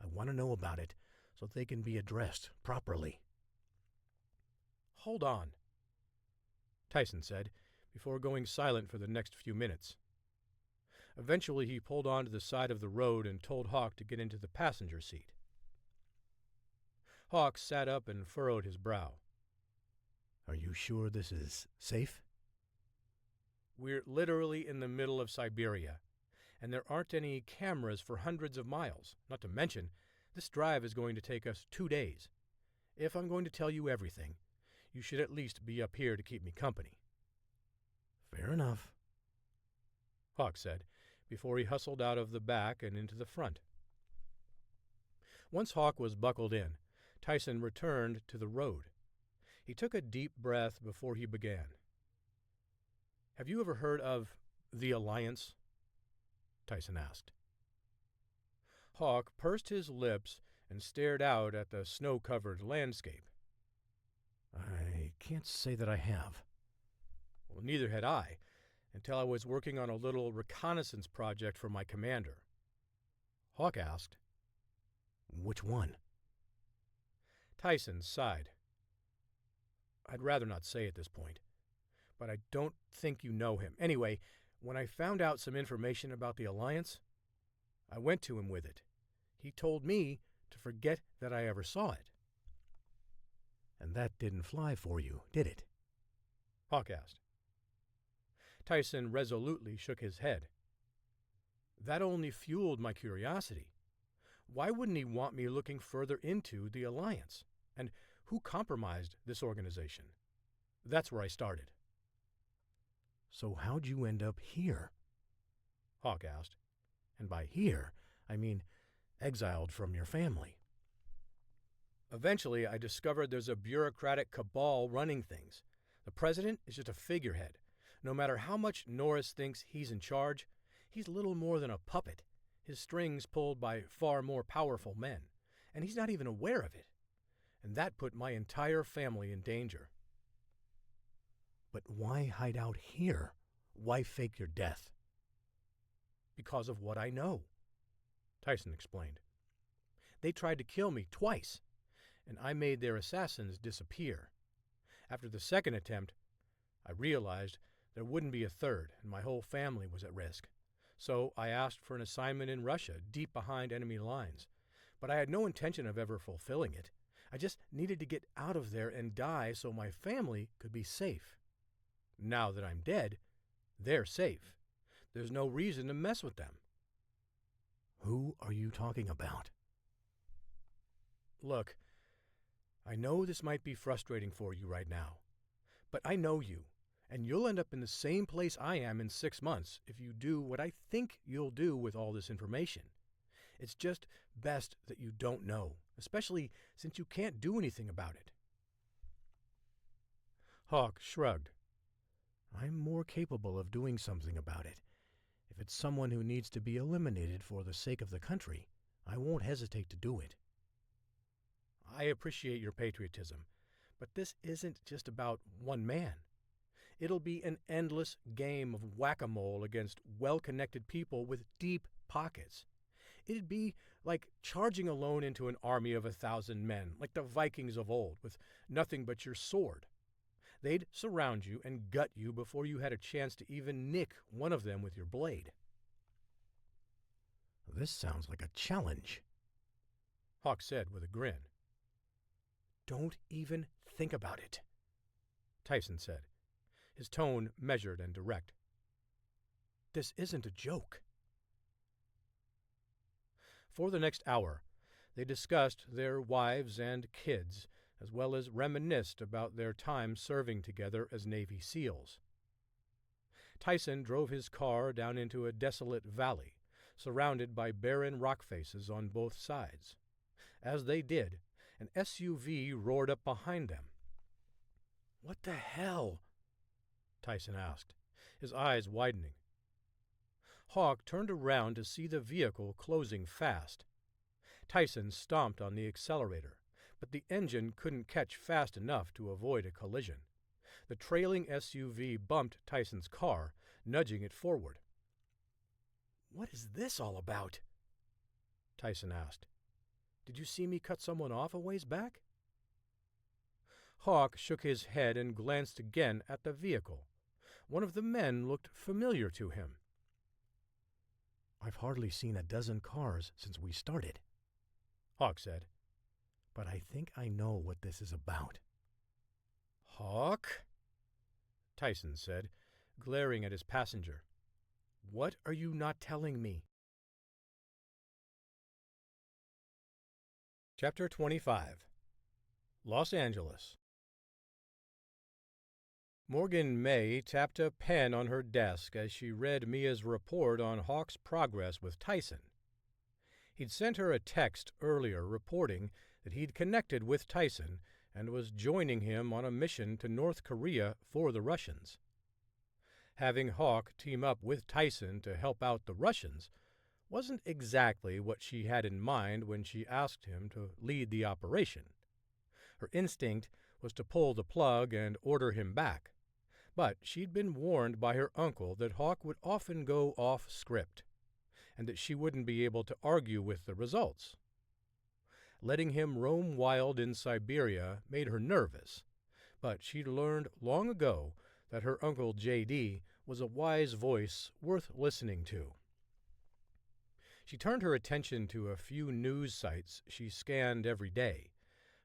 I want to know about it so they can be addressed properly. Hold on, Tyson said, before going silent for the next few minutes. Eventually he pulled onto the side of the road and told Hawk to get into the passenger seat. Hawk sat up and furrowed his brow. Are you sure this is safe? We're literally in the middle of Siberia, and there aren't any cameras for hundreds of miles. Not to mention, this drive is going to take us 2 days. If I'm going to tell you everything, you should at least be up here to keep me company. Fair enough, Hawk said, before he hustled out of the back and into the front. Once Hawk was buckled in, Tyson returned to the road. He took a deep breath before he began. Have you ever heard of the Alliance? Tyson asked. Hawk pursed his lips and stared out at the snow-covered landscape. I can't say that I have. Well, neither had I, until I was working on a little reconnaissance project for my commander. Hawk asked. Which one? Tyson sighed. I'd rather not say at this point, but I don't think you know him. Anyway, when I found out some information about the Alliance, I went to him with it. He told me to forget that I ever saw it. And that didn't fly for you, did it? Hawk asked. Tyson resolutely shook his head. That only fueled my curiosity. Why wouldn't he want me looking further into the Alliance? And Who compromised this organization? That's where I started. So how'd you end up here? Hawk asked. And by here, I mean exiled from your family. Eventually, I discovered there's a bureaucratic cabal running things. The president is just a figurehead. No matter how much Norris thinks he's in charge, he's little more than a puppet, his strings pulled by far more powerful men, and he's not even aware of it. And that put my entire family in danger. But why hide out here? Why fake your death? Because of what I know, Tyson explained. They tried to kill me twice, and I made their assassins disappear. After the second attempt, I realized there wouldn't be a third, and my whole family was at risk. So I asked for an assignment in Russia, deep behind enemy lines. But I had no intention of ever fulfilling it. I just needed to get out of there and die so my family could be safe. Now that I'm dead, they're safe. There's no reason to mess with them. Who are you talking about? Look, I know this might be frustrating for you right now, but I know you, and you'll end up in the same place I am in 6 months if you do what I think you'll do with all this information. It's just best that you don't know, especially since you can't do anything about it. Hawk shrugged. I'm more capable of doing something about it. If it's someone who needs to be eliminated for the sake of the country, I won't hesitate to do it. I appreciate your patriotism, but this isn't just about one man. It'll be an endless game of whack-a-mole against well-connected people with deep pockets. It'd be like charging alone into an army of 1,000 men, like the Vikings of old, with nothing but your sword. They'd surround you and gut you before you had a chance to even nick one of them with your blade. This sounds like a challenge, Hawk said with a grin. Don't even think about it, Tyson said, his tone measured and direct. This isn't a joke. For the next hour, they discussed their wives and kids, as well as reminisced about their time serving together as Navy SEALs. Tyson drove his car down into a desolate valley, surrounded by barren rock faces on both sides. As they did, an SUV roared up behind them. What the hell? Tyson asked, his eyes widening. Hawk turned around to see the vehicle closing fast. Tyson stomped on the accelerator, but the engine couldn't catch fast enough to avoid a collision. The trailing SUV bumped Tyson's car, nudging it forward. What is this all about? Tyson asked. Did you see me cut someone off a ways back? Hawk shook his head and glanced again at the vehicle. One of the men looked familiar to him. I've hardly seen a dozen cars since we started, Hawk said. But I think I know what this is about. Hawk? Tyson said, glaring at his passenger. What are you not telling me? Chapter 25. Los Angeles. Morgan May tapped a pen on her desk as she read Mia's report on Hawk's progress with Tyson. He'd sent her a text earlier reporting that he'd connected with Tyson and was joining him on a mission to North Korea for the Russians. Having Hawk team up with Tyson to help out the Russians wasn't exactly what she had in mind when she asked him to lead the operation. Her instinct was to pull the plug and order him back, but she'd been warned by her uncle that Hawk would often go off script, and that she wouldn't be able to argue with the results. Letting him roam wild in Siberia made her nervous, but she'd learned long ago that her Uncle J.D. was a wise voice worth listening to. She turned her attention to a few news sites she scanned every day,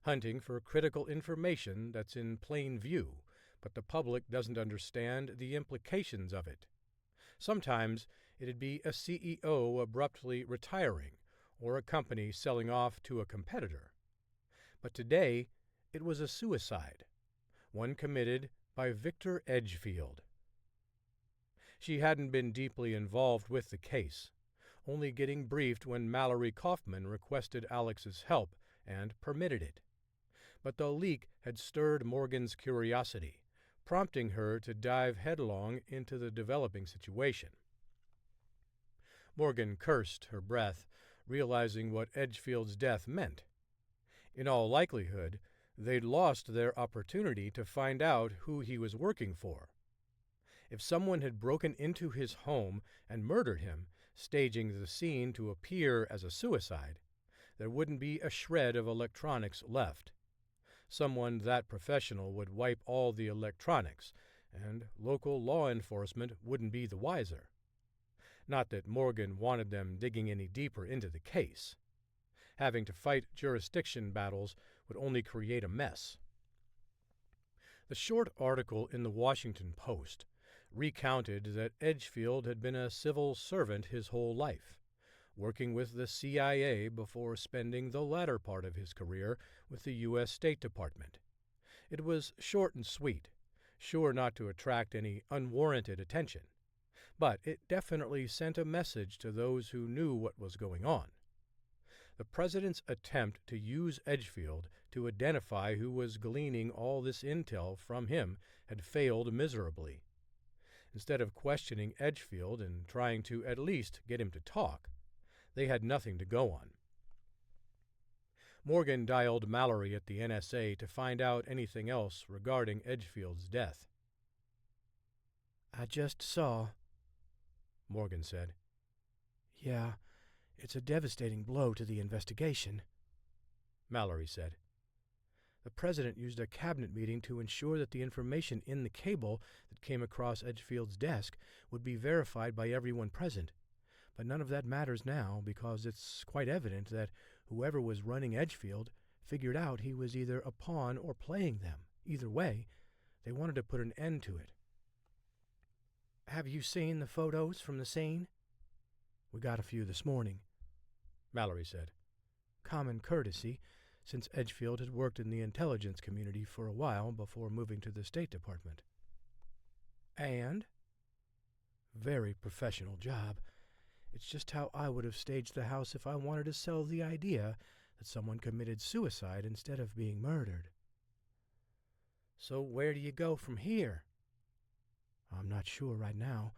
hunting for critical information that's in plain view, but the public doesn't understand the implications of it. Sometimes it'd be a CEO abruptly retiring, or a company selling off to a competitor. But today, It was a suicide, one committed by Victor Edgefield. She hadn't been deeply involved with the case, only getting briefed when Mallory Kaufman requested Alex's help and permitted it. But the leak had stirred Morgan's curiosity, prompting her to dive headlong into the developing situation. Morgan cursed her breath, realizing what Edgefield's death meant. In all likelihood, they'd lost their opportunity to find out who he was working for. If someone had broken into his home and murdered him, staging the scene to appear as a suicide, there wouldn't be a shred of electronics left. Someone that professional would wipe all the electronics, and local law enforcement wouldn't be the wiser. Not that Morgan wanted them digging any deeper into the case. Having to fight jurisdiction battles would only create a mess. The short article in the Washington Post recounted that Edgefield had been a civil servant his whole life, working with the CIA before spending the latter part of his career with the U.S. State Department. It was short and sweet, sure not to attract any unwarranted attention, but it definitely sent a message to those who knew what was going on. The president's attempt to use Edgefield to identify who was gleaning all this intel from him had failed miserably. Instead of questioning Edgefield and trying to at least get him to talk, they had nothing to go on. Morgan dialed Mallory at the NSA to find out anything else regarding Edgefield's death. "I just saw," Morgan said. "Yeah, it's a devastating blow to the investigation," Mallory said. "The president used a cabinet meeting to ensure that the information in the cable that came across Edgefield's desk would be verified by everyone present. But none of that matters now because it's quite evident that whoever was running Edgefield figured out he was either a pawn or playing them. Either way, they wanted to put an end to it." "Have you seen the photos from the scene?" "We got a few this morning," Mallory said. "Common courtesy, since Edgefield had worked in the intelligence community for a while before moving to the State Department." "And?" "Very professional job. It's just how I would have staged the house if I wanted to sell the idea that someone committed suicide instead of being murdered." "So where do you go from here?" "I'm not sure right now.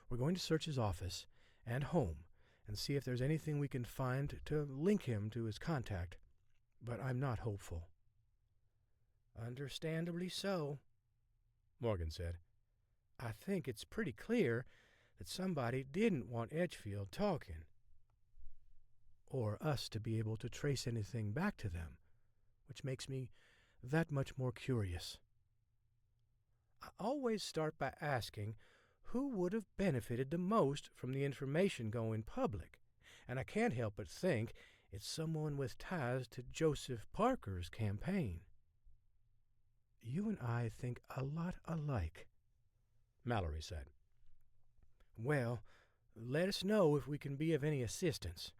We're going to search his office and home and see if there's anything we can find to link him to his contact, but I'm not hopeful." "Understandably so," Morgan said. "I think it's pretty clear that somebody didn't want Edgefield talking." "Or us to be able to trace anything back to them, which makes me that much more curious." "I always start by asking who would have benefited the most from the information going public, and I can't help but think it's someone with ties to Joseph Parker's campaign." "You and I think a lot alike," Mallory said. "Well, let us know if we can be of any assistance,"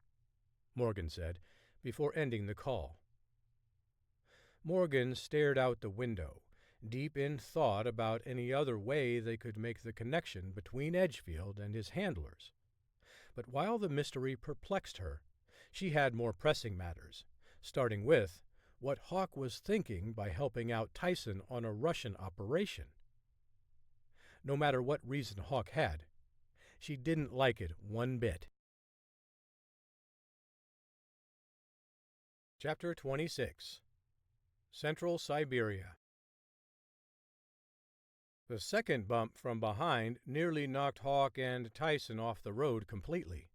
Morgan said, before ending the call. Morgan stared out the window, deep in thought about any other way they could make the connection between Edgefield and his handlers. But while the mystery perplexed her, she had more pressing matters, starting with what Hawk was thinking by helping out Tyson on a Russian operation. No matter what reason Hawk had, she didn't like it one bit. Chapter 26. Central Siberia. The second bump from behind nearly knocked Hawk and Tyson off the road completely.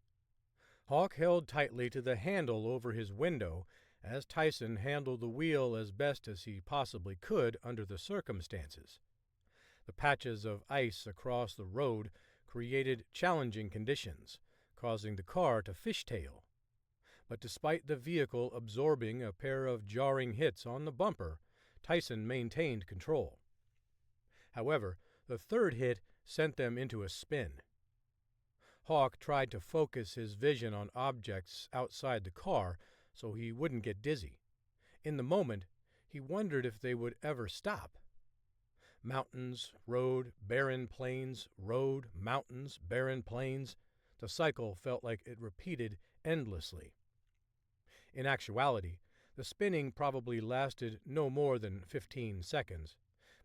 Hawk held tightly to the handle over his window as Tyson handled the wheel as best as he possibly could under the circumstances. The patches of ice across the road created challenging conditions, causing the car to fishtail. But despite the vehicle absorbing a pair of jarring hits on the bumper, Tyson maintained control. However, the third hit sent them into a spin. Hawk tried to focus his vision on objects outside the car so he wouldn't get dizzy. In the moment, He wondered if they would ever stop. Mountains, road, barren plains, road, mountains, barren plains. The cycle felt like it repeated endlessly. In actuality, the spinning probably lasted no more than 15 seconds,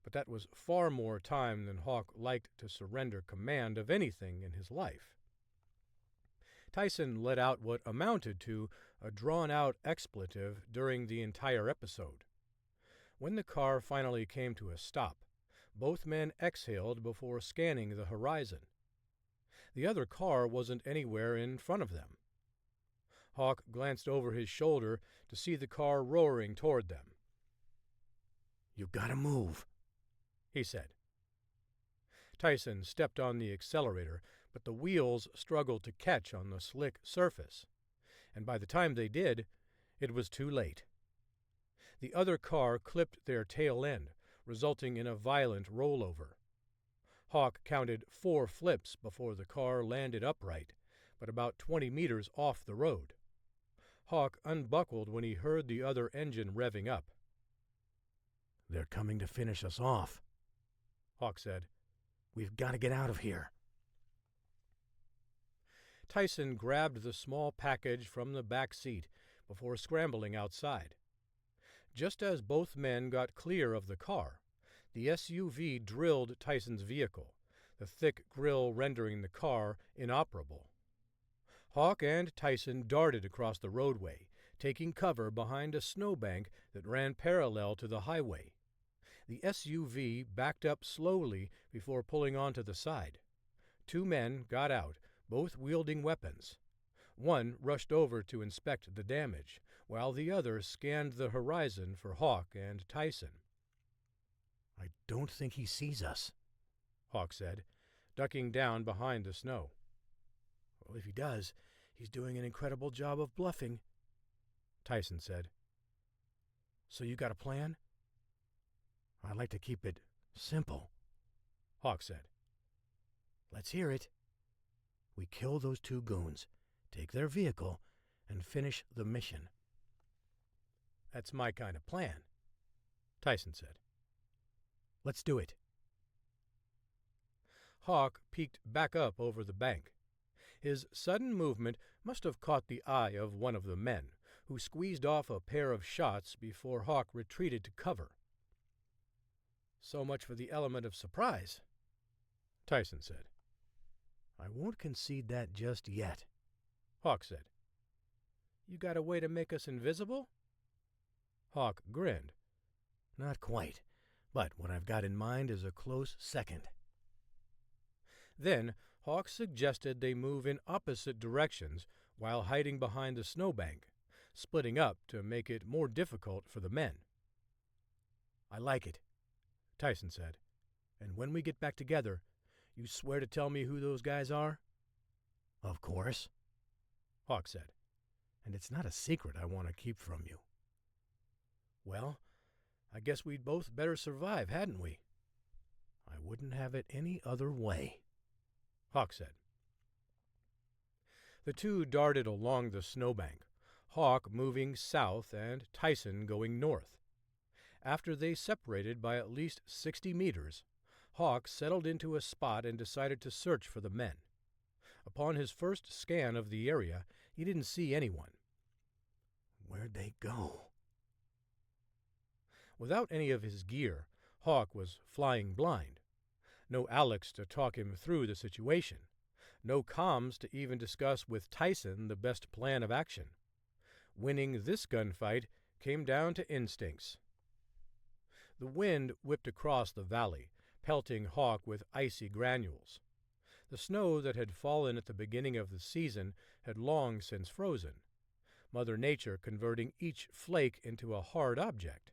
but that was far more time than Hawk liked to surrender command of anything in his life. Tyson let out what amounted to a drawn-out expletive during the entire episode. When the car finally came to a stop, both men exhaled before scanning the horizon. The other car wasn't anywhere in front of them. Hawk glanced over his shoulder to see the car roaring toward them. "You gotta move," he said. Tyson stepped on the accelerator, but the wheels struggled to catch on the slick surface, and by the time they did, it was too late. The other car clipped their tail end, resulting in a violent rollover. Hawk counted 4 flips before the car landed upright, but about 20 meters off the road. Hawk unbuckled when he heard the other engine revving up. "They're coming to finish us off," Hawk said. "We've got to get out of here." Tyson grabbed the small package from the back seat before scrambling outside. Just as both men got clear of the car, the SUV drilled Tyson's vehicle, the thick grille rendering the car inoperable. Hawk and Tyson darted across the roadway, taking cover behind a snowbank that ran parallel to the highway. The SUV backed up slowly before pulling onto the side. 2 men got out, both wielding weapons. One rushed over to inspect the damage, while the other scanned the horizon for Hawk and Tyson. "I don't think he sees us," Hawk said, ducking down behind the snow. "Well, if he does, he's doing an incredible job of bluffing," Tyson said. "So you got a plan?" "I'd like to keep it simple," Hawk said. "Let's hear it. We kill those 2 goons, take their vehicle, and finish the mission." "That's my kind of plan," Tyson said. "Let's do it." Hawk peeked back up over the bank. His sudden movement must have caught the eye of one of the men, who squeezed off a pair of shots before Hawk retreated to cover. "So much for the element of surprise," Tyson said. "I won't concede that just yet," Hawk said. "You got a way to make us invisible?" Hawk grinned. "Not quite, but what I've got in mind is a close second." Then Hawk suggested they move in opposite directions while hiding behind the snowbank, splitting up to make it more difficult for the men. "I like it," Tyson said. "And when we get back together, you swear to tell me who those guys are?" "Of course," Hawk said. "And it's not a secret I want to keep from you." "Well, I guess we'd both better survive, hadn't we?" "I wouldn't have it any other way," Hawk said. The 2 darted along the snowbank, Hawk moving south and Tyson going north. After they separated by at least 60 meters, Hawk settled into a spot and decided to search for the men. Upon his first scan of the area, he didn't see anyone. "Where'd they go?" Without any of his gear, Hawk was flying blind. No Alex to talk him through the situation. No comms to even discuss with Tyson the best plan of action. Winning this gunfight came down to instincts. The wind whipped across the valley, pelting Hawk with icy granules. The snow that had fallen at the beginning of the season had long since frozen, Mother Nature converting each flake into a hard object.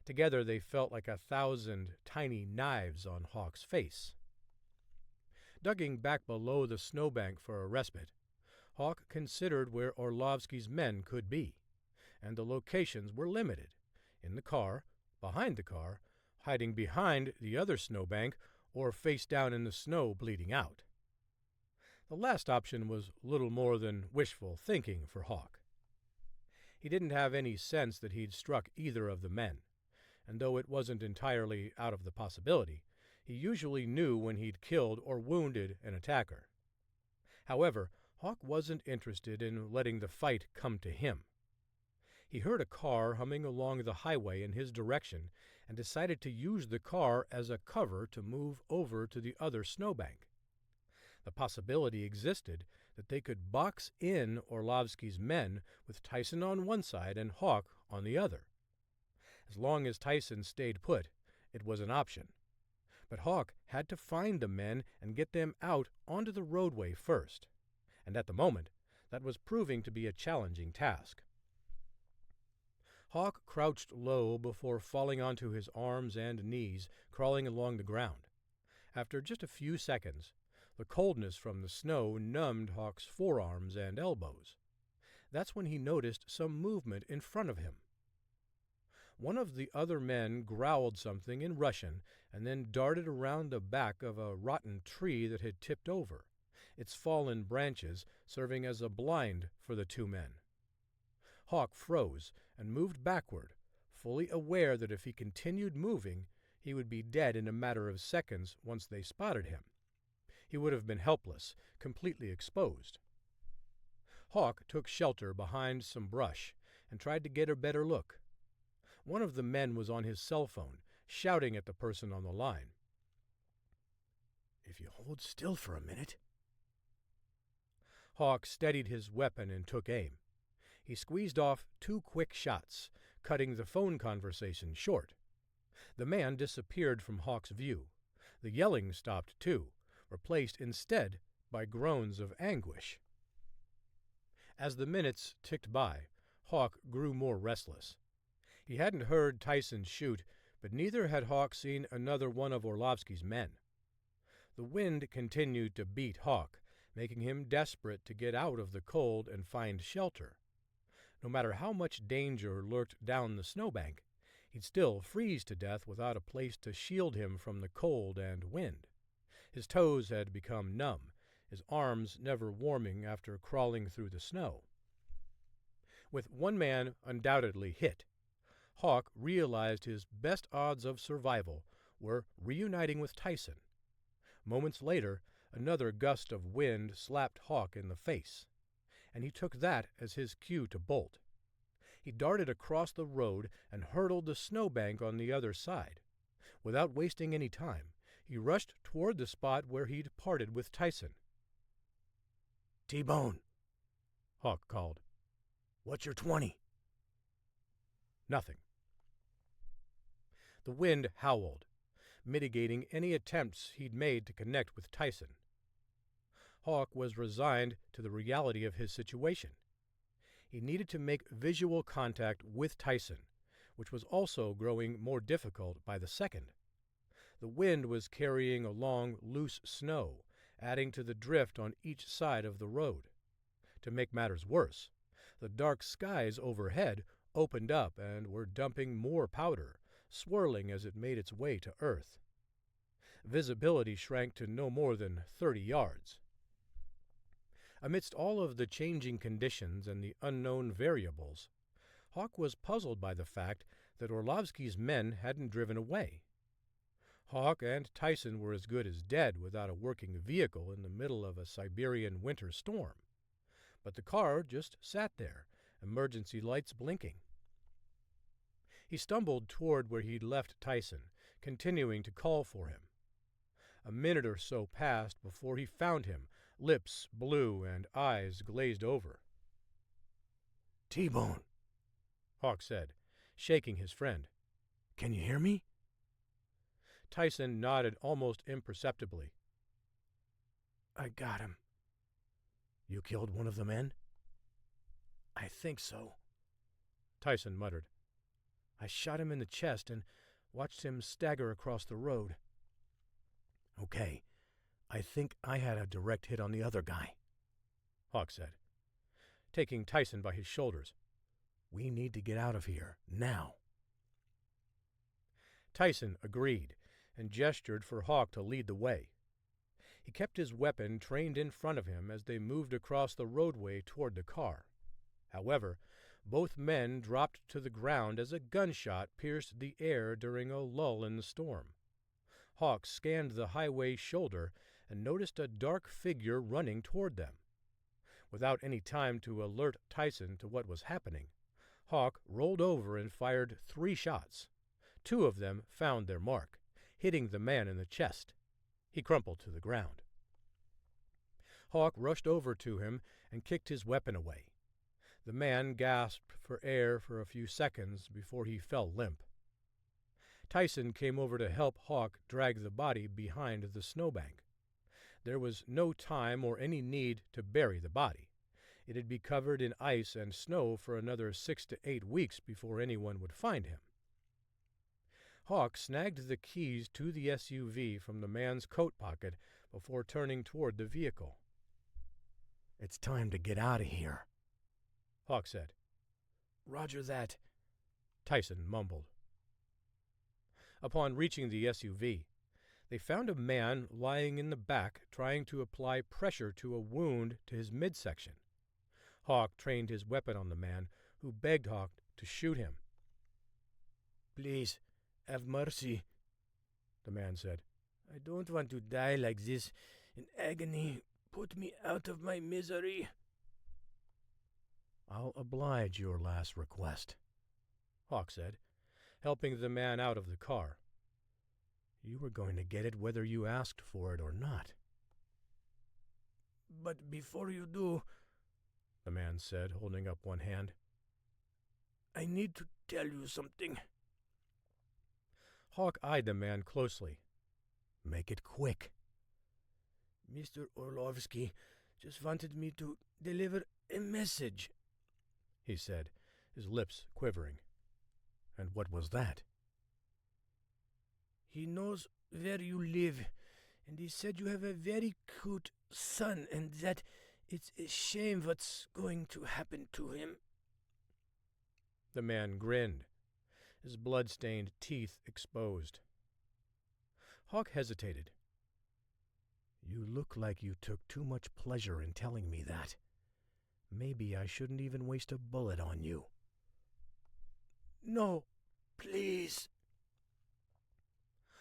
Together they felt like 1,000 tiny knives on Hawk's face. Ducking back below the snowbank for a respite, Hawk considered where Orlovsky's men could be, and the locations were limited: in the car, behind the car, hiding behind the other snowbank, or face down in the snow bleeding out. The last option was little more than wishful thinking for Hawk. He didn't have any sense that he'd struck either of the men. and though it wasn't entirely out of the possibility, he usually knew when he'd killed or wounded an attacker. However, Hawk wasn't interested in letting the fight come to him. He heard a car humming along the highway in his direction and decided to use the car as a cover to move over to the other snowbank. The possibility existed that they could box in Orlovsky's men with Tyson on one side and Hawk on the other. As long as Tyson stayed put, it was an option. But Hawk had to find the men and get them out onto the roadway first. And at the moment, that was proving to be a challenging task. Hawk crouched low before falling onto his arms and knees, crawling along the ground. After just a few seconds, the coldness from the snow numbed Hawk's forearms and elbows. That's when he noticed some movement in front of him. One of the other men growled something in Russian and then darted around the back of a rotten tree that had tipped over, its fallen branches serving as a blind for the two men. Hawk froze and moved backward, fully aware that if he continued moving, he would be dead in a matter of seconds once they spotted him. He would have been helpless, completely exposed. Hawk took shelter behind some brush and tried to get a better look. One of the men was on his cell phone, shouting at the person on the line. "If you hold still for a minute." Hawk steadied his weapon and took aim. He squeezed off 2 quick shots, cutting the phone conversation short. The man disappeared from Hawk's view. The yelling stopped too, replaced instead by groans of anguish. As the minutes ticked by, Hawk grew more restless. He hadn't heard Tyson shoot, but neither had Hawk seen another one of Orlovsky's men. The wind continued to beat Hawk, making him desperate to get out of the cold and find shelter. No matter how much danger lurked down the snowbank, he'd still freeze to death without a place to shield him from the cold and wind. His toes had become numb, his arms never warming after crawling through the snow. With one man undoubtedly hit, Hawk realized his best odds of survival were reuniting with Tyson. Moments later, another gust of wind slapped Hawk in the face, and he took that as his cue to bolt. He darted across the road and hurdled the snowbank on the other side. Without wasting any time, he rushed toward the spot where he'd parted with Tyson. "T-Bone," Hawk called. "What's your 20? Nothing. The wind howled, mitigating any attempts he'd made to connect with Tyson. Hawk was resigned to the reality of his situation. He needed to make visual contact with Tyson, which was also growing more difficult by the second. The wind was carrying along loose snow, adding to the drift on each side of the road. To make matters worse, the dark skies overhead opened up and were dumping more powder, swirling as it made its way to Earth. Visibility shrank to no more than 30 yards. Amidst all of the changing conditions and the unknown variables, Hawk was puzzled by the fact that Orlovsky's men hadn't driven away. Hawk and Tyson were as good as dead without a working vehicle in the middle of a Siberian winter storm. But the car just sat there, emergency lights blinking. He stumbled toward where he'd left Tyson, continuing to call for him. A minute or so passed before he found him, lips blue and eyes glazed over. "T-Bone," Hawk said, shaking his friend. "Can you hear me?" Tyson nodded almost imperceptibly. "I got him." "You killed one of the men?" "I think so," Tyson muttered. "I shot him in the chest and watched him stagger across the road." "Okay, I think I had a direct hit on the other guy," Hawk said, taking Tyson by his shoulders. "We need to get out of here, now." Tyson agreed and gestured for Hawk to lead the way. He kept his weapon trained in front of him as they moved across the roadway toward the car. However, both men dropped to the ground as a gunshot pierced the air during a lull in the storm. Hawk scanned the highway's shoulder and noticed a dark figure running toward them. Without any time to alert Tyson to what was happening, Hawk rolled over and fired 3 shots. 2 of them found their mark, hitting the man in the chest. He crumpled to the ground. Hawk rushed over to him and kicked his weapon away. The man gasped for air for a few seconds before he fell limp. Tyson came over to help Hawk drag the body behind the snowbank. There was no time or any need to bury the body. It had been covered in ice and snow for another 6 to 8 weeks before anyone would find him. Hawk snagged the keys to the SUV from the man's coat pocket before turning toward the vehicle. "It's time to get out of here," Hawk said. "Roger that," Tyson mumbled. Upon reaching the SUV, they found a man lying in the back trying to apply pressure to a wound to his midsection. Hawk trained his weapon on the man, who begged Hawk to shoot him. "Please, have mercy," the man said. "I don't want to die like this, in agony. Put me out of my misery." "I'll oblige your last request," Hawk said, helping the man out of the car. "You were going to get it whether you asked for it or not." "But before you do," the man said, holding up one hand, "I need to tell you something." Hawk eyed the man closely. "Make it quick." "Mr. Orlovsky just wanted me to deliver a message," he said, his lips quivering. "And what was that?" "He knows where you live, and he said you have a very cute son, and that it's a shame what's going to happen to him." The man grinned, his blood-stained teeth exposed. Hawk hesitated. "You look like you took too much pleasure in telling me that. Maybe I shouldn't even waste a bullet on you." "No, please."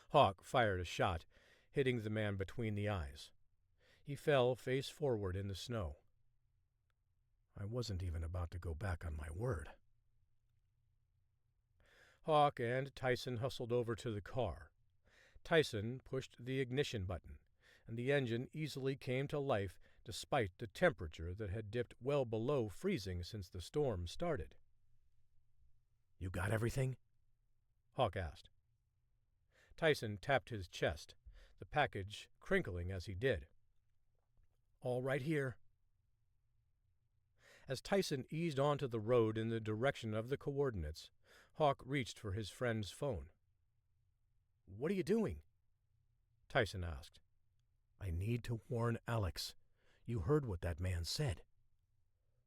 Hawk fired a shot, hitting the man between the eyes. He fell face forward in the snow. "I wasn't even about to go back on my word." Hawk and Tyson hustled over to the car. Tyson pushed the ignition button, and the engine easily came to life despite the temperature that had dipped well below freezing since the storm started. "You got everything?" Hawk asked. Tyson tapped his chest, the package crinkling as he did. "All right here." As Tyson eased onto the road in the direction of the coordinates, Hawk reached for his friend's phone. "What are you doing?" Tyson asked. "I need to warn Alex. You heard what that man said."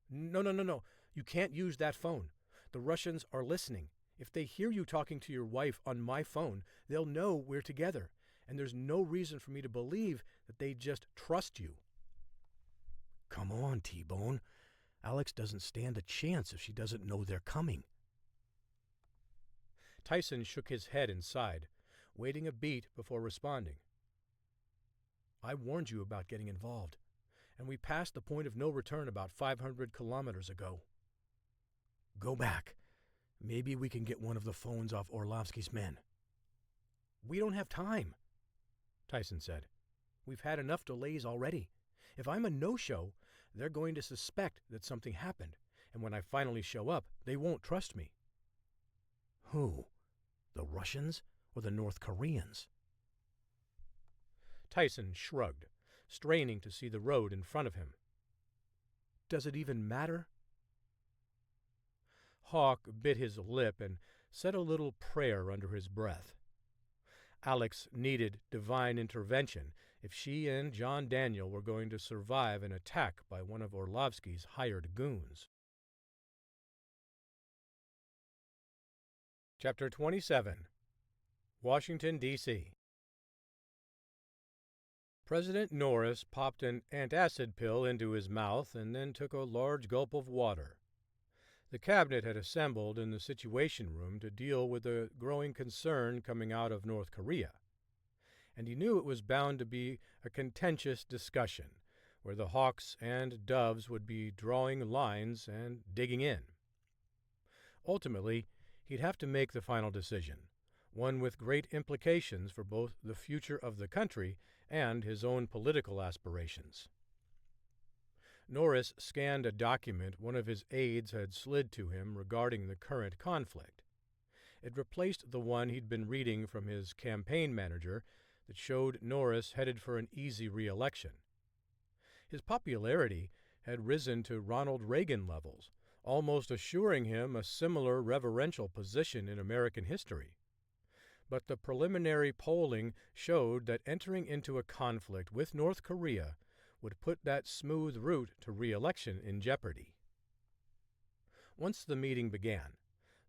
No. You can't use that phone. The Russians are listening. If they hear you talking to your wife on my phone, they'll know we're together, and there's no reason for me to believe that they just trust you." "Come on, T-Bone. Alex doesn't stand a chance if she doesn't know they're coming." Tyson shook his head and sighed, waiting a beat before responding. "I warned you about getting involved, and we passed the point of no return about 500 kilometers ago." "Go back. Maybe we can get one of the phones off Orlovsky's men." "We don't have time," Tyson said. "We've had enough delays already. If I'm a no-show, they're going to suspect that something happened, and when I finally show up, they won't trust me." "Who? The Russians or the North Koreans?" Tyson shrugged, straining to see the road in front of him. "Does it even matter?" Hawk bit his lip and said a little prayer under his breath. Alex needed divine intervention if she and John Daniel were going to survive an attack by one of Orlovsky's hired goons. Chapter 27. Washington, D.C. President Norris popped an antacid pill into his mouth and then took a large gulp of water. The cabinet had assembled in the Situation Room to deal with the growing concern coming out of North Korea, and he knew it was bound to be a contentious discussion, where the hawks and doves would be drawing lines and digging in. Ultimately, he'd have to make the final decision, one with great implications for both the future of the country and his own political aspirations. Norris scanned a document one of his aides had slid to him regarding the current conflict. It replaced the one he'd been reading from his campaign manager that showed Norris headed for an easy re-election. His popularity had risen to Ronald Reagan levels, almost assuring him a similar reverential position in American history. But the preliminary polling showed that entering into a conflict with North Korea would put that smooth route to re-election in jeopardy. Once the meeting began,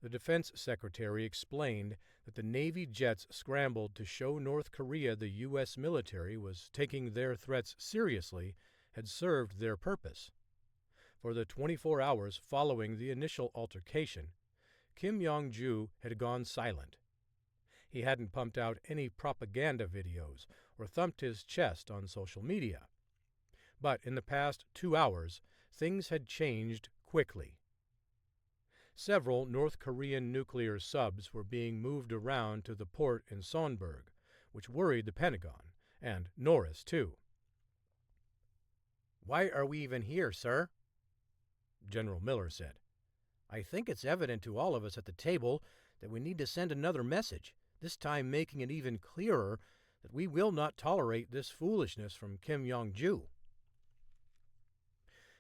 the Defense Secretary explained that the Navy jets scrambled to show North Korea the U.S. military was taking their threats seriously had served their purpose. For the 24 hours following the initial altercation, Kim Jong-ju had gone silent. He hadn't pumped out any propaganda videos or thumped his chest on social media. But in the past 2 hours, things had changed quickly. Several North Korean nuclear subs were being moved around to the port in Sonberg, which worried the Pentagon, and Norris, too. "Why are we even here, sir?" General Miller said. "I think it's evident to all of us at the table that we need to send another message, this time making it even clearer that we will not tolerate this foolishness from Kim Jong-ju."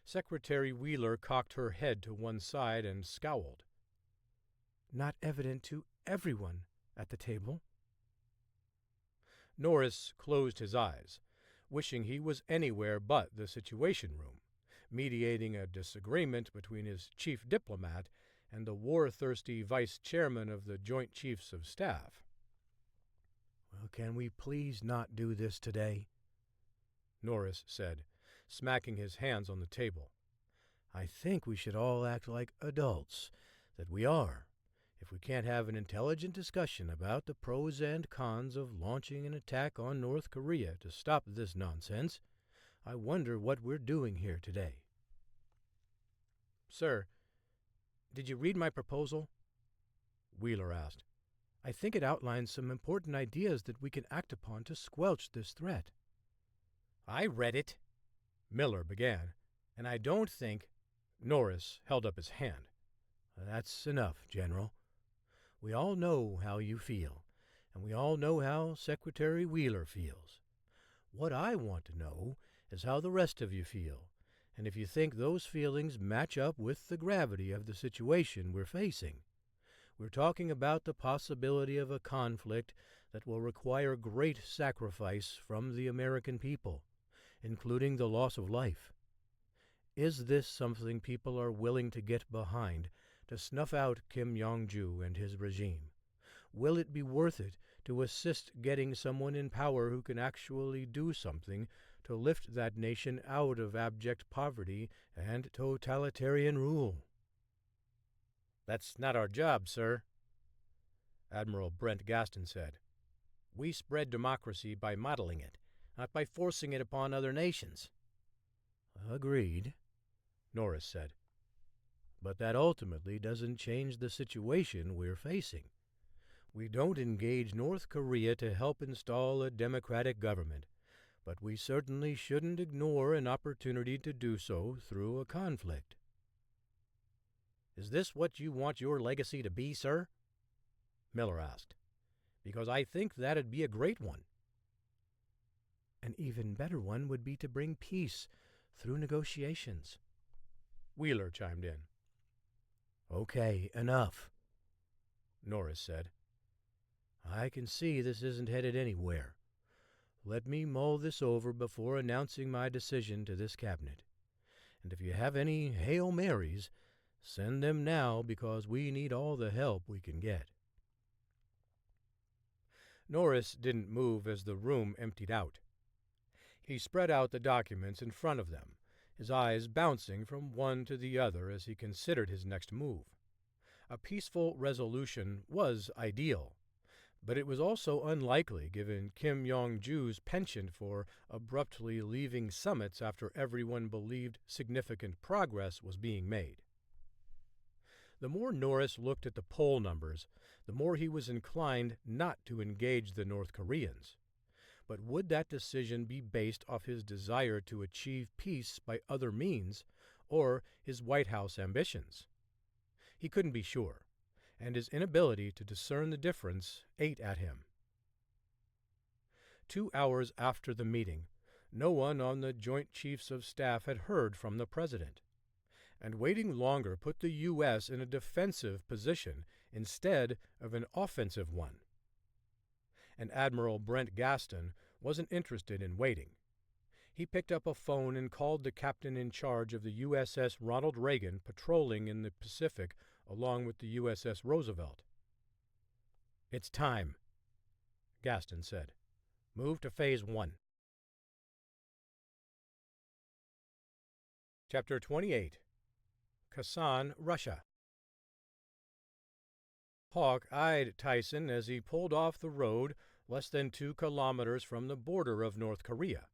Secretary Wheeler cocked her head to one side and scowled. "Not evident to everyone at the table?" Norris closed his eyes, wishing he was anywhere but the Situation Room, mediating a disagreement between his chief diplomat and the war-thirsty vice chairman of the Joint Chiefs of Staff. "Well, can we please not do this today?" Norris said, smacking his hands on the table. "I think we should all act like adults that we are, if we can't have an intelligent discussion about the pros and cons of launching an attack on North Korea to stop this nonsense. I wonder what we're doing here today." "Sir, did you read my proposal?" Wheeler asked. "I think it outlines some important ideas that we can act upon to squelch this threat." "I read it," Miller began, "and I don't think—" Norris held up his hand. "That's enough, General. We all know how you feel, and we all know how Secretary Wheeler feels. What I want to know is how the rest of you feel, and if you think those feelings match up with the gravity of the situation we're facing. We're talking about the possibility of a conflict that will require great sacrifice from the American people, including the loss of life. Is this something people are willing to get behind to snuff out Kim Jong-ju and his regime? Will it be worth it to assist getting someone in power who can actually do something to lift that nation out of abject poverty and totalitarian rule?" "That's not our job, sir," Admiral Brent Gaston said. "We spread democracy by modeling it, not by forcing it upon other nations." "Agreed," Norris said. "But that ultimately doesn't change the situation we're facing. We don't engage North Korea to help install a democratic government, but we certainly shouldn't ignore an opportunity to do so through a conflict." "Is this what you want your legacy to be, sir?" Miller asked. "Because I think that'd be a great one." "An even better one would be to bring peace through negotiations," Wheeler chimed in. "Okay, enough," Norris said. "I can see this isn't headed anywhere. Let me mull this over before announcing my decision to this cabinet. And if you have any Hail Marys, send them now, because we need all the help we can get." Norris didn't move as the room emptied out. He spread out the documents in front of them, his eyes bouncing from one to the other as he considered his next move. A peaceful resolution was ideal, but it was also unlikely given Kim Yong-ju's penchant for abruptly leaving summits after everyone believed significant progress was being made. The more Norris looked at the poll numbers, the more he was inclined not to engage the North Koreans. But would that decision be based off his desire to achieve peace by other means, or his White House ambitions? He couldn't be sure, and his inability to discern the difference ate at him. 2 hours after the meeting, no one on the Joint Chiefs of Staff had heard from the President, and waiting longer put the U.S. in a defensive position instead of an offensive one. And Admiral Brent Gaston wasn't interested in waiting. He picked up a phone and called the captain in charge of the USS Ronald Reagan patrolling in the Pacific along with the USS Roosevelt. "It's time," Gaston said. "Move to Phase 1. Chapter 28. Kasan, Russia. Hawk eyed Tyson as he pulled off the road less than 2 kilometers from the border of North Korea.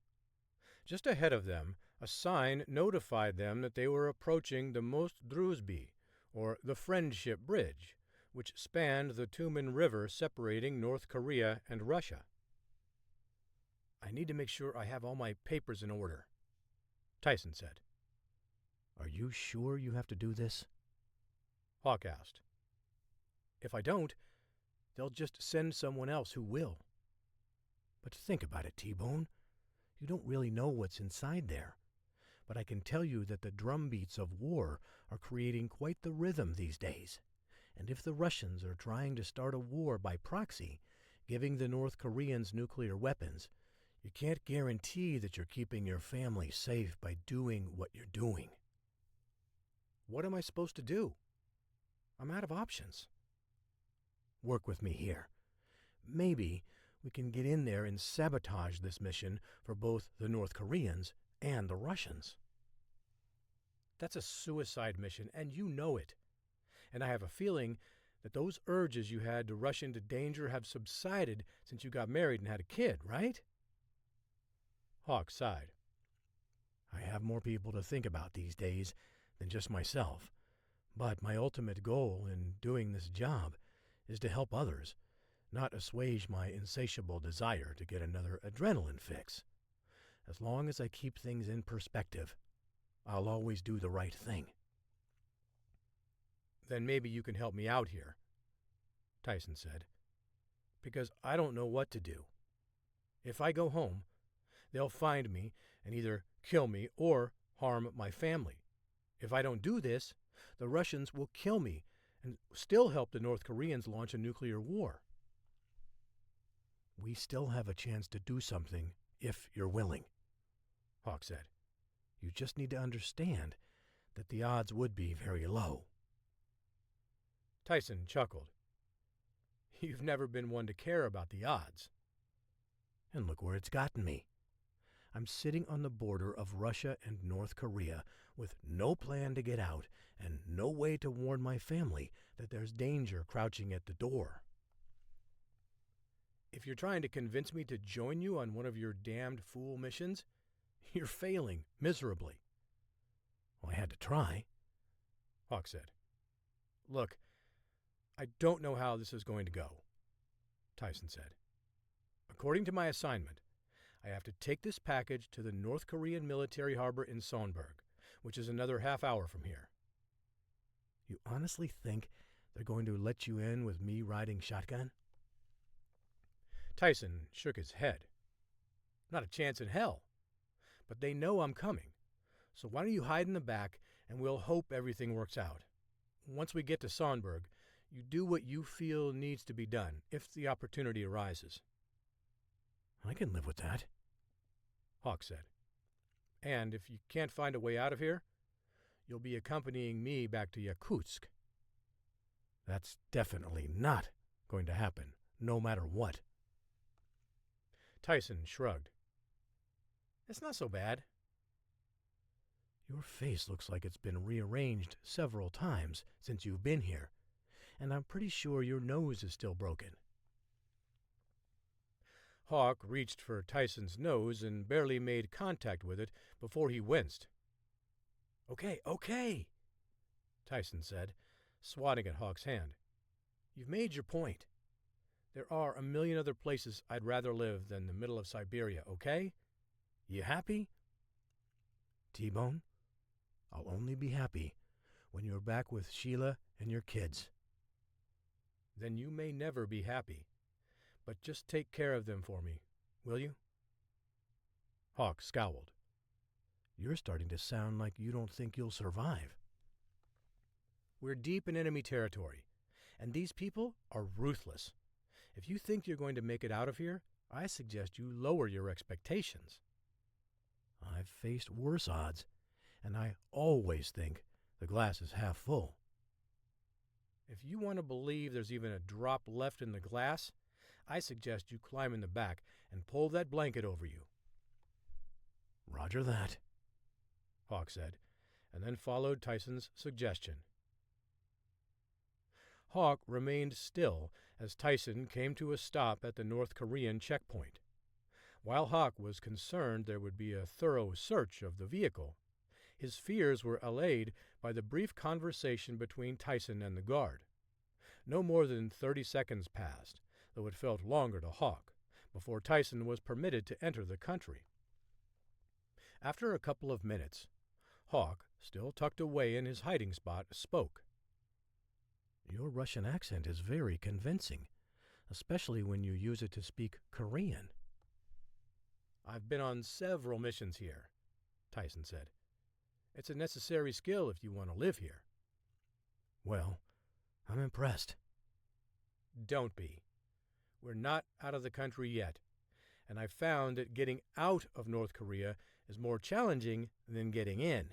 Just ahead of them, a sign notified them that they were approaching the Most Druzhby, or the Friendship Bridge, which spanned the Tumen River separating North Korea and Russia. "I need to make sure I have all my papers in order," Tyson said. "Are you sure you have to do this?" Hawk asked. "If I don't, they'll just send someone else who will." "But think about it, T-Bone. You don't really know what's inside there. But I can tell you that the drumbeats of war are creating quite the rhythm these days. And if the Russians are trying to start a war by proxy, giving the North Koreans nuclear weapons, you can't guarantee that you're keeping your family safe by doing what you're doing." "What am I supposed to do? I'm out of options." "Work with me here. Maybe we can get in there and sabotage this mission for both the North Koreans and the Russians." "That's a suicide mission, and you know it. And I have a feeling that those urges you had to rush into danger have subsided since you got married and had a kid, right?" Hawk sighed. "I have more people to think about these days than just myself, but my ultimate goal in doing this job is to help others, not assuage my insatiable desire to get another adrenaline fix. As long as I keep things in perspective, I'll always do the right thing." "Then maybe you can help me out here," Tyson said, "because I don't know what to do. If I go home, they'll find me and either kill me or harm my family. If I don't do this, the Russians will kill me and still help the North Koreans launch a nuclear war." "We still have a chance to do something if you're willing," Hawk said. "You just need to understand that the odds would be very low." Tyson chuckled. "You've never been one to care about the odds." "And look where it's gotten me. I'm sitting on the border of Russia and North Korea with no plan to get out and no way to warn my family that there's danger crouching at the door." "If you're trying to convince me to join you on one of your damned fool missions, you're failing miserably." "Well, I had to try," Hawk said. "Look, I don't know how this is going to go," Tyson said. "According to my assignment, I have to take this package to the North Korean military harbor in Sonberg, which is another half hour from here." "You honestly think they're going to let you in with me riding shotgun?" Tyson shook his head. "Not a chance in hell. But they know I'm coming. So why don't you hide in the back and we'll hope everything works out. Once we get to Sonberg, you do what you feel needs to be done, if the opportunity arises." "I can live with that," Hawk said. "And if you can't find a way out of here, you'll be accompanying me back to Yakutsk." "That's definitely not going to happen, no matter what." Tyson shrugged. "It's not so bad." Your face looks like it's been rearranged several times since you've been here, and I'm pretty sure your nose is still broken. Hawk reached for Tyson's nose and barely made contact with it before he winced. Okay, Tyson said, swatting at Hawk's hand. You've made your point. There are a million other places I'd rather live than the middle of Siberia, okay? You happy? T-Bone, I'll only be happy when you're back with Sheila and your kids. Then you may never be happy. But just take care of them for me, will you? Hawk scowled. You're starting to sound like you don't think you'll survive. We're deep in enemy territory, and these people are ruthless. If you think you're going to make it out of here, I suggest you lower your expectations. I've faced worse odds, and I always think the glass is half full. If you want to believe there's even a drop left in the glass, I suggest you climb in the back and pull that blanket over you. Roger that, Hawk said, and then followed Tyson's suggestion. Hawk remained still as Tyson came to a stop at the North Korean checkpoint. While Hawk was concerned there would be a thorough search of the vehicle, his fears were allayed by the brief conversation between Tyson and the guard. No more than 30 seconds passed, though it felt longer to Hawk, before Tyson was permitted to enter the country. After a couple of minutes, Hawk, still tucked away in his hiding spot, spoke. Your Russian accent is very convincing, especially when you use it to speak Korean. I've been on several missions here, Tyson said. It's a necessary skill if you want to live here. Well, I'm impressed. Don't be. We're not out of the country yet, and I've found that getting out of North Korea is more challenging than getting in.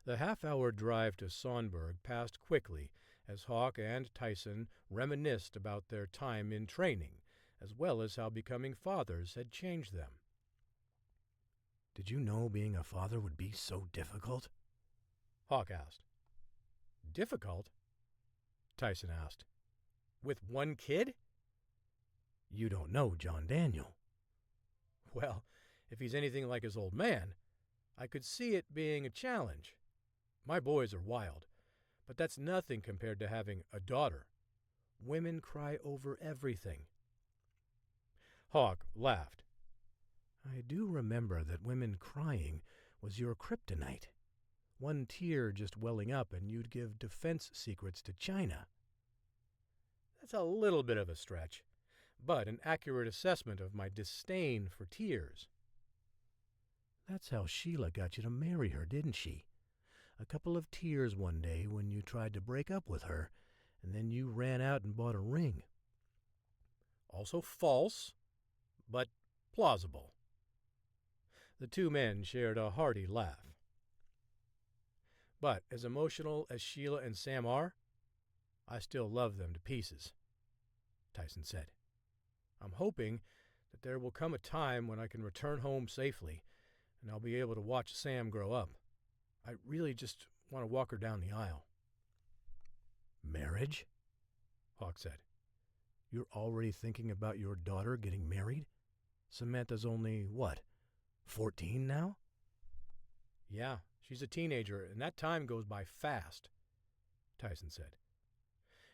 The half-hour drive to Sonberg passed quickly as Hawk and Tyson reminisced about their time in training, as well as how becoming fathers had changed them. Did you know being a father would be so difficult? Hawk asked. Difficult? Tyson asked. With one kid? You don't know John Daniel. Well, if he's anything like his old man, I could see it being a challenge. My boys are wild, but that's nothing compared to having a daughter. Women cry over everything. Hawk laughed. I do remember that women crying was your kryptonite. One tear just welling up and you'd give defense secrets to China. That's a little bit of a stretch, but an accurate assessment of my disdain for tears. That's how Sheila got you to marry her, didn't she? A couple of tears one day when you tried to break up with her, and then you ran out and bought a ring. Also false, but plausible. The two men shared a hearty laugh. But as emotional as Sheila and Sam are, I still love them to pieces, Tyson said. I'm hoping that there will come a time when I can return home safely and I'll be able to watch Sam grow up. I really just want to walk her down the aisle. Marriage? Hawk said. You're already thinking about your daughter getting married? Samantha's only, 14 now? Yeah, she's a teenager, and that time goes by fast, Tyson said.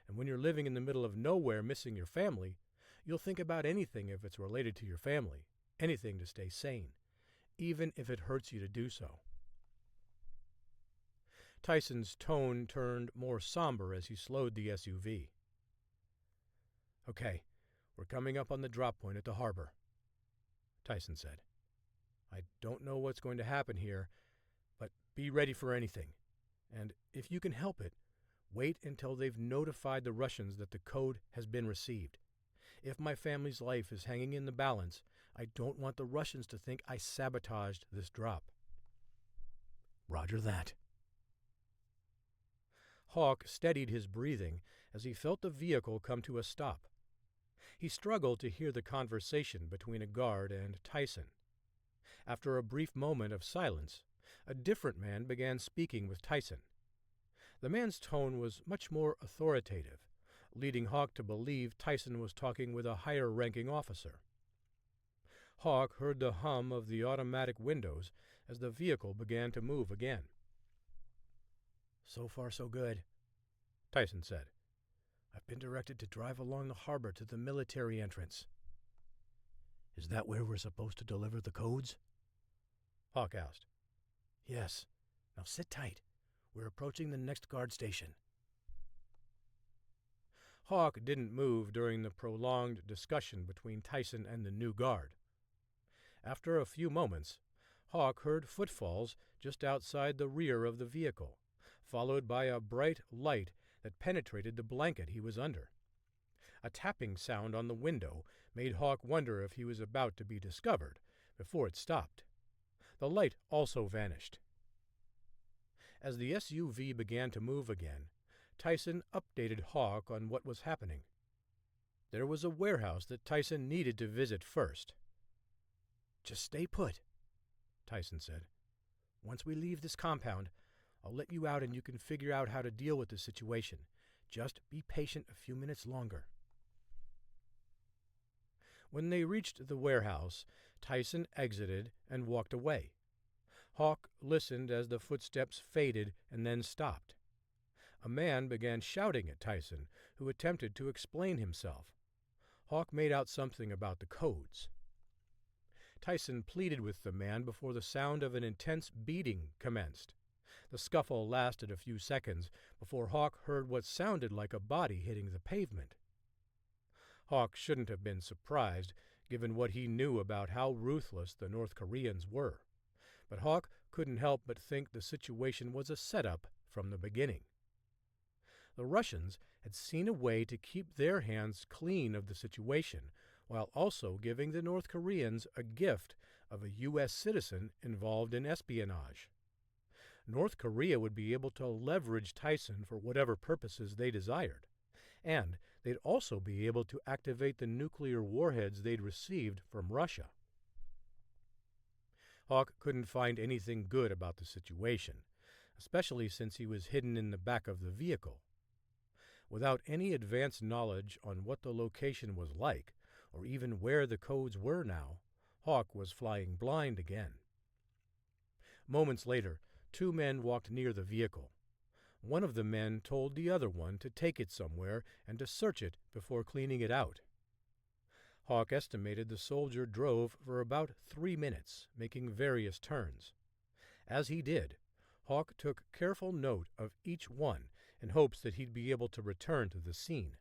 And when you're living in the middle of nowhere missing your family, you'll think about anything if it's related to your family, anything to stay sane, even if it hurts you to do so. Tyson's tone turned more somber as he slowed the SUV. Okay, we're coming up on the drop point at the harbor, Tyson said. I don't know what's going to happen here, but be ready for anything. And if you can help it, wait until they've notified the Russians that the code has been received. If my family's life is hanging in the balance, I don't want the Russians to think I sabotaged this drop. Roger that. Hawk steadied his breathing as he felt the vehicle come to a stop. He struggled to hear the conversation between a guard and Tyson. After a brief moment of silence, a different man began speaking with Tyson. The man's tone was much more authoritative, leading Hawk to believe Tyson was talking with a higher-ranking officer. Hawk heard the hum of the automatic windows as the vehicle began to move again. "So far, so good," Tyson said. "I've been directed to drive along the harbor to the military entrance." "Is that where we're supposed to deliver the codes?" Hawk asked. "Yes. Now sit tight. We're approaching the next guard station." Hawk didn't move during the prolonged discussion between Tyson and the new guard. After a few moments, Hawk heard footfalls just outside the rear of the vehicle, followed by a bright light that penetrated the blanket he was under. A tapping sound on the window made Hawk wonder if he was about to be discovered before it stopped. The light also vanished. As the SUV began to move again, Tyson updated Hawk on what was happening. There was a warehouse that Tyson needed to visit first. "Just stay put," Tyson said. "Once we leave this compound, I'll let you out and you can figure out how to deal with the situation. Just be patient a few minutes longer." When they reached the warehouse, Tyson exited and walked away. Hawk listened as the footsteps faded and then stopped. A man began shouting at Tyson, who attempted to explain himself. Hawk made out something about the codes. Tyson pleaded with the man before the sound of an intense beating commenced. The scuffle lasted a few seconds before Hawk heard what sounded like a body hitting the pavement. Hawk shouldn't have been surprised, given what he knew about how ruthless the North Koreans were. But Hawk couldn't help but think the situation was a setup from the beginning. The Russians had seen a way to keep their hands clean of the situation, while also giving the North Koreans a gift of a U.S. citizen involved in espionage. North Korea would be able to leverage Tyson for whatever purposes they desired, and they'd also be able to activate the nuclear warheads they'd received from Russia. Hawk couldn't find anything good about the situation, especially since he was hidden in the back of the vehicle. Without any advanced knowledge on what the location was like, or even where the codes were now, Hawk was flying blind again. Moments later, two men walked near the vehicle. One of the men told the other one to take it somewhere and to search it before cleaning it out. Hawk estimated the soldier drove for about 3 minutes, making various turns. As he did, Hawk took careful note of each one in hopes that he'd be able to return to the scene.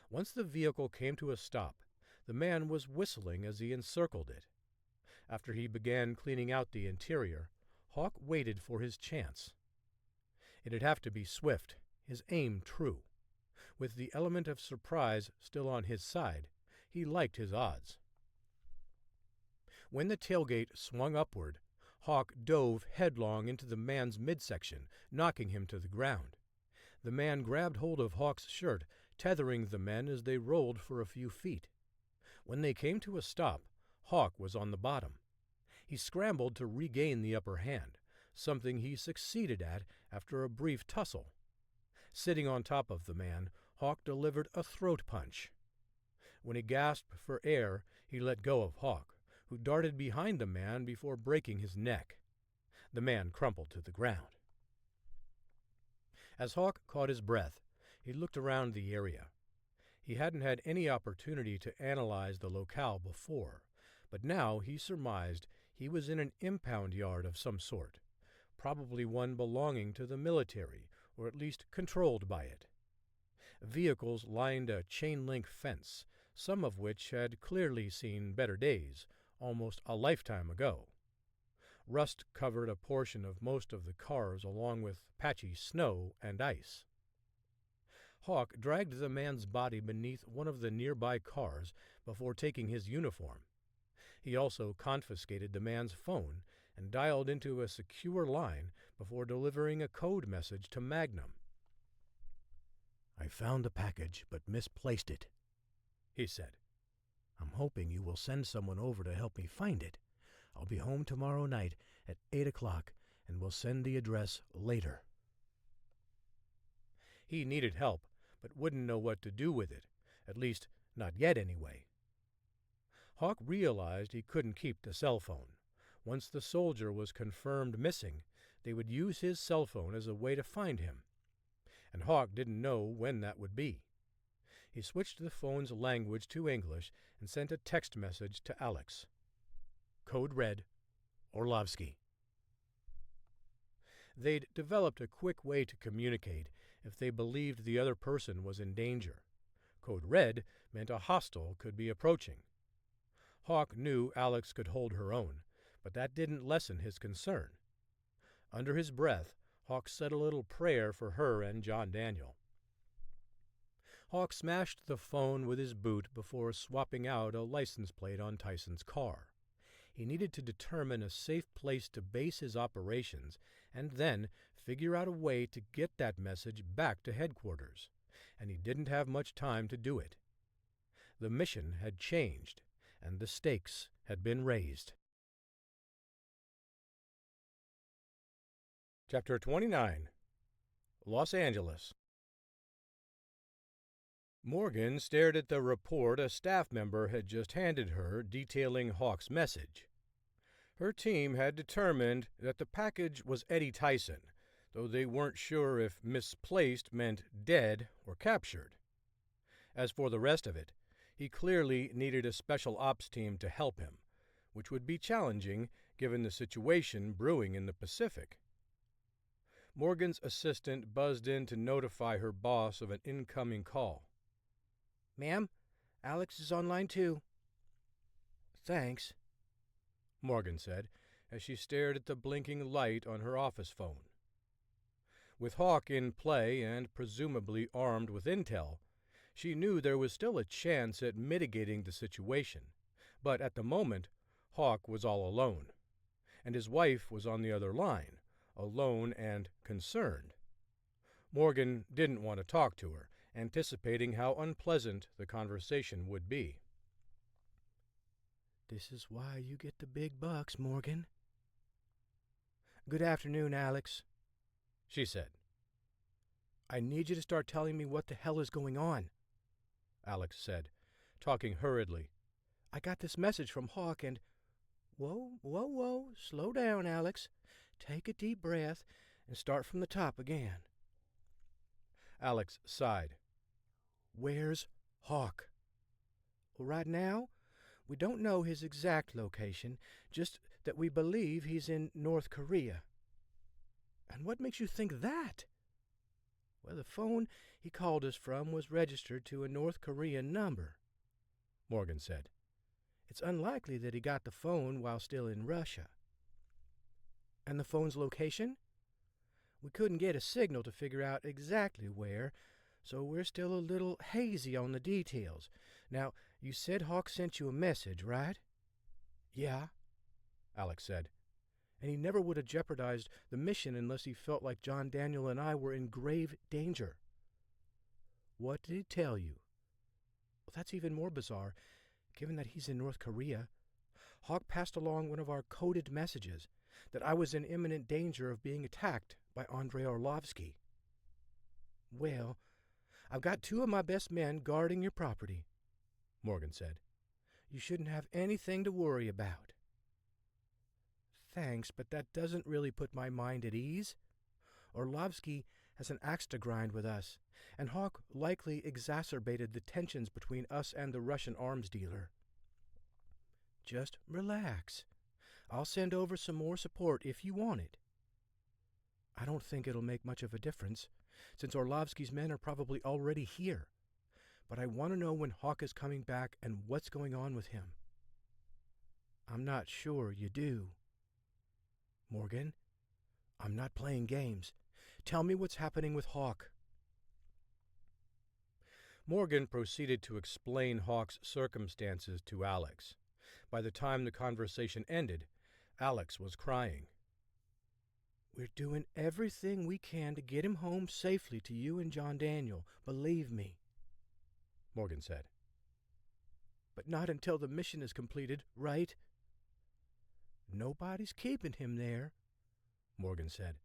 Once the vehicle came to a stop, the man was whistling as he encircled it. After he began cleaning out the interior, Hawk waited for his chance. It'd have to be swift, his aim true. With the element of surprise still on his side, he liked his odds. When the tailgate swung upward, Hawk dove headlong into the man's midsection, knocking him to the ground. The man grabbed hold of Hawk's shirt, tethering the men as they rolled for a few feet. When they came to a stop, Hawk was on the bottom. He scrambled to regain the upper hand, something he succeeded at after a brief tussle. Sitting on top of the man, Hawk delivered a throat punch. When he gasped for air, he let go of Hawk, who darted behind the man before breaking his neck. The man crumpled to the ground. As Hawk caught his breath, he looked around the area. He hadn't had any opportunity to analyze the locale before, but now he surmised he was in an impound yard of some sort, probably one belonging to the military, or at least controlled by it. Vehicles lined a chain-link fence, some of which had clearly seen better days, almost a lifetime ago. Rust covered a portion of most of the cars along with patchy snow and ice. Hawk dragged the man's body beneath one of the nearby cars before taking his uniform. He also confiscated the man's phone and dialed into a secure line before delivering a code message to Magnum. "I found the package, but misplaced it," he said. "I'm hoping you will send someone over to help me find it. I'll be home tomorrow night at 8 o'clock, and we'll send the address later. He needed help, but wouldn't know what to do with it, at least not yet anyway. Hawk realized he couldn't keep the cell phone. Once the soldier was confirmed missing, they would use his cell phone as a way to find him, and Hawk didn't know when that would be. He switched the phone's language to English and sent a text message to Alex. Code red, Orlovsky. They'd developed a quick way to communicate if they believed the other person was in danger. Code red meant a hostile could be approaching. Hawk knew Alex could hold her own, but that didn't lessen his concern. Under his breath, Hawk said a little prayer for her and John Daniel. Hawk smashed the phone with his boot before swapping out a license plate on Tyson's car. He needed to determine a safe place to base his operations and then figure out a way to get that message back to headquarters, and he didn't have much time to do it. The mission had changed, and the stakes had been raised. Chapter 29. Los Angeles. Morgan stared at the report a staff member had just handed her detailing Hawk's message. Her team had determined that the package was Eddie Tyson, though they weren't sure if misplaced meant dead or captured. As for the rest of it, he clearly needed a special ops team to help him, which would be challenging given the situation brewing in the Pacific. Morgan's assistant buzzed in to notify her boss of an incoming call. Ma'am, Alex is on line 2. Thanks, Morgan said, as she stared at the blinking light on her office phone. With Hawk in play and presumably armed with intel, she knew there was still a chance at mitigating the situation, but at the moment, Hawk was all alone, and his wife was on the other line, alone and concerned. Morgan didn't want to talk to her, anticipating how unpleasant the conversation would be. This is why you get the big bucks, Morgan. Good afternoon, Alex, she said. I need you to start telling me what the hell is going on, Alex said, talking hurriedly. I got this message from Hawk and... Whoa, slow down, Alex. Take a deep breath and start from the top again. Alex sighed. Where's Hawk? Well, right now, we don't know his exact location, just that we believe he's in North Korea. And what makes you think that? Well, the phone he called us from was registered to a North Korean number, Morgan said. It's unlikely that he got the phone while still in Russia. And the phone's location? We couldn't get a signal to figure out exactly where, so we're still a little hazy on the details. Now, you said Hawk sent you a message, right? Yeah, Alex said. And he never would have jeopardized the mission unless he felt like John Daniel and I were in grave danger. What did he tell you? Well, that's even more bizarre, given that he's in North Korea. Hawk passed along one of our coded messages, that I was in imminent danger of being attacked by Andrei Orlovsky. Well, I've got 2 of my best men guarding your property, Morgan said. You shouldn't have anything to worry about. Thanks, but that doesn't really put my mind at ease. Orlovsky has an axe to grind with us, and Hawk likely exacerbated the tensions between us and the Russian arms dealer. Just relax. I'll send over some more support if you want it. I don't think it'll make much of a difference, since Orlovsky's men are probably already here. But I want to know when Hawk is coming back and what's going on with him. I'm not sure you do. Morgan, I'm not playing games. Tell me what's happening with Hawk. Morgan proceeded to explain Hawk's circumstances to Alex. By the time the conversation ended, Alex was crying. We're doing everything we can to get him home safely to you and John Daniel, believe me, Morgan said. But not until the mission is completed, right? Nobody's keeping him there," Morgan said.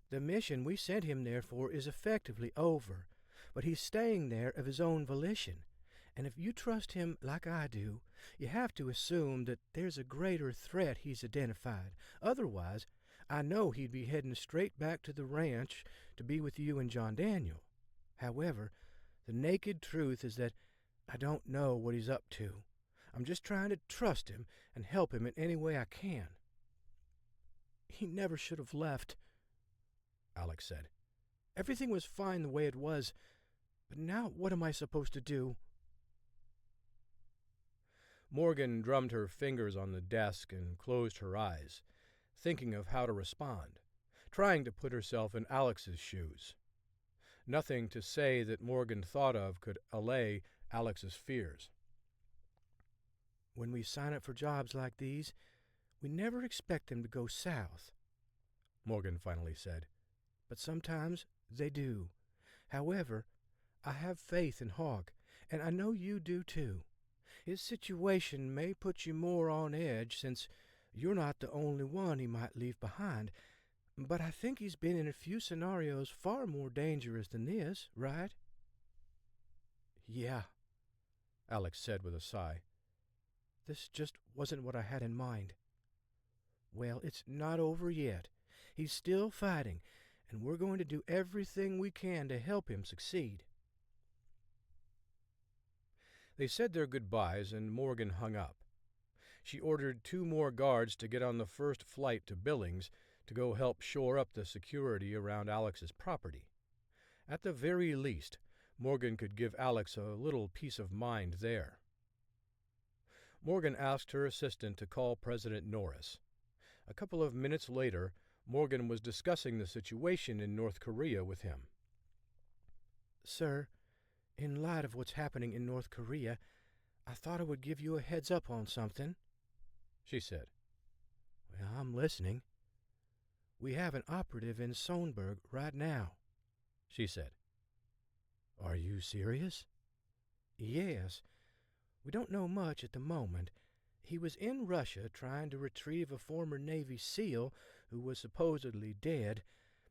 "The mission we sent him there for is effectively over, but he's staying there of his own volition. And if you trust him like I do, you have to assume that there's a greater threat he's identified. Otherwise, I know he'd be heading straight back to the ranch to be with you and John Daniel. However, the naked truth is that I don't know what he's up to. I'm just trying to trust him and help him in any way I can." "He never should have left," Alex said. "Everything was fine the way it was, but now what am I supposed to do?" Morgan drummed her fingers on the desk and closed her eyes, thinking of how to respond, trying to put herself in Alex's shoes. Nothing to say that Morgan thought of could allay Alex's fears. "When we sign up for jobs like these, we never expect them to go south," Morgan finally said. "But sometimes they do. However, I have faith in Hawk, and I know you do too. His situation may put you more on edge since you're not the only one he might leave behind, but I think he's been in a few scenarios far more dangerous than this, right?" "Yeah," Alex said with a sigh. "This just wasn't what I had in mind." "Well, it's not over yet. He's still fighting, and we're going to do everything we can to help him succeed." They said their goodbyes, and Morgan hung up. She ordered 2 more guards to get on the first flight to Billings to go help shore up the security around Alex's property. At the very least, Morgan could give Alex a little peace of mind there. Morgan asked her assistant to call President Norris. A couple of minutes later, Morgan was discussing the situation in North Korea with him. "Sir, in light of what's happening in North Korea, I thought I would give you a heads up on something," she said. "Well, I'm listening." "We have an operative in Sonberg right now," she said. "Are you serious?" "Yes. We don't know much at the moment. He was in Russia trying to retrieve a former Navy SEAL who was supposedly dead,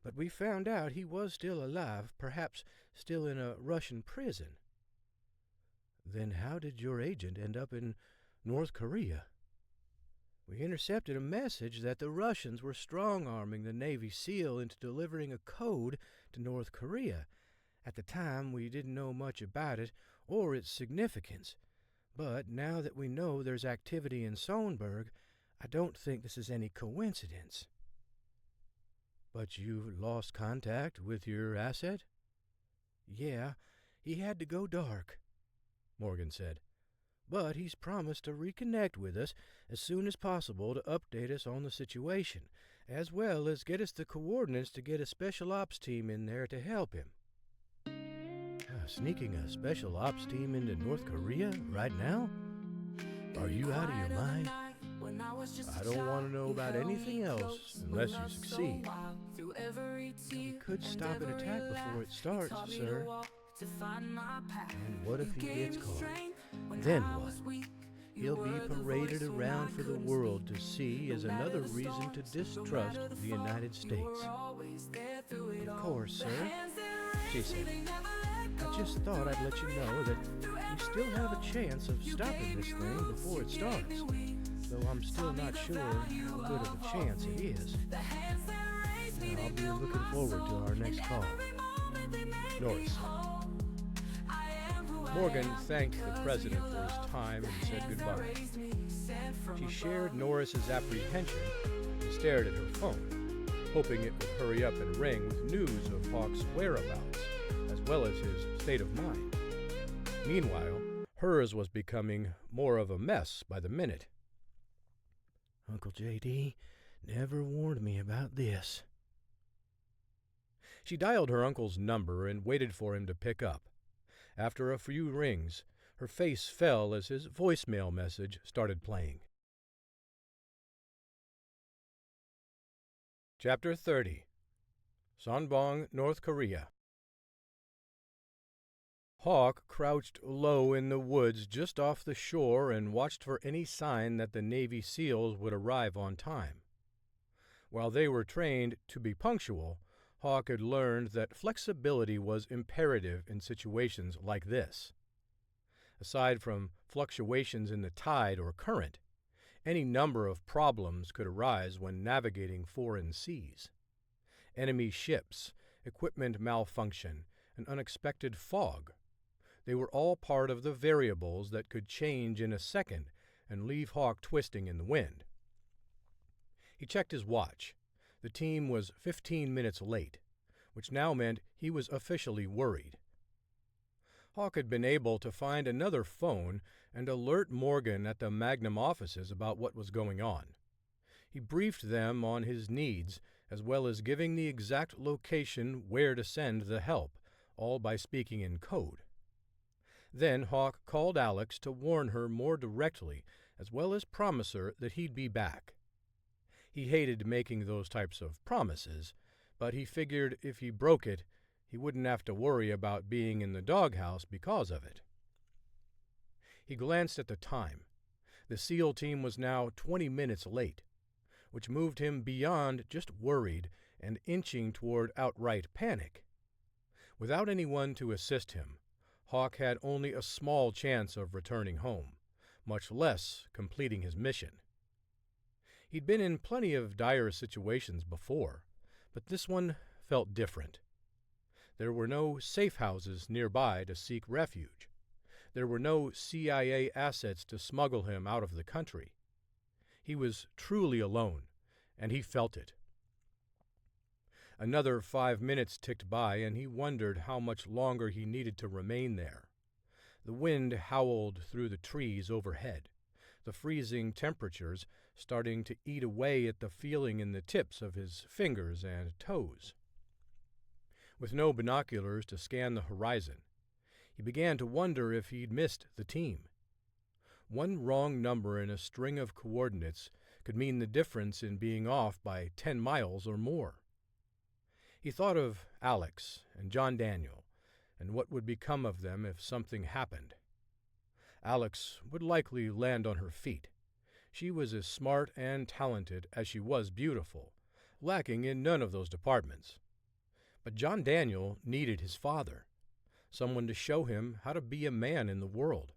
but we found out he was still alive, perhaps still in a Russian prison." "Then how did your agent end up in North Korea?" "We intercepted a message that the Russians were strong-arming the Navy SEAL into delivering a code to North Korea. At the time, we didn't know much about it or its significance. But now that we know there's activity in Sonberg, I don't think this is any coincidence." "But you've lost contact with your asset?" "Yeah, he had to go dark," Morgan said. "But he's promised to reconnect with us as soon as possible to update us on the situation, as well as get us the coordinates to get a special ops team in there to help him." "Sneaking a special ops team into North Korea right now? Are you out of your mind? I don't want to know about anything else unless you succeed." "We could stop an attack before it starts, sir." "And what if he gets caught? Then what? He'll be paraded around for the world to see as another reason to distrust the United States." "Of course, sir," she said. "I just thought I'd let you know that we still have a chance of stopping this thing before it starts, though I'm still not sure how good of a chance it is." "I'll be looking forward to our next call." Norris. Morgan thanked the president for his time and said goodbye. She shared Norris's apprehension and stared at her phone, hoping it would hurry up and ring with news of Hawk's whereabouts, as well as his state of mind. Meanwhile, hers was becoming more of a mess by the minute. "Uncle J.D. never warned me about this." She dialed her uncle's number and waited for him to pick up. After a few rings, her face fell as his voicemail message started playing. Chapter 30. Sonbong, North Korea. Hawk crouched low in the woods just off the shore and watched for any sign that the Navy SEALs would arrive on time. While they were trained to be punctual, Hawk had learned that flexibility was imperative in situations like this. Aside from fluctuations in the tide or current, any number of problems could arise when navigating foreign seas. Enemy ships, equipment malfunction, an unexpected fog. They were all part of the variables that could change in a second and leave Hawk twisting in the wind. He checked his watch. The team was 15 minutes late, which now meant he was officially worried. Hawk had been able to find another phone and alert Morgan at the Magnum offices about what was going on. He briefed them on his needs, as well as giving the exact location where to send the help, all by speaking in code. Then Hawk called Alex to warn her more directly, as well as promise her that he'd be back. He hated making those types of promises, but he figured if he broke it, he wouldn't have to worry about being in the doghouse because of it. He glanced at the time. The SEAL team was now 20 minutes late, which moved him beyond just worried and inching toward outright panic. Without anyone to assist him, Hawk had only a small chance of returning home, much less completing his mission. He'd been in plenty of dire situations before, but this one felt different. There were no safe houses nearby to seek refuge. There were no CIA assets to smuggle him out of the country. He was truly alone, and he felt it. Another 5 minutes ticked by, and he wondered how much longer he needed to remain there. The wind howled through the trees overhead, the freezing temperatures starting to eat away at the feeling in the tips of his fingers and toes. With no binoculars to scan the horizon, he began to wonder if he'd missed the team. One wrong number in a string of coordinates could mean the difference in being off by 10 miles or more. He thought of Alex and John Daniel and what would become of them if something happened. Alex would likely land on her feet. She was as smart and talented as she was beautiful, lacking in none of those departments. But John Daniel needed his father, someone to show him how to be a man in the world,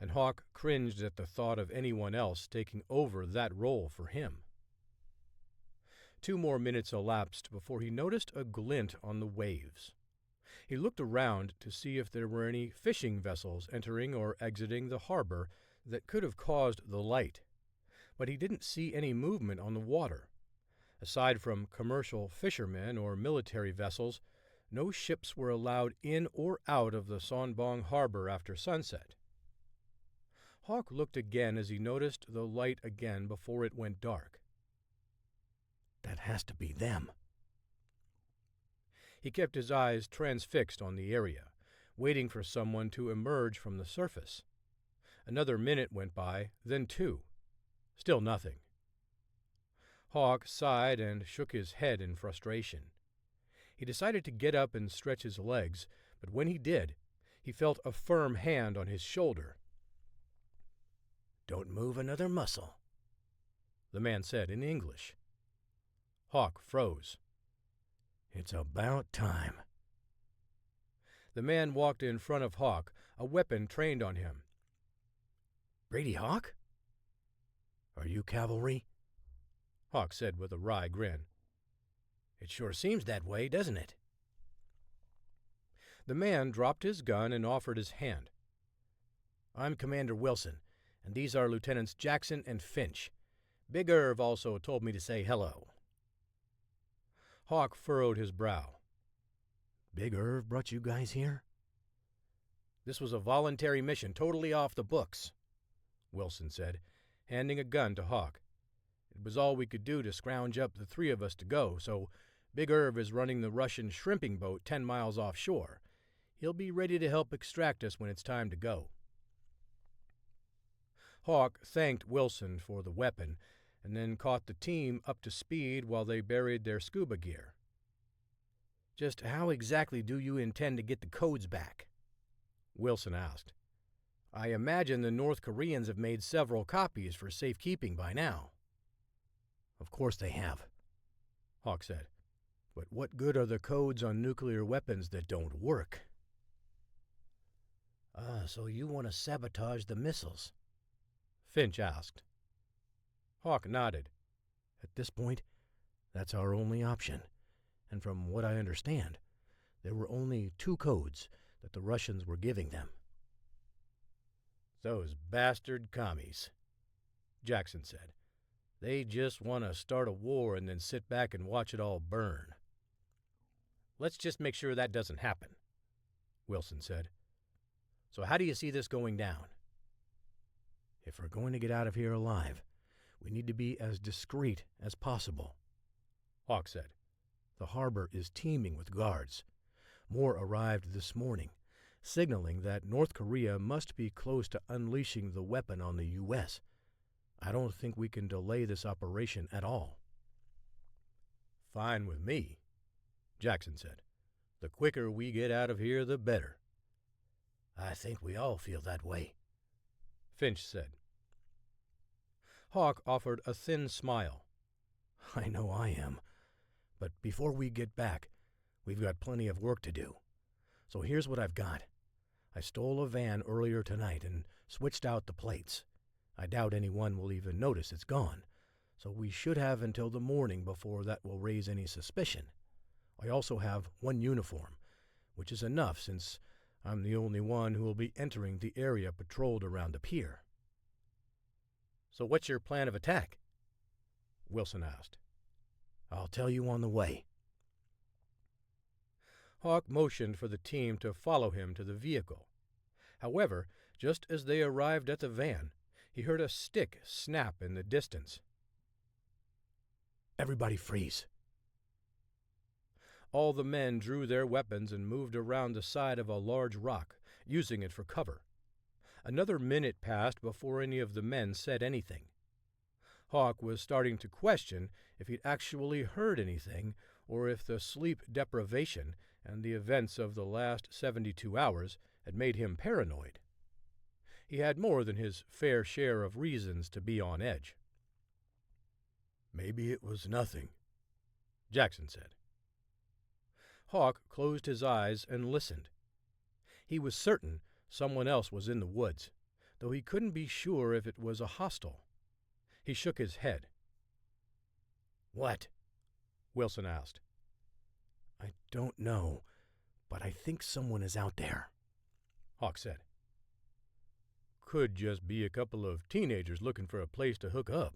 and Hawk cringed at the thought of anyone else taking over that role for him. 2 more minutes elapsed before he noticed a glint on the waves. He looked around to see if there were any fishing vessels entering or exiting the harbor that could have caused the light, but he didn't see any movement on the water. Aside from commercial fishermen or military vessels, no ships were allowed in or out of the Sonbong harbor after sunset. Hawk looked again as he noticed the light again before it went dark. That has to be them. He kept his eyes transfixed on the area, waiting for someone to emerge from the surface. Another minute went by, then 2. Still nothing. Hawk sighed and shook his head in frustration. He decided to get up and stretch his legs, but when he did, he felt a firm hand on his shoulder. "Don't move another muscle," the man said in English. Hawk froze. "It's about time." The man walked in front of Hawk, a weapon trained on him. "Brady Hawk? Are you cavalry?" Hawk said with a wry grin. "It sure seems that way, doesn't it?" The man dropped his gun and offered his hand. "I'm Commander Wilson, and these are Lieutenants Jackson and Finch. Big Irv also told me to say hello." Hawk furrowed his brow. "Big Irv brought you guys here?" "This was a voluntary mission, totally off the books," Wilson said, handing a gun to Hawk. "It was all we could do to scrounge up the 3 of us to go, so Big Irv is running the Russian shrimping boat 10 miles offshore. He'll be ready to help extract us when it's time to go." Hawk thanked Wilson for the weapon and then caught the team up to speed while they buried their scuba gear. "Just how exactly do you intend to get the codes back?" Wilson asked. I imagine the North Koreans have made several copies for safekeeping by now. Of course they have, Hawk said. But what good are the codes on nuclear weapons that don't work? So you want to sabotage the missiles? Finch asked. Hawk nodded. At this point, that's our only option. And from what I understand, there were only 2 codes that the Russians were giving them. Those bastard commies, Jackson said. They just want to start a war and then sit back and watch it all burn. Let's just make sure that doesn't happen, Wilson said. So how do you see this going down? If we're going to get out of here alive, we need to be as discreet as possible, Hawk said. The harbor is teeming with guards. More arrived this morning, signaling that North Korea must be close to unleashing the weapon on the U.S. I don't think we can delay this operation at all. Fine with me, Jackson said. The quicker we get out of here, the better. I think we all feel that way, Finch said. Hawk offered a thin smile. I know I am. But before we get back, we've got plenty of work to do. So here's what I've got. I stole a van earlier tonight and switched out the plates. I doubt anyone will even notice it's gone, so we should have until the morning before that will raise any suspicion. I also have 1 uniform, which is enough since I'm the only one who will be entering the area patrolled around the pier. So what's your plan of attack? Wilson asked. I'll tell you on the way. Hawk motioned for the team to follow him to the vehicle. However, just as they arrived at the van, he heard a stick snap in the distance. Everybody freeze. All the men drew their weapons and moved around the side of a large rock, using it for cover. Another minute passed before any of the men said anything. Hawk was starting to question if he'd actually heard anything, or if the sleep deprivation and the events of the last 72 hours had made him paranoid. He had more than his fair share of reasons to be on edge. Maybe it was nothing, Jackson said. Hawk closed his eyes and listened. He was certain someone else was in the woods, though he couldn't be sure if it was a hostile. He shook his head. What? Wilson asked. I don't know, but I think someone is out there, Hawk said. Could just be a couple of teenagers looking for a place to hook up,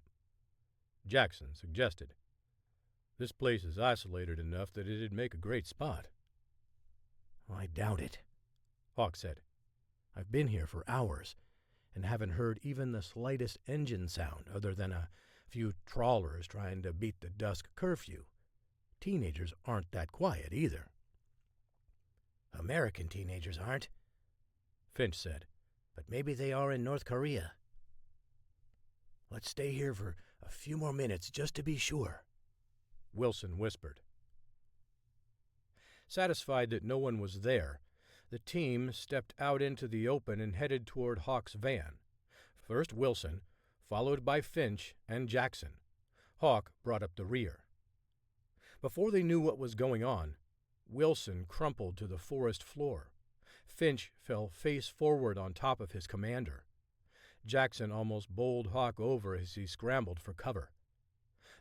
Jackson suggested. This place is isolated enough that it'd make a great spot. I doubt it, Hawk said. I've been here for hours and haven't heard even the slightest engine sound other than a few trawlers trying to beat the dusk curfew. Teenagers aren't that quiet either. American teenagers aren't, Finch said. But maybe they are in North Korea. Let's stay here for a few more minutes just to be sure, Wilson whispered. Satisfied that no one was there, the team stepped out into the open and headed toward Hawk's van. First Wilson, followed by Finch and Jackson. Hawk brought up the rear. Before they knew what was going on, Wilson crumpled to the forest floor. Finch fell face forward on top of his commander. Jackson almost bowled Hawk over as he scrambled for cover.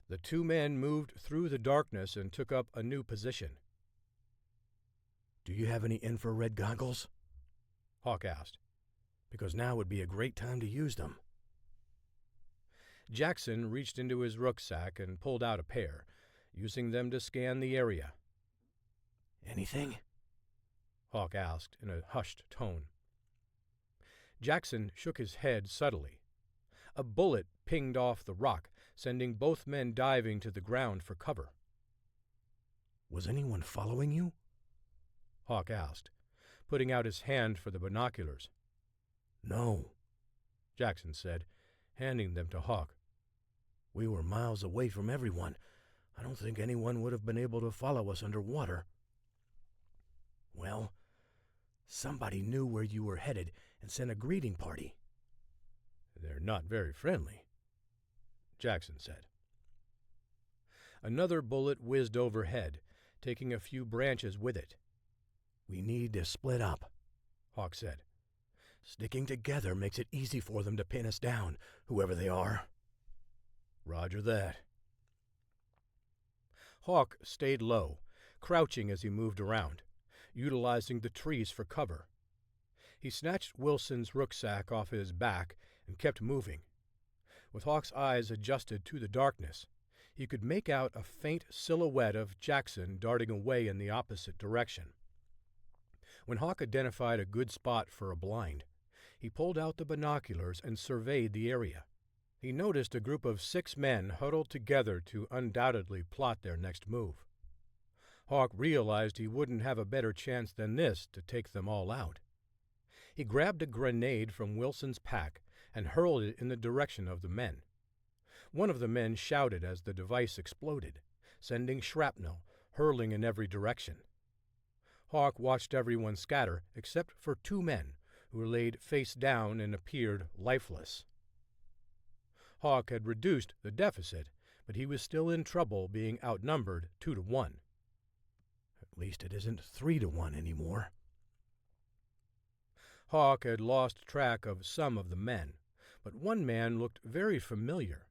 The 2 men moved through the darkness and took up a new position. Do you have any infrared goggles? Hawk asked. Because now would be a great time to use them. Jackson reached into his rucksack and pulled out a pair, using them to scan the area. Anything? Hawk asked in a hushed tone. Jackson shook his head subtly. A bullet pinged off the rock, sending both men diving to the ground for cover. Was anyone following you? Hawk asked, putting out his hand for the binoculars. No, Jackson said, handing them to Hawk. We were miles away from everyone. I don't think anyone would have been able to follow us underwater. Well, Somebody knew where you were headed and sent a greeting party. They're not very friendly, Jackson said. Another bullet whizzed overhead, taking a few branches with it. We need to split up, Hawk said. Sticking together makes it easy for them to pin us down, whoever they are. Roger that. Hawk stayed low, crouching as he moved around, utilizing the trees for cover. He snatched Wilson's rucksack off his back and kept moving. With Hawk's eyes adjusted to the darkness, he could make out a faint silhouette of Jackson darting away in the opposite direction. When Hawk identified a good spot for a blind, he pulled out the binoculars and surveyed the area. He noticed a group of 6 men huddled together to undoubtedly plot their next move. Hawk realized he wouldn't have a better chance than this to take them all out. He grabbed a grenade from Wilson's pack and hurled it in the direction of the men. One of the men shouted as the device exploded, sending shrapnel hurling in every direction. Hawk watched everyone scatter except for 2 men who laid face down and appeared lifeless. Hawk had reduced the deficit, but he was still in trouble being outnumbered 2-1. At least it isn't 3-1 anymore. Hawk had lost track of some of the men, but one man looked very familiar.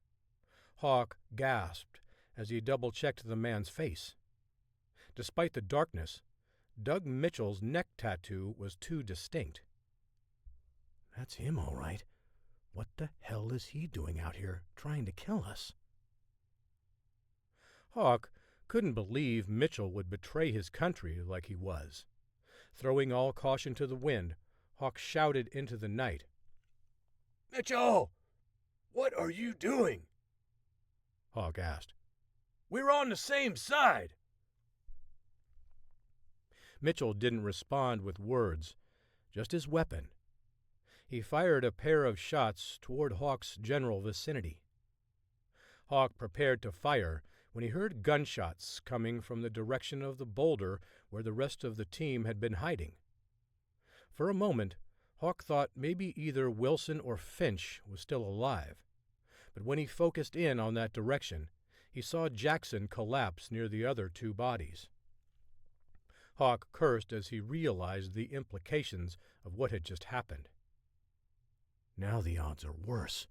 Hawk gasped as he double-checked the man's face. Despite the darkness, Doug Mitchell's neck tattoo was too distinct. That's him, all right. What the hell is he doing out here trying to kill us? Hawk couldn't believe Mitchell would betray his country like he was. Throwing all caution to the wind, Hawk shouted into the night. "Mitchell! What are you doing?" Hawk asked. "We're on the same side." Mitchell didn't respond with words, just his weapon. He fired a pair of shots toward Hawk's general vicinity. Hawk prepared to fire when he heard gunshots coming from the direction of the boulder where the rest of the team had been hiding. For a moment, Hawk thought maybe either Wilson or Finch was still alive, but when he focused in on that direction, he saw Jackson collapse near the other 2 bodies. Hawk cursed as he realized the implications of what had just happened. Now the odds are worse.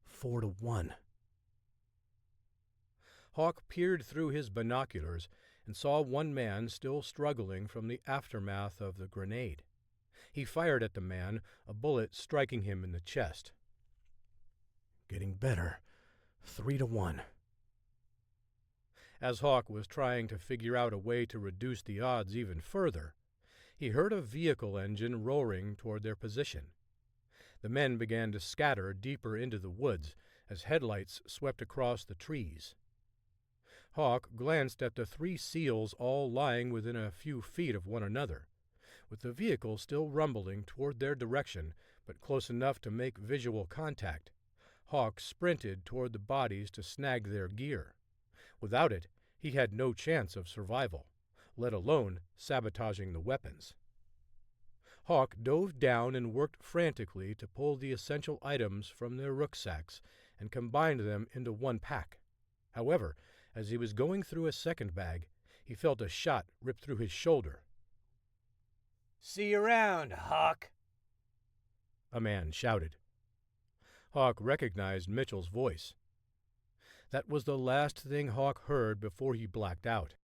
4-1. Hawk peered through his binoculars and saw one man still struggling from the aftermath of the grenade. He fired at the man, a bullet striking him in the chest. Getting better. 3-1. As Hawk was trying to figure out a way to reduce the odds even further, he heard a vehicle engine roaring toward their position. The men began to scatter deeper into the woods as headlights swept across the trees. Hawk glanced at the 3 SEALs all lying within a few feet of one another, with the vehicle still rumbling toward their direction, but close enough to make visual contact. Hawk sprinted toward the bodies to snag their gear. Without it, he had no chance of survival, let alone sabotaging the weapons. Hawk dove down and worked frantically to pull the essential items from their rucksacks and combined them into one pack. However, as he was going through a second bag, he felt a shot rip through his shoulder. "See you around, Hawk," a man shouted. Hawk recognized Mitchell's voice. That was the last thing Hawk heard before he blacked out.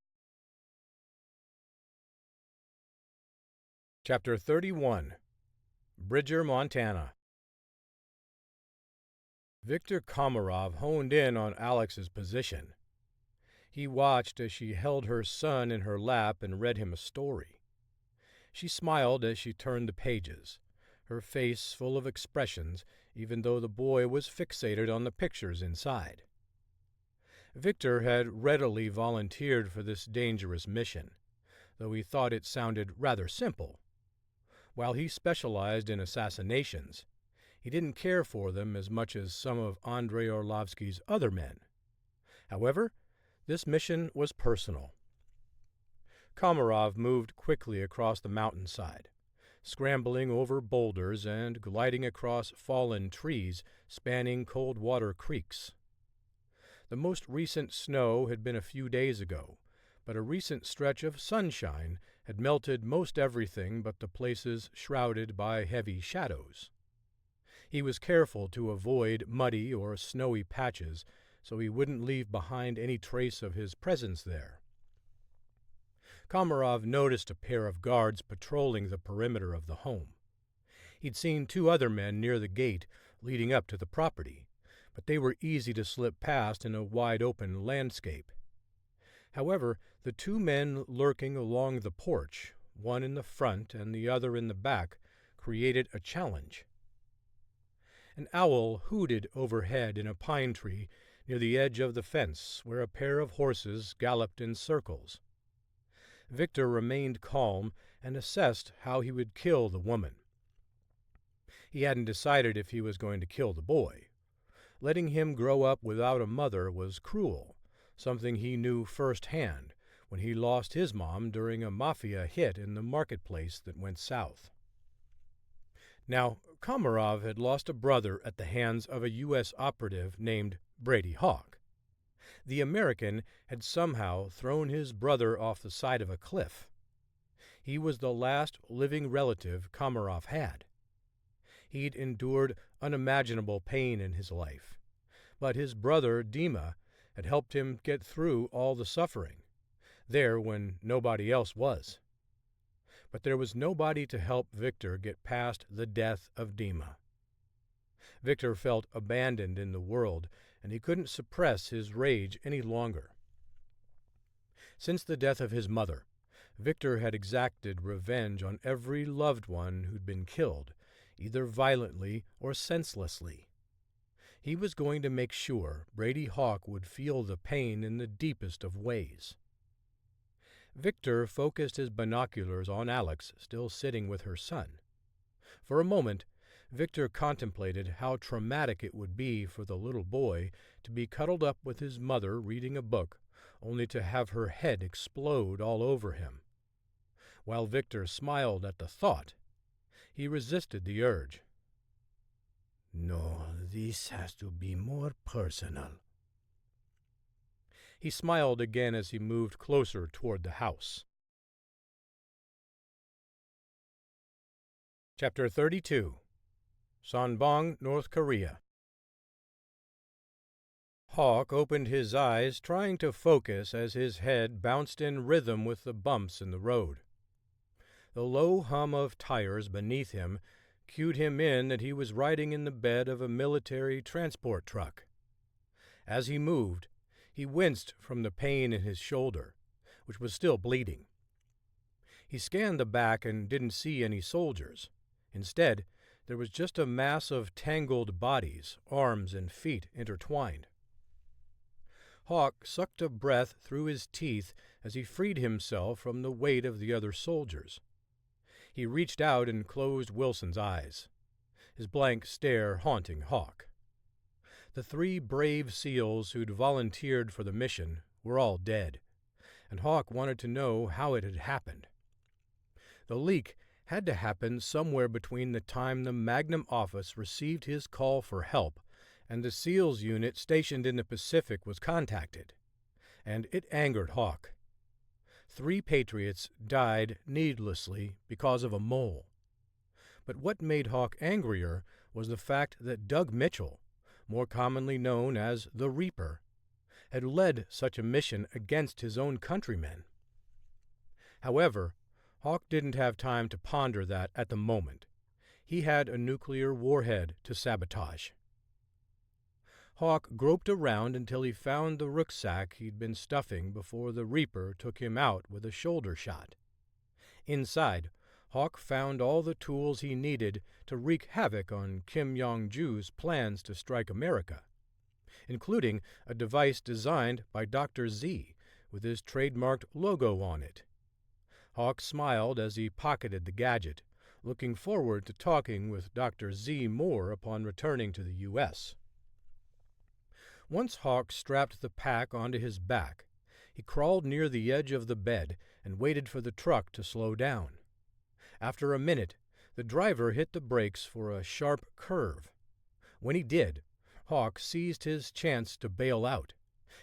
Chapter 31. Bridger, Montana. Viktor Komarov honed in on Alex's position. He watched as she held her son in her lap and read him a story. She smiled as she turned the pages, her face full of expressions, even though the boy was fixated on the pictures inside. Victor had readily volunteered for this dangerous mission, though he thought it sounded rather simple. While he specialized in assassinations, he didn't care for them as much as some of Andrei Orlovsky's other men. However, this mission was personal. Komarov moved quickly across the mountainside, scrambling over boulders and gliding across fallen trees spanning cold water creeks. The most recent snow had been a few days ago, but a recent stretch of sunshine had melted most everything but the places shrouded by heavy shadows. He was careful to avoid muddy or snowy patches so he wouldn't leave behind any trace of his presence there. Komarov noticed a pair of guards patrolling the perimeter of the home. He'd seen 2 other men near the gate leading up to the property, but they were easy to slip past in a wide-open landscape. However, the 2 men lurking along the porch, one in the front and the other in the back, created a challenge. An owl hooted overhead in a pine tree near the edge of the fence, where a pair of horses galloped in circles. Victor remained calm and assessed how he would kill the woman. He hadn't decided if he was going to kill the boy. Letting him grow up without a mother was cruel, something he knew firsthand when he lost his mom during a mafia hit in the marketplace that went south. Now, Komarov had lost a brother at the hands of a U.S. operative named Brady Hawk. The American had somehow thrown his brother off the side of a cliff. He was the last living relative Komarov had. He'd endured unimaginable pain in his life, but his brother Dima had helped him get through all the suffering, there when nobody else was. But there was nobody to help Victor get past the death of Dima. Victor felt abandoned in the world, and he couldn't suppress his rage any longer. Since the death of his mother, Victor had exacted revenge on every loved one who'd been killed, either violently or senselessly. He was going to make sure Brady Hawk would feel the pain in the deepest of ways. Victor focused his binoculars on Alex, still sitting with her son. For a moment, Victor contemplated how traumatic it would be for the little boy to be cuddled up with his mother reading a book, only to have her head explode all over him. While Victor smiled at the thought, he resisted the urge. No, this has to be more personal. He smiled again as he moved closer toward the house. Chapter 32. Sanbong, North Korea. Hawk opened his eyes, trying to focus as his head bounced in rhythm with the bumps in the road. The low hum of tires beneath him cued him in that he was riding in the bed of a military transport truck. As he moved, he winced from the pain in his shoulder, which was still bleeding. He scanned the back and didn't see any soldiers. Instead, there was just a mass of tangled bodies, arms and feet intertwined. Hawk sucked a breath through his teeth as he freed himself from the weight of the other soldiers. He reached out and closed Wilson's eyes, his blank stare haunting Hawk. The 3 brave SEALs who'd volunteered for the mission were all dead, and Hawk wanted to know how it had happened. The leak had to happen somewhere between the time the Magnum office received his call for help and the SEALs unit stationed in the Pacific was contacted, and it angered Hawk. 3 patriots died needlessly because of a mole. But what made Hawk angrier was the fact that Doug Mitchell, more commonly known as the Reaper, had led such a mission against his own countrymen. However, Hawk didn't have time to ponder that at the moment. He had a nuclear warhead to sabotage. Hawk groped around until he found the rucksack he'd been stuffing before the Reaper took him out with a shoulder shot. Inside, Hawk found all the tools he needed to wreak havoc on Kim Jong-ju's plans to strike America, including a device designed by Dr. Z with his trademarked logo on it. Hawk smiled as he pocketed the gadget, looking forward to talking with Dr. Z more upon returning to the U.S. Once Hawk strapped the pack onto his back, he crawled near the edge of the bed and waited for the truck to slow down. After a minute, The driver hit the brakes for a sharp curve. When he did, Hawk seized his chance to bail out.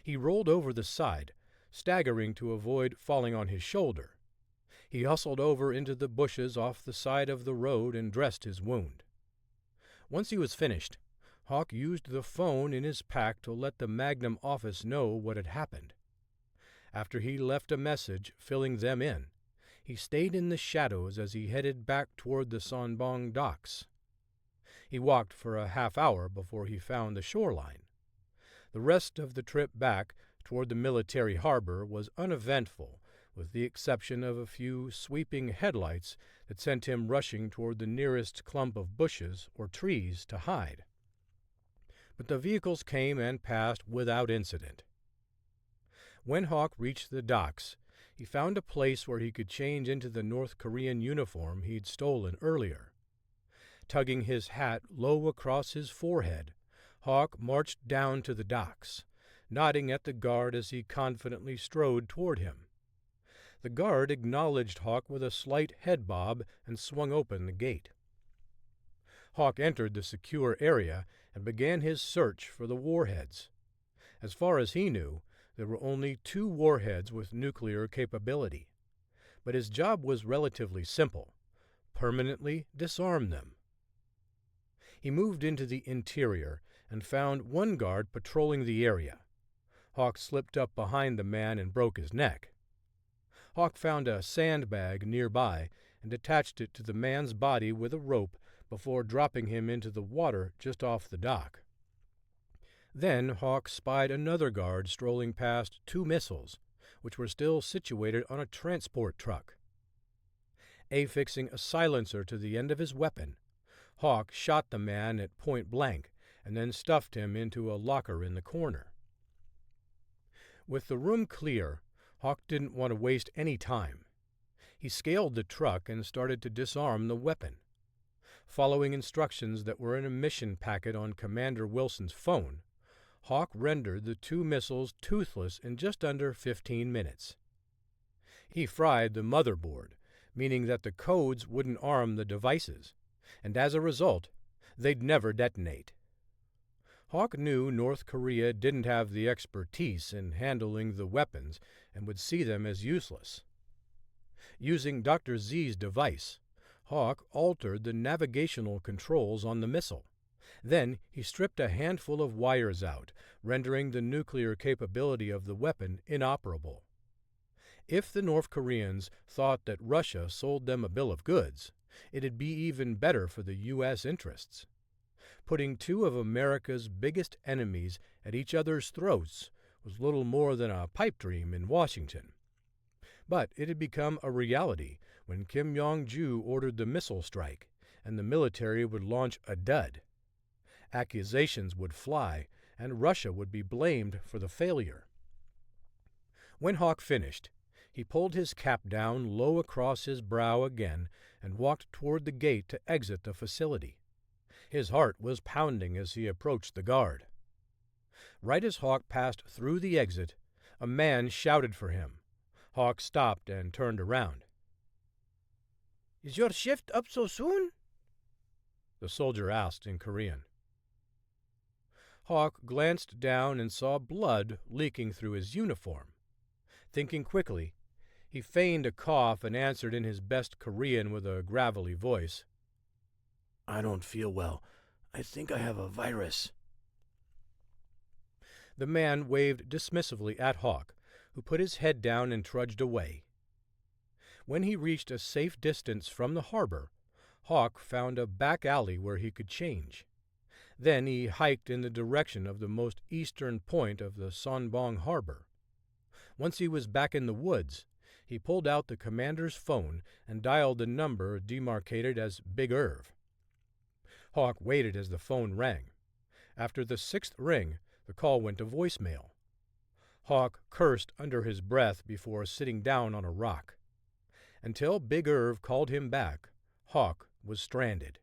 He rolled over the side, staggering to avoid falling on his shoulder. He hustled over into the bushes off the side of the road and dressed his wound. Once he was finished, Hawk used the phone in his pack to let the Magnum office know what had happened. After he left a message filling them in, he stayed in the shadows as he headed back toward the Sanbong docks. He walked for a half hour before he found the shoreline. The rest of the trip back toward the military harbor was uneventful, with the exception of a few sweeping headlights that sent him rushing toward the nearest clump of bushes or trees to hide. But the vehicles came and passed without incident. When Hawk reached the docks, he found a place where he could change into the North Korean uniform he'd stolen earlier. Tugging his hat low across his forehead, Hawk marched down to the docks, nodding at the guard as he confidently strode toward him. The guard acknowledged Hawk with a slight head bob and swung open the gate. Hawk entered the secure area and began his search for the warheads. As far as he knew, there were only 2 warheads with nuclear capability. But his job was relatively simple: permanently disarm them. He moved into the interior and found one guard patrolling the area. Hawk slipped up behind the man and broke his neck. Hawk found a sandbag nearby and attached it to the man's body with a rope before dropping him into the water just off the dock. Then Hawk spied another guard strolling past 2 missiles, which were still situated on a transport truck. Affixing a silencer to the end of his weapon, Hawk shot the man at point blank and then stuffed him into a locker in the corner. With the room clear, Hawk didn't want to waste any time. He scaled the truck and started to disarm the weapon. Following instructions that were in a mission packet on Commander Wilson's phone, Hawk rendered the 2 missiles toothless in just under 15 minutes. He fried the motherboard, meaning that the codes wouldn't arm the devices, and as a result, they'd never detonate. Hawk knew North Korea didn't have the expertise in handling the weapons and would see them as useless. Using Dr. Z's device, Hawk altered the navigational controls on the missile. Then he stripped a handful of wires out, rendering the nuclear capability of the weapon inoperable. If the North Koreans thought that Russia sold them a bill of goods, it'd be even better for the U.S. interests. Putting 2 of America's biggest enemies at each other's throats was little more than a pipe dream in Washington. But it had become a reality when Kim Jong-ju ordered the missile strike, and the military would launch a dud. Accusations would fly, and Russia would be blamed for the failure. When Hawk finished, he pulled his cap down low across his brow again and walked toward the gate to exit the facility. His heart was pounding as he approached the guard. Right as Hawk passed through the exit, a man shouted for him. Hawk stopped and turned around. "Is your shift up so soon?" the soldier asked in Korean. Hawk glanced down and saw blood leaking through his uniform. Thinking quickly, he feigned a cough and answered in his best Korean with a gravelly voice. "I don't feel well. I think I have a virus." The man waved dismissively at Hawk, who put his head down and trudged away. When he reached a safe distance from the harbor, Hawk found a back alley where he could change. Then he hiked in the direction of the most eastern point of the Sanbong harbor. Once he was back in the woods, he pulled out the commander's phone and dialed the number demarcated as Big Irv. Hawk waited as the phone rang. After the 6th ring, the call went to voicemail. Hawk cursed under his breath before sitting down on a rock. Until Big Irv called him back, Hawk was stranded.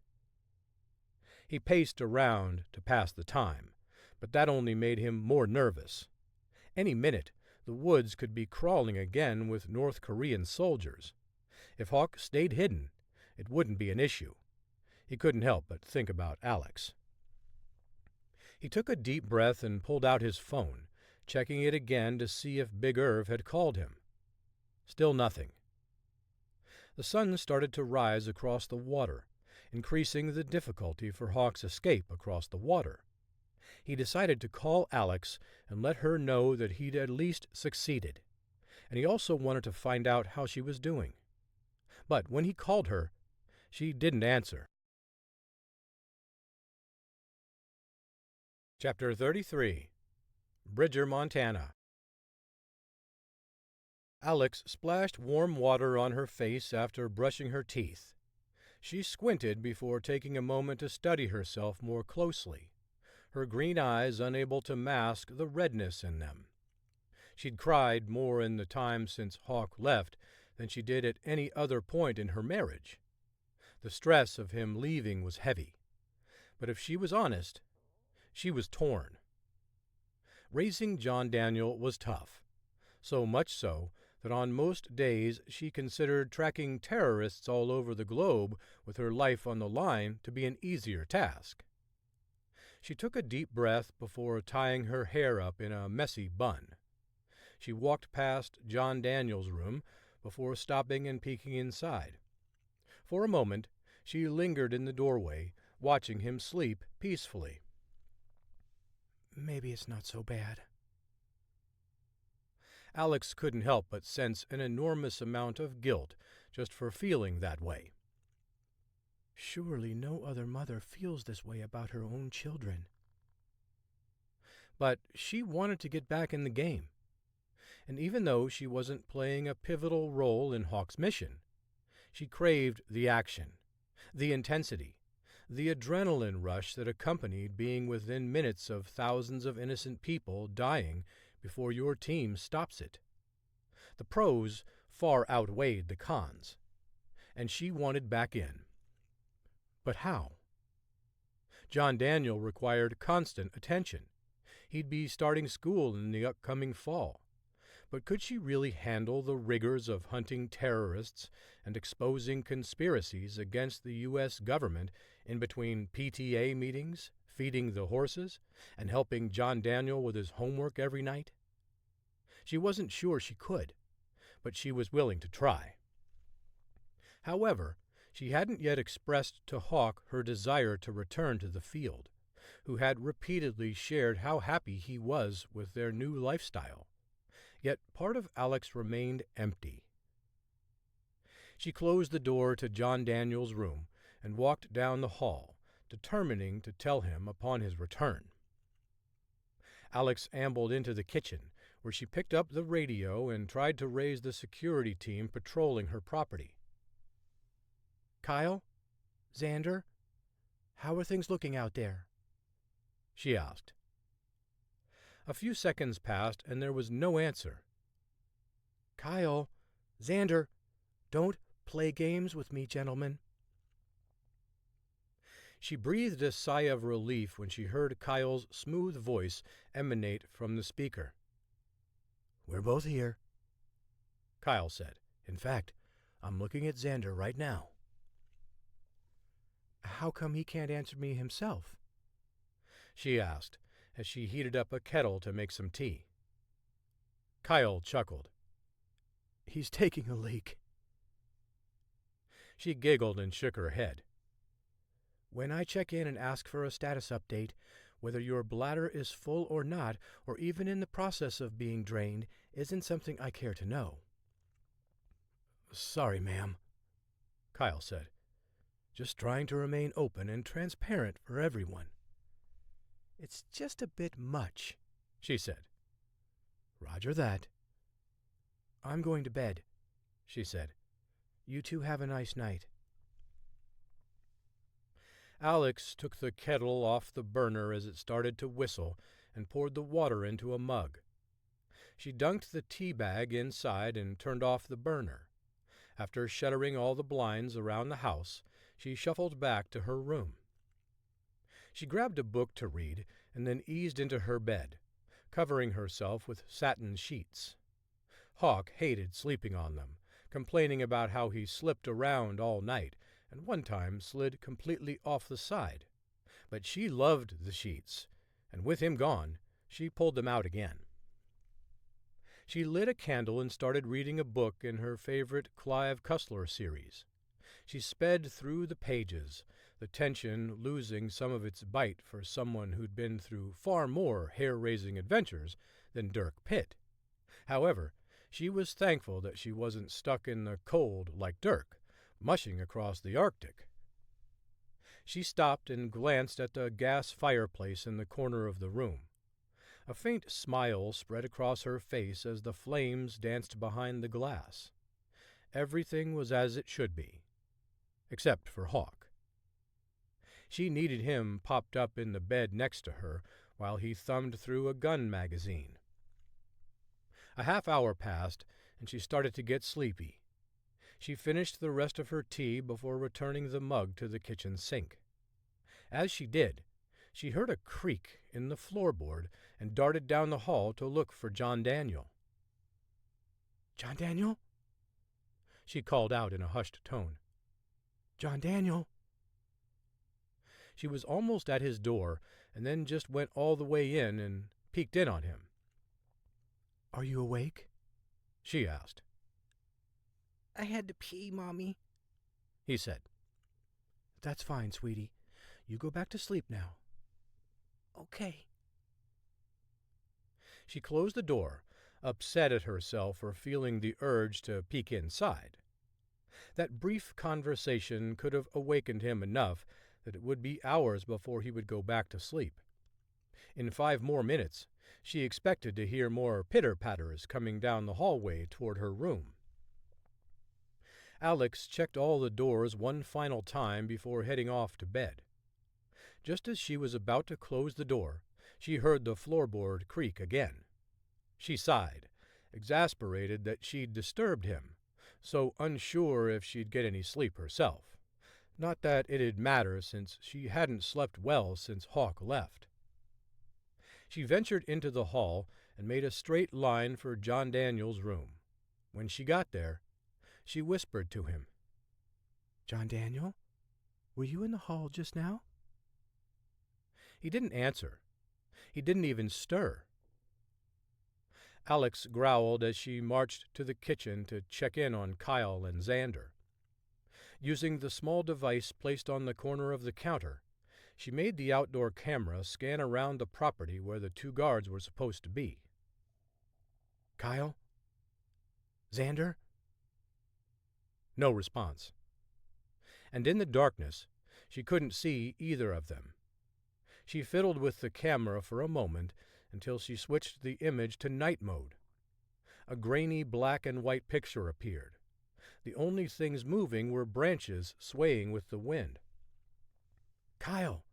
He paced around to pass the time, but that only made him more nervous. Any minute, the woods could be crawling again with North Korean soldiers. If Hawk stayed hidden, it wouldn't be an issue. He couldn't help but think about Alex. He took a deep breath and pulled out his phone, checking it again to see if Big Irv had called him. Still nothing. The sun started to rise across the water, increasing the difficulty for Hawk's escape across the water. He decided to call Alex and let her know that he'd at least succeeded, and he also wanted to find out how she was doing. But when he called her, she didn't answer. Chapter 33. Bridger, Montana. Alex splashed warm water on her face after brushing her teeth. She squinted before taking a moment to study herself more closely, her green eyes unable to mask the redness in them. She'd cried more in the time since Hawk left than she did at any other point in her marriage. The stress of him leaving was heavy, but if she was honest, she was torn. Raising John Daniel was tough, so much so that on most days she considered tracking terrorists all over the globe with her life on the line to be an easier task. She took a deep breath before tying her hair up in a messy bun. She walked past John Daniel's room before stopping and peeking inside. For a moment, she lingered in the doorway, watching him sleep peacefully. Maybe it's not so bad. Alex couldn't help but sense an enormous amount of guilt just for feeling that way. Surely no other mother feels this way about her own children. But she wanted to get back in the game. And even though she wasn't playing a pivotal role in Hawk's mission, she craved the action, the intensity, the adrenaline rush that accompanied being within minutes of thousands of innocent people dying before your team stops it. The pros far outweighed the cons, and she wanted back in. But how? John Daniel required constant attention. He'd be starting school in the upcoming fall. But could she really handle the rigors of hunting terrorists and exposing conspiracies against the U.S. government in between PTA meetings, feeding the horses, and helping John Daniel with his homework every night? She wasn't sure she could, but she was willing to try. However, she hadn't yet expressed to Hawk her desire to return to the field, who had repeatedly shared how happy he was with their new lifestyle. Yet part of Alex remained empty. She closed the door to John Daniel's room and walked down the hall, determining to tell him upon his return. Alex ambled into the kitchen, where she picked up the radio and tried to raise the security team patrolling her property. Kyle? Xander? How are things looking out there? She asked. A few seconds passed, and there was no answer. Kyle, Xander, don't play games with me, gentlemen. She breathed a sigh of relief when she heard Kyle's smooth voice emanate from the speaker. We're both here, Kyle said. In fact, I'm looking at Xander right now. How come he can't answer me himself? She asked, as she heated up a kettle to make some tea. Kyle chuckled. He's taking a leak. She giggled and shook her head. When I check in and ask for a status update, whether your bladder is full or not, or even in the process of being drained, isn't something I care to know. Sorry, ma'am, Kyle said. Just trying to remain open and transparent for everyone. It's just a bit much, she said. Roger that. I'm going to bed, she said. You two have a nice night. Alex took the kettle off the burner as it started to whistle and poured the water into a mug. She dunked the tea bag inside and turned off the burner. After shuttering all the blinds around the house, she shuffled back to her room. She grabbed a book to read and then eased into her bed, covering herself with satin sheets. Hawk hated sleeping on them, complaining about how he slipped around all night and one time slid completely off the side. But she loved the sheets, and with him gone, she pulled them out again. She lit a candle and started reading a book in her favorite Clive Cussler series. She sped through the pages, the tension losing some of its bite for someone who'd been through far more hair-raising adventures than Dirk Pitt. However, she was thankful that she wasn't stuck in the cold like Dirk, mushing across the Arctic. She stopped and glanced at the gas fireplace in the corner of the room. A faint smile spread across her face as the flames danced behind the glass. Everything was as it should be, except for Hawk. She needed him propped up in the bed next to her while he thumbed through a gun magazine. A half hour passed, and she started to get sleepy. She finished the rest of her tea before returning the mug to the kitchen sink. As she did, she heard a creak in the floorboard and darted down the hall to look for John Daniel. "John Daniel?" she called out in a hushed tone. "John Daniel?" She was almost at his door, and then just went all the way in and peeked in on him. "Are you awake?" she asked. "I had to pee, Mommy," he said. "That's fine, sweetie. You go back to sleep now." "Okay." She closed the door, upset at herself for feeling the urge to peek inside. That brief conversation could have awakened him enough that it would be hours before he would go back to sleep. In 5 more minutes, she expected to hear more pitter-patters coming down the hallway toward her room. Alex checked all the doors one final time before heading off to bed. Just as she was about to close the door, she heard the floorboard creak again. She sighed, exasperated that she'd disturbed him, so unsure if she'd get any sleep herself. Not that it'd matter, since she hadn't slept well since Hawk left. She ventured into the hall and made a straight line for John Daniel's room. When she got there, she whispered to him. "John Daniel? Were you in the hall just now?" He didn't answer. He didn't even stir. Alex growled as she marched to the kitchen to check in on Kyle and Xander. Using the small device placed on the corner of the counter, she made the outdoor camera scan around the property where the 2 guards were supposed to be. "Kyle? Xander?" No response. And in the darkness, she couldn't see either of them. She fiddled with the camera for a moment until she switched the image to night mode. A grainy black and white picture appeared. The only things moving were branches swaying with the wind. "Kyle,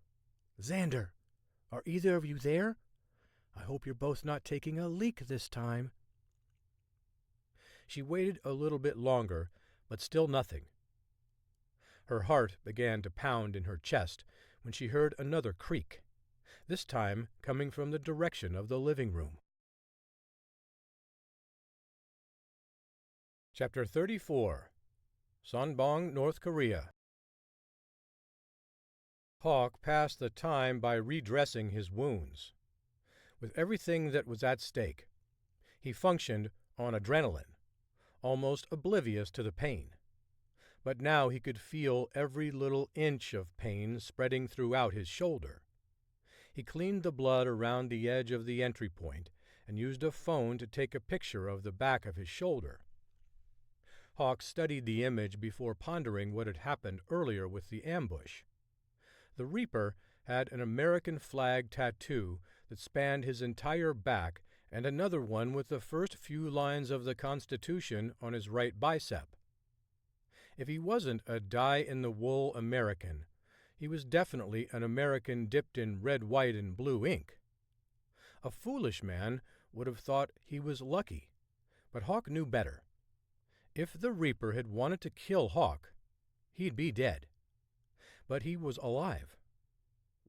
Xander, are either of you there? I hope you're both not taking a leak this time." She waited a little bit longer, but still nothing. Her heart began to pound in her chest when she heard another creak, this time coming from the direction of the living room. Chapter 34. Sonbong, North Korea. Hawk passed the time by redressing his wounds. With everything that was at stake, he functioned on adrenaline, almost oblivious to the pain. But now he could feel every little inch of pain spreading throughout his shoulder. He cleaned the blood around the edge of the entry point and used a phone to take a picture of the back of his shoulder. Hawk studied the image before pondering what had happened earlier with the ambush. The Reaper had an American flag tattoo that spanned his entire back and another one with the first few lines of the Constitution on his right bicep. If he wasn't a die-in-the-wool American, he was definitely an American dipped in red, white, and blue ink. A foolish man would have thought he was lucky, but Hawk knew better. If the Reaper had wanted to kill Hawk, he'd be dead. But he was alive.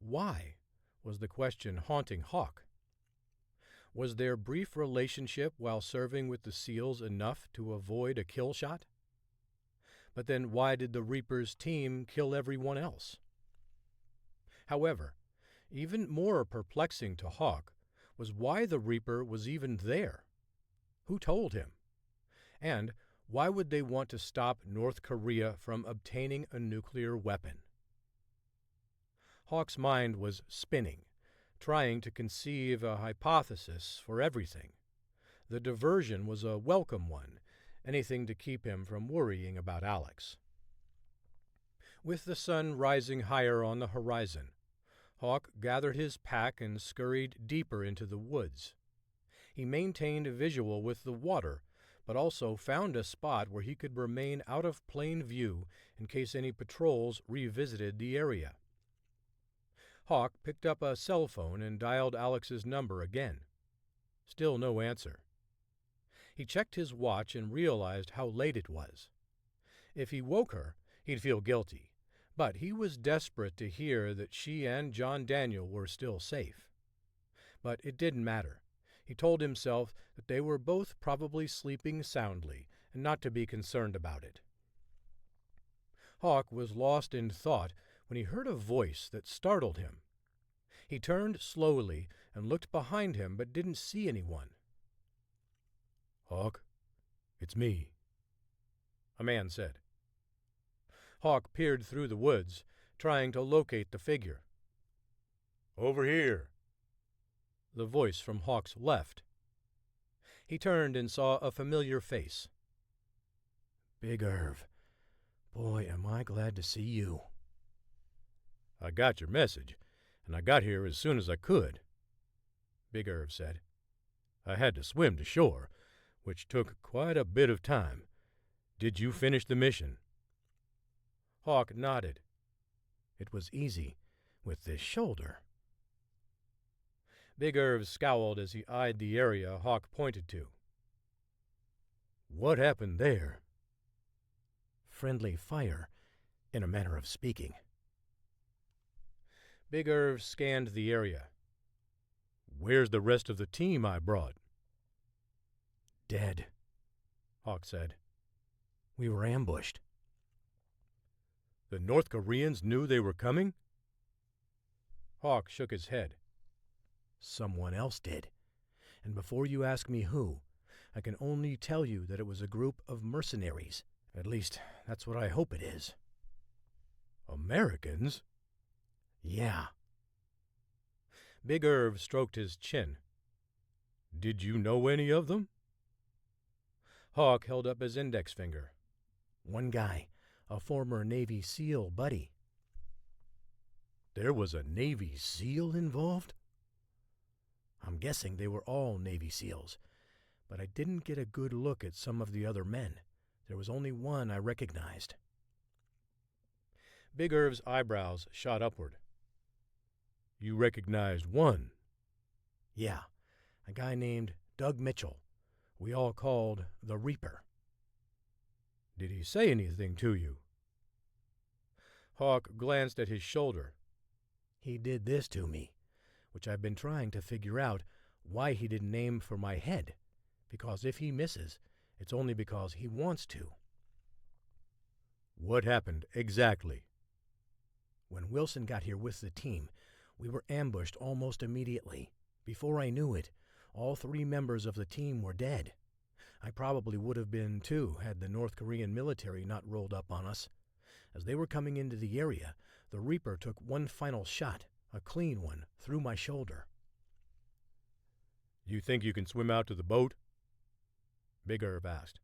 Why, was the question haunting Hawk. Was their brief relationship while serving with the SEALs enough to avoid a kill shot? But then why did the Reaper's team kill everyone else? However, even more perplexing to Hawk was why the Reaper was even there. Who told him? And why would they want to stop North Korea from obtaining a nuclear weapon? Hawk's mind was spinning, trying to conceive a hypothesis for everything. The diversion was a welcome one, anything to keep him from worrying about Alex. With the sun rising higher on the horizon, Hawk gathered his pack and scurried deeper into the woods. He maintained visual with the water, but also found a spot where he could remain out of plain view in case any patrols revisited the area. Hawk picked up a cell phone and dialed Alex's number again. Still no answer. He checked his watch and realized how late it was. If he woke her, he'd feel guilty, but he was desperate to hear that she and John Daniel were still safe. But it didn't matter. He told himself that they were both probably sleeping soundly and not to be concerned about it. Hawk was lost in thought when he heard a voice that startled him. He turned slowly and looked behind him but didn't see anyone. "Hawk, it's me," a man said. Hawk peered through the woods, trying to locate the figure. "Over here," the voice from Hawk's left. He turned and saw a familiar face. "Big Irv. Boy, am I glad to see you." "I got your message, and I got here as soon as I could," Big Irv said. "I had to swim to shore, which took quite a bit of time. Did you finish the mission?" Hawk nodded. "It was easy, with this shoulder." Big Irv scowled as he eyed the area Hawk pointed to. "What happened there?" "Friendly fire, in a manner of speaking." Big Irv scanned the area. "Where's the rest of the team I brought?" "Dead," Hawk said. "We were ambushed." "The North Koreans knew they were coming?" Hawk shook his head. "Someone else did. And before you ask me who, I can only tell you that it was a group of mercenaries. At least, that's what I hope it is." "Americans?" "Yeah." Big Irv stroked his chin. "Did you know any of them?" Hawk held up his index finger. "One guy, a former Navy SEAL buddy." "There was a Navy SEAL involved?" "I'm guessing they were all Navy SEALs, but I didn't get a good look at some of the other men. There was only one I recognized." Big Irv's eyebrows shot upward. "You recognized one?" "Yeah, a guy named Doug Mitchell. We all called the Reaper." "Did he say anything to you?" Hawk glanced at his shoulder. "He did this to me, which I've been trying to figure out why he didn't aim for my head, because if he misses, it's only because he wants to." "What happened exactly?" "When Wilson got here with the team, we were ambushed almost immediately. Before I knew it, all 3 members of the team were dead. I probably would have been too had the North Korean military not rolled up on us. As they were coming into the area, the Reaper took one final shot, a clean one, through my shoulder." "You think you can swim out to the boat?" Big Irv asked.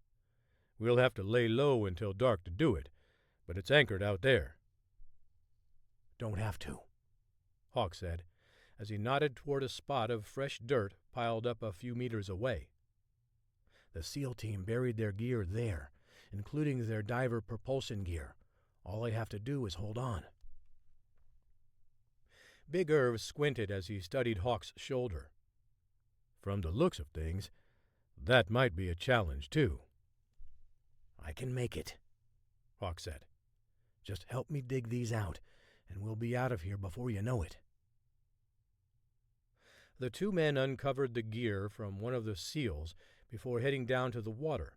"We'll have to lay low until dark to do it, but it's anchored out there." "Don't have to," Hawk said, as he nodded toward a spot of fresh dirt piled up a few meters away. "The SEAL team buried their gear there, including their diver propulsion gear. All I have to do is hold on." Big Irv squinted as he studied Hawk's shoulder. "From the looks of things, that might be a challenge, too." "I can make it," Hawk said. "Just help me dig these out, and we'll be out of here before you know it." The 2 men uncovered the gear from one of the SEALs before heading down to the water.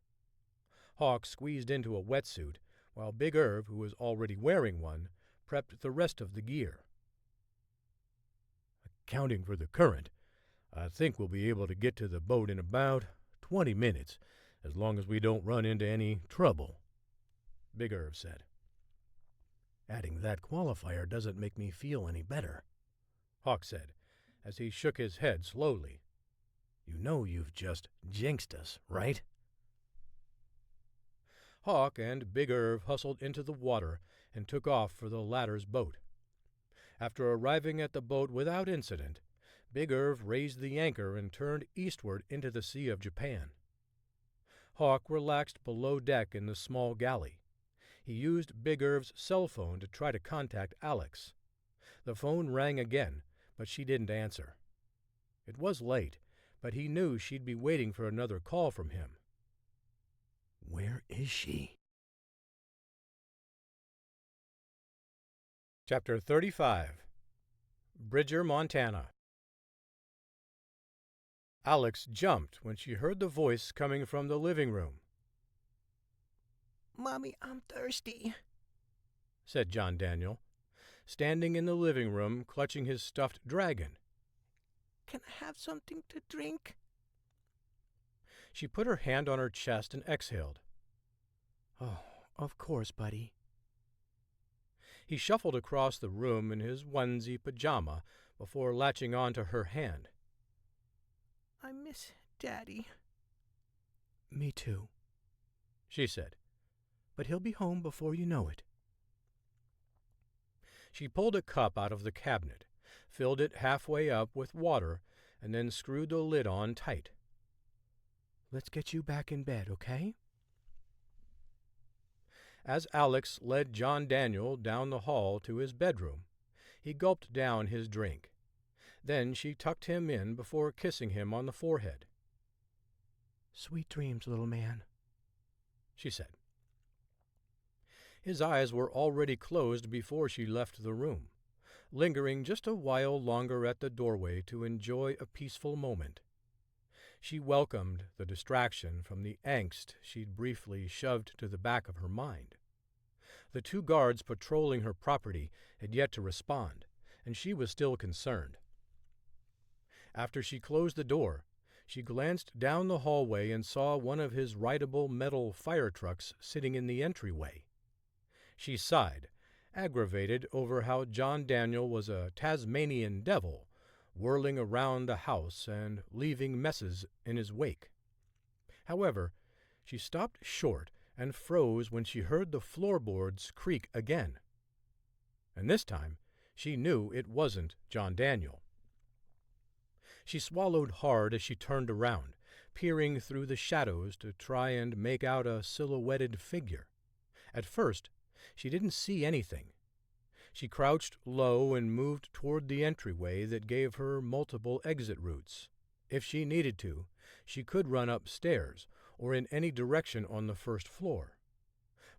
Hawk squeezed into a wetsuit, while Big Irv, who was already wearing one, prepped the rest of the gear. "Accounting for the current, I think we'll be able to get to the boat in about 20 minutes, as long as we don't run into any trouble," Big Irv said. "Adding that qualifier doesn't make me feel any better," Hawk said, as he shook his head slowly. "You know you've just jinxed us, right?" Hawk and Big Irv hustled into the water and took off for the latter's boat. After arriving at the boat without incident, Big Irv raised the anchor and turned eastward into the Sea of Japan. Hawk relaxed below deck in the small galley. He used Big Irv's cell phone to try to contact Alex. The phone rang again, but she didn't answer. It was late, but he knew she'd be waiting for another call from him. Where is she? Chapter 35. Bridger, Montana. Alex jumped when she heard the voice coming from the living room. "Mommy, I'm thirsty," said John Daniel, standing in the living room clutching his stuffed dragon. "Can I have something to drink?" She put her hand on her chest and exhaled. "Oh, of course, buddy." He shuffled across the room in his onesie pajama before latching on to her hand. "I miss Daddy." "Me too," she said. "But he'll be home before you know it." She pulled a cup out of the cabinet, filled it halfway up with water, and then screwed the lid on tight. "Let's get you back in bed, okay?" As Alex led John Daniel down the hall to his bedroom, he gulped down his drink. Then she tucked him in before kissing him on the forehead. "Sweet dreams, little man," she said. His eyes were already closed before she left the room, lingering just a while longer at the doorway to enjoy a peaceful moment. She welcomed the distraction from the angst she'd briefly shoved to the back of her mind. The 2 guards patrolling her property had yet to respond, and she was still concerned. After she closed the door, she glanced down the hallway and saw one of his rideable metal fire trucks sitting in the entryway. She sighed, aggravated over how John Daniel was a Tasmanian devil, whirling around the house and leaving messes in his wake. However, she stopped short and froze when she heard the floorboards creak again. And this time, she knew it wasn't John Daniel. She swallowed hard as she turned around, peering through the shadows to try and make out a silhouetted figure. At first, she didn't see anything. She crouched low and moved toward the entryway that gave her multiple exit routes. If she needed to, she could run upstairs or in any direction on the first floor.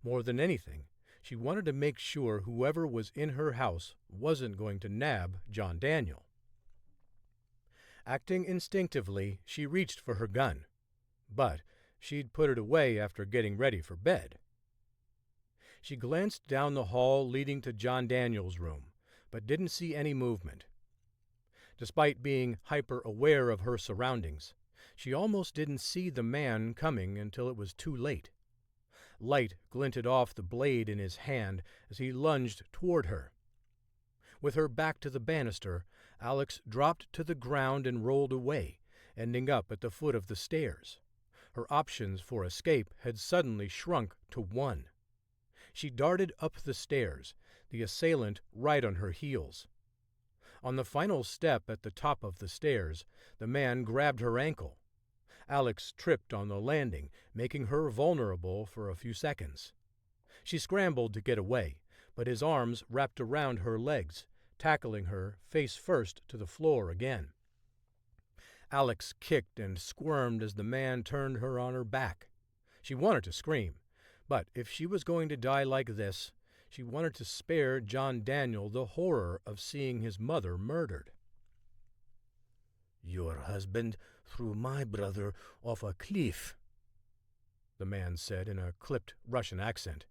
More than anything, she wanted to make sure whoever was in her house wasn't going to nab John Daniel. Acting instinctively, she reached for her gun, but she'd put it away after getting ready for bed. She glanced down the hall leading to John Daniel's room, but didn't see any movement. Despite being hyper-aware of her surroundings, she almost didn't see the man coming until it was too late. Light glinted off the blade in his hand as he lunged toward her. With her back to the banister, Alex dropped to the ground and rolled away, ending up at the foot of the stairs. Her options for escape had suddenly shrunk to 1. She darted up the stairs, the assailant right on her heels. On the final step at the top of the stairs, the man grabbed her ankle. Alex tripped on the landing, making her vulnerable for a few seconds. She scrambled to get away, but his arms wrapped around her legs, tackling her face first to the floor again. Alex kicked and squirmed as the man turned her on her back. She wanted to scream, but if she was going to die like this, she wanted to spare John Daniel the horror of seeing his mother murdered. "Your husband threw my brother off a cliff," the man said in a clipped Russian accent.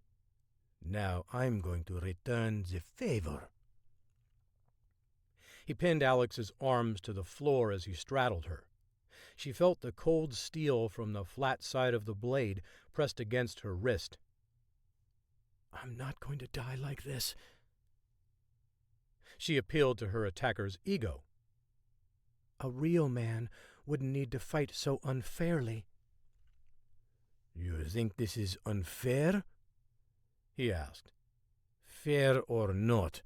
Now I'm going to return the favor. He pinned Alex's arms to the floor as he straddled her. She felt the cold steel from the flat side of the blade pressed against her wrist. I'm not going to die like this. She appealed to her attacker's ego. A real man wouldn't need to fight so unfairly. You think this is unfair? He asked. Fair or not,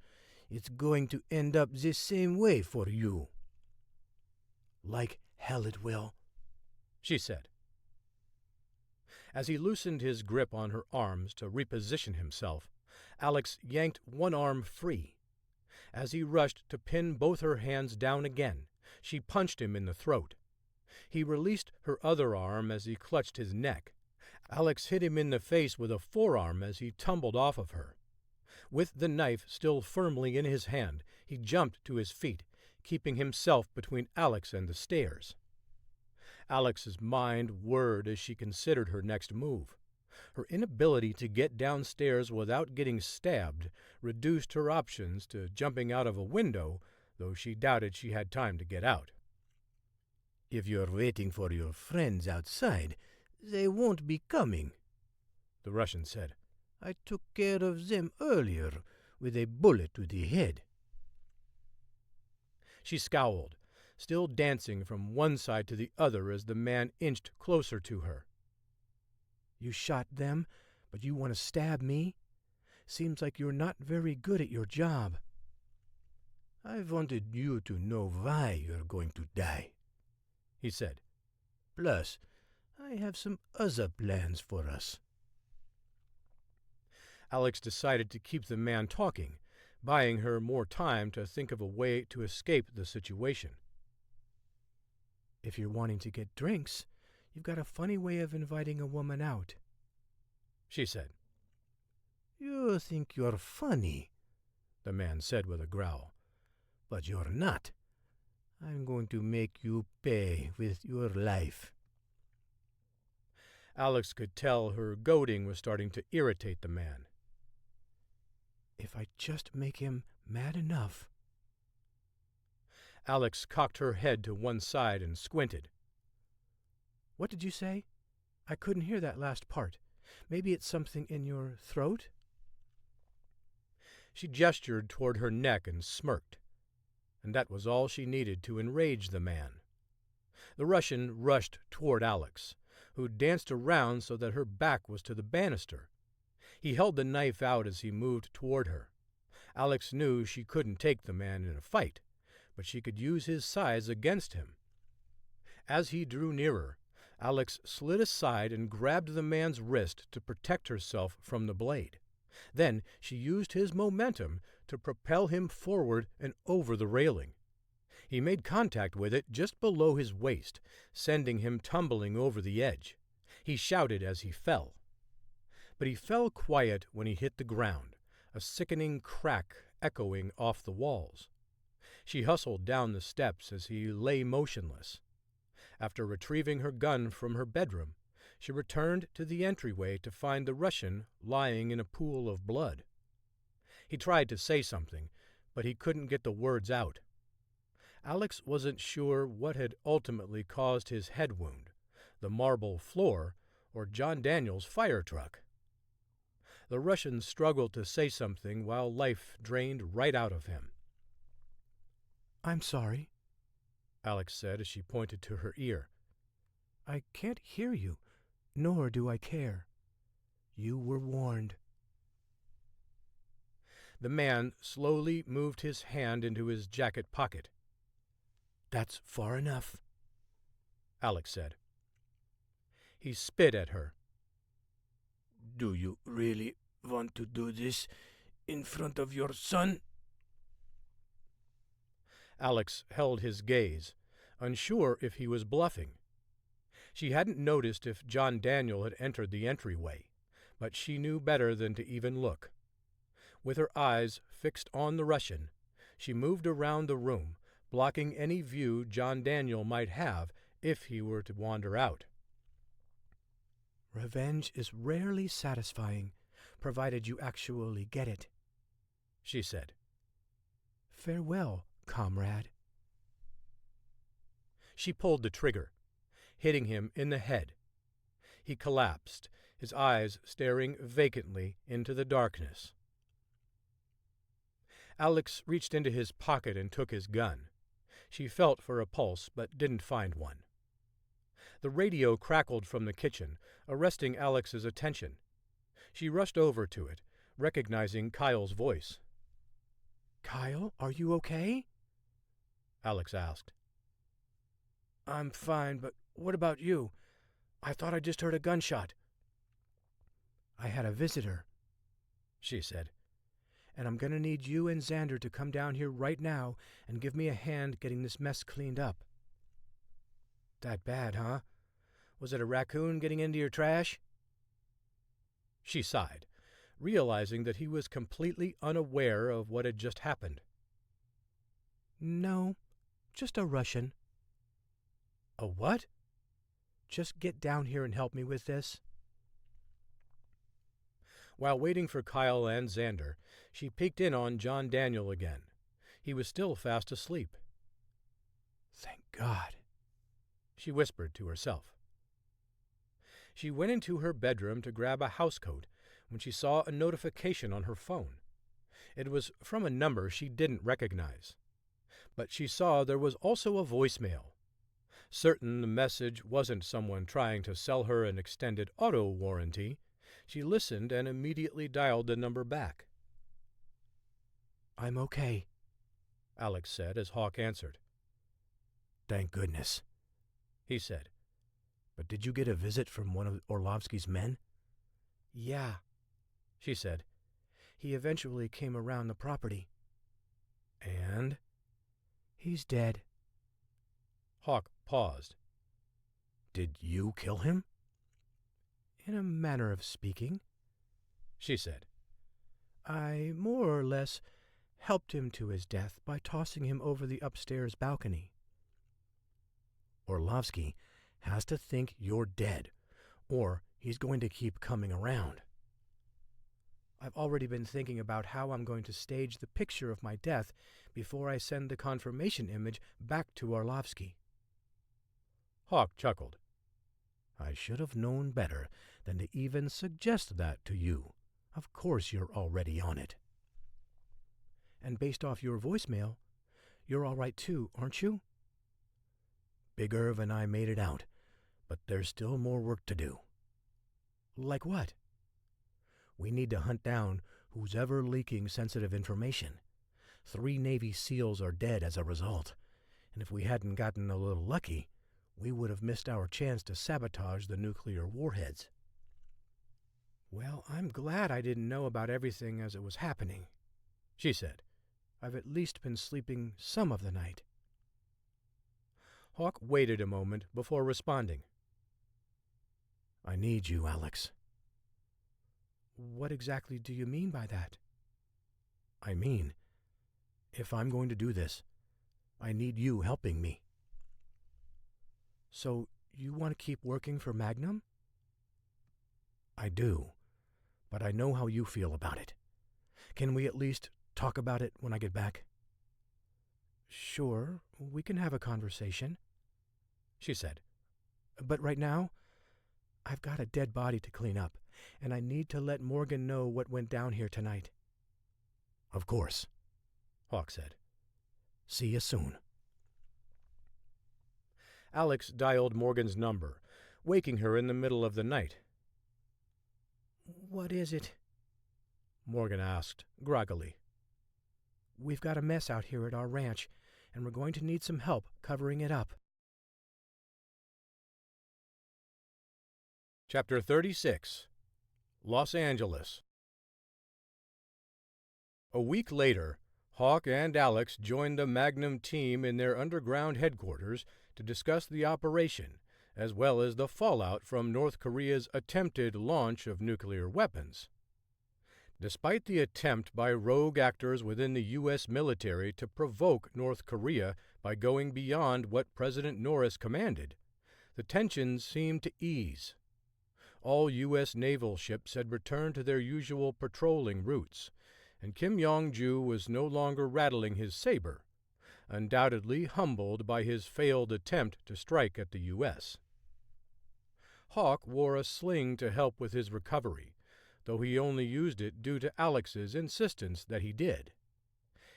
it's going to end up the same way for you. Like hell it will, she said. As he loosened his grip on her arms to reposition himself, Alex yanked one arm free. As he rushed to pin both her hands down again, she punched him in the throat. He released her other arm as he clutched his neck. Alex hit him in the face with a forearm as he tumbled off of her. With the knife still firmly in his hand, he jumped to his feet, keeping himself between Alex and the stairs. Alex's mind whirred as she considered her next move. Her inability to get downstairs without getting stabbed reduced her options to jumping out of a window, though she doubted she had time to get out. If you're waiting for your friends outside, they won't be coming, the Russian said. I took care of them earlier with a bullet to the head. She scowled, still dancing from one side to the other as the man inched closer to her. You shot them, but you want to stab me? Seems like you're not very good at your job. I wanted you to know why you're going to die, he said. Plus, I have some other plans for us. Alex decided to keep the man talking, buying her more time to think of a way to escape the situation. If you're wanting to get drinks, you've got a funny way of inviting a woman out, she said. You think you're funny, the man said with a growl. But you're not. I'm going to make you pay with your life. Alex could tell her goading was starting to irritate the man. If I just make him mad enough. Alex cocked her head to one side and squinted. What did you say? I couldn't hear that last part. Maybe it's something in your throat? She gestured toward her neck and smirked, and that was all she needed to enrage the man. The Russian rushed toward Alex, who danced around so that her back was to the banister. He held the knife out as he moved toward her. Alex knew she couldn't take the man in a fight, but she could use his size against him. As he drew nearer, Alex slid aside and grabbed the man's wrist to protect herself from the blade. Then she used his momentum to propel him forward and over the railing. He made contact with it just below his waist, sending him tumbling over the edge. He shouted as he fell. But he fell quiet when he hit the ground, a sickening crack echoing off the walls. She hustled down the steps as he lay motionless. After retrieving her gun from her bedroom, she returned to the entryway to find the Russian lying in a pool of blood. He tried to say something, but he couldn't get the words out. Alex wasn't sure what had ultimately caused his head wound, the marble floor or John Daniel's fire truck. The Russian struggled to say something while life drained right out of him. I'm sorry, Alex said as she pointed to her ear. I can't hear you, nor do I care. You were warned. The man slowly moved his hand into his jacket pocket. That's far enough, Alex said. He spit at her. Do you really want to do this in front of your son? Alex held his gaze, unsure if he was bluffing. She hadn't noticed if John Daniel had entered the entryway, but she knew better than to even look. With her eyes fixed on the Russian, she moved around the room, blocking any view John Daniel might have if he were to wander out. Revenge is rarely satisfying, provided you actually get it," she said. "Farewell, comrade." She pulled the trigger, hitting him in the head. He collapsed, his eyes staring vacantly into the darkness. Alex reached into his pocket and took his gun. She felt for a pulse but didn't find one. The radio crackled from the kitchen, arresting Alex's attention. She rushed over to it, recognizing Kyle's voice. "Kyle, are you okay?" Alex asked. "I'm fine, but what about you? I thought I just heard a gunshot." "I had a visitor," she said. "and I'm going to need you and Xander to come down here right now and give me a hand getting this mess cleaned up." That bad, huh? Was it a raccoon getting into your trash? She sighed, realizing that he was completely unaware of what had just happened. "No, just a Russian." "A what?" "Just get down here and help me with this." While waiting for Kyle and Xander, she peeked in on John Daniel again. He was still fast asleep. "Thank God," she whispered to herself. She went into her bedroom to grab a housecoat when she saw a notification on her phone. It was from a number she didn't recognize. But she saw there was also a voicemail. Certain the message wasn't someone trying to sell her an extended auto warranty, she listened and immediately dialed the number back. "I'm okay," Alex said as Hawk answered. "Thank goodness," he said. "But did you get a visit from one of Orlovsky's men?" "Yeah," she said. "He eventually came around the property." "And?" "He's dead." Hawk paused. "Did you kill him?" "In a manner of speaking," she said. "I more or less helped him to his death by tossing him over the upstairs balcony." "Orlovsky has to think you're dead, or he's going to keep coming around." "I've already been thinking about how I'm going to stage the picture of my death before I send the confirmation image back to Orlovsky." Hawk chuckled. "I should have known better than to even suggest that to you. Of course you're already on it." "And based off your voicemail, you're all right too, aren't you?" "Big Irv and I made it out, but there's still more work to do." "Like what?" "We need to hunt down who's ever leaking sensitive information. 3 Navy SEALs are dead as a result, and if we hadn't gotten a little lucky, we would have missed our chance to sabotage the nuclear warheads." "Well, I'm glad I didn't know about everything as it was happening," she said. "I've at least been sleeping some of the night." Hawk waited a moment before responding. "I need you, Alex." "What exactly do you mean by that?" "I mean, if I'm going to do this, I need you helping me." "So you want to keep working for Magnum?" "I do, but I know how you feel about it. Can we at least talk about it when I get back?" "Sure, we can have a conversation," she said. "But right now, I've got a dead body to clean up, and I need to let Morgan know what went down here tonight." "Of course," Hawk said. "See you soon." Alex dialed Morgan's number, waking her in the middle of the night. "What is it?" Morgan asked, groggily. "We've got a mess out here at our ranch, and we're going to need some help covering it up." Chapter 36. Los Angeles. A week later, Hawk and Alex joined the Magnum team in their underground headquarters to discuss the operation, as well as the fallout from North Korea's attempted launch of nuclear weapons. Despite the attempt by rogue actors within the U.S. military to provoke North Korea by going beyond what President Norris commanded, the tensions seemed to ease. All U.S. naval ships had returned to their usual patrolling routes, and Kim Yong-ju was no longer rattling his saber, undoubtedly humbled by his failed attempt to strike at the U.S. Hawk wore a sling to help with his recovery, though he only used it due to Alex's insistence that he did.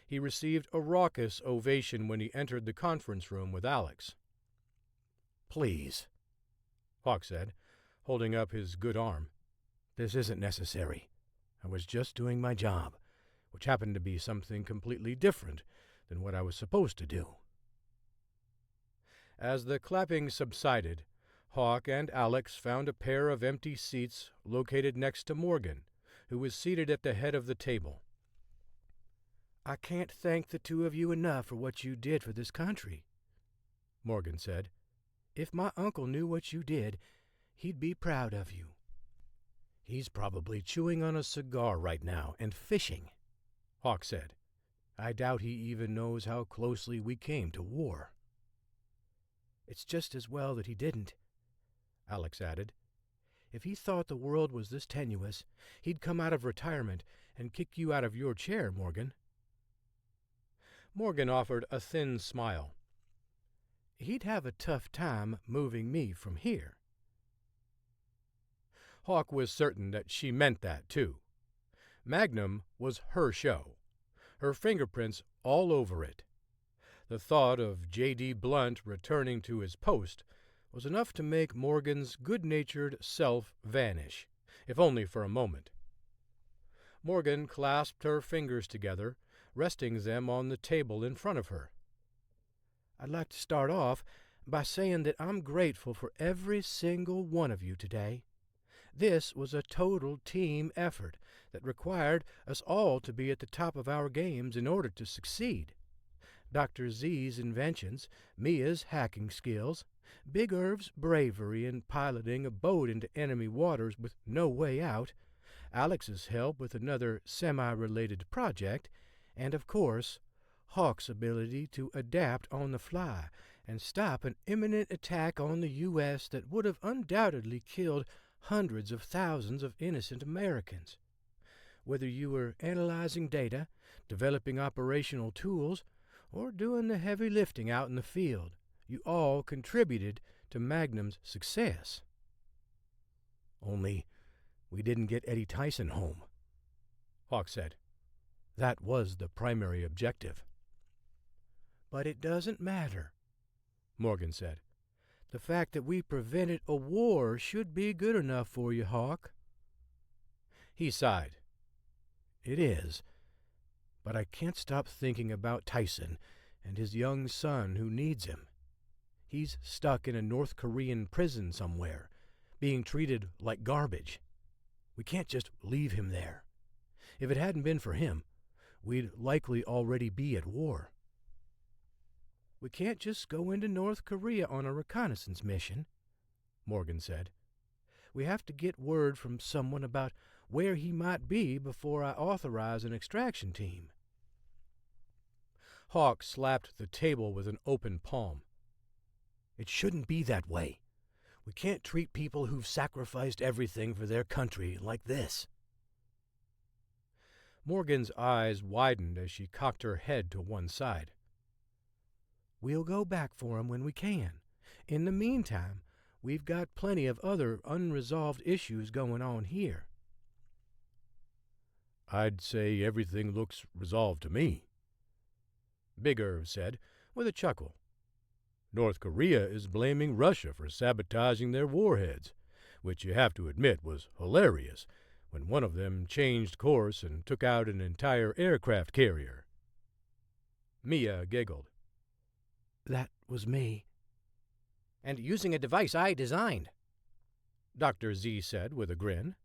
He received a raucous ovation when he entered the conference room with Alex. "Please," Hawk said, holding up his good arm. "this isn't necessary. I was just doing my job, which happened to be something completely different than what I was supposed to do." As the clapping subsided, Hawk and Alex found a pair of empty seats located next to Morgan, who was seated at the head of the table. "I can't thank the two of you enough for what you did for this country," Morgan said. "If my uncle knew what you did, he'd be proud of you." "He's probably chewing on a cigar right now and fishing," Hawk said. "I doubt he even knows how closely we came to war." "It's just as well that he didn't," Alex added. "If he thought the world was this tenuous, he'd come out of retirement and kick you out of your chair, Morgan." Morgan offered a thin smile. "He'd have a tough time moving me from here." Hawk was certain that she meant that, too. Magnum was her show, her fingerprints all over it. The thought of J.D. Blunt returning to his post was enough to make Morgan's good-natured self vanish, if only for a moment. Morgan clasped her fingers together, resting them on the table in front of her. "I'd like to start off by saying that I'm grateful for every single one of you today. This was a total team effort that required us all to be at the top of our games in order to succeed. Dr. Z's inventions, Mia's hacking skills, Big Irv's bravery in piloting a boat into enemy waters with no way out, Alex's help with another semi-related project, and, of course, Hawk's ability to adapt on the fly and stop an imminent attack on the U.S. that would have undoubtedly killed hundreds of thousands of innocent Americans. Whether you were analyzing data, developing operational tools, or doing the heavy lifting out in the field, you all contributed to Magnum's success." "Only we didn't get Eddie Tyson home," Hawk said. "That was the primary objective." "But it doesn't matter," Morgan said. "The fact that we prevented a war should be good enough for you, Hawk." He sighed. "It is, but I can't stop thinking about Tyson and his young son who needs him. He's stuck in a North Korean prison somewhere, being treated like garbage. We can't just leave him there. If it hadn't been for him, we'd likely already be at war." "We can't just go into North Korea on a reconnaissance mission," Morgan said. "We have to get word from someone about where he might be before I authorize an extraction team." Hawk slapped the table with an open palm. "It shouldn't be that way. We can't treat people who've sacrificed everything for their country like this." Morgan's eyes widened as she cocked her head to one side. "We'll go back for him when we can. In the meantime, we've got plenty of other unresolved issues going on here." "I'd say everything looks resolved to me," Big Irv said, with a chuckle. "North Korea is blaming Russia for sabotaging their warheads, which you have to admit was hilarious when one of them changed course and took out an entire aircraft carrier." Mia giggled. "That was me." "And using a device I designed," Dr. Z said with a grin.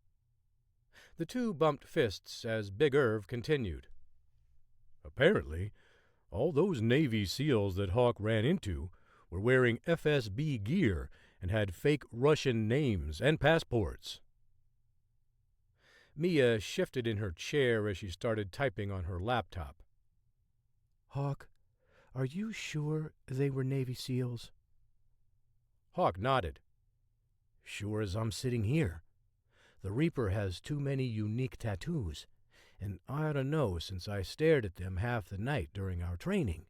The two bumped fists as Big Irv continued. "Apparently, all those Navy SEALs that Hawk ran into were wearing FSB gear and had fake Russian names and passports." Mia shifted in her chair as she started typing on her laptop. "Hawk, are you sure they were Navy SEALs?" Hawk nodded. "Sure as I'm sitting here," The Reaper has too many unique tattoos, and I ought to know since I stared at them half the night during our training.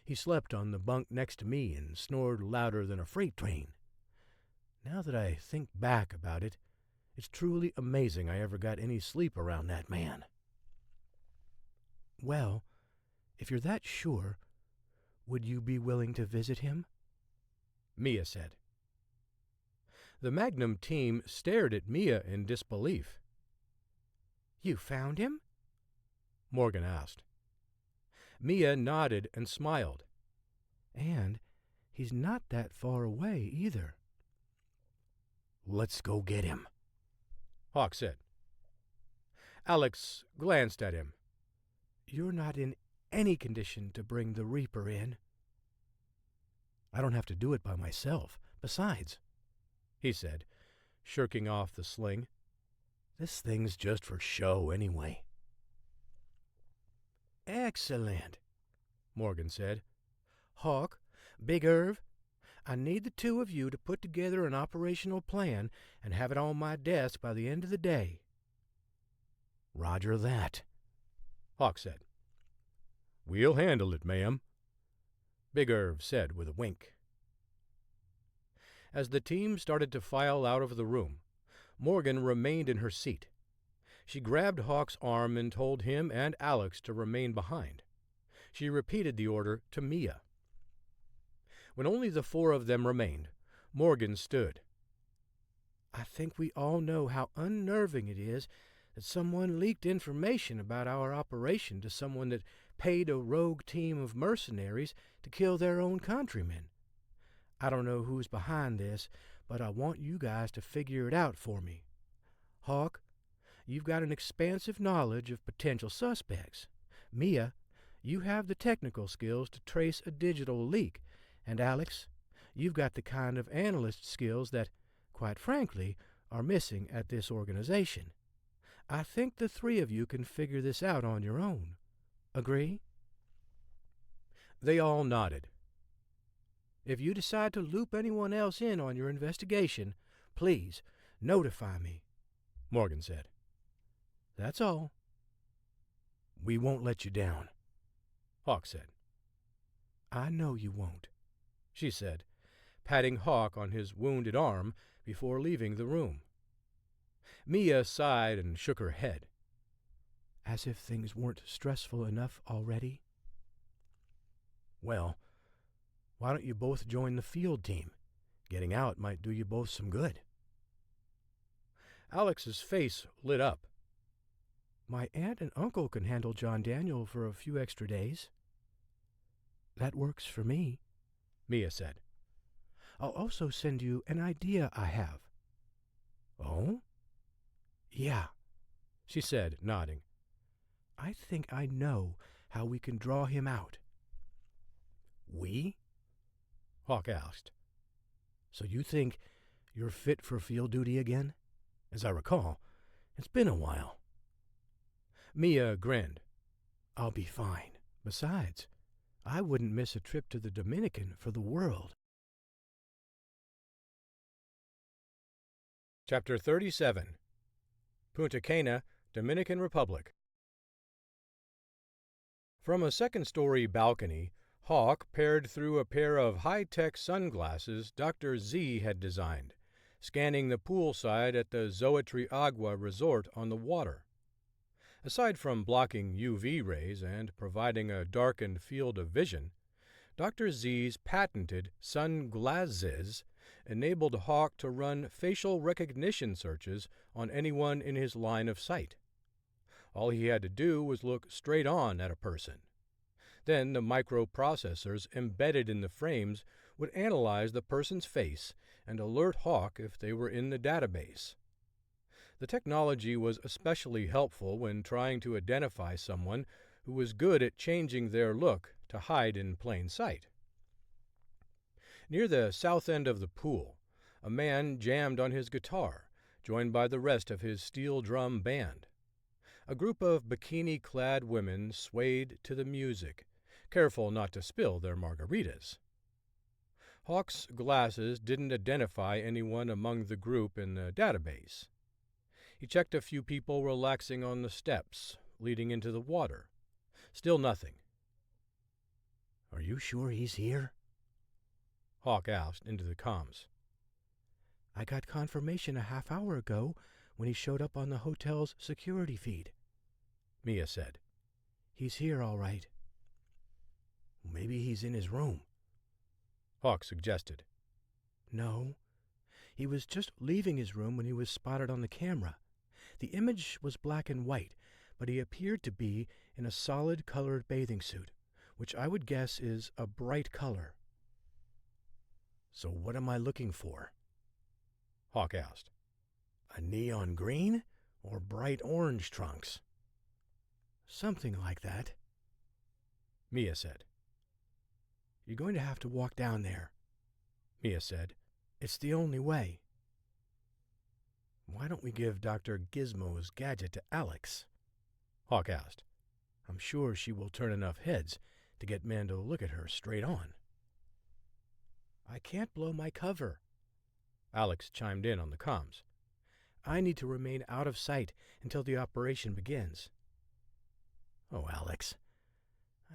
He slept on the bunk next to me and snored louder than a freight train. Now that I think back about it, it's truly amazing I ever got any sleep around that man. Well, if you're that sure, would you be willing to visit him? Mia said. The Magnum team stared at Mia in disbelief. You found him? Morgan asked. Mia nodded and smiled. And he's not that far away either. Let's go get him, Hawk said. Alex glanced at him. You're not in any condition to bring the Reaper in. I don't have to do it by myself. Besides, he said, shirking off the sling, this thing's just for show anyway. Excellent, Morgan said. Hawk, Big Irv, I need the two of you to put together an operational plan and have it on my desk by the end of the day. Roger that, Hawk said. We'll handle it, ma'am, Big Irv said with a wink. As the team started to file out of the room, Morgan remained in her seat. She grabbed Hawk's arm and told him and Alex to remain behind. She repeated the order to Mia. When only the four of them remained, Morgan stood. I think we all know how unnerving it is that someone leaked information about our operation to someone that paid a rogue team of mercenaries to kill their own countrymen. I don't know who's behind this, but I want you guys to figure it out for me. Hawk, you've got an expansive knowledge of potential suspects. Mia, you have the technical skills to trace a digital leak. And Alex, you've got the kind of analyst skills that, quite frankly, are missing at this organization. I think the three of you can figure this out on your own. Agree? They all nodded. If you decide to loop anyone else in on your investigation, please notify me, Morgan said. That's all. We won't let you down, Hawk said. I know you won't, she said, patting Hawk on his wounded arm before leaving the room. Mia sighed and shook her head. As if things weren't stressful enough already. Well, why don't you both join the field team? Getting out might do you both some good. Alex's face lit up. My aunt and uncle can handle John Daniel for a few extra days. That works for me, Mia said. I'll also send you an idea I have. Oh? Yeah, she said, nodding. I think I know how we can draw him out. We? Hawk asked. So you think you're fit for field duty again? As I recall, it's been a while. Mia grinned. I'll be fine. Besides, I wouldn't miss a trip to the Dominican for the world. Chapter 37. Punta Cana, Dominican Republic. From a second-story balcony, Hawk peered through a pair of high-tech sunglasses Dr. Z had designed, scanning the poolside at the Zoetry Agua resort on the water. Aside from blocking UV rays and providing a darkened field of vision, Dr. Z's patented sunglasses enabled Hawk to run facial recognition searches on anyone in his line of sight. All he had to do was look straight on at a person. Then the microprocessors embedded in the frames would analyze the person's face and alert Hawk if they were in the database. The technology was especially helpful when trying to identify someone who was good at changing their look to hide in plain sight. Near the south end of the pool, a man jammed on his guitar, joined by the rest of his steel drum band. A group of bikini-clad women swayed to the music, careful not to spill their margaritas. Hawk's glasses didn't identify anyone among the group in the database. He checked a few people relaxing on the steps leading into the water. Still nothing. "Are you sure he's here?" Hawk asked into the comms. "I got confirmation a half hour ago when he showed up on the hotel's security feed," Mia said. "He's here all right." "Maybe he's in his room," Hawk suggested. "No. He was just leaving his room when he was spotted on the camera. The image was black and white, but he appeared to be in a solid-colored bathing suit, which I would guess is a bright color." "So what am I looking for?" Hawk asked. "A neon green or bright orange trunks?" "Something like that," Mia said. "You're going to have to walk down there," Mia said. "It's the only way." "Why don't we give Dr. Gizmo's gadget to Alex?" Hawk asked. "I'm sure she will turn enough heads to get men to look at her straight on." "I can't blow my cover," Alex chimed in on the comms. "I need to remain out of sight until the operation begins." "Oh, Alex,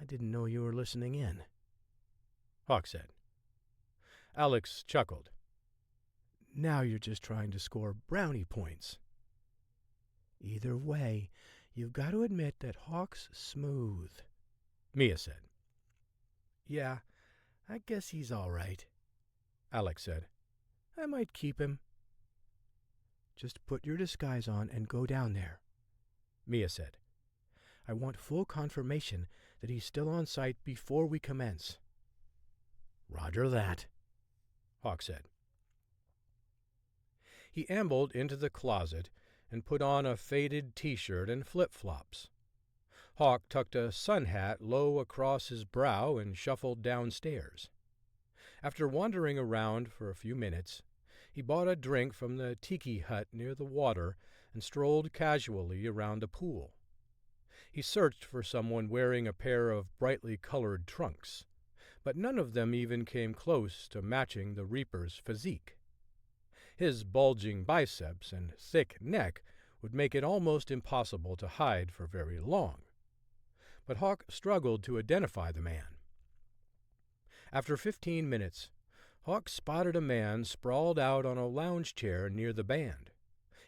I didn't know you were listening in," Hawk said. Alex chuckled. "Now you're just trying to score brownie points." "Either way, you've got to admit that Hawk's smooth," Mia said. "Yeah, I guess he's all right," Alex said. "I might keep him." "Just put your disguise on and go down there," Mia said. "I want full confirmation that he's still on site before we commence." "Roger that," Hawk said. He ambled into the closet and put on a faded T-shirt and flip-flops. Hawk tucked a sun hat low across his brow and shuffled downstairs. After wandering around for a few minutes, he bought a drink from the tiki hut near the water and strolled casually around the pool. He searched for someone wearing a pair of brightly colored trunks, but none of them even came close to matching the Reaper's physique. His bulging biceps and thick neck would make it almost impossible to hide for very long. But Hawk struggled to identify the man. After 15 minutes, Hawk spotted a man sprawled out on a lounge chair near the band.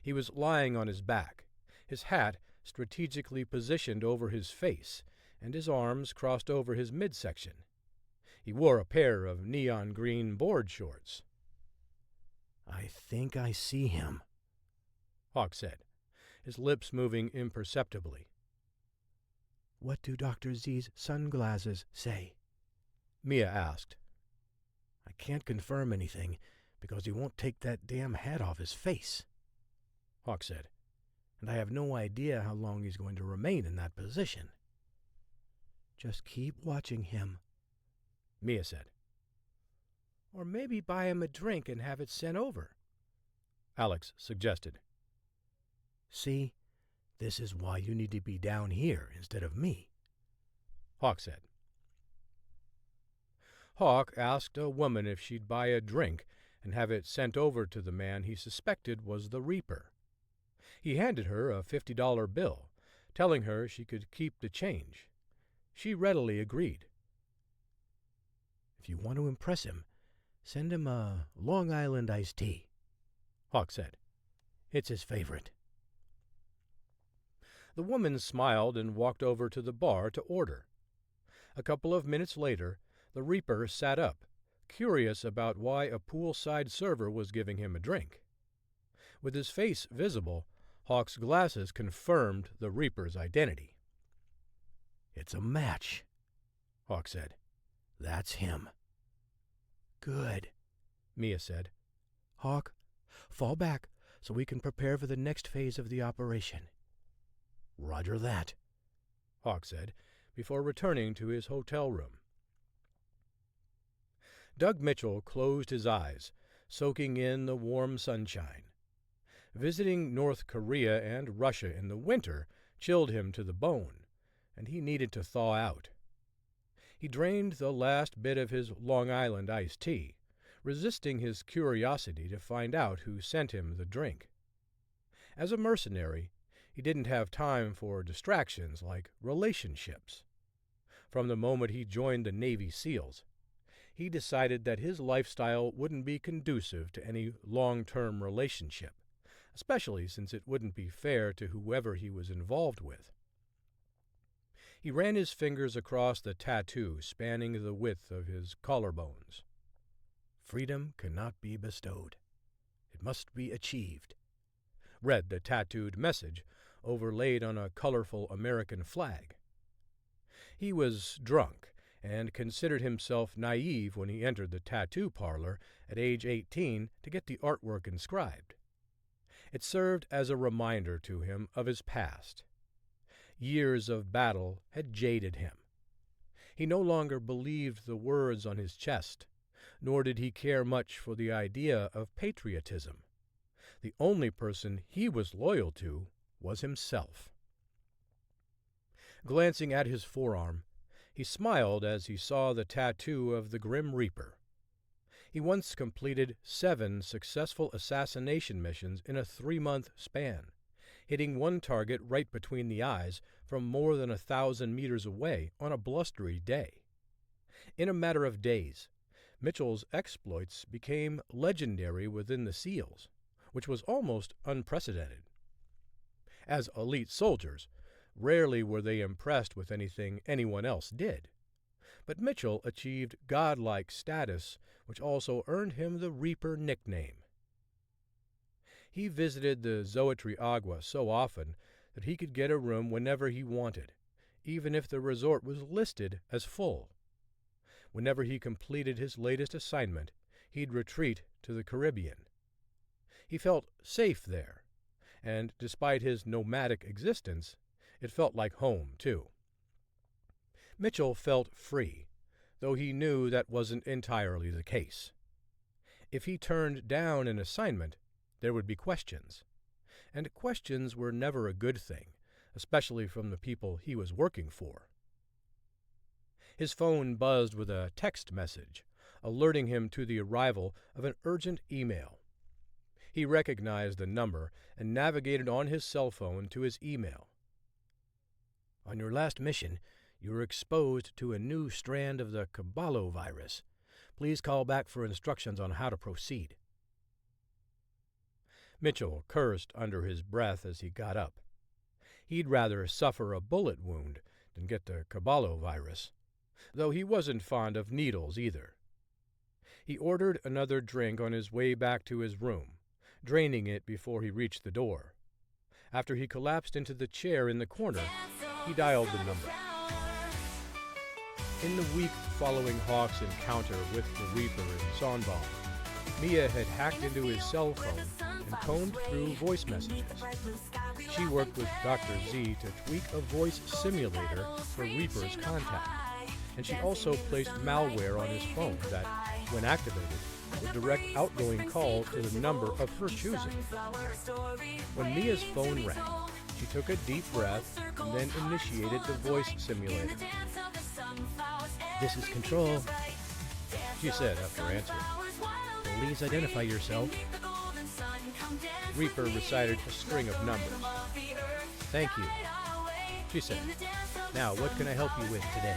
He was lying on his back, his hat strategically positioned over his face, and his arms crossed over his midsection. He wore a pair of neon green board shorts. "I think I see him," Hawk said, his lips moving imperceptibly. "What do Dr. Z's sunglasses say?" Mia asked. "I can't confirm anything because he won't take that damn hat off his face," Hawk said. "and I have no idea how long he's going to remain in that position." "Just keep watching him," Mia said. "Or maybe buy him a drink and have it sent over," Alex suggested. "See, this is why you need to be down here instead of me," Hawk said. Hawk asked a woman if she'd buy a drink and have it sent over to the man he suspected was the Reaper. He handed her a $50 bill, telling her she could keep the change. She readily agreed. "If you want to impress him, send him a Long Island iced tea," Hawk said. "It's his favorite." The woman smiled and walked over to the bar to order. A couple of minutes later, the Reaper sat up, curious about why a poolside server was giving him a drink. With his face visible, Hawk's glasses confirmed the Reaper's identity. "It's a match," Hawk said. "That's him." "Good," Mia said. "Hawk, fall back so we can prepare for the next phase of the operation." "Roger that," Hawk said, before returning to his hotel room. Doug Mitchell closed his eyes, soaking in the warm sunshine. Visiting North Korea and Russia in the winter chilled him to the bone, and he needed to thaw out. He drained the last bit of his Long Island iced tea, resisting his curiosity to find out who sent him the drink. As a mercenary, he didn't have time for distractions like relationships. From the moment he joined the Navy SEALs, he decided that his lifestyle wouldn't be conducive to any long-term relationship, especially since it wouldn't be fair to whoever he was involved with. He ran his fingers across the tattoo spanning the width of his collarbones. Freedom cannot be bestowed. It must be achieved, read the tattooed message overlaid on a colorful American flag. He was drunk and considered himself naive when he entered the tattoo parlor at age 18 to get the artwork inscribed. It served as a reminder to him of his past. Years of battle had jaded him. He no longer believed the words on his chest, nor did he care much for the idea of patriotism. The only person he was loyal to was himself. Glancing at his forearm, he smiled as he saw the tattoo of the Grim Reaper. He once completed 7 successful assassination missions in a 3-month span, hitting one target right between the eyes from more than 1,000 meters away on a blustery day. In a matter of days, Mitchell's exploits became legendary within the SEALs, which was almost unprecedented. As elite soldiers, rarely were they impressed with anything anyone else did. But Mitchell achieved godlike status, which also earned him the Reaper nickname. He visited the Zoetry Agua so often that he could get a room whenever he wanted, even if the resort was listed as full. Whenever he completed his latest assignment, he'd retreat to the Caribbean. He felt safe there, and despite his nomadic existence, it felt like home, too. Mitchell felt free, though he knew that wasn't entirely the case. If he turned down an assignment, there would be questions. And questions were never a good thing, especially from the people he was working for. His phone buzzed with a text message, alerting him to the arrival of an urgent email. He recognized the number and navigated on his cell phone to his email. On your last mission, you were exposed to a new strand of the Caballo virus. Please call back for instructions on how to proceed. Mitchell cursed under his breath as he got up. He'd rather suffer a bullet wound than get the Caballo virus, though he wasn't fond of needles either. He ordered another drink on his way back to his room, draining it before he reached the door. After he collapsed into the chair in the corner, he dialed the number. In the week following Hawk's encounter with the Reaper in Sonball, Mia had hacked into his cell phone and combed through voice messages. She worked with Dr. Z to tweak a voice simulator for Reaper's contact, and she also placed malware on his phone that, when activated, would direct outgoing calls to the number of her choosing. When Mia's phone rang, she took a deep breath and then initiated the voice simulator. This is Control, she said after answering. Please identify yourself. Reaper recited a string of numbers. Thank you, she said. Now, what can I help you with today?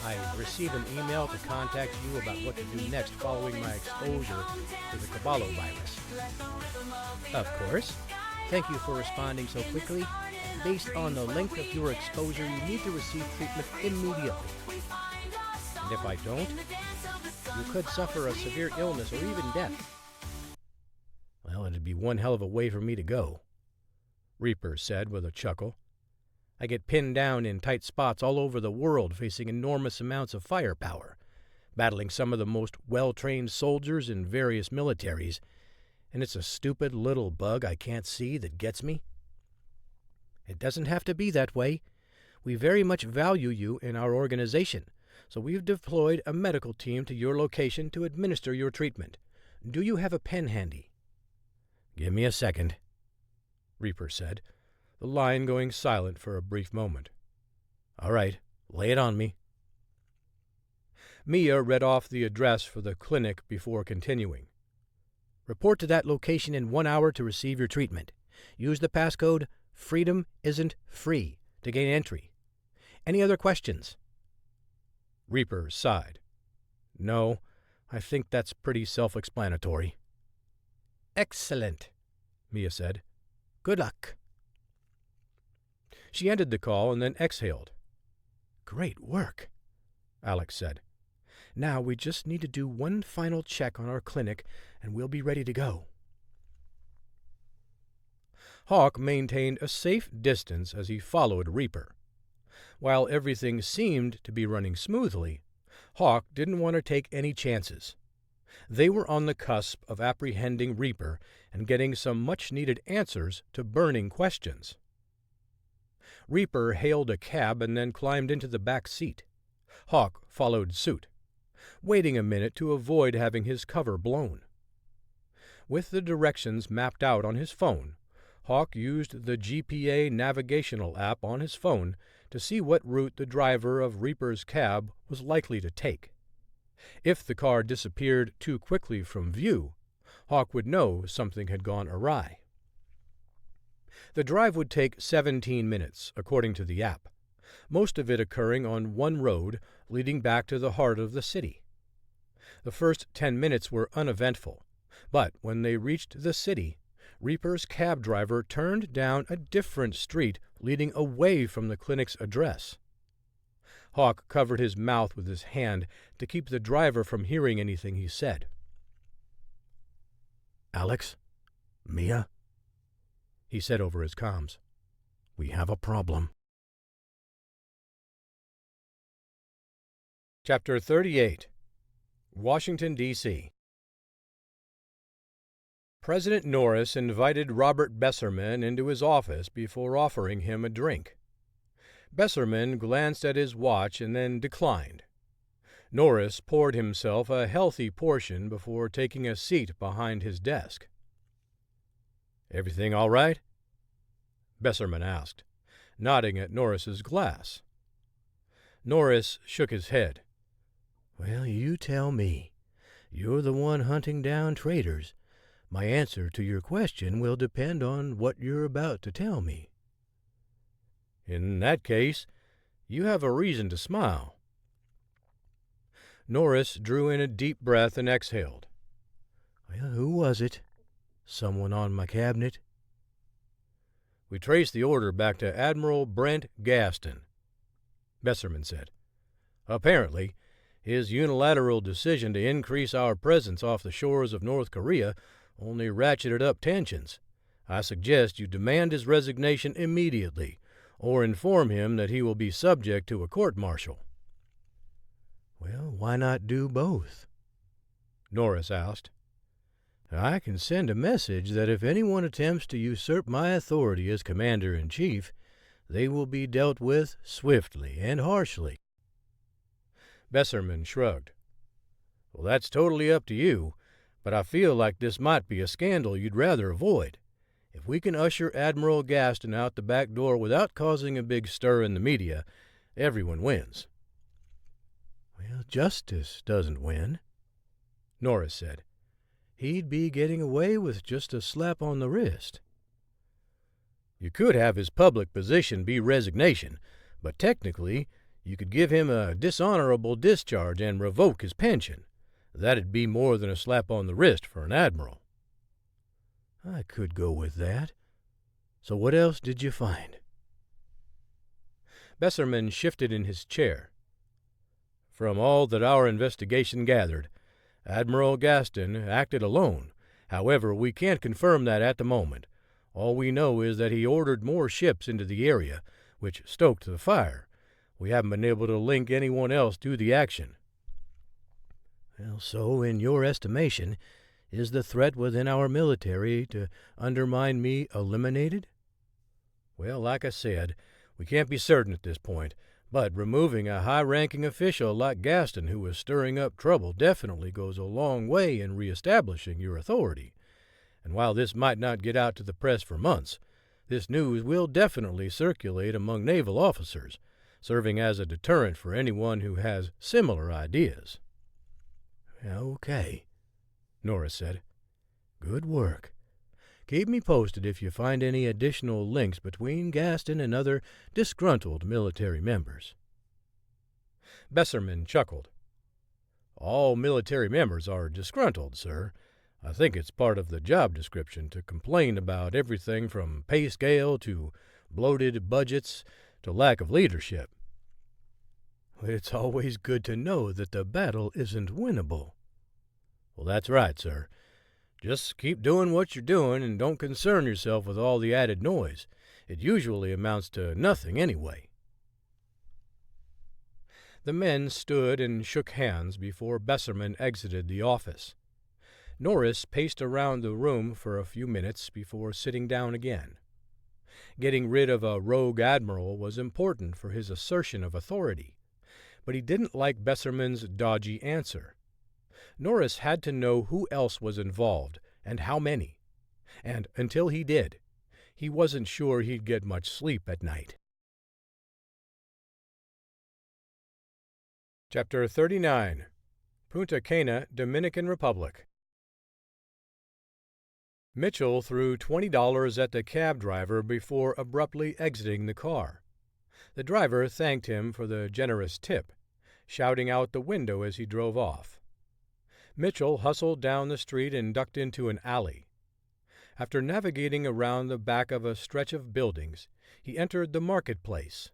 I received an email to contact you about what to do next following my exposure to the Caballo virus. Of course. Thank you for responding so quickly. Based on the length of your exposure, you need to receive treatment immediately. And if I don't, you could suffer a severe illness or even death. Well, it'd be one hell of a way for me to go, Reaper said with a chuckle. I get pinned down in tight spots all over the world, facing enormous amounts of firepower, battling some of the most well-trained soldiers in various militaries, and it's a stupid little bug I can't see that gets me. It doesn't have to be that way. We very much value you in our organization, so we've deployed a medical team to your location to administer your treatment. Do you have a pen handy? Give me a second, Reaper said, the line going silent for a brief moment. All right, lay it on me. Mia read off the address for the clinic before continuing. Report to that location in 1 hour to receive your treatment. Use the passcode Freedom Isn't Free to gain entry. Any other questions?" Reaper sighed. "No, I think that's pretty self-explanatory." "Excellent," Mia said. "Good luck." She ended the call and then exhaled. "Great work," Alex said. "Now we just need to do one final check on our clinic, and we'll be ready to go." Hawk maintained a safe distance as he followed Reaper. While everything seemed to be running smoothly, Hawk didn't want to take any chances. They were on the cusp of apprehending Reaper and getting some much-needed answers to burning questions. Reaper hailed a cab and then climbed into the back seat. Hawk followed suit, waiting a minute to avoid having his cover blown. With the directions mapped out on his phone, Hawk used the GPA navigational app on his phone to see what route the driver of Reaper's cab was likely to take. If the car disappeared too quickly from view, Hawk would know something had gone awry. The drive would take 17 minutes, according to the app, most of it occurring on one road leading back to the heart of the city. The first 10 minutes were uneventful, but when they reached the city, Reaper's cab driver turned down a different street leading away from the clinic's address. Hawk covered his mouth with his hand to keep the driver from hearing anything he said. "Alex? Mia?" he said over his comms. "We have a problem." Chapter 38. Washington, D.C. President Norris invited Robert Besserman into his office before offering him a drink. Besserman glanced at his watch and then declined. Norris poured himself a healthy portion before taking a seat behind his desk. "Everything all right?" Besserman asked, nodding at Norris's glass. Norris shook his head. "Well, you tell me. You're the one hunting down traitors. My answer to your question will depend on what you're about to tell me." "In that case, you have a reason to smile." Norris drew in a deep breath and exhaled. "Well, who was it? Someone on my cabinet?" "We traced the order back to Admiral Brent Gaston," Besserman said. "Apparently, his unilateral decision to increase our presence off the shores of North Korea only ratcheted up tensions. I suggest you demand his resignation immediately, or inform him that he will be subject to a court-martial." "Well, why not do both?" Norris asked. "I can send a message that if anyone attempts to usurp my authority as commander-in-chief, they will be dealt with swiftly and harshly." Besserman shrugged. "Well, that's totally up to you, but I feel like this might be a scandal you'd rather avoid. If we can usher Admiral Gaston out the back door without causing a big stir in the media, everyone wins." "Well, justice doesn't win," Norris said. "He'd be getting away with just a slap on the wrist." "You could have his public position be resignation, but technically you could give him a dishonorable discharge and revoke his pension. That'd be more than a slap on the wrist for an admiral." "I could go with that. So what else did you find?" Besserman shifted in his chair. "From all that our investigation gathered, Admiral Gaston acted alone. However, we can't confirm that at the moment. All we know is that he ordered more ships into the area, which stoked the fire. We haven't been able to link anyone else to the action." "Well, so, in your estimation, is the threat within our military to undermine me eliminated?" "Well, like I said, we can't be certain at this point, but removing a high-ranking official like Gaston who was stirring up trouble definitely goes a long way in reestablishing your authority. And while this might not get out to the press for months, this news will definitely circulate among naval officers, serving as a deterrent for anyone who has similar ideas." "Okay," Norris said. Good work. Keep me posted if you find any additional links between Gaston and other disgruntled military members." Besserman chuckled. "All military members are disgruntled, sir. I think it's part of the job description to complain about everything from pay scale to bloated budgets to lack of leadership." "It's always good to know that the battle isn't winnable." "Well, that's right, sir. Just keep doing what you're doing and don't concern yourself with all the added noise. It usually amounts to nothing anyway." The men stood and shook hands before Besserman exited the office. Norris paced around the room for a few minutes before sitting down again. Getting rid of a rogue admiral was important for his assertion of authority, but he didn't like Besserman's dodgy answer. Norris had to know who else was involved and how many, and until he did, he wasn't sure he'd get much sleep at night. Chapter 39. Punta Cana, Dominican Republic. Mitchell threw $20 at the cab driver before abruptly exiting the car. The driver thanked him for the generous tip, shouting out the window as he drove off. Mitchell hustled down the street and ducked into an alley. After navigating around the back of a stretch of buildings, he entered the marketplace.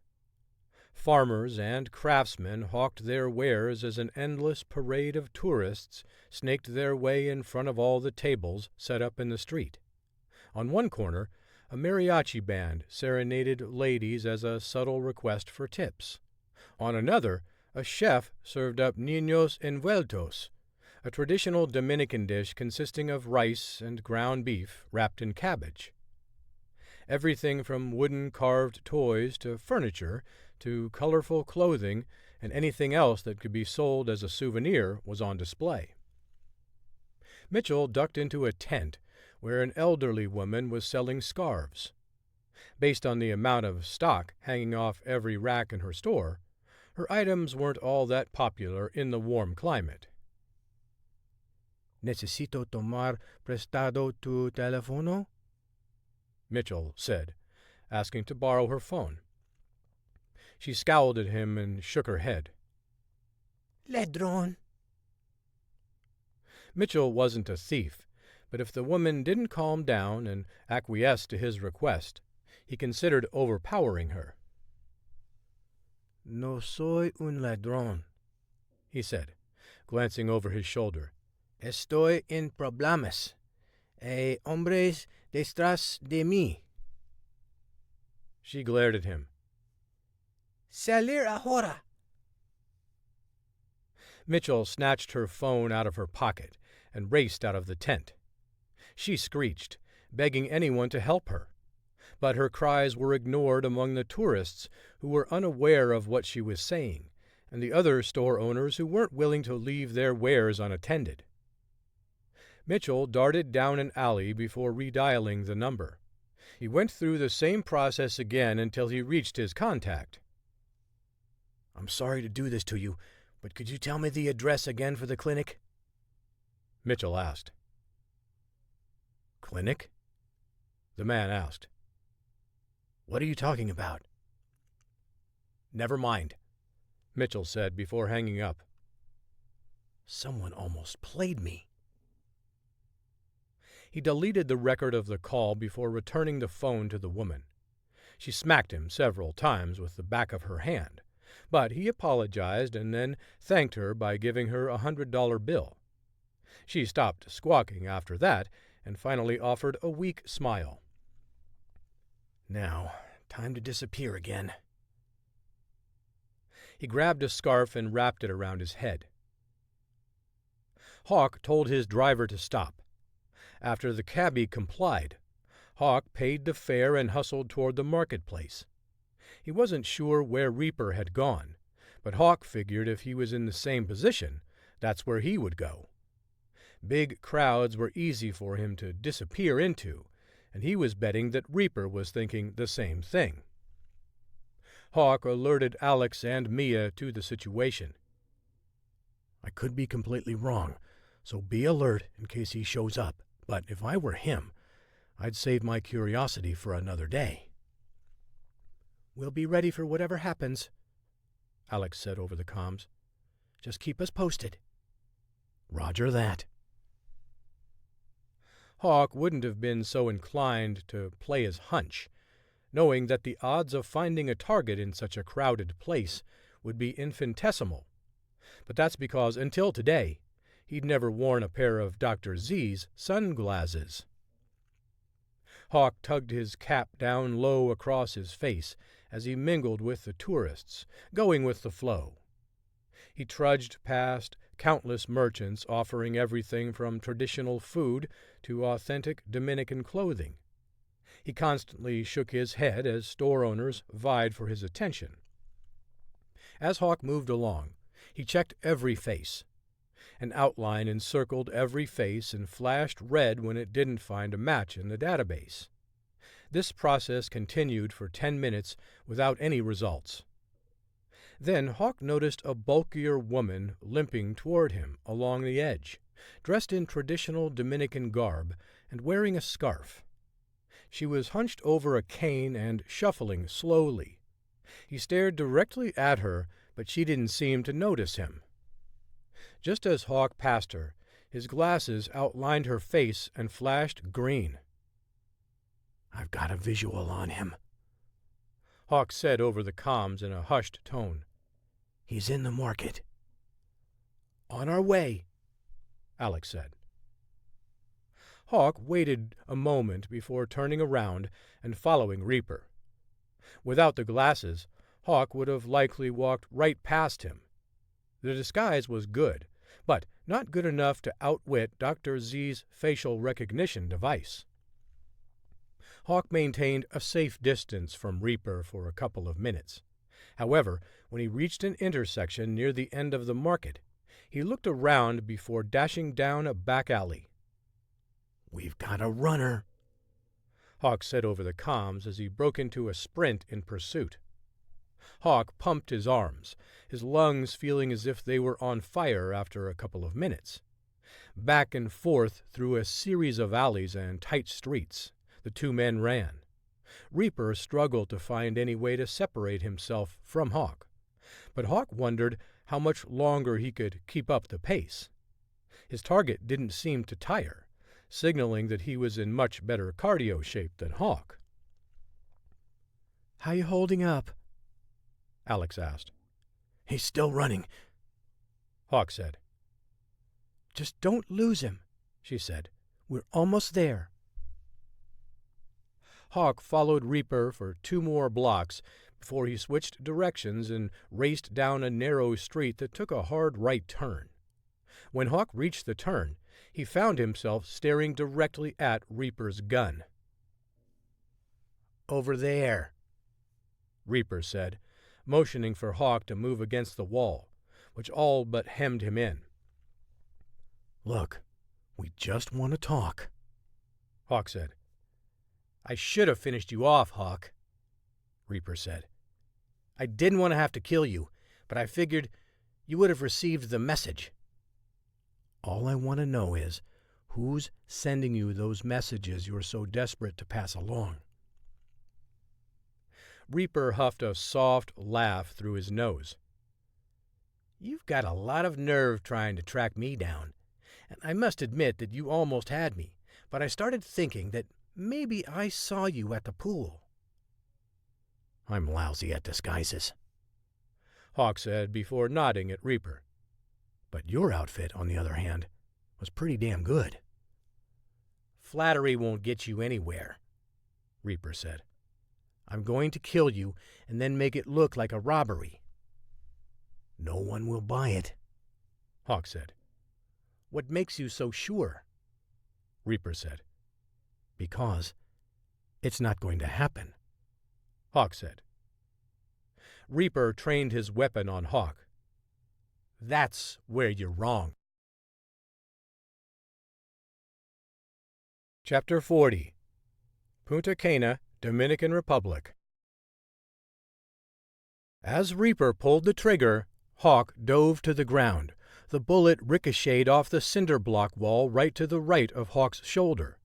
Farmers and craftsmen hawked their wares as an endless parade of tourists snaked their way in front of all the tables set up in the street. On one corner, a mariachi band serenaded ladies as a subtle request for tips. On another, a chef served up niños envueltos, a traditional Dominican dish consisting of rice and ground beef wrapped in cabbage. Everything from wooden carved toys to furniture to colorful clothing and anything else that could be sold as a souvenir was on display. Mitchell ducked into a tent where an elderly woman was selling scarves. Based on the amount of stock hanging off every rack in her store, her items weren't all that popular in the warm climate. "Necesito tomar prestado tu teléfono?" Mitchell said, asking to borrow her phone. She scowled at him and shook her head. "Ladrón." Mitchell wasn't a thief, but if the woman didn't calm down and acquiesce to his request, he considered overpowering her. "No soy un ladrón," he said, glancing over his shoulder. "Estoy en problemas. Hombres detrás de mí." She glared at him. "Salir ahora." Mitchell snatched her phone out of her pocket and raced out of the tent. She screeched, begging anyone to help her, but her cries were ignored among the tourists who were unaware of what she was saying, and the other store owners who weren't willing to leave their wares unattended. Mitchell darted down an alley before redialing the number. He went through the same process again until he reached his contact. "I'm sorry to do this to you, but could you tell me the address again for the clinic?" Mitchell asked. "Clinic?" The man asked. "What are you talking about?" "Never mind," Mitchell said before hanging up. Someone almost played me. He deleted the record of the call before returning the phone to the woman. She smacked him several times with the back of her hand, but he apologized and then thanked her by giving her a $100 bill. She stopped squawking after that and finally offered a weak smile. "Now, time to disappear again." He grabbed a scarf and wrapped it around his head. Hawk told his driver to stop. After the cabbie complied, Hawk paid the fare and hustled toward the marketplace. He wasn't sure where Reaper had gone, but Hawk figured if he was in the same position, that's where he would go. Big crowds were easy for him to disappear into, and he was betting that Reaper was thinking the same thing. Hawk alerted Alex and Mia to the situation. "I could be completely wrong, so be alert in case he shows up. but if I were him, I'd save my curiosity for another day. "We'll be ready for whatever happens," Alex said over the comms. "Just keep us posted." "Roger that." Hawk wouldn't have been so inclined to play his hunch, knowing that the odds of finding a target in such a crowded place would be infinitesimal. But that's because, until today, he'd never worn a pair of Dr. Z's sunglasses. Hawk tugged his cap down low across his face as he mingled with the tourists, going with the flow. He trudged past countless merchants offering everything from traditional food to authentic Dominican clothing. He constantly shook his head as store owners vied for his attention. As Hawk moved along, he checked every face. An outline encircled every face and flashed red when it didn't find a match in the database. This process continued for 10 minutes without any results. Then Hawk noticed a bulkier woman limping toward him along the edge, dressed in traditional Dominican garb and wearing a scarf. She was hunched over a cane and shuffling slowly. He stared directly at her, but she didn't seem to notice him. Just as Hawk passed her, his glasses outlined her face and flashed green. "I've got a visual on him," Hawk said over the comms in a hushed tone. "He's in the market." "On our way," Alex said. Hawk waited a moment before turning around and following Reaper. Without the glasses, Hawk would have likely walked right past him. The disguise was good, but not good enough to outwit Dr. Z's facial recognition device. Hawk maintained a safe distance from Reaper for a couple of minutes. However, when he reached an intersection near the end of the market, he looked around before dashing down a back alley. "We've got a runner," Hawk said over the comms as he broke into a sprint in pursuit. Hawk pumped his arms, his lungs feeling as if they were on fire after a couple of minutes. Back and forth through a series of alleys and tight streets, the two men ran. Reaper struggled to find any way to separate himself from Hawk, but Hawk wondered how much longer he could keep up the pace. His target didn't seem to tire, signaling that he was in much better cardio shape than Hawk. "How you holding up?" Alex asked. "He's still running," Hawk said. "Just don't lose him," she said. "We're almost there." Hawk followed Reaper for 2 more blocks before he switched directions and raced down a narrow street that took a hard right turn. When Hawk reached the turn, he found himself staring directly at Reaper's gun. "Over there," Reaper said, motioning for Hawk to move against the wall, which all but hemmed him in. "Look, we just want to talk," Hawk said. "I should have finished you off, Hawk," Reaper said. "I didn't want to have to kill you, but I figured you would have received the message." "All I want to know is who's sending you those messages you're so desperate to pass along." Reaper huffed a soft laugh through his nose. "You've got a lot of nerve trying to track me down, and I must admit that you almost had me, but I started thinking that maybe I saw you at the pool." "I'm lousy at disguises," Hawk said before nodding at Reaper. "But your outfit, on the other hand, was pretty damn good." "Flattery won't get you anywhere," Reaper said. "I'm going to kill you and then make it look like a robbery." "No one will buy it," Hawk said. "What makes you so sure?" Reaper said. "Because it's not going to happen," Hawk said. Reaper trained his weapon on Hawk. "That's where you're wrong." Chapter 40. Punta Cana, Dominican Republic. As Reaper pulled the trigger, Hawk dove to the ground, The bullet ricocheted off the cinder block wall right to the right of Hawk's shoulder.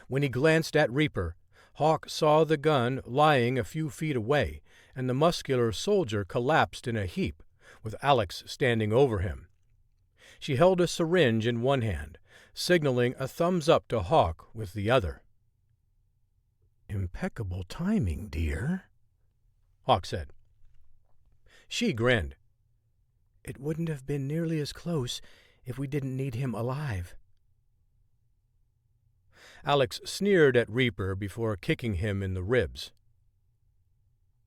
When he glanced at Reaper, Hawk saw the gun lying a few feet away, and the muscular soldier collapsed in a heap, with Alex standing over him. She held a syringe in one hand, signaling a thumbs up to Hawk with the other. "Impeccable timing, dear," Hawk said. She grinned. "It wouldn't have been nearly as close if we didn't need him alive." Alex sneered at Reaper before kicking him in the ribs.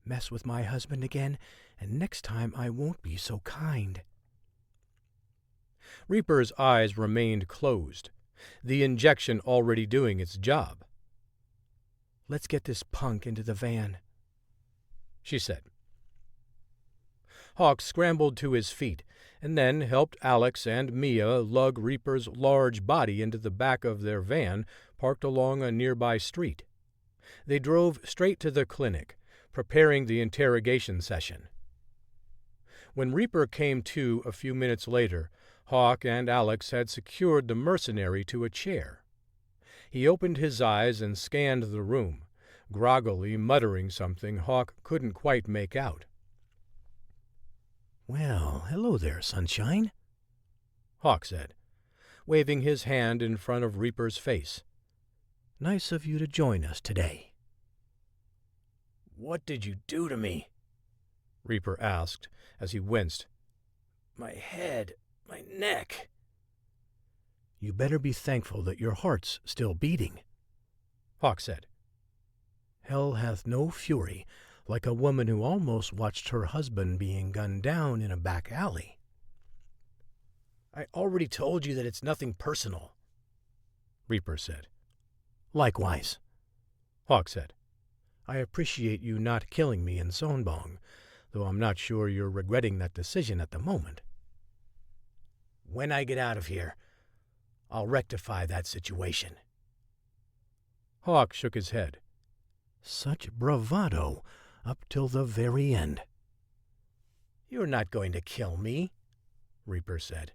"Mess with my husband again, and next time I won't be so kind." Reaper's eyes remained closed, the injection already doing its job. "Let's get this punk into the van," she said. Hawk scrambled to his feet and then helped Alex and Mia lug Reaper's large body into the back of their van parked along a nearby street. They drove straight to the clinic, preparing the interrogation session. When Reaper came to a few minutes later, Hawk and Alex had secured the mercenary to a chair. He opened his eyes and scanned the room, groggily muttering something Hawk couldn't quite make out. "Well, hello there, sunshine," Hawk said, waving his hand in front of Reaper's face. "Nice of you to join us today." "What did you do to me?" Reaper asked as he winced. "My head, my neck." "You better be thankful that your heart's still beating," Hawk said. "Hell hath no fury like a woman who almost watched her husband being gunned down in a back alley." "I already told you that it's nothing personal," Reaper said. "Likewise," Hawk said. "I appreciate you not killing me in Sonbong, though I'm not sure you're regretting that decision at the moment." "When I get out of here, I'll rectify that situation." Hawk shook his head. "Such bravado up till the very end." "You're not going to kill me," Reaper said.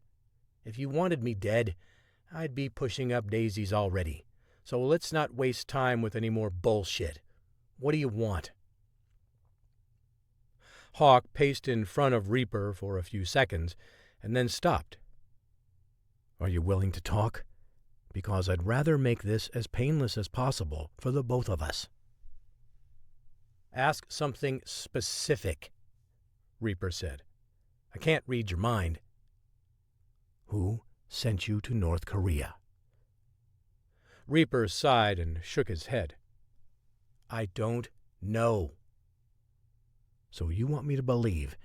"If you wanted me dead, I'd be pushing up daisies already. So let's not waste time with any more bullshit. What do you want?" Hawk paced in front of Reaper for a few seconds and then stopped. "Are you willing to talk? Because I'd rather make this as painless as possible for the both of us." "Ask something specific," Reaper said. "I can't read your mind." "Who sent you to North Korea?" Reaper sighed and shook his head. "I don't know." "So you want me to believe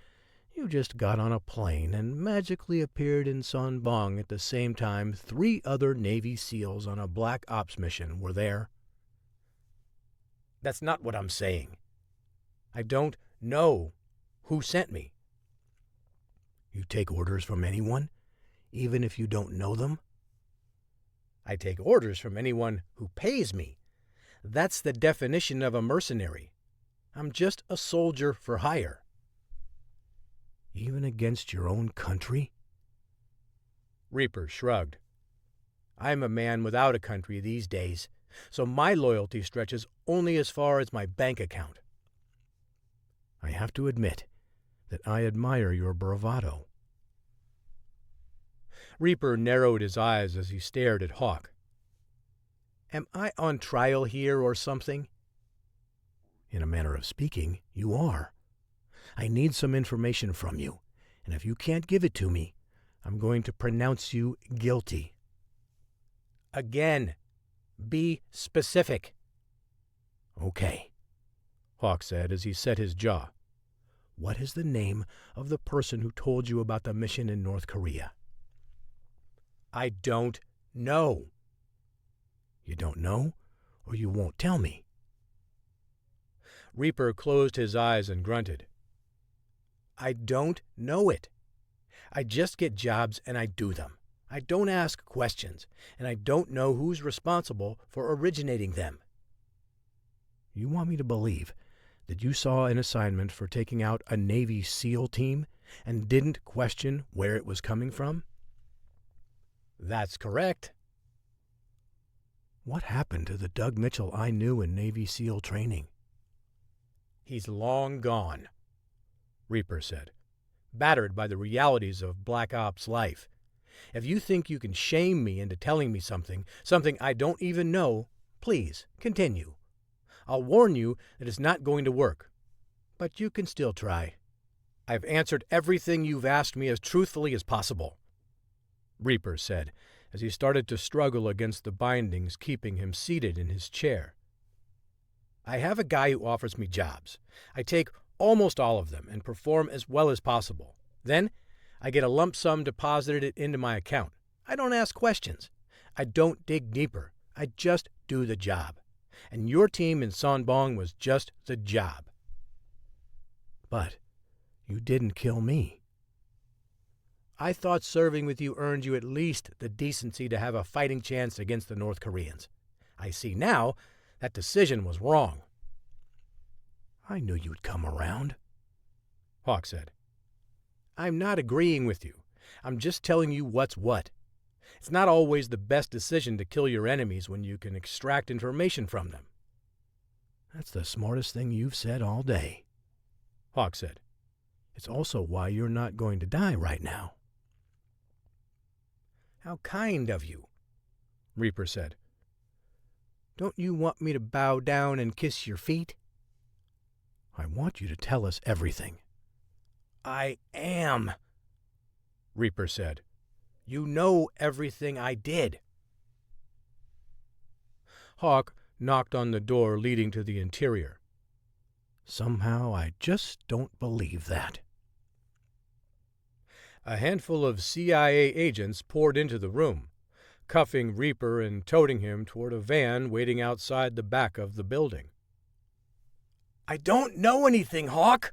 you just got on a plane and magically appeared in Sonbong at the same time 3 other Navy SEALs on a Black Ops mission were there?" "That's not what I'm saying. I don't know who sent me." "You take orders from anyone, even if you don't know them?" "I take orders from anyone who pays me. That's the definition of a mercenary. I'm just a soldier for hire." "Even against your own country?" Reaper shrugged. "I'm a man without a country these days, so my loyalty stretches only as far as my bank account." "I have to admit that I admire your bravado." Reaper narrowed his eyes as he stared at Hawk. "Am I on trial here or something?" "In a manner of speaking, you are. I need some information from you, and if you can't give it to me, I'm going to pronounce you guilty." "Again, be specific." "Okay," Hawk said as he set his jaw. "What is the name of the person who told you about the mission in North Korea?" "I don't know." "You don't know, or you won't tell me?" Reaper closed his eyes and grunted. "I don't know it. I just get jobs and I do them. I don't ask questions, and I don't know who's responsible for originating them." "You want me to believe that you saw an assignment for taking out a Navy SEAL team and didn't question where it was coming from?" That's correct. What happened to the Doug Mitchell I knew in Navy SEAL training? He's long gone, Reaper said, battered by the realities of Black Ops life. If you think you can shame me into telling me something I don't even know, please continue. I'll warn you that it's not going to work, but you can still try. I've answered everything you've asked me as truthfully as possible, Reaper said, as he started to struggle against the bindings keeping him seated in his chair. I have a guy who offers me jobs. I take almost all of them and perform as well as possible. Then, I get a lump sum deposited into my account. I don't ask questions. I don't dig deeper. I just do the job. And your team in Sonbong was just the job. But you didn't kill me. I thought serving with you earned you at least the decency to have a fighting chance against the North Koreans. I see now that decision was wrong. I knew you'd come around, Hawk said. I'm not agreeing with you. I'm just telling you what's what. It's not always the best decision to kill your enemies when you can extract information from them. That's the smartest thing you've said all day, Hawk said. It's also why you're not going to die right now. How kind of you, Reaper said. Don't you want me to bow down and kiss your feet? I want you to tell us everything. I am, Reaper said. You know everything I did. Hawk knocked on the door leading to the interior. Somehow I just don't believe that. A handful of CIA agents poured into the room, cuffing Reaper and toting him toward a van waiting outside the back of the building. I don't know anything, Hawk,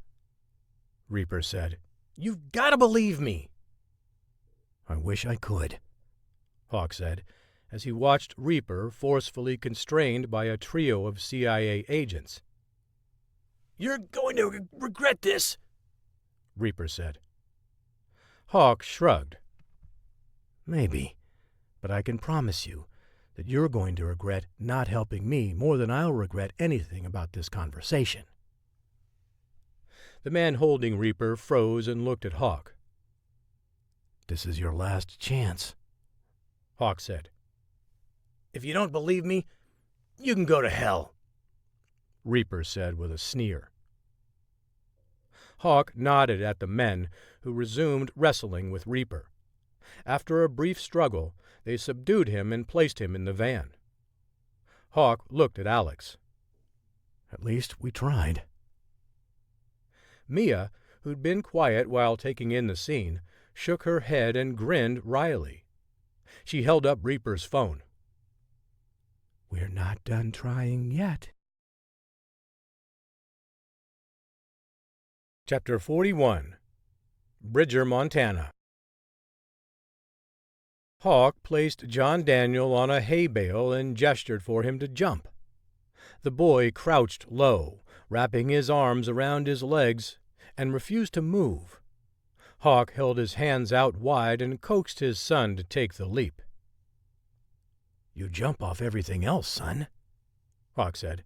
Reaper said. You've got to believe me. I wish I could, Hawk said, as he watched Reaper forcefully constrained by a trio of CIA agents. You're going to regret this, Reaper said. Hawk shrugged. Maybe, but I can promise you that you're going to regret not helping me more than I'll regret anything about this conversation. The man holding Reaper froze and looked at Hawk. This is your last chance, Hawk said. If you don't believe me, you can go to hell, Reaper said with a sneer. Hawk nodded at the men, who resumed wrestling with Reaper. After a brief struggle, they subdued him and placed him in the van. Hawk looked at Alex. At least we tried. Mia, who'd been quiet while taking in the scene, shook her head and grinned wryly. She held up Reaper's phone. We're not done trying yet. Chapter 41. Bridger, Montana. Hawk placed John Daniel on a hay bale and gestured for him to jump. The boy crouched low, wrapping his arms around his legs, and refused to move. Hawk held his hands out wide and coaxed his son to take the leap. You jump off everything else, son, Hawk said.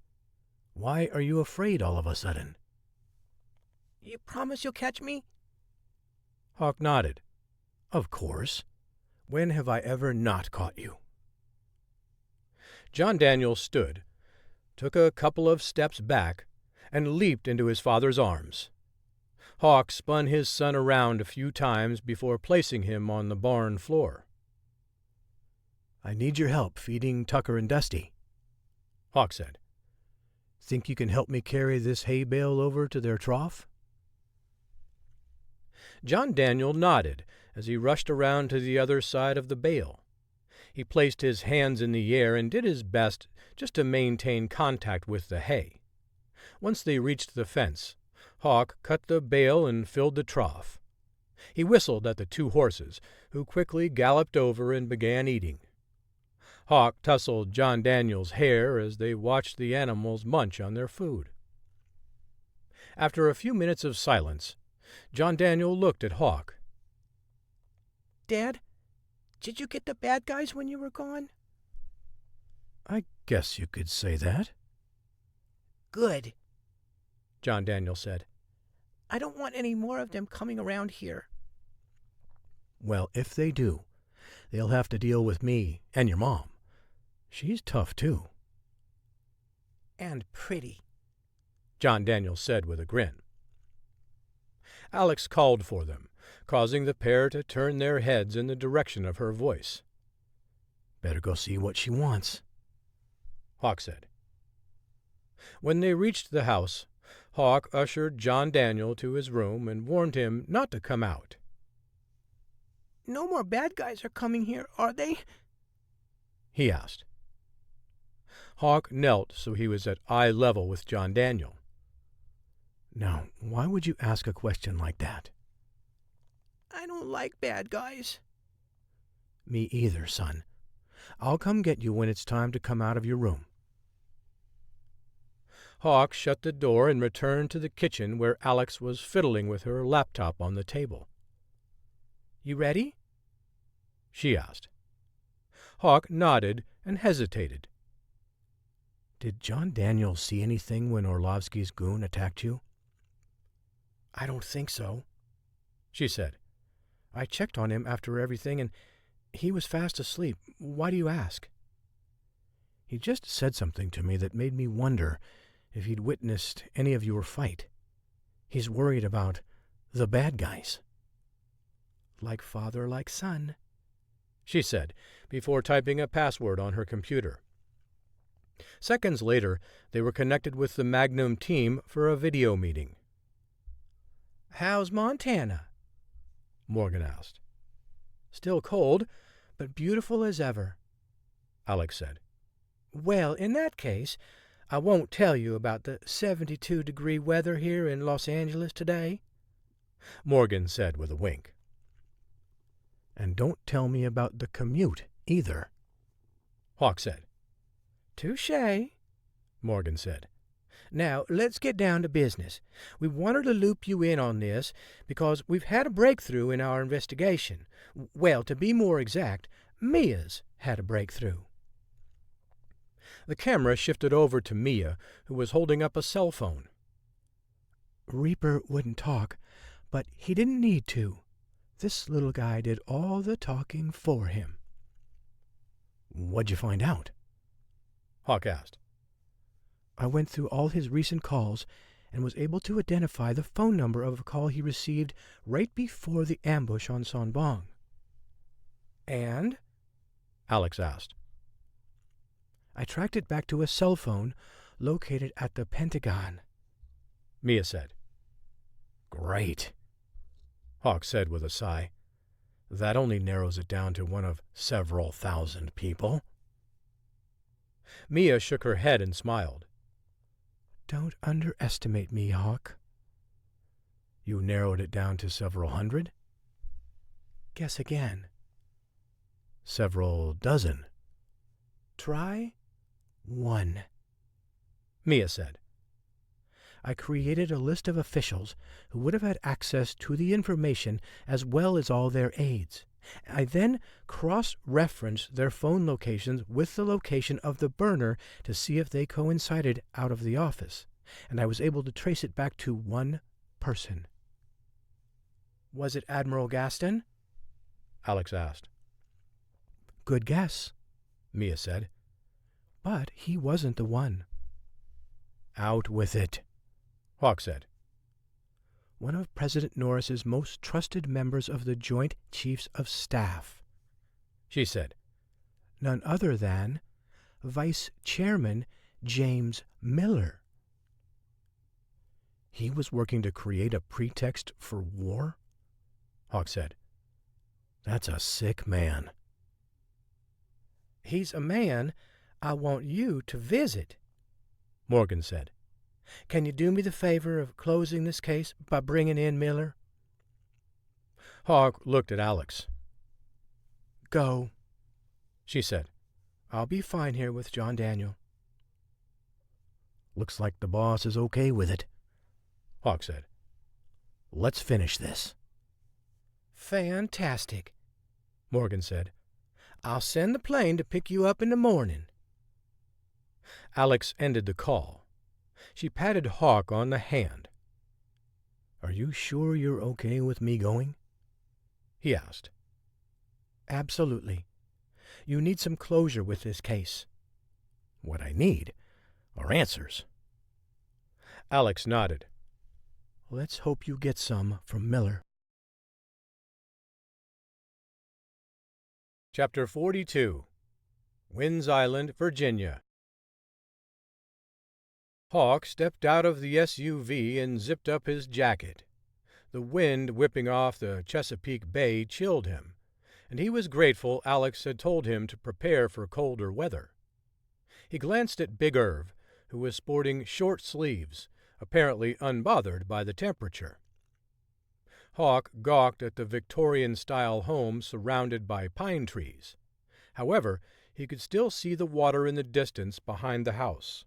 Why are you afraid all of a sudden? You promise you'll catch me? Hawk nodded. Of course. When have I ever not caught you? John Daniel stood, took a couple of steps back, and leaped into his father's arms. Hawk spun his son around a few times before placing him on the barn floor. I need your help feeding Tucker and Dusty, Hawk said. Think you can help me carry this hay bale over to their trough? John Daniel nodded as he rushed around to the other side of the bale. He placed his hands in the air and did his best just to maintain contact with the hay. Once they reached the fence, Hawk cut the bale and filled the trough. He whistled at the two horses, who quickly galloped over and began eating. Hawk tousled John Daniel's hair as they watched the animals munch on their food. After a few minutes of silence, John Daniel looked at Hawk. Dad, Did you get the bad guys when you were gone? I guess you could say that. Good, John Daniel said. I don't want any more of them coming around here. Well, if they do, they'll have to deal with me and your mom. She's tough, too. And pretty, John Daniel said with a grin. Alex called for them, causing the pair to turn their heads in the direction of her voice. Better go see what she wants, Hawk said. When they reached the house, Hawk ushered John Daniel to his room and warned him not to come out. No more bad guys are coming here, are they? He asked. Hawk knelt so he was at eye level with John Daniel. Now, why would you ask a question like that? I don't like bad guys. Me either, son. I'll come get you when it's time to come out of your room. Hawk shut the door and returned to the kitchen where Alex was fiddling with her laptop on the table. You ready? She asked. Hawk nodded and hesitated. Did John Daniel see anything when Orlovsky's goon attacked you? I don't think so, she said. I checked on him after everything, and he was fast asleep. Why do you ask? He just said something to me that made me wonder if he'd witnessed any of your fight. He's worried about the bad guys. Like father, like son, she said, before typing a password on her computer. Seconds later, they were connected with the Magnum team for a video meeting. How's Montana? Morgan asked. Still cold, but beautiful as ever, Alex said. Well, in that case, I won't tell you about the 72-degree weather here in Los Angeles today, Morgan said with a wink. And don't tell me about the commute, either, Hawk said. Touché, Morgan said. Now, let's get down to business. We wanted to loop you in on this because we've had a breakthrough in our investigation. Well, to be more exact, Mia's had a breakthrough. The camera shifted over to Mia, who was holding up a cell phone. Reaper wouldn't talk, but he didn't need to. This little guy did all the talking for him. What'd you find out? Hawk asked. I went through all his recent calls and was able to identify the phone number of a call he received right before the ambush on Sonbong. And? Alex asked. I tracked it back to a cell phone located at the Pentagon, Mia said. Great, Hawk said with a sigh. That only narrows it down to one of several thousand people. Mia shook her head and smiled. Don't underestimate me, Hawk. You narrowed it down to several hundred? Guess again. Several dozen. Try 1. Mia said. I created a list of officials who would have had access to the information as well as all their aides. I then cross-referenced their phone locations with the location of the burner to see if they coincided out of the office, and I was able to trace it back to one person. Was it Admiral Gaston? Alex asked. Good guess, Mia said. But he wasn't the one. Out with it, Hawk said. One of President Norris's most trusted members of the Joint Chiefs of Staff, she said. None other than Vice Chairman James Miller. He was working to create a pretext for war? Hawk said. That's a sick man. He's a man I want you to visit, Morgan said. Can you do me the favor of closing this case by bringing in Miller? Hawk looked at Alex. Go, she said. I'll be fine here with John Daniel. Looks like the boss is okay with it, Hawk said. Let's finish this. Fantastic, Morgan said. I'll send the plane to pick you up in the morning." Alex ended the call. She patted Hawk on the hand. "Are you sure you're okay with me going?" he asked. "Absolutely. You need some closure with this case." "What I need are answers." Alex nodded. "Let's hope you get some from Miller." Chapter 42. Wynn's Island, Virginia. Hawk stepped out of the SUV and zipped up his jacket. The wind whipping off the Chesapeake Bay chilled him, and he was grateful Alex had told him to prepare for colder weather. He glanced at Big Irv, who was sporting short sleeves, apparently unbothered by the temperature. Hawk gawked at the Victorian-style home surrounded by pine trees. However, he could still see the water in the distance behind the house.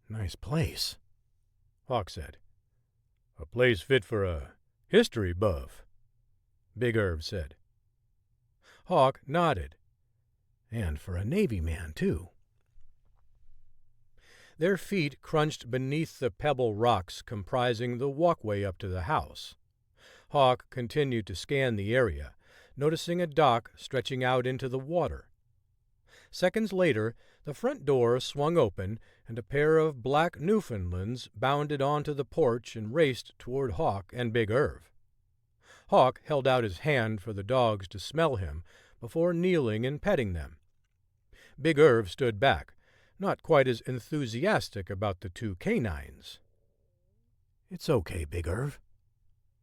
"Nice place," Hawk said. "A place fit for a history buff," Big Irv said. Hawk nodded. "And for a Navy man, too." Their feet crunched beneath the pebble rocks comprising the walkway up to the house. Hawk continued to scan the area, noticing a dock stretching out into the water. Seconds later, the front door swung open, and a pair of black Newfoundlands bounded onto the porch and raced toward Hawk and Big Irv. Hawk held out his hand for the dogs to smell him before kneeling and petting them. Big Irv stood back, not quite as enthusiastic about the two canines. "It's okay, Big Irv,"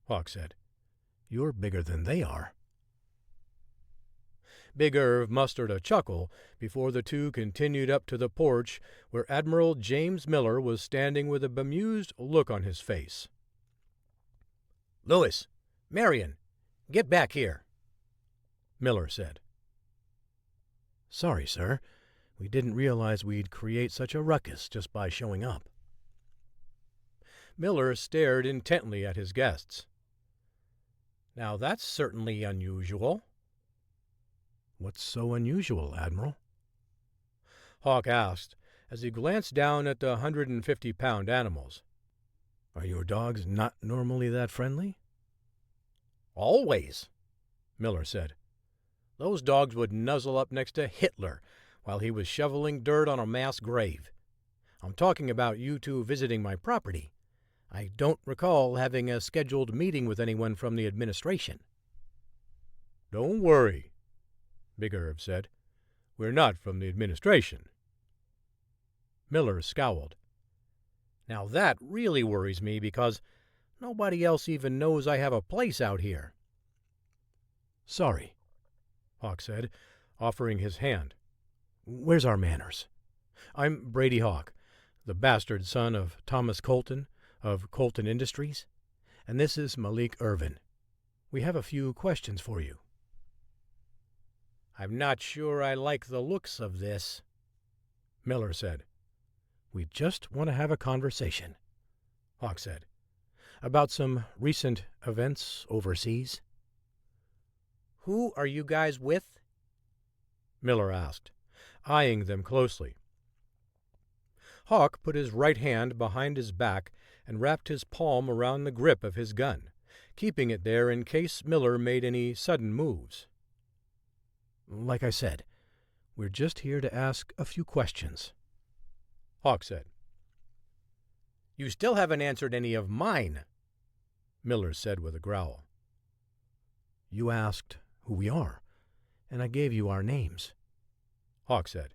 Hawk said. "You're bigger than they are." Big Irv mustered a chuckle before the two continued up to the porch, where Admiral James Miller was standing with a bemused look on his face. "Lewis, Marion, get back here," Miller said. "Sorry, sir. We didn't realize we'd create such a ruckus just by showing up." Miller stared intently at his guests. "Now that's certainly unusual." "What's so unusual, Admiral?" Hawk asked, as he glanced down at the 150-pound animals. "Are your dogs not normally that friendly?" "Always," Miller said. "Those dogs would nuzzle up next to Hitler while he was shoveling dirt on a mass grave. I'm talking about you two visiting my property. I don't recall having a scheduled meeting with anyone from the administration." "Don't worry," Big Irv said. "We're not from the administration." Miller scowled. "Now that really worries me because nobody else even knows I have a place out here." "Sorry," Hawk said, offering his hand. "Where's our manners?" "I'm Brady Hawk, the bastard son of Thomas Colton, of Colton Industries, and this is Malik Irvin. We have a few questions for you." "I'm not sure I like the looks of this," Miller said. "We just want to have a conversation," Hawk said. "about some recent events overseas." "Who are you guys with?" Miller asked, eyeing them closely. Hawk put his right hand behind his back and wrapped his palm around the grip of his gun, keeping it there in case Miller made any sudden moves. "Like I said, we're just here to ask a few questions," Hawk said. "You still haven't answered any of mine," Miller said with a growl. "You asked who we are, and I gave you our names," Hawk said.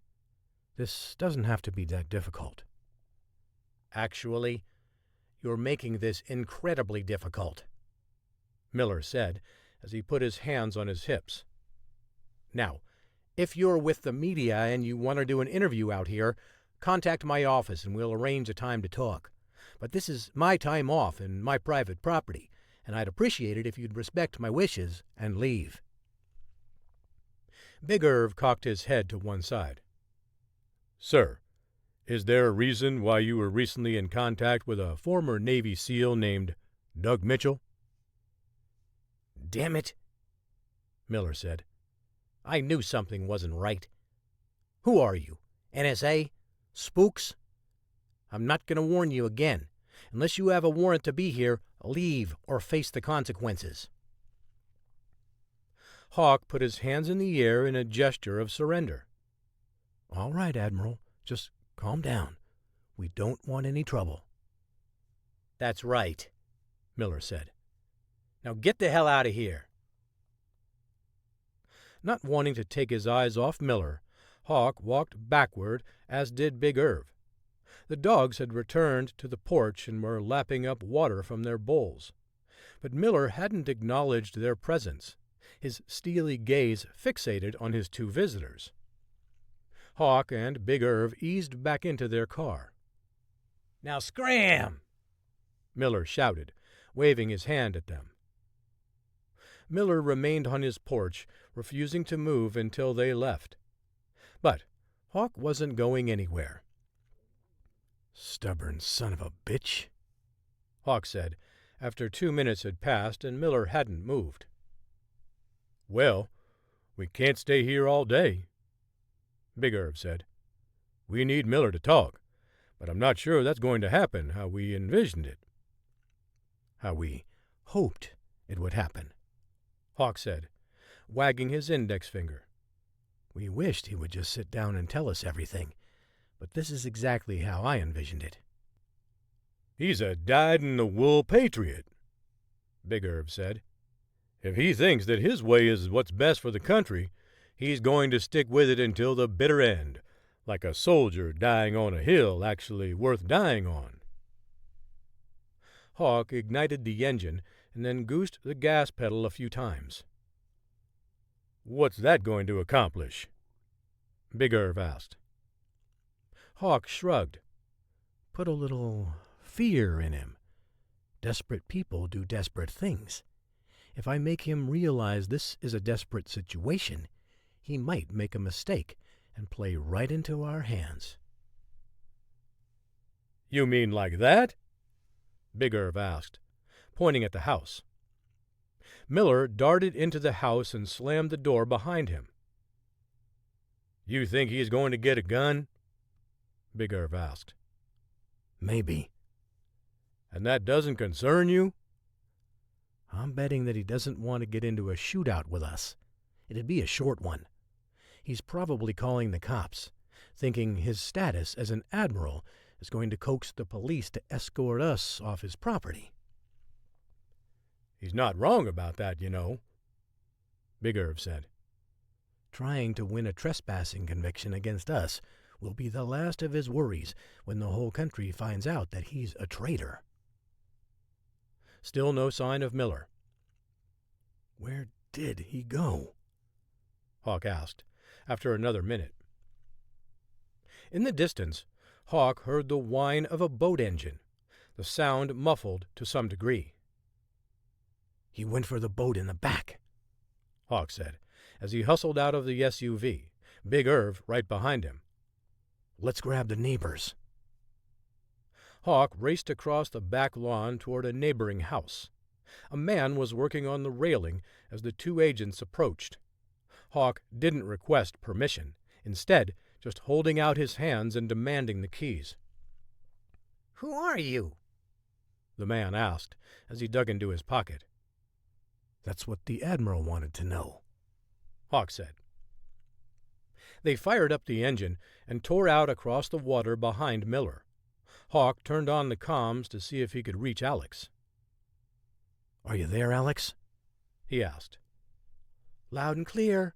"This doesn't have to be that difficult." "Actually, you're making this incredibly difficult," Miller said as he put his hands on his hips. "Now, if you're with the media and you want to do an interview out here, contact my office and we'll arrange a time to talk. But this is my time off and my private property, and I'd appreciate it if you'd respect my wishes and leave." Big Irv cocked his head to one side. "Sir, is there a reason why you were recently in contact with a former Navy SEAL named Doug Mitchell?" "Damn it," Miller said. I knew something wasn't right. Who are you? NSA? Spooks? I'm not going to warn you again. Unless you have a warrant to be here, leave or face the consequences." Hawk put his hands in the air in a gesture of surrender. "All right, Admiral. Just calm down. We don't want any trouble." "That's right," Miller said. "Now get the hell out of here." Not wanting to take his eyes off Miller, Hawk walked backward, as did Big Irv. The dogs had returned to the porch and were lapping up water from their bowls. But Miller hadn't acknowledged their presence, his steely gaze fixated on his two visitors. Hawk and Big Irv eased back into their car. "Now scram!" Miller shouted, waving his hand at them. Miller remained on his porch, refusing to move until they left. But Hawk wasn't going anywhere. "Stubborn son of a bitch," Hawk said, after 2 minutes had passed and Miller hadn't moved. "Well, we can't stay here all day," Big Irv said. "We need Miller to talk, but I'm not sure that's going to happen how we envisioned it." "How we hoped it would happen," Hawk said, wagging his index finger. "We wished he would just sit down and tell us everything, but this is exactly how I envisioned it." "He's a dyed-in-the-wool patriot," Big Irv said. "If he thinks that his way is what's best for the country, he's going to stick with it until the bitter end, like a soldier dying on a hill actually worth dying on." Hawk ignited the engine and then goosed the gas pedal a few times. "What's that going to accomplish?" Big Irv asked. Hawk shrugged. "Put a little fear in him. Desperate people do desperate things. If I make him realize this is a desperate situation, he might make a mistake and play right into our hands." "You mean like that?" Big Irv asked, pointing at the house. Miller darted into the house and slammed the door behind him. "You think he's going to get a gun?" Big Irv asked. "Maybe." "And that doesn't concern you?" "I'm betting that he doesn't want to get into a shootout with us. It'd be a short one. He's probably calling the cops, thinking his status as an admiral is going to coax the police to escort us off his property." "He's not wrong about that, you know," Big Irv said. "Trying to win a trespassing conviction against us will be the last of his worries when the whole country finds out that he's a traitor." Still no sign of Miller. "Where did he go?" Hawk asked, after another minute. In the distance, Hawk heard the whine of a boat engine, the sound muffled to some degree. "He went for the boat in the back," Hawk said, as he hustled out of the SUV, Big Irv right behind him. "Let's grab the neighbors." Hawk raced across the back lawn toward a neighboring house. A man was working on the railing as the two agents approached. Hawk didn't request permission, instead just holding out his hands and demanding the keys. "Who are you?" the man asked as he dug into his pocket. "That's what the Admiral wanted to know," Hawk said. They fired up the engine and tore out across the water behind Miller. Hawk turned on the comms to see if he could reach Alex. "Are you there, Alex?" he asked. "Loud and clear,"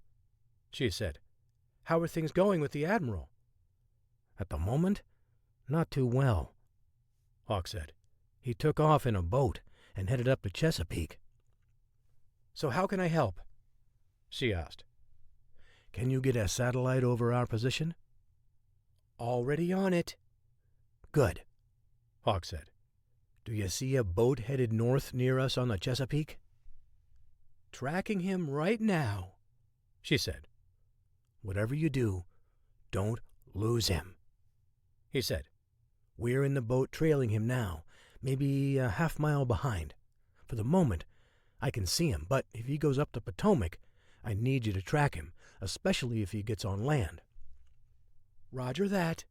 she said. "How are things going with the Admiral?" "At the moment, not too well," Hawk said. "He took off in a boat and headed up to Chesapeake." "So how can I help?" she asked. "Can you get a satellite over our position?" "Already on it." "Good," Hawk said. "Do you see a boat headed north near us on the Chesapeake?" "Tracking him right now," she said. "Whatever you do, don't lose him," he said. "We're in the boat trailing him now, maybe a half-mile behind. For the moment, I can see him, but if he goes up the Potomac, I need you to track him. especially if he gets on land." "Roger that."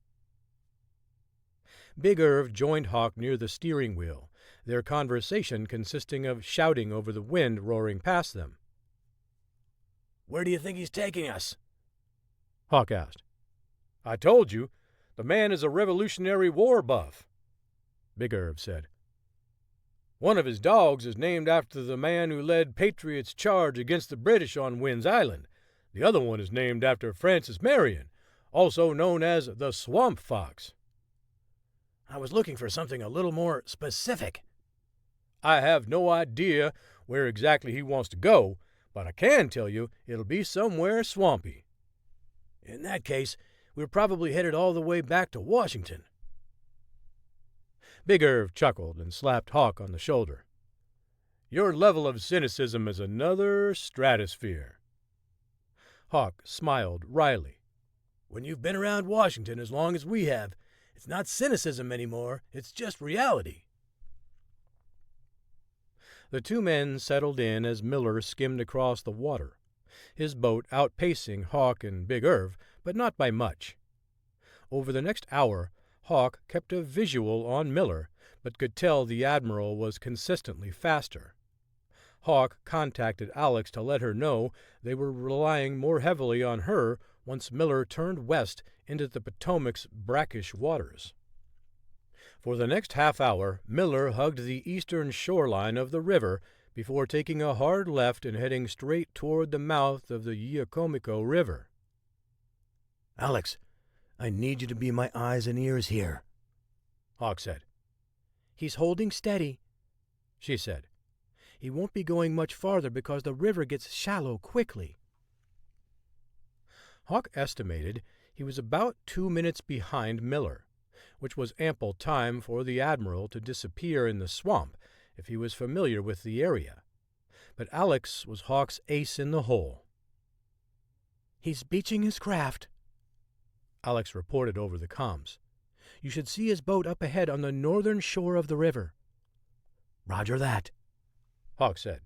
Big Irv joined Hawk near the steering wheel, their conversation consisting of shouting over the wind roaring past them. "Where do you think he's taking us?" Hawk asked. "I told you, the man is a Revolutionary War buff," Big Irv said. "One of his dogs is named after the man who led Patriots' charge against the British on Wynn's Island. The other one is named after Francis Marion, also known as the Swamp Fox." "I was looking for something a little more specific." "I have no idea where exactly he wants to go, but I can tell you it'll be somewhere swampy." "In that case, we're probably headed all the way back to Washington." Big Irv chuckled and slapped Hawk on the shoulder. "Your level of cynicism is another stratosphere." Hawk smiled wryly. "When you've been around Washington as long as we have, it's not cynicism anymore, it's just reality." The two men settled in as Miller skimmed across the water, his boat outpacing Hawk and Big Irv, but not by much. Over the next hour, Hawk kept a visual on Miller, but could tell the Admiral was consistently faster. Hawk contacted Alex to let her know they were relying more heavily on her once Miller turned west into the Potomac's brackish waters. For the next half hour, Miller hugged the eastern shoreline of the river before taking a hard left and heading straight toward the mouth of the Yacomico River. "Alex, I need you to be my eyes and ears here," Hawk said. "He's holding steady," she said. "He won't be going much farther because the river gets shallow quickly." Hawk estimated he was about 2 minutes behind Miller, which was ample time for the Admiral to disappear in the swamp if he was familiar with the area. But Alex was Hawk's ace in the hole. "He's beaching his craft," Alex reported over the comms. "You should see his boat up ahead on the northern shore of the river." "Roger that," Hawk said.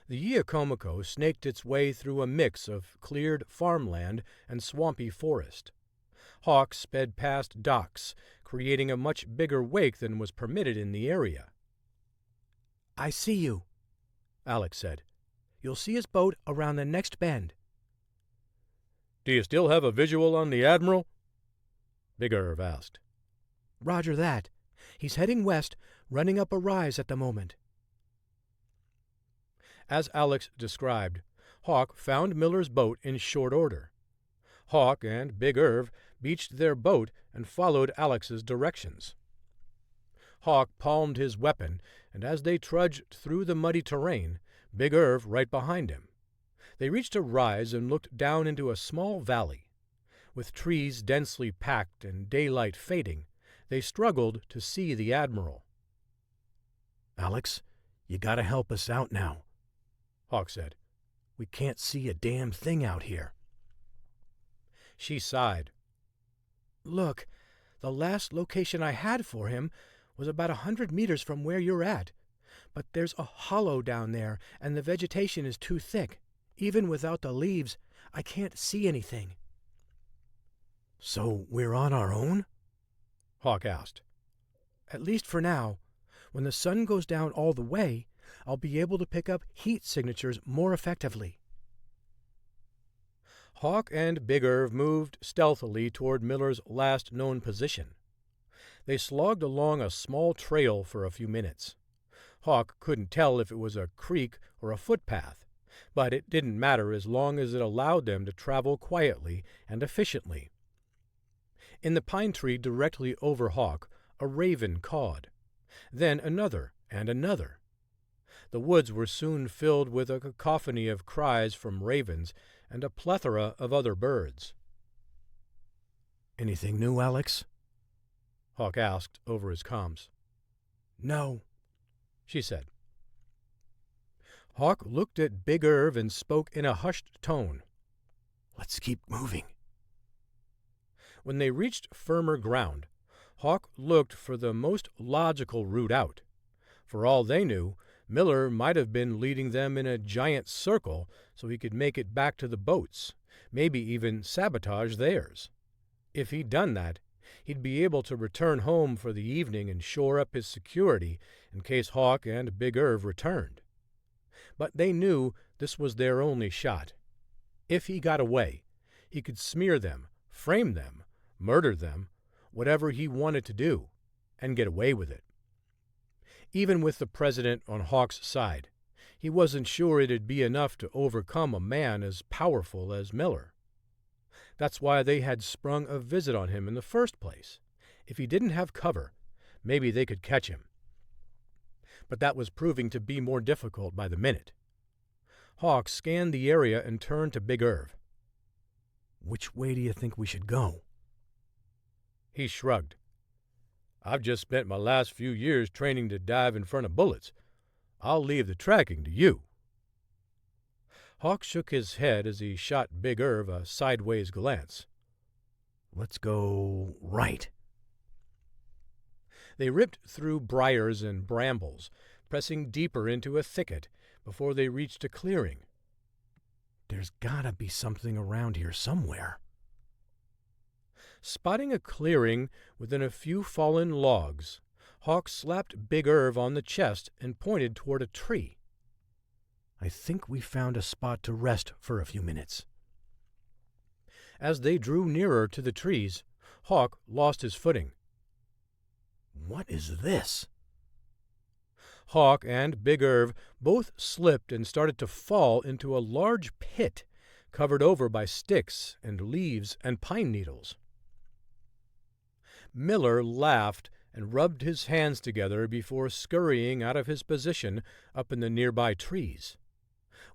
The Yacomico snaked its way through a mix of cleared farmland and swampy forest. Hawk sped past docks, creating a much bigger wake than was permitted in the area. "I see you," Alex said. "You'll see his boat around the next bend." "Do you still have a visual on the Admiral?" Big Irv asked. "Roger that. He's heading west, running up a rise at the moment." As Alex described, Hawk found Miller's boat in short order. Hawk and Big Irv beached their boat and followed Alex's directions. Hawk palmed his weapon, and as they trudged through the muddy terrain, Big Irv right behind him. They reached a rise and looked down into a small valley. With trees densely packed and daylight fading, they struggled to see the Admiral. "Alex, you gotta help us out now," Hawk said. "We can't see a damn thing out here." She sighed. "Look, the last location I had for him was about 100 meters from where you're at. But there's a hollow down there, and the vegetation is too thick. Even without the leaves, I can't see anything." "So we're on our own?" Hawk asked. "At least for now. When the sun goes down all the way, I'll be able to pick up heat signatures more effectively." Hawk and Big Irv moved stealthily toward Miller's last known position. They slogged along a small trail for a few minutes. Hawk couldn't tell if it was a creek or a footpath, but it didn't matter as long as it allowed them to travel quietly and efficiently. In the pine tree directly over Hawk, a raven cawed. Then another and another. The woods were soon filled with a cacophony of cries from ravens and a plethora of other birds. "Anything new, Alex?" Hawk asked over his comms. "No," she said. Hawk looked at Big Irv and spoke in a hushed tone. "Let's keep moving." When they reached firmer ground, Hawk looked for the most logical route out. For all they knew, Miller might have been leading them in a giant circle so he could make it back to the boats, maybe even sabotage theirs. If he'd done that, he'd be able to return home for the evening and shore up his security in case Hawk and Big Irv returned. But they knew this was their only shot. If he got away, he could smear them, frame them, murder them, whatever he wanted to do, and get away with it. Even with the president on Hawk's side, he wasn't sure it'd be enough to overcome a man as powerful as Miller. That's why they had sprung a visit on him in the first place. If he didn't have cover, maybe they could catch him. But that was proving to be more difficult by the minute. Hawk scanned the area and turned to Big Irv. "Which way do you think we should go?" He shrugged. "I've just spent my last few years training to dive in front of bullets. I'll leave the tracking to you." Hawk shook his head as he shot Big Irv a sideways glance. "Let's go right." They ripped through briars and brambles, pressing deeper into a thicket before they reached a clearing. "There's gotta be something around here somewhere." Spotting a clearing within a few fallen logs, Hawk slapped Big Irv on the chest and pointed toward a tree. "I think we found a spot to rest for a few minutes." As they drew nearer to the trees, Hawk lost his footing. "What is this?" Hawk and Big Irv both slipped and started to fall into a large pit covered over by sticks and leaves and pine needles. Miller laughed and rubbed his hands together before scurrying out of his position up in the nearby trees.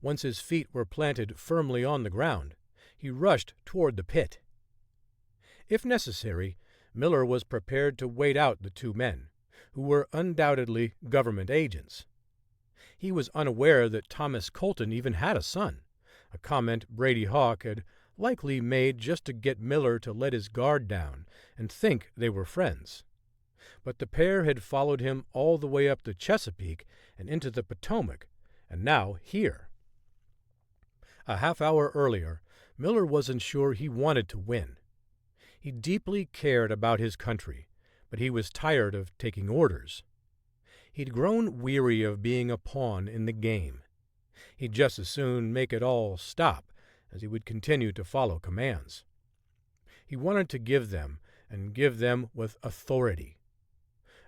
Once his feet were planted firmly on the ground, he rushed toward the pit. If necessary, Miller was prepared to wait out the two men, who were undoubtedly government agents. He was unaware that Thomas Colton even had a son, a comment Brady Hawk had likely made just to get Miller to let his guard down and think they were friends. But the pair had followed him all the way up the Chesapeake and into the Potomac, and now here. A half-hour earlier, Miller wasn't sure he wanted to win. He deeply cared about his country, but he was tired of taking orders. He'd grown weary of being a pawn in the game. He'd just as soon make it all stop, as he would continue to follow commands. He wanted to give them, and give them with authority.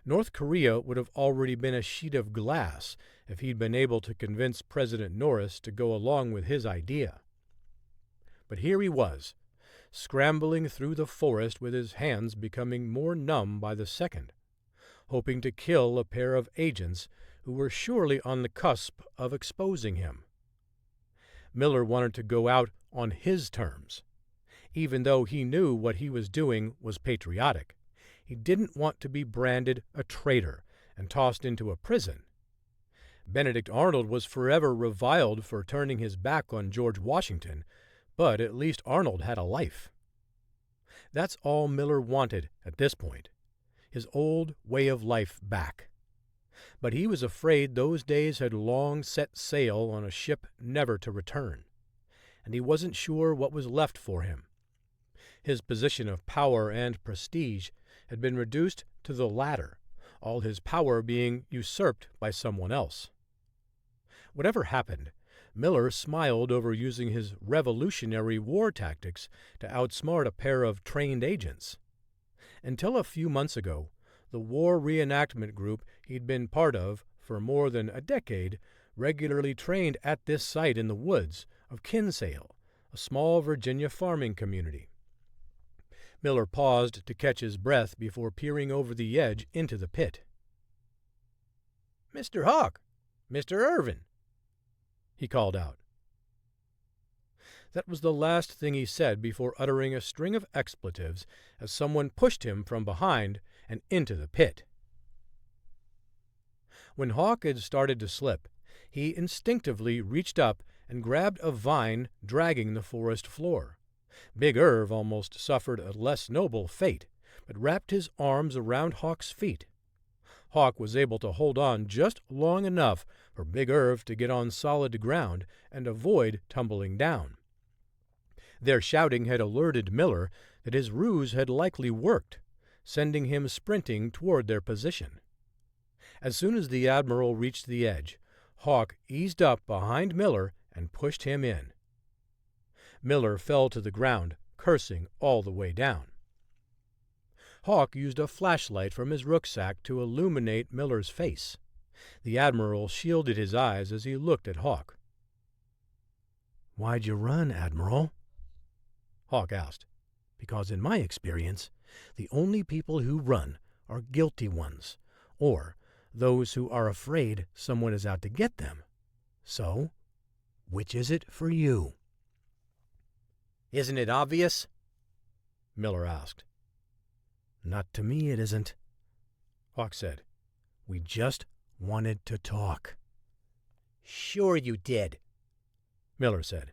North Korea would have already been a sheet of glass if he'd been able to convince President Norris to go along with his idea. But here he was, scrambling through the forest with his hands becoming more numb by the second, hoping to kill a pair of agents who were surely on the cusp of exposing him. Miller wanted to go out on his terms. Even though he knew what he was doing was patriotic, he didn't want to be branded a traitor and tossed into a prison. Benedict Arnold was forever reviled for turning his back on George Washington, but at least Arnold had a life. That's all Miller wanted at this point, his old way of life back. But he was afraid those days had long set sail on a ship never to return, and he wasn't sure what was left for him. His position of power and prestige had been reduced to the latter, all his power being usurped by someone else. Whatever happened, Miller smiled over using his revolutionary war tactics to outsmart a pair of trained agents. Until a few months ago, the war reenactment group he'd been part of for more than a decade regularly trained at this site in the woods of Kinsale, a small Virginia farming community. Miller paused to catch his breath before peering over the edge into the pit. "Mr. Hawk! Mr. Irvin!" he called out. That was the last thing he said before uttering a string of expletives as someone pushed him from behind and into the pit. When Hawk had started to slip, he instinctively reached up and grabbed a vine dragging the forest floor. Big Irv almost suffered a less noble fate, but wrapped his arms around Hawk's feet. Hawk was able to hold on just long enough for Big Irv to get on solid ground and avoid tumbling down. Their shouting had alerted Miller that his ruse had likely worked, sending him sprinting toward their position. As soon as the Admiral reached the edge, Hawk eased up behind Miller and pushed him in. Miller fell to the ground, cursing all the way down. Hawk used a flashlight from his rucksack to illuminate Miller's face. The Admiral shielded his eyes as he looked at Hawk. "Why'd you run, Admiral?" Hawk asked. "Because in my experience, the only people who run are guilty ones, or those who are afraid someone is out to get them. So, which is it for you?" "Isn't it obvious?" Miller asked. "Not to me it isn't," Hawk said. "We just wanted to talk." "Sure you did," Miller said.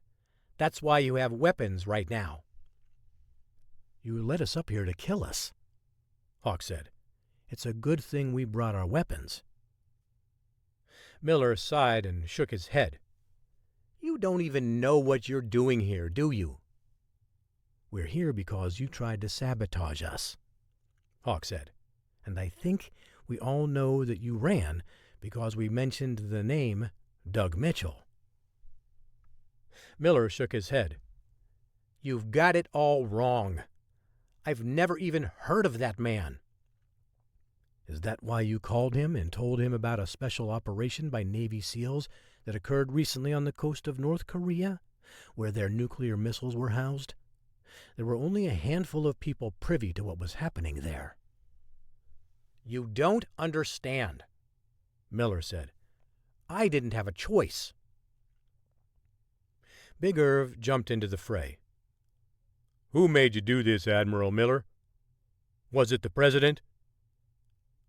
"That's why you have weapons right now." "You led us up here to kill us," Hawk said. "It's a good thing we brought our weapons." Miller sighed and shook his head. "You don't even know what you're doing here, do you?" "We're here because you tried to sabotage us," Hawk said. "and I think we all know that you ran because we mentioned the name Doug Mitchell." Miller shook his head. "You've got it all wrong. I've never even heard of that man." "Is that why you called him and told him about a special operation by Navy SEALs that occurred recently on the coast of North Korea, where their nuclear missiles were housed? There were only a handful of people privy to what was happening there." "You don't understand," Miller said. "I didn't have a choice." Big Irv jumped into the fray. "Who made you do this, Admiral Miller? Was it the President?"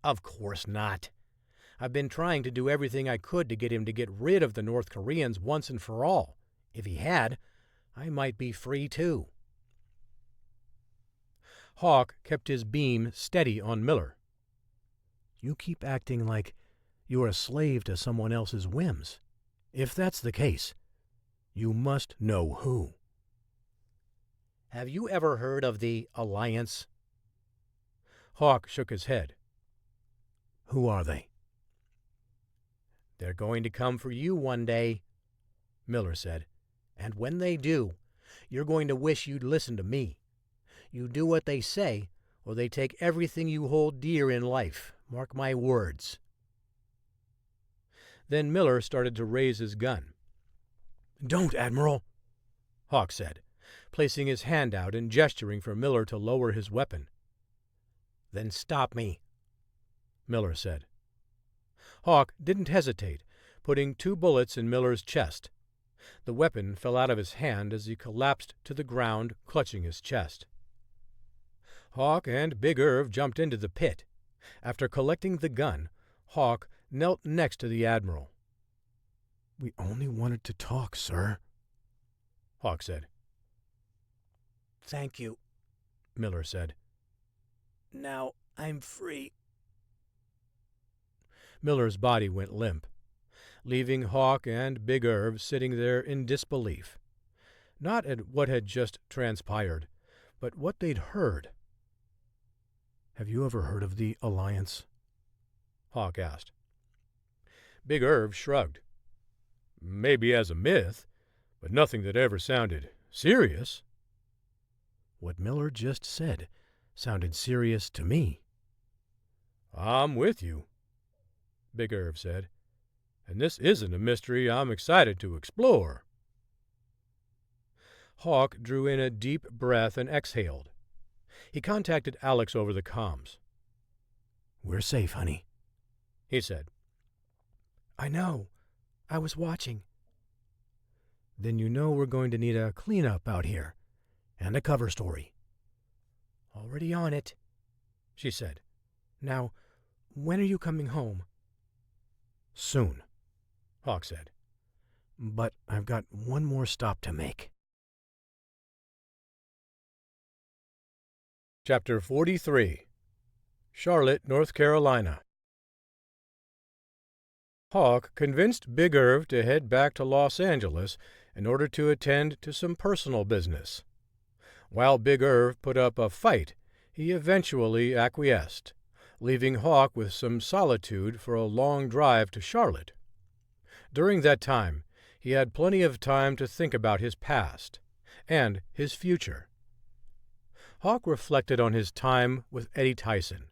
"Of course not. I've been trying to do everything I could to get him to get rid of the North Koreans once and for all. If he had, I might be free too." Hawk kept his beam steady on Miller. "You keep acting like you're a slave to someone else's whims. If that's the case, you must know who." "Have you ever heard of the Alliance?" Hawk shook his head. "Who are they?" "They're going to come for you one day," Miller said. "And when they do, you're going to wish you'd listened to me. You do what they say, or they take everything you hold dear in life. Mark my words." Then Miller started to raise his gun. "Don't, Admiral," Hawk said, placing his hand out and gesturing for Miller to lower his weapon. "Then stop me," Miller said. Hawk didn't hesitate, putting 2 bullets in Miller's chest. The weapon fell out of his hand as he collapsed to the ground, clutching his chest. Hawk and Big Irv jumped into the pit. After collecting the gun, Hawk knelt next to the Admiral. "We only wanted to talk, sir," Hawk said. "Thank you," Miller said. "Now I'm free." Miller's body went limp, leaving Hawk and Big Irv sitting there in disbelief, not at what had just transpired, but what they'd heard. "Have you ever heard of the Alliance?" Hawk asked. Big Irv shrugged. "Maybe as a myth, but nothing that ever sounded serious." "What Miller just said sounded serious to me." "I'm with you," Big Irv said, "and this isn't a mystery I'm excited to explore." Hawk drew in a deep breath and exhaled. He contacted Alex over the comms. "We're safe, honey," he said. "I know. I was watching." "Then you know we're going to need a cleanup out here, and a cover story." "Already on it," she said. "Now, when are you coming home?" "Soon," Hawk said. "But I've got one more stop to make." Chapter 43. Charlotte, North Carolina. Hawk convinced Big Irv to head back to Los Angeles in order to attend to some personal business. While Big Irv put up a fight, he eventually acquiesced, leaving Hawk with some solitude for a long drive to Charlotte. During that time, he had plenty of time to think about his past and his future. Hawk reflected on his time with Eddie Tyson,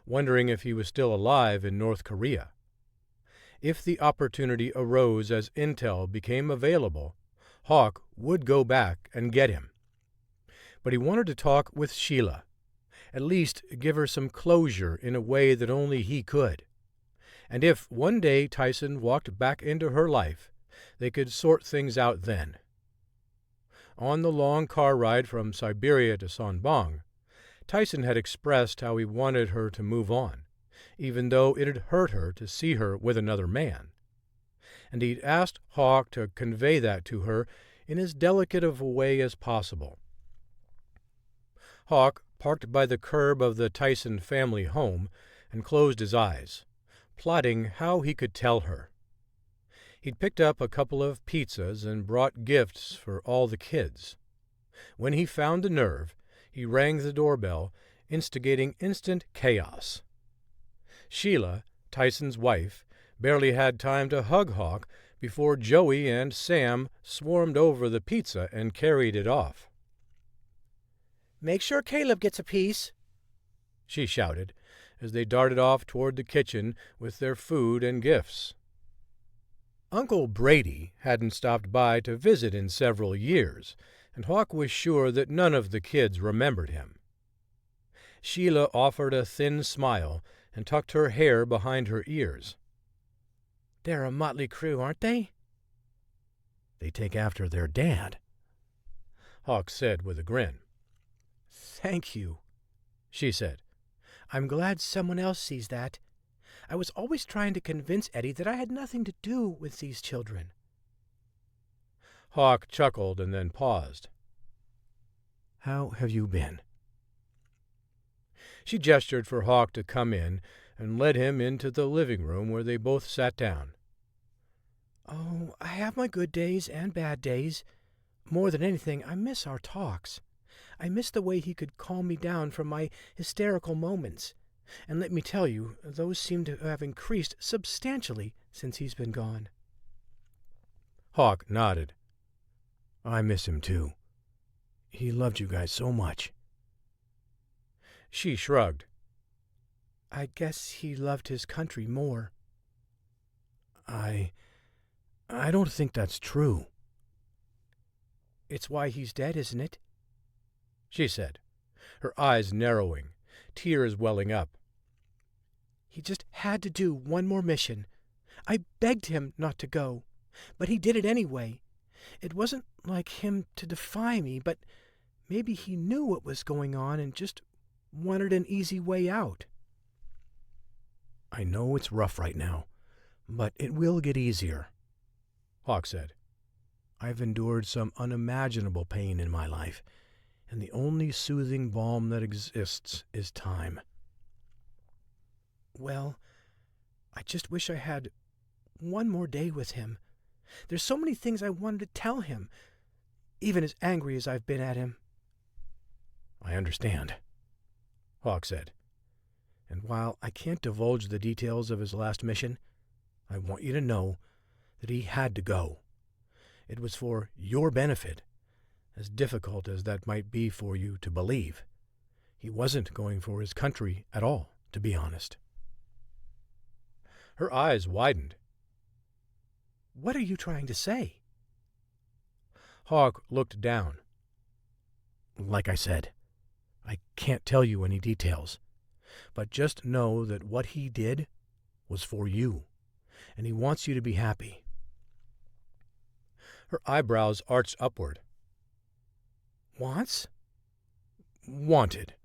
wondering if he was still alive in North Korea. If the opportunity arose as intel became available, Hawk would go back and get him. But he wanted to talk with Sheila, at least give her some closure in a way that only he could. And if one day Tyson walked back into her life, they could sort things out then. On the long car ride from Siberia to Sonbong, Tyson had expressed how he wanted her to move on, even though it had hurt her to see her with another man. And he'd asked Hawk to convey that to her in as delicate of a way as possible. Hawk parked by the curb of the Tyson family home and closed his eyes, plotting how he could tell her. He'd picked up a couple of pizzas and brought gifts for all the kids. When he found the nerve, he rang the doorbell, instigating instant chaos. Sheila, Tyson's wife, barely had time to hug Hawk before Joey and Sam swarmed over the pizza and carried it off. "Make sure Caleb gets a piece," she shouted as they darted off toward the kitchen with their food and gifts. Uncle Brady hadn't stopped by to visit in several years, and Hawk was sure that none of the kids remembered him. Sheila offered a thin smile and tucked her hair behind her ears. "They're a motley crew, aren't they?" "They take after their dad," Hawk said with a grin. "Thank you," she said. "I'm glad someone else sees that. I was always trying to convince Eddie that I had nothing to do with these children." Hawk chuckled and then paused. "How have you been?" She gestured for Hawk to come in and led him into the living room where they both sat down. "Oh, I have my good days and bad days. More than anything, I miss our talks. I miss the way he could calm me down from my hysterical moments. And let me tell you, those seem to have increased substantially since he's been gone." Hawk nodded. "I miss him, too. He loved you guys so much." She shrugged. "I guess he loved his country more." I don't think that's true." "It's why he's dead, isn't it?" she said, her eyes narrowing, tears welling up. "He just had to do one more mission. I begged him not to go, but he did it anyway. It wasn't like him to defy me, but maybe he knew what was going on and just wanted an easy way out." "I know it's rough right now, but it will get easier," Hawk said. "I've endured some unimaginable pain in my life, and the only soothing balm that exists is time." "Well, I just wish I had one more day with him. There's so many things I wanted to tell him, even as angry as I've been at him." "I understand," Hawk said. "And while I can't divulge the details of his last mission, I want you to know that he had to go. It was for your benefit, as difficult as that might be for you to believe. He wasn't going for his country at all, to be honest." Her eyes widened. "What are you trying to say?" Hawk looked down. "Like I said, I can't tell you any details, but just know that what he did was for you, and he wants you to be happy." Her eyebrows arched upward. "Wants?" "Wanted,"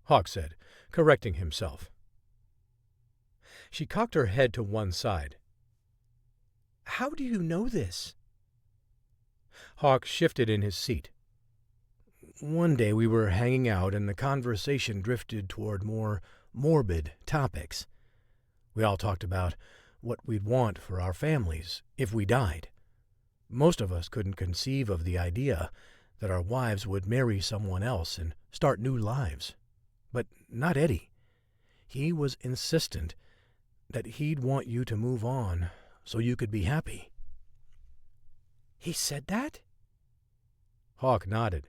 Hawk said, correcting himself. She cocked her head to one side. "How do you know this?" Hawk shifted in his seat. "One day we were hanging out and the conversation drifted toward more morbid topics. We all talked about what we'd want for our families if we died. Most of us couldn't conceive of the idea that our wives would marry someone else and start new lives. But not Eddie. He was insistent that he'd want you to move on so you could be happy. He said that? Hawk nodded.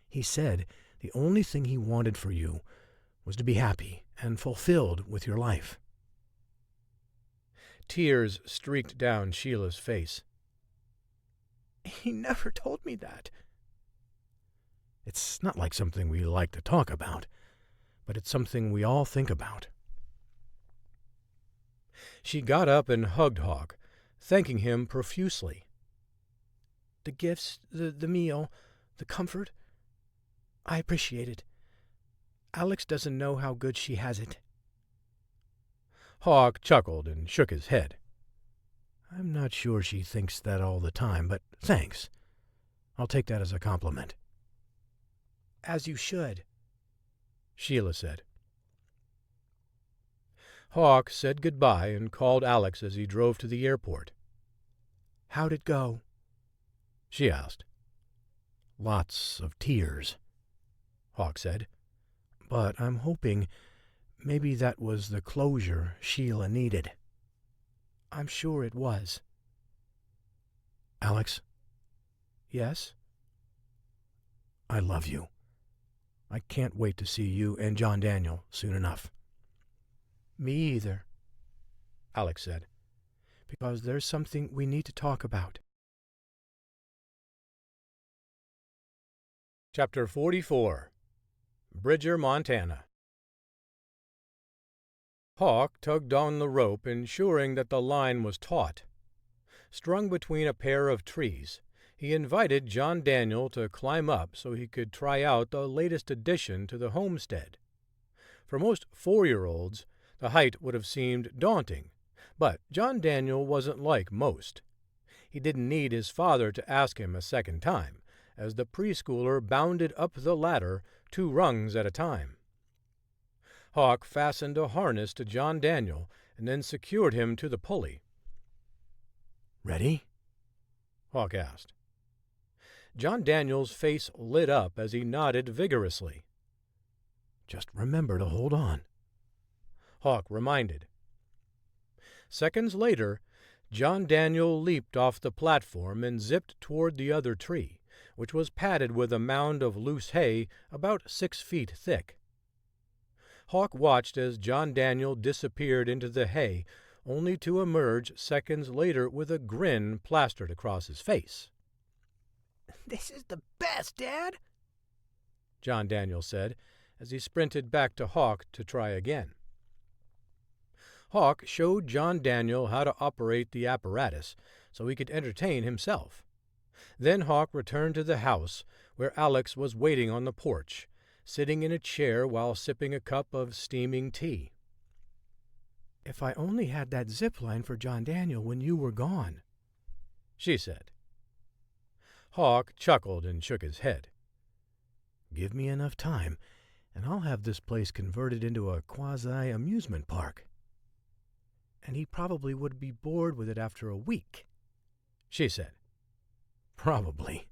He said the only thing he wanted for you was to be happy and fulfilled with your life. Tears streaked down Sheila's face. He never told me that. It's not like something we like to talk about, but it's something we all think about. She got up and hugged Hawk, thanking him profusely. The gifts, the meal, the comfort, I appreciate it. Alex doesn't know how good she has it. Hawk chuckled and shook his head. I'm not sure she thinks that all the time, but thanks. I'll take that as a compliment. As you should, Sheila said. Hawk said goodbye and called Alex as he drove to the airport. How'd it go? She asked. Lots of tears, Hawk said. But I'm hoping maybe that was the closure Sheila needed. I'm sure it was. Alex? Yes? I love you. I can't wait to see you and John Daniel soon enough. Me either, Alex said. Because there's something we need to talk about. Chapter 44. Bridger, Montana. Hawk tugged on the rope, ensuring that the line was taut. Strung between a pair of trees, he invited John Daniel to climb up so he could try out the latest addition to the homestead. For most 4-year-olds, the height would have seemed daunting, but John Daniel wasn't like most. He didn't need his father to ask him a second time, as the preschooler bounded up the ladder 2 rungs at a time. Hawk fastened a harness to John Daniel and then secured him to the pulley. Ready? Hawk asked. John Daniel's face lit up as he nodded vigorously. Just remember to hold on, Hawk reminded. Seconds later, John Daniel leaped off the platform and zipped toward the other tree, which was padded with a mound of loose hay about 6 feet thick. Hawk watched as John Daniel disappeared into the hay, only to emerge seconds later with a grin plastered across his face. This is the best, Dad, John Daniel said, as he sprinted back to Hawk to try again. Hawk showed John Daniel how to operate the apparatus so he could entertain himself. Then Hawk returned to the house, where Alex was waiting on the porch, sitting in a chair while sipping a cup of steaming tea. If I only had that zip line for John Daniel when you were gone, she said. Hawk chuckled and shook his head. Give me enough time, and I'll have this place converted into a quasi-amusement park. And he probably would be bored with it after a week, she said. Probably.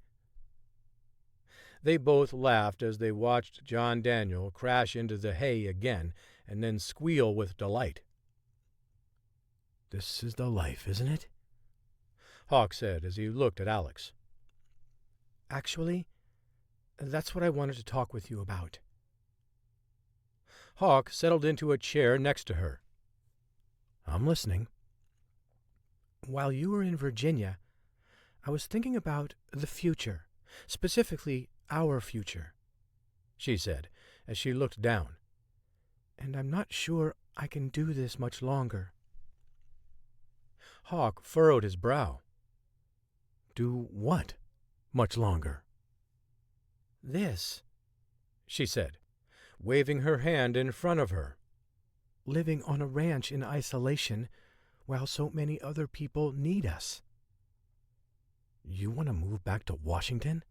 They both laughed as they watched John Daniel crash into the hay again and then squeal with delight. This is the life, isn't it? Hawk said as he looked at Alex. Actually, that's what I wanted to talk with you about. Hawk settled into a chair next to her. I'm listening. While you were in Virginia, I was thinking about the future, specifically our future, she said as she looked down. And I'm not sure I can do this much longer. Hawk furrowed his brow. Do what? Much longer? This, she said, waving her hand in front of her. Living on a ranch in isolation while so many other people need us. You want to move back to Washington?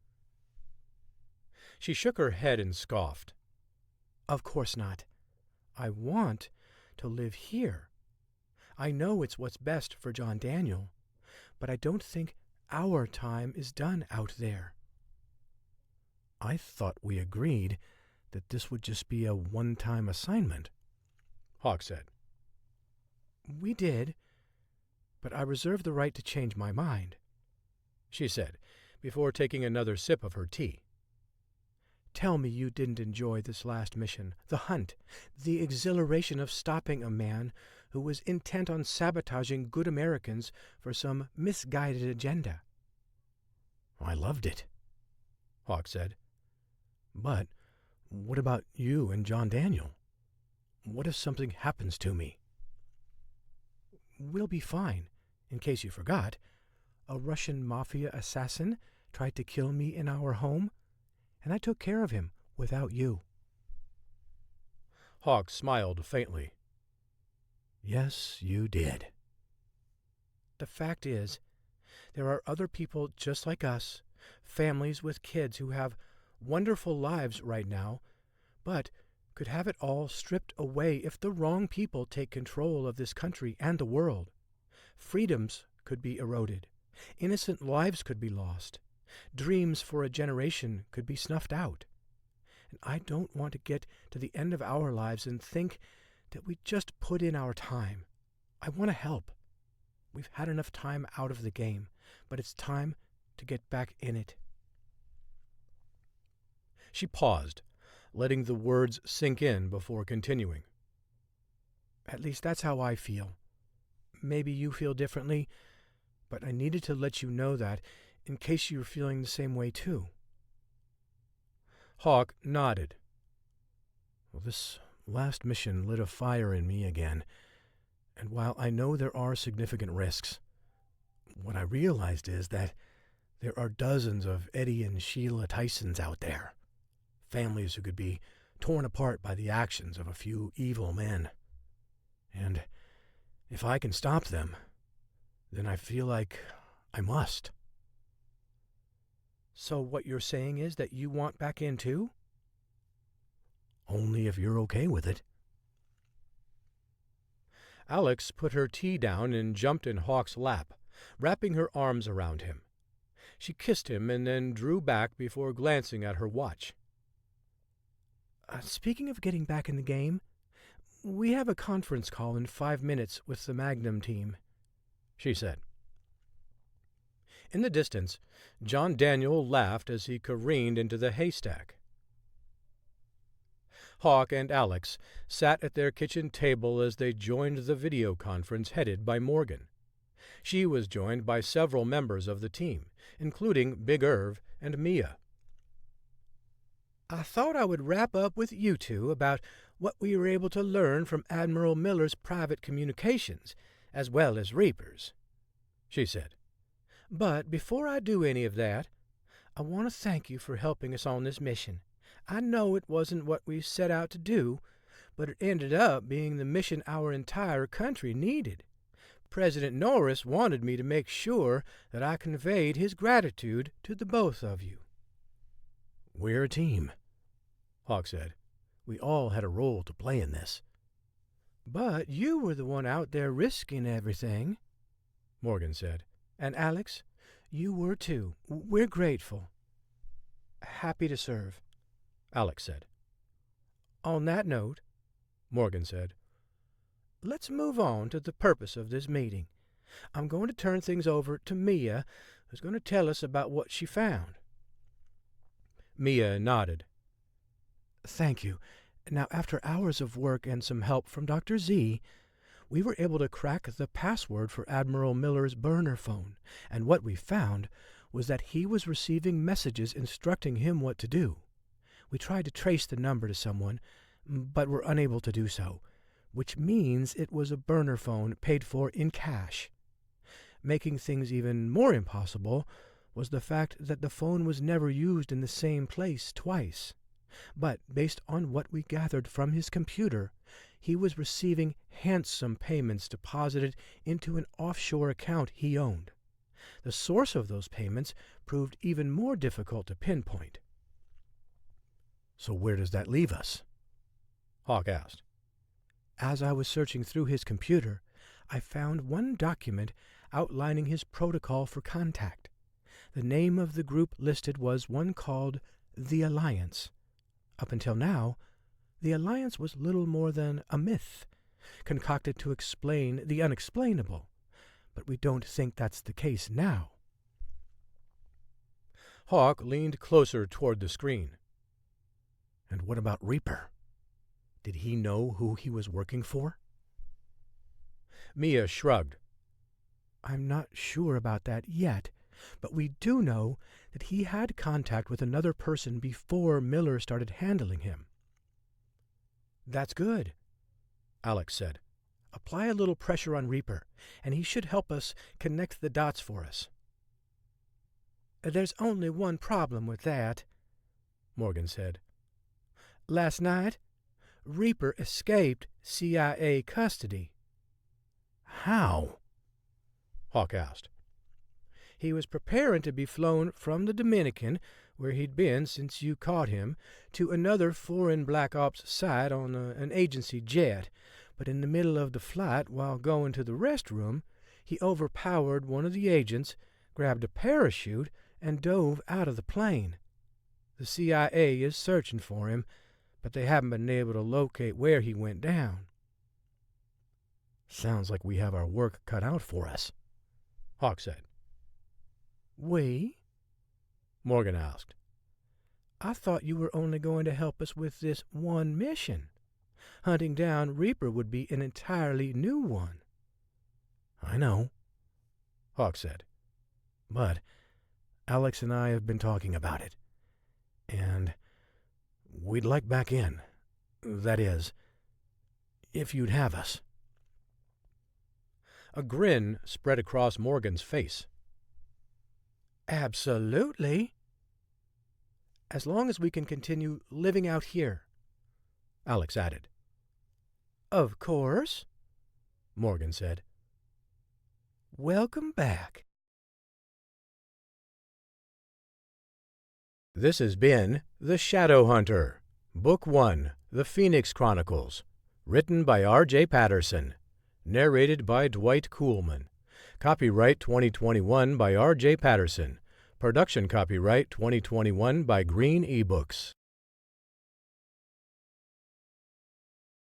She shook her head and scoffed. Of course not. I want to live here. I know it's what's best for John Daniel, but I don't think our time is done out there. I thought we agreed that this would just be a one-time assignment, Hawk said. We did, but I reserve the right to change my mind, she said, before taking another sip of her tea. Tell me you didn't enjoy this last mission, the hunt, the exhilaration of stopping a man who was intent on sabotaging good Americans for some misguided agenda. I loved it, Hawk said. But what about you and John Daniel? What if something happens to me? We'll be fine. In case you forgot, a Russian mafia assassin tried to kill me in our home, and I took care of him without you. Hawk smiled faintly. Yes, you did. The fact is, there are other people just like us, families with kids who have wonderful lives right now, but could have it all stripped away if the wrong people take control of this country and the world. Freedoms could be eroded. Innocent lives could be lost. Dreams for a generation could be snuffed out. And I don't want to get to the end of our lives and think that we just put in our time. I want to help. We've had enough time out of the game, but it's time to get back in it. She paused, letting the words sink in before continuing. At least that's how I feel. Maybe you feel differently, but I needed to let you know that in case you were feeling the same way too. Hawk nodded. Well, this last mission lit a fire in me again, and while I know there are significant risks, what I realized is that there are dozens of Eddie and Sheila Tysons out there, families who could be torn apart by the actions of a few evil men. And if I can stop them, then I feel like I must. So what you're saying is that you want back in too? Only if you're okay with it. Alex put her tea down and jumped in Hawk's lap, wrapping her arms around him. She kissed him and then drew back before glancing at her watch. Speaking of getting back in the game, we have a conference call in 5 minutes with the Magnum team, she said. In the distance, John Daniel laughed as he careened into the haystack. Hawk and Alex sat at their kitchen table as they joined the video conference headed by Morgan. She was joined by several members of the team, including Big Irv and Mia. I thought I would wrap up with you two about what we were able to learn from Admiral Miller's private communications, as well as Reaper's, she said. But before I do any of that, I want to thank you for helping us on this mission. I know it wasn't what we set out to do, but it ended up being the mission our entire country needed. President Norris wanted me to make sure that I conveyed his gratitude to the both of you. We're a team, Hawk said. We all had a role to play in this. But you were the one out there risking everything, Morgan said. And Alex, you were too. We're grateful. Happy to serve, Alex said. On that note, Morgan said, let's move on to the purpose of this meeting. I'm going to turn things over to Mia, who's going to tell us about what she found. Mia nodded. Thank you. Now, after hours of work and some help from Dr. Z, we were able to crack the password for Admiral Miller's burner phone, and what we found was that he was receiving messages instructing him what to do. We tried to trace the number to someone, but were unable to do so, which means it was a burner phone paid for in cash. Making things even more impossible was the fact that the phone was never used in the same place twice. But based on what we gathered from his computer, he was receiving handsome payments deposited into an offshore account he owned. The source of those payments proved even more difficult to pinpoint. So where does that leave us? Hawk asked. As I was searching through his computer, I found one document outlining his protocol for contact. The name of the group listed was one called the Alliance. Up until now, the Alliance was little more than a myth, concocted to explain the unexplainable, but we don't think that's the case now. Hawk leaned closer toward the screen. And what about Reaper? Did he know who he was working for? Mia shrugged. I'm not sure about that yet, but we do know that he had contact with another person before Miller started handling him. That's good, Alex said. Apply a little pressure on Reaper, and he should help us connect the dots for us. There's only one problem with that, Morgan said. Last night, Reaper escaped CIA custody. How? Hawk asked. He was preparing to be flown from the Dominican, where he'd been since you caught him, to another foreign Black Ops site on an agency jet, but in the middle of the flight, while going to the restroom, he overpowered one of the agents, grabbed a parachute, and dove out of the plane. The CIA is searching for him, but they haven't been able to locate where he went down. Sounds like we have our work cut out for us, Hawk said. We? Morgan asked. I thought you were only going to help us with this one mission. Hunting down Reaper would be an entirely new one. I know, Hawk said. But Alex and I have been talking about it. And we'd like back in. That is, if you'd have us. A grin spread across Morgan's face. Absolutely. As long as we can continue living out here, Alex added. Of course, Morgan said. Welcome back. This has been The Shadow Hunter, Book 1, The Phoenix Chronicles, written by R.J. Patterson, narrated by Dwight Kuhlman. Copyright 2021 by R.J. Patterson. Production copyright 2021 by Green eBooks.